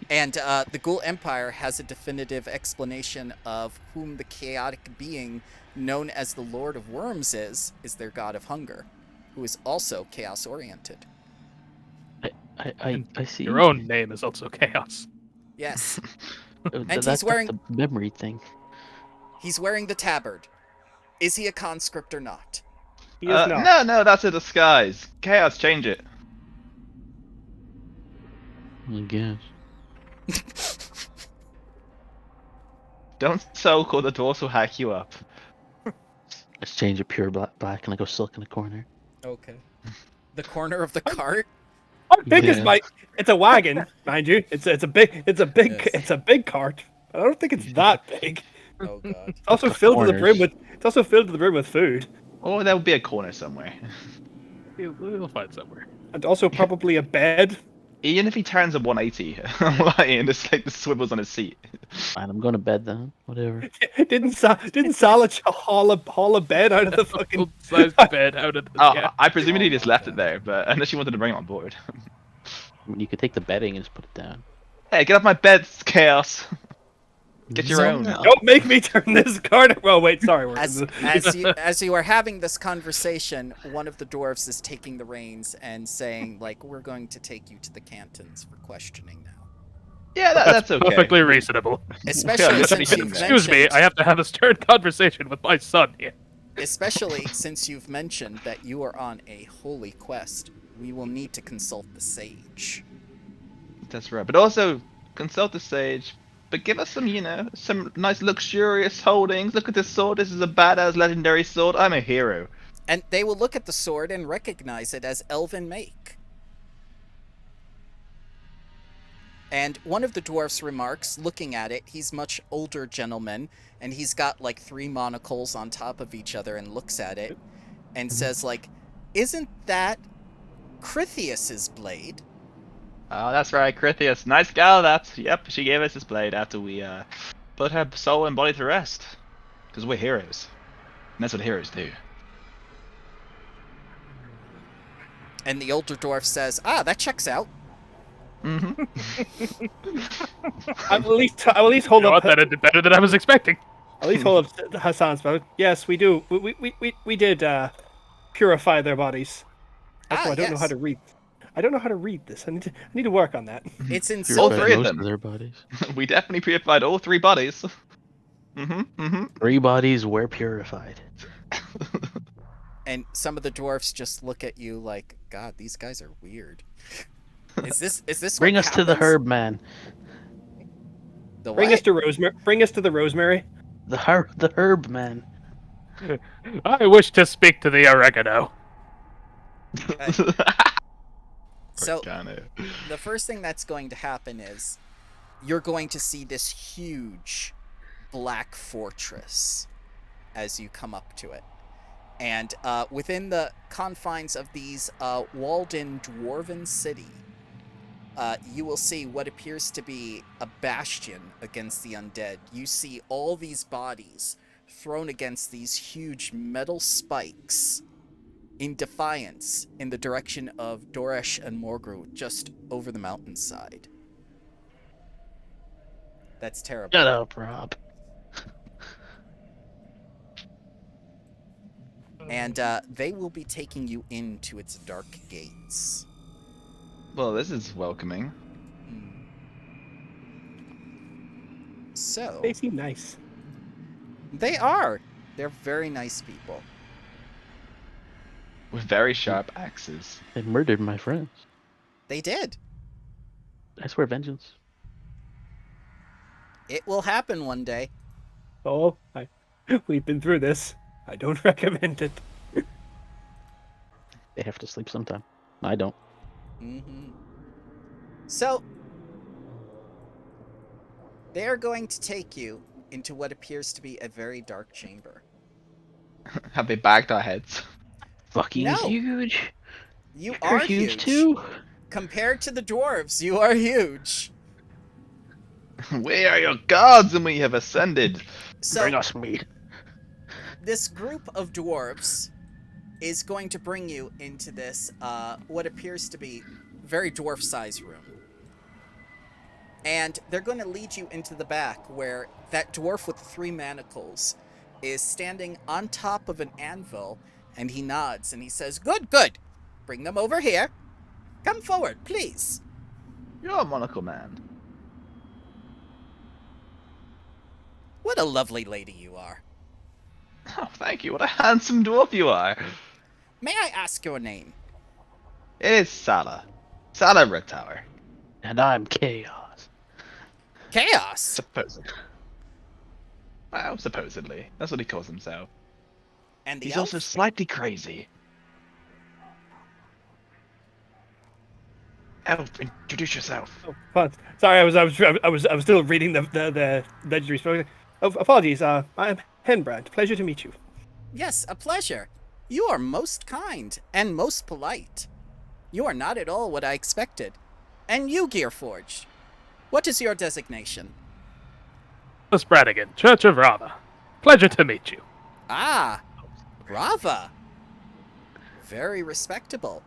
And the Ghoul Empire has a definitive explanation of whom the chaotic being known as the Lord of Worms is their god of hunger, who is also chaos-oriented. I see. Your own name is also chaos. Yes, And he's that's wearing- the memory thing. he's wearing the tabard. Is he a conscript or not? He is not. No, that's a disguise. Chaos, change it. I guess. Don't so-call the dwarves will hack you up. Let's change it pure black and I go silk in the corner. Okay. The corner of the cart? How big is Yeah. my? It's a wagon, mind you. It's a big Yes. it's a big cart. But I don't think it's that big. Oh god. It's also filled to the brim Corners. with. It's also filled to the brim with food, Or there will be a corner somewhere. We'll find somewhere. and also probably a bed. Even if he turns a 180, and it's like the swivels on his seat. Fine, I'm going to bed then. Whatever. Didn't Salich haul a bed out of the fucking? Full-sized bed out of the... Oh, yeah. I presumed he Oh just my left God. it there, but unless you wanted to bring it on board. I mean, you could take the bedding and just put it down. Hey, get off my bed, Chaos. Get your So- own. Don't make me turn this cart. Well, wait, sorry. As you are having this conversation, one of the dwarves is taking the reins and saying, like, we're going to take you to the Cantons for questioning now. Yeah, that's okay. Perfectly reasonable. Especially Yeah, since you've Excuse me, mentioned, I have to have a stern conversation with my son here. especially since you've mentioned that you are on a holy quest, we will need to consult the sage. That's right. But also, consult the sage. But give us some, some nice luxurious holdings. Look at this sword. This is a badass legendary sword. I'm a hero. And they will look at the sword and recognize it as elven make. And one of the dwarfs remarks, looking at it, he's much older gentleman, and he's got like 3 monocles on top of each other and looks at it and says like, isn't that Crithius's blade? Oh, that's right, Crithius. Nice gal, yep, she gave us this blade after we, put her soul and body to rest. Because we're heroes. And that's what heroes do. And the older dwarf says, that checks out. Mm-hmm. I will at least hold You know up. what? That did better than I was expecting. At least hold up Hassan's boat. Yes, we do. We did purify their bodies. Also, I don't know how yes. to read. I don't know how to read this. I need to work on that. It's in Purified All silver. three of most them. their bodies. We definitely purified all 3 bodies. Mm-hmm. 3 bodies were purified. And some of the dwarfs just look at you like, God, these guys are weird. Is this Bring what us to the happens? herb man. The Bring what? us to rosemary. Bring us to the rosemary. The herb man. I wish to speak to the oregano. So Organo. the first thing that's going to happen is you're going to see this huge black fortress as you come up to it. And within the confines of these walled-in dwarven city, you will see what appears to be a bastion against the undead. You see all these bodies thrown against these huge metal spikes in defiance in the direction of Doresh and Morgru, just over the mountainside. That's terrible. Shut up, Rob. And they will be taking you into its dark gates. Well, this is welcoming. So, They seem nice. they are. They're very nice people. With very sharp axes. They murdered my friends. They did. I swear vengeance. It will happen one day. Oh, we've been through this. I don't recommend it. They have to sleep sometime. I don't. Mm-hmm. So, they are going to take you into what appears to be a very dark chamber. Have they bagged our heads? Fucking No. huge. You You're are huge too. Compared to the dwarves, you are huge. We are your gods and we have ascended. So, Bring us meat. this group of dwarves is going to bring you into this, what appears to be very dwarf-sized room. And they're going to lead you into the back where that dwarf with the 3 manacles is standing on top of an anvil, and he nods and he says, "Good, good. Bring them over here. Come forward, please." You're a monocle man. What a lovely lady you are. Oh, thank you. What a handsome dwarf you are. May I ask your name? It is Sala. Sala Red Tower. And I'm Chaos. Chaos. Supposedly. Well, supposedly. That's what he calls himself. And the He's elf? also slightly crazy. Elf, introduce yourself. Oh, fun. Sorry, I was still reading the legendary spell. Oh, apologies. I'm Henbrand. Pleasure to meet you. Yes, a pleasure. You are most kind and most polite. You are not at all what I expected. And you, Gearforged, what is your designation? Bradigan, Church of Rava. Pleasure to meet you. Ah, Rava. Very respectable.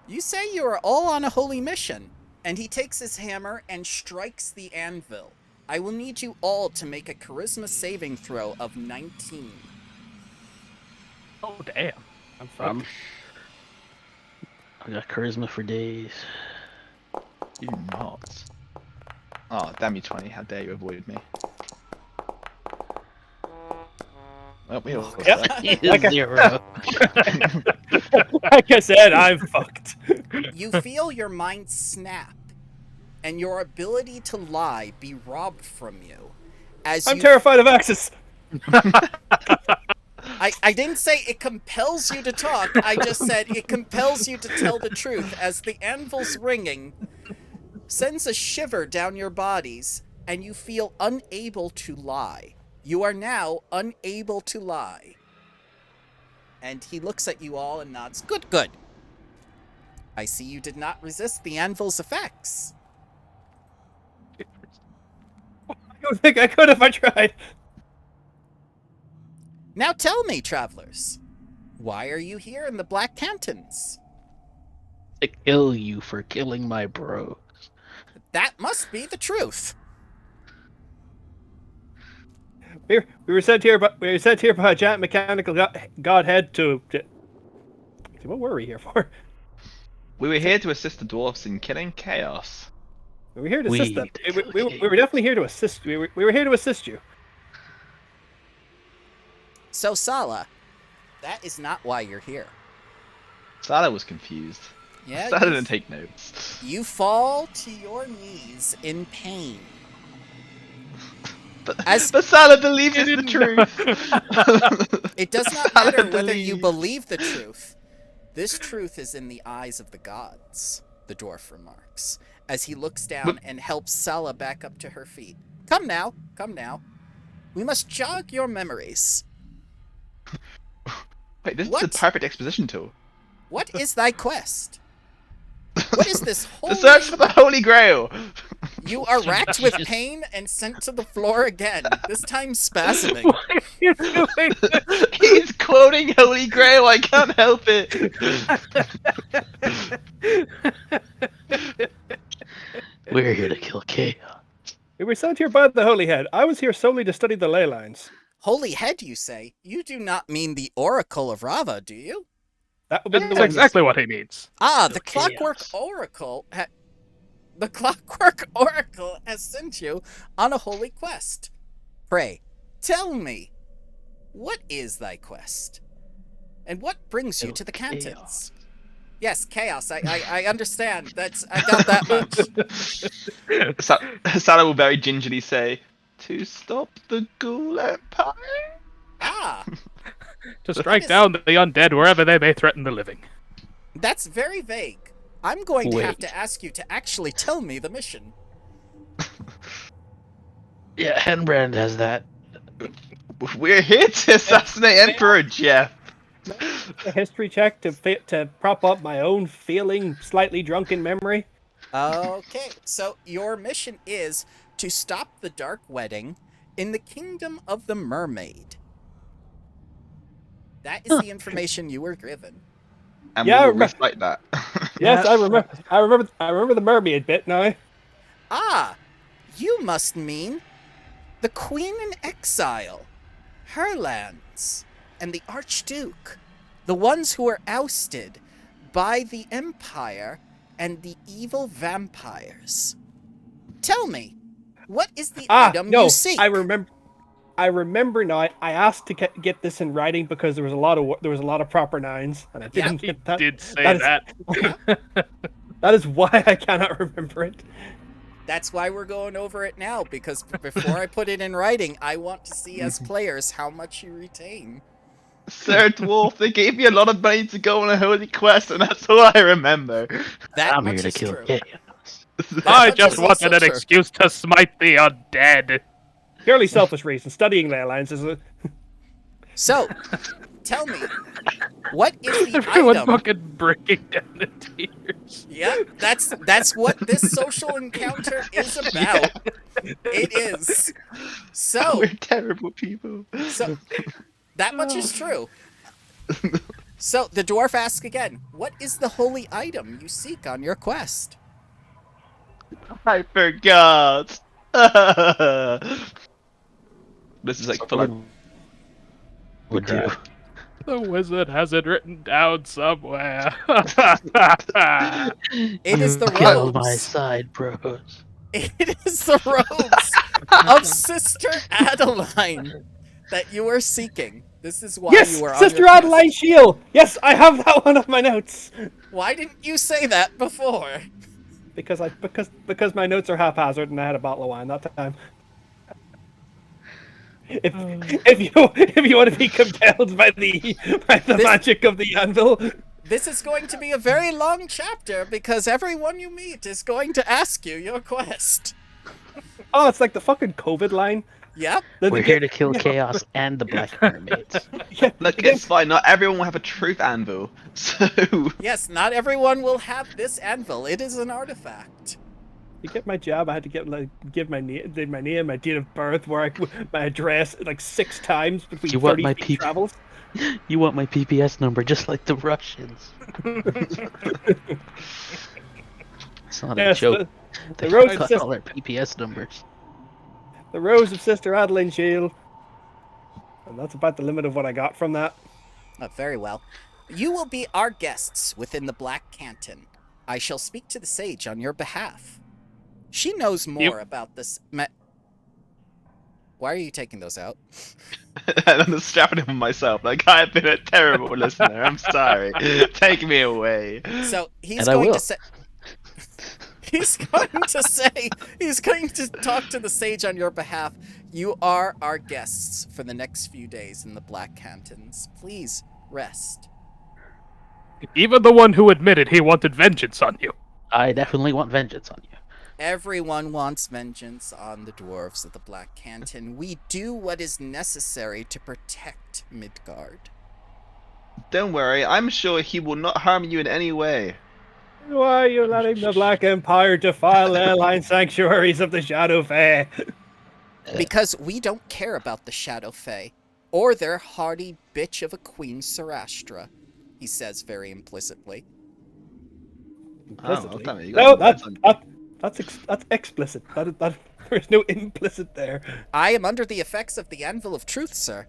You say you are all on a holy mission. And he takes his hammer and strikes the anvil. I will need you all to make a charisma saving throw of 19. Oh, damn. I'm fucked. I got charisma for days. You not. Oh, damn you, 20. How dare you avoid me? Well, we all Yep. Like a 0. Like I said, I'm fucked. You feel your mind snap and your ability to lie be robbed from you. As I'm you terrified of Axis. I didn't say it compels you to talk, I just said it compels you to tell the truth as the anvil's ringing sends a shiver down your bodies and you feel unable to lie. You are now unable to lie. And he looks at you all and nods. Good, good. I see you did not resist the anvil's effects. I don't think I could if I tried. Now tell me, travelers, why are you here in the Black Cantons? To kill you for killing my bro. That must be the truth. We were sent here by a giant mechanical godhead to. What were we here for? We were here to assist the dwarfs in killing chaos. We were here to assist them. We We were definitely here to assist. We were here to assist you. So, Sala, that is not why you're here. Sala was confused. Yeah, Sala didn't take notes. you fall to your knees in pain. But As- Sala believes it's the truth. It does not Sala matter whether you believes. believe the truth. This truth is in the eyes of the gods, the dwarf remarks, as he looks down and helps Sala back up to her feet. Come now, come now. We must jog your memories. Wait, this What? is the perfect exposition tool. What is thy quest? What is this The search for holy... the Holy Grail! You are racked with pain and sent to the floor again, this time spasming. What are you doing? He's quoting Holy Grail, I can't help it! We're here to kill chaos. We were sent here by the Holy Head. I was here solely to study the ley lines. Holy head, you say? You do not mean the Oracle of Rava, do you? That would be the That's one. exactly what he means. Ah, Kill the Clockwork chaos. Oracle. The Clockwork Oracle has sent you on a holy quest. Pray, tell me, what is thy quest? And what brings you Kill to the chaos. Cantons? Yes, chaos. I understand. I got that much. Sala will very gingerly say, to stop the Ghoul Empire? Ah, To strike down the undead wherever they may threaten the living. that's very vague. I'm going to have Wait. to ask you to actually tell me the mission. Yeah, Henbrand has that. We're here to assassinate Emperor Jeff. A history check to prop up my own feeling slightly drunken memory. Okay, so your mission is to stop the Dark Wedding in the Kingdom of the Mermaid. That is the information you were given. And Yeah, I we will remember- recite that. Yes, I remember the mermaid bit now. Ah, you must mean the Queen in Exile. her lands, and the Archduke, the ones who were ousted by the Empire and the evil vampires. Tell me, what is the item no, you seek? I remember now. I asked to get this in writing because there was a lot of proper nouns, and I Yeah, didn't He get that. did say That that. That is why I cannot remember it. That's why we're going over it now, because before I put it in writing, I want to see as players how much you retain. Sir Dwarf, they gave me a lot of money to go on a holy quest, and that's all I remember. That I'm much here to is kill true. chaos. I much just is also wanted an true. excuse to smite the undead. Purely selfish reason. Studying ley lines is a So, tell me, what is the Everyone item? fucking breaking down the tears. Yeah, that's what this social encounter is about. It is. So, We're terrible people. so that much is true. So the dwarf asks again, what is the holy item you seek on your quest? I forgot. This is like full of Would do. crap. The wizard has it written down somewhere. It is the Get on my robes. side, bros. It is the robes of Sister Adeline that you are seeking. This is why yes, you are on Sister your quest. Adeline Shield. Yes, I have that one on my notes Why didn't you say that before? because my notes are haphazard and I had a bottle of wine that time. If you want to be compelled by the magic of the anvil, This is going to be a very long chapter because everyone you meet is going to ask you your quest. oh, it's like the fucking COVID line. Yep. We're here to kill chaos and the black mermaids. Yeah, Look, it's fine. Not everyone will have a truth anvil. So Yes, not everyone will have this anvil. It is an artifact. to get my job, I had to give my name, my date of birth, my address like 6 times between You want 30 my feet peep- travels. You want my PPS number just like the Russians. It's not a Yes, joke. the They roads got just- all our PPS numbers. the Rose of Sister Adeline Shield, and that's about the limit of what I got from that. Very well. You will be our guests within the Black Canton. I shall speak to the sage on your behalf. She knows more about this. Why are you taking those out? and I'm strapping him on myself. Like I've been a terrible listener. I'm sorry. Take me away. So he's And I going will. to say. He's going to talk to the sage on your behalf. You are our guests for the next few days in the Black Cantons. Please rest. Even the one who admitted he wanted vengeance on you. I definitely want vengeance on you. Everyone wants vengeance on the dwarves of the Black Canton. We do what is necessary to protect Midgard. Don't worry. I'm sure he will not harm you in any way. Why are you letting the Black Empire defile the airline sanctuaries of the Shadow Fae? Because we don't care about the Shadow Fae, or their hardy bitch of a Queen Sarastra, he says very implicitly. Implicitly. damn it, you No, got- that's explicit. There's no implicit there. I am under the effects of the Anvil of Truth, sir.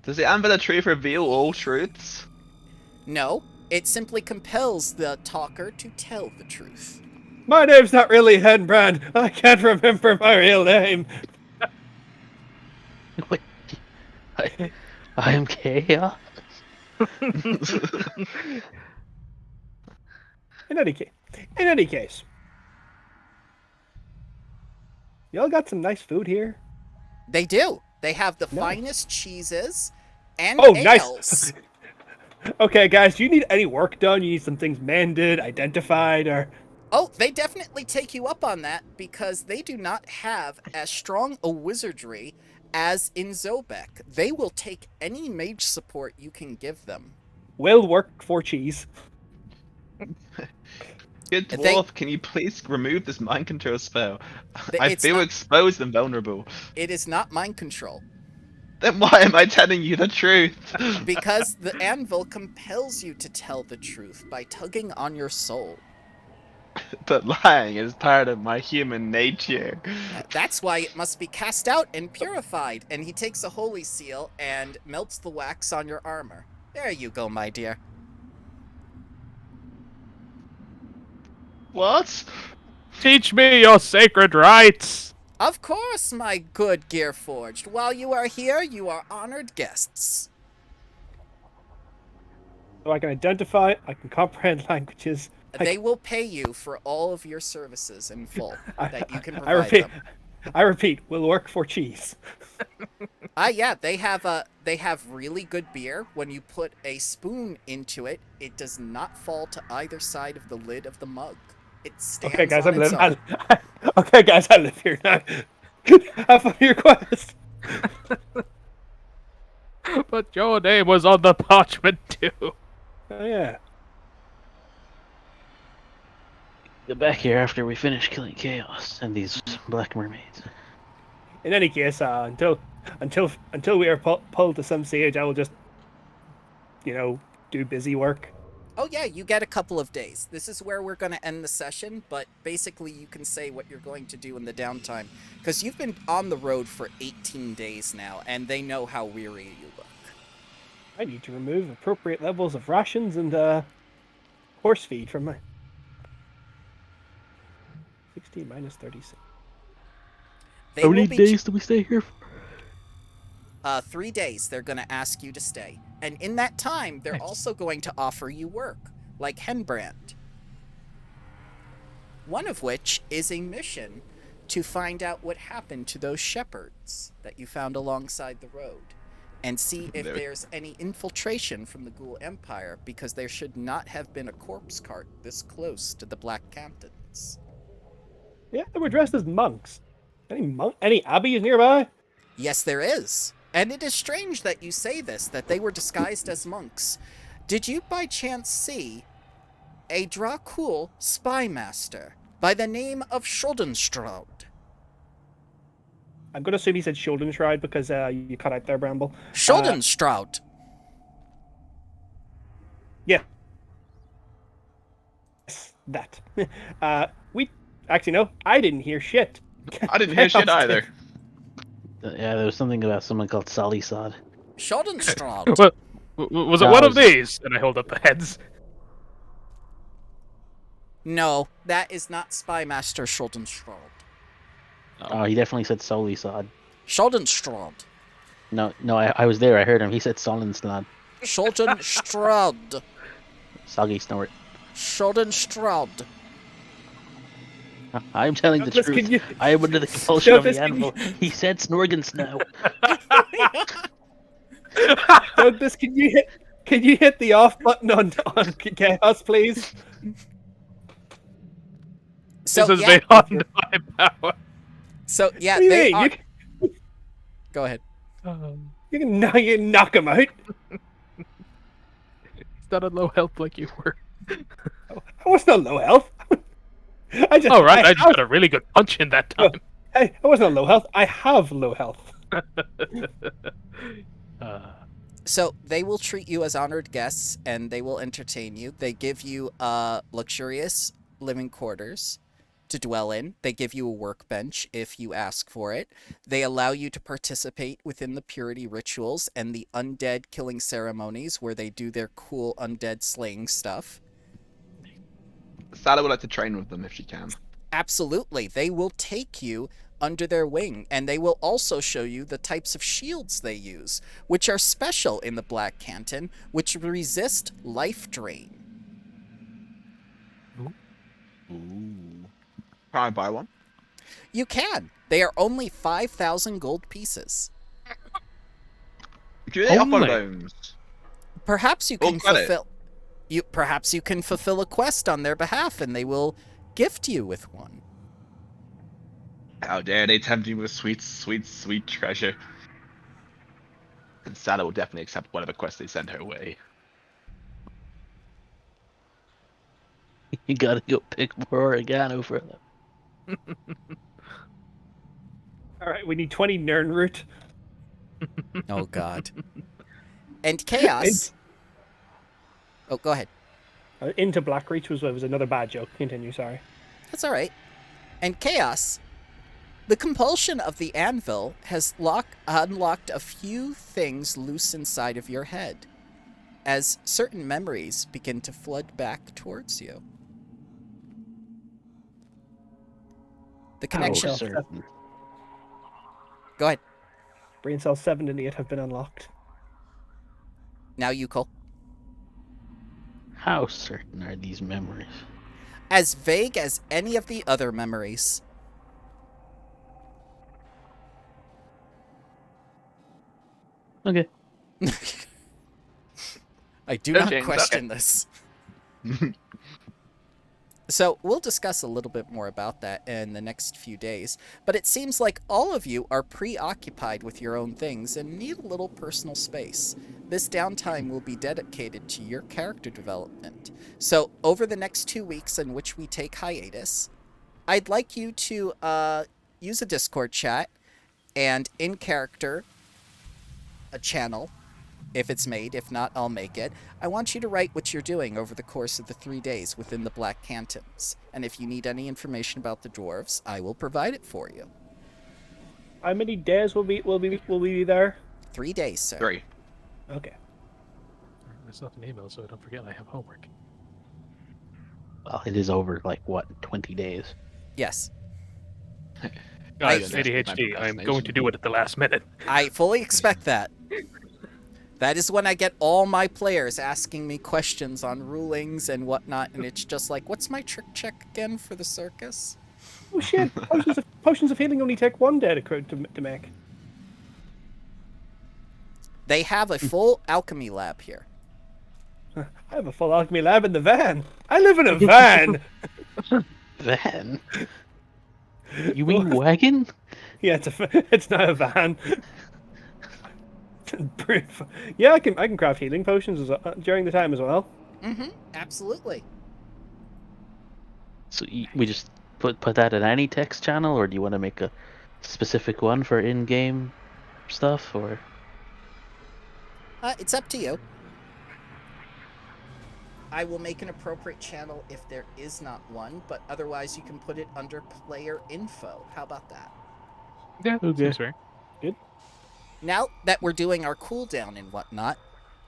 Does the Anvil of Truth reveal all truths? No, it simply compels the talker to tell the truth. My name's not really Henbrand. I can't remember my real name. Wait, I am chaos. In any case, y'all got some nice food here. They do. They have the No. finest cheeses and Oh, ales. nice. Okay, guys, do you need any work done? You need some things mended, identified, or... Oh, they definitely take you up on that because they do not have as strong a wizardry as in Zobek. They will take any mage support you can give them. will work for cheese. Good They- dwarf, can you please remove this mind control spell? I It's feel not- exposed and vulnerable. It is not mind control. Then why am I telling you the truth? Because the anvil compels you to tell the truth by tugging on your soul. But lying is part of my human nature. That's why it must be cast out and purified. And he takes a holy seal and melts the wax on your armor. There you go, my dear. What? Teach me your sacred rites! Of course, my good Gearforged. While you are here, you are honored guests. So I can identify, I can comprehend languages. They will pay you for all of your services in full that you can I provide repeat, them. I repeat, will work for cheese. Yeah, they have really good beer. When you put a spoon into it, it does not fall to either side of the lid of the mug. It stands Okay, guys, on I'm its living. own. Okay, guys, I live here now. Have fun with your quest. But your name was on the parchment too. Oh yeah. Get back here after we finish killing Chaos and these black mermaids. In any case, until we are pulled to some stage, I will just, do busy work. Oh yeah, you get a couple of days. This is where we're going to end the session, but basically you can say what you're going to do in the downtime. Because you've been on the road for 18 days now, and they know how weary you look. I need to remove appropriate levels of rations and horse feed from my 16 minus 36. They How will many be days do we stay here for? 3 days they're going to ask you to stay. And in that time, they're also going to offer you work, like Henbrand. One of which is a mission to find out what happened to those shepherds that you found alongside the road. And see if there's any infiltration from the Ghoul Empire, because there should not have been a corpse cart this close to the Black Cantons. Yeah, they were dressed as monks. Any abbeys nearby? Yes, there is. And it is strange that you say this, that they were disguised as monks. Did you by chance see a Dracul spy master by the name of Schuldenstraud? I'm going to assume he said Schuldenstride because you cut out there, Bramble. Schuldenstraud. Yeah. Yes, that. We actually no, I didn't hear shit. I didn't hear shit Chaos either. did. Yeah, there was something about someone called Sally Sod. Schuldenstraud. What? Was it No, one I of was- these? And I hold up the heads. No, that is not spy master Schuldenstraud. Oh, he definitely said Sally Sod. Schuldenstraud. No, I was there. I heard him. He said Solenslad. Schuldenstraud. Soggy snort. Schuldenstraud. I'm telling the Douglas, truth. can you- I am under the compulsion of Douglas, the can you- animal. He said Snorgans now. Douglas, can you hit the off button on Chaos, please? So This is yeah, beyond my power. so yeah, What do you they mean? are. Go ahead. You can knock him out. He's not on low health like you were. I wasn't on low health. I just. Oh, right. I just have- got a really good punch in that time. Hey, I wasn't on low health. I have low health. So they will treat you as honored guests, and they will entertain you. They give you luxurious living quarters to dwell in. They give you a workbench if you ask for it. They allow you to participate within the purity rituals and the undead killing ceremonies where they do their cool undead slaying stuff. Sally would like to train with them if she can. Absolutely. They will take you under their wing, and they will also show you the types of shields they use, which are special in the Black Canton, which resist life drain. Ooh. Can I buy one? You can. They are only 5,000 gold pieces. Do they up on Only? those? Perhaps you Full can credit. fulfill a quest on their behalf, and they will gift you with one. How dare they tempt me with sweet, sweet, sweet treasure. And Sally will definitely accept whatever quest they send her way. You gotta go pick more oregano for them. All right, we need 20 Nernroot. Oh God. And Chaos. Oh, go ahead. Into Blackreach was another bad joke. Continue, sorry. That's all right. And Chaos, the compulsion of the anvil has unlocked a few things loose inside of your head as certain memories begin to flood back towards you. The How connection. certain? Go ahead. Brain cells 7 and 8 have been unlocked. Now you, Cole. How certain are these memories? As vague as any of the other memories. Okay. I do Go, not James, question this. So we'll discuss a little bit more about that in the next few days, but it seems like all of you are preoccupied with your own things and need a little personal space. This downtime will be dedicated to your character development. So over the next 2 weeks in which we take hiatus, I'd like you to use a Discord chat and in character a channel if it's made. If not, I'll make it. I want you to write what you're doing over the course of the 3 days within the Black Cantons. And if you need any information about the dwarves, I will provide it for you. How many days will we be there? 3 days, sir. 3. Okay. It's not an email, so I don't forget I have homework. Well, it is over like what, 20 days. Yes. Guys, I- ADHD, I'm going to do it at the last minute. I fully expect that. That is when I get all my players asking me questions on rulings and whatnot, and it's just like, what's my trick check again for the circus? Oh shit! Potions of healing only take 1 day to make. They have a full alchemy lab here. I have a full alchemy lab in the van. I live in a van. Van? You mean wagon? Yeah, it's not a van. Yeah, I can craft healing potions during the time as well. Mm-hmm. Absolutely. So we just put that in any text channel, or do you want to make a specific one for in-game stuff, or? It's up to you. I will make an appropriate channel if there is not one, but otherwise you can put it under player info. How about that? Yeah, Okay. seems fair. Now that we're doing our cooldown and whatnot,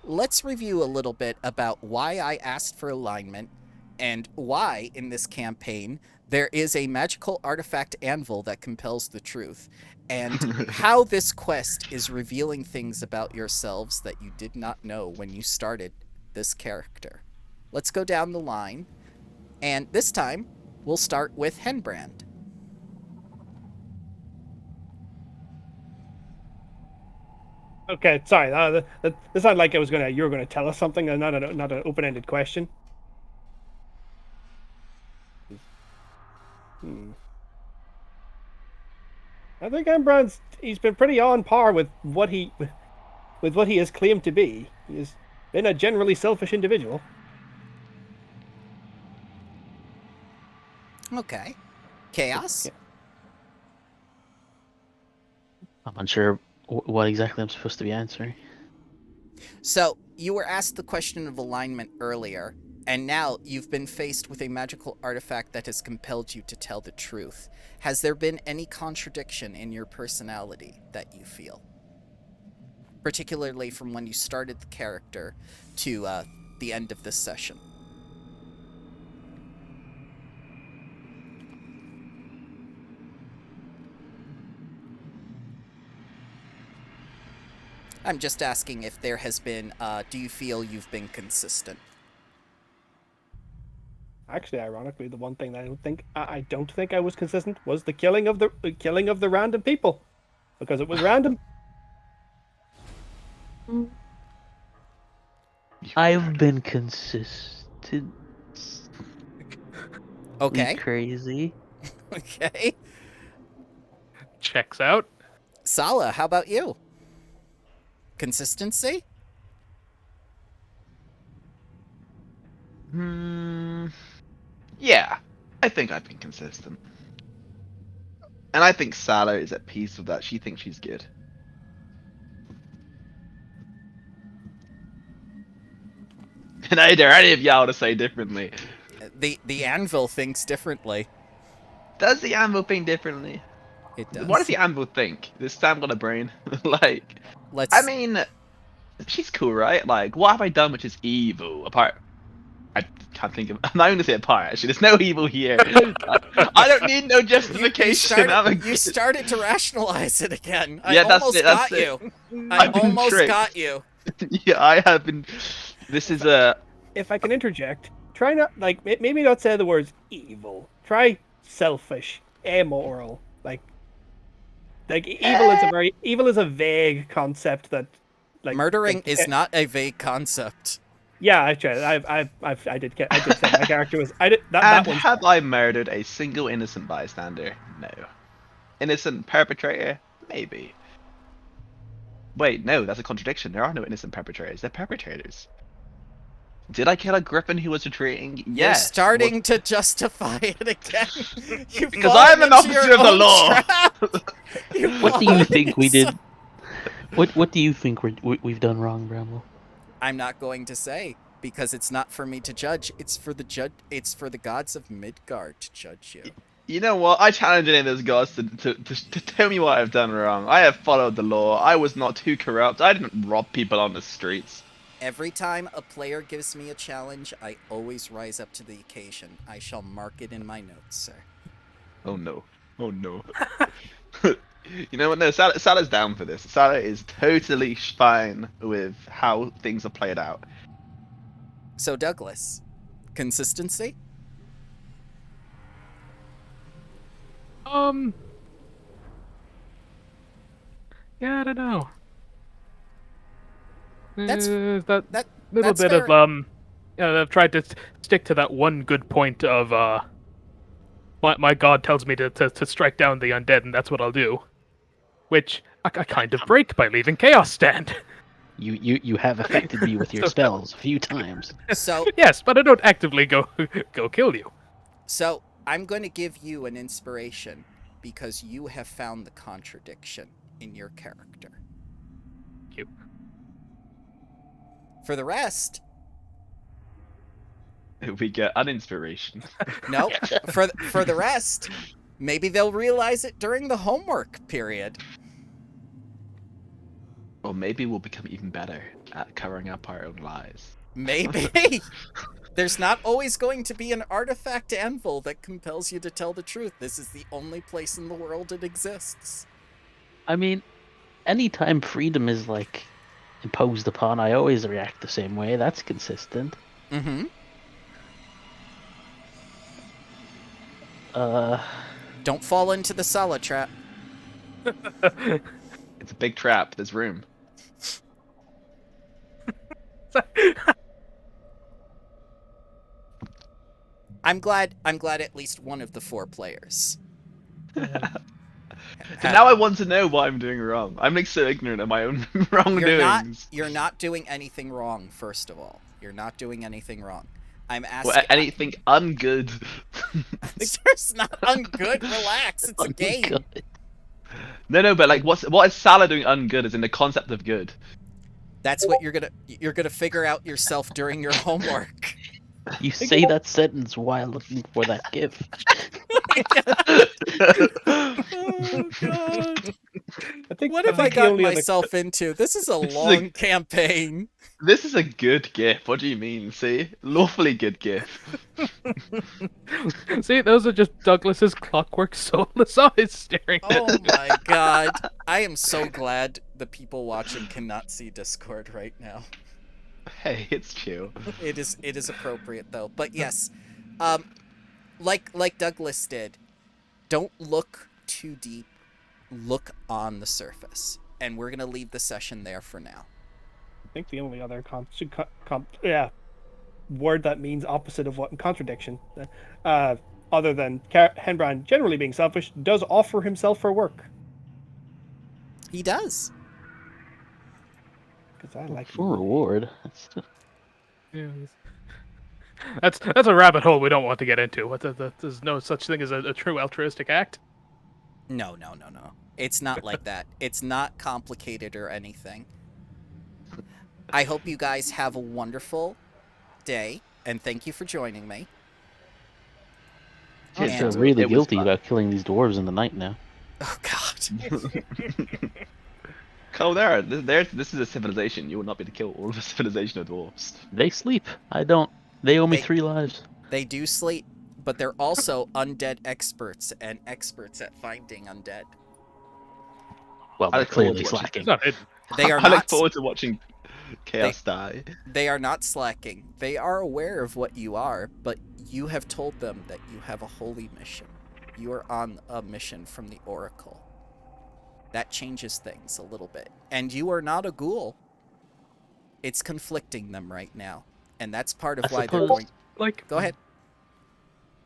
let's review a little bit about why I asked for alignment and why, in this campaign, there is a magical artifact anvil that compels the truth, and how this quest is revealing things about yourselves that you did not know when you started this character. Let's go down the line, and this time, we'll start with Henbrand. Okay, sorry. That sounded like you were gonna tell us something, and not an open-ended question. I think he's been pretty on par with what he has claimed to be. He's been a generally selfish individual. Okay. Chaos? Yeah. I'm unsure what exactly I'm supposed to be answering. So, you were asked the question of alignment earlier, and now you've been faced with a magical artifact that has compelled you to tell the truth. Has there been any contradiction in your personality that you feel? Particularly from when you started the character to the end of this session. I'm just asking if there has been, do you feel you've been consistent? Actually, ironically, the one thing that I don't think I was consistent was the killing of the random people, because it was random. I've been consistent. Okay. Crazy. Okay. Checks out. Sala, how about you? Consistency? Yeah, I think I've been consistent. And I think Salah is at peace with that. She thinks she's good. And I dare any of y'all to say differently. The anvil thinks differently. Does the anvil think differently? It does. What does the anvil think? This Sam got a brain. Like, Let's. I mean, she's cool, right? Like, what have I done which is evil? Apart, I can't think of. I'm not even gonna say apart. Actually, there's no evil here. I don't need no justification. You started to rationalize it again. Yeah, I that's almost it, that's got it. you. I I've been almost tricked. got you. Yeah, I have been. This is a. If I can interject, try not like maybe not say the words evil. Try selfish, amoral. Like evil is a vague concept that like Murdering is not a vague concept. Yeah, I tried. I did say my character was. I did that. And That one's have I murdered a single innocent bystander? No. Innocent perpetrator? Maybe. Wait, no, that's a contradiction. There are no innocent perpetrators. They're perpetrators. Did I kill a griffin who was retreating? You're Yes. starting to justify it again. You've Because fallen I'm an into your officer of the own law. trap. You've What do you fallen think we into did? What do you think we've done wrong, Bramble? I'm not going to say because it's not for me to judge. It's for the gods of Midgard to judge you. You know what? I challenge any of those gods to tell me what I've done wrong. I have followed the law. I was not too corrupt. I didn't rob people on the streets. Every time a player gives me a challenge, I always rise up to the occasion. I shall mark it in my notes, sir. Oh no. Oh no. You know what? No, Salah's down for this. Salah is totally fine with how things are played out. So, Douglas, consistency? Yeah, I don't know. That's- that that- little that's bit fair. of I've tried to stick to that one good point of my god tells me to strike down the undead, and that's what I'll do. Which I kind of break by leaving Chaos stand. You have affected me with your spells a few times. So, Yes, but I don't actively go kill you. so I'm going to give you an inspiration because you have found the contradiction in your character. Thank you. For the rest, We get an inspiration. no. For the rest, maybe they'll realize it during the homework period. Or maybe we'll become even better at covering up our own lies. Maybe. There's not always going to be an artifact anvil that compels you to tell the truth. This is the only place in the world it exists. I mean, anytime freedom is like imposed upon, I always react the same way. That's consistent. Mm-hmm. Don't fall into the Sala trap. It's a big trap. There's room. I'm glad at least one of the 4 players. So now I want to know what I'm doing wrong. I'm like so ignorant of my own wrongdoings. You're not doing anything wrong, first of all. You're not doing anything wrong. I'm Well, asking anything ungood. There's not ungood, relax, it's a game. God. No, but like, what is Salah doing ungood? Is in the concept of good. That's what you're gonna figure out yourself during your homework. You say that sentence while looking for that gift. Oh god. I think. What have I think the got only other- myself into? This is a This is long campaign. This is a good gift. What do you mean? See, lawfully good gift. See, those are just Douglas's clockwork soulless eyes staring at Oh my god. I am so glad the people watching cannot see Discord right now. Hey, it's chill. It is appropriate though. But yes, like Douglas did, don't look too deep. Look on the surface, and we're gonna leave the session there for now. I think the only other word that means opposite of what contradiction, other than Henbrand generally being selfish, does offer himself for work. He does. Because I like For reward. That's a rabbit hole we don't want to get into. There's no such thing as a true altruistic act. No. It's not like that. It's not complicated or anything. I hope you guys have a wonderful day, and thank you for joining me. I Cheers, feel And- Bramble. really It was guilty about killing these dwarves in the night now. Oh God. fun. Cole, this is a civilization. You will not be to kill all of a civilization of dwarves. They sleep. I don't. They owe me They- 3 lives. They do sleep, but they're also undead experts and experts at finding undead. Well, I they're look forward clearly to watching. slacking. It's not hidden. They are I look not. forward to watching chaos die. They are not slacking. They are aware of what you are, but you have told them that you have a holy mission. You are on a mission from the Oracle. That changes things a little bit. And you are not a ghoul. It's conflicting them right now. And that's part of I why they're suppose- going. Like, Go ahead.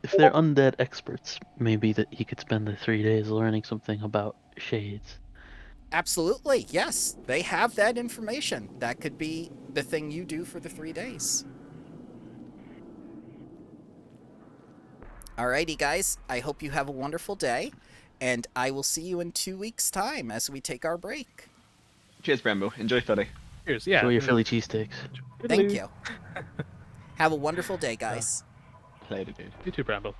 If they're undead experts, maybe that he could spend the 3 days learning something about shades. Absolutely, yes. They have that information. That could be the thing you do for the 3 days. Alrighty, guys. I hope you have a wonderful day. And I will see you in 2 weeks' time as we take our break. Cheers, Bramble. Enjoy Philly. cheers. Yeah. Enjoy your Philly cheesesteaks. Thank you. Have a wonderful day, guys. Later, dude. You too, Bramble.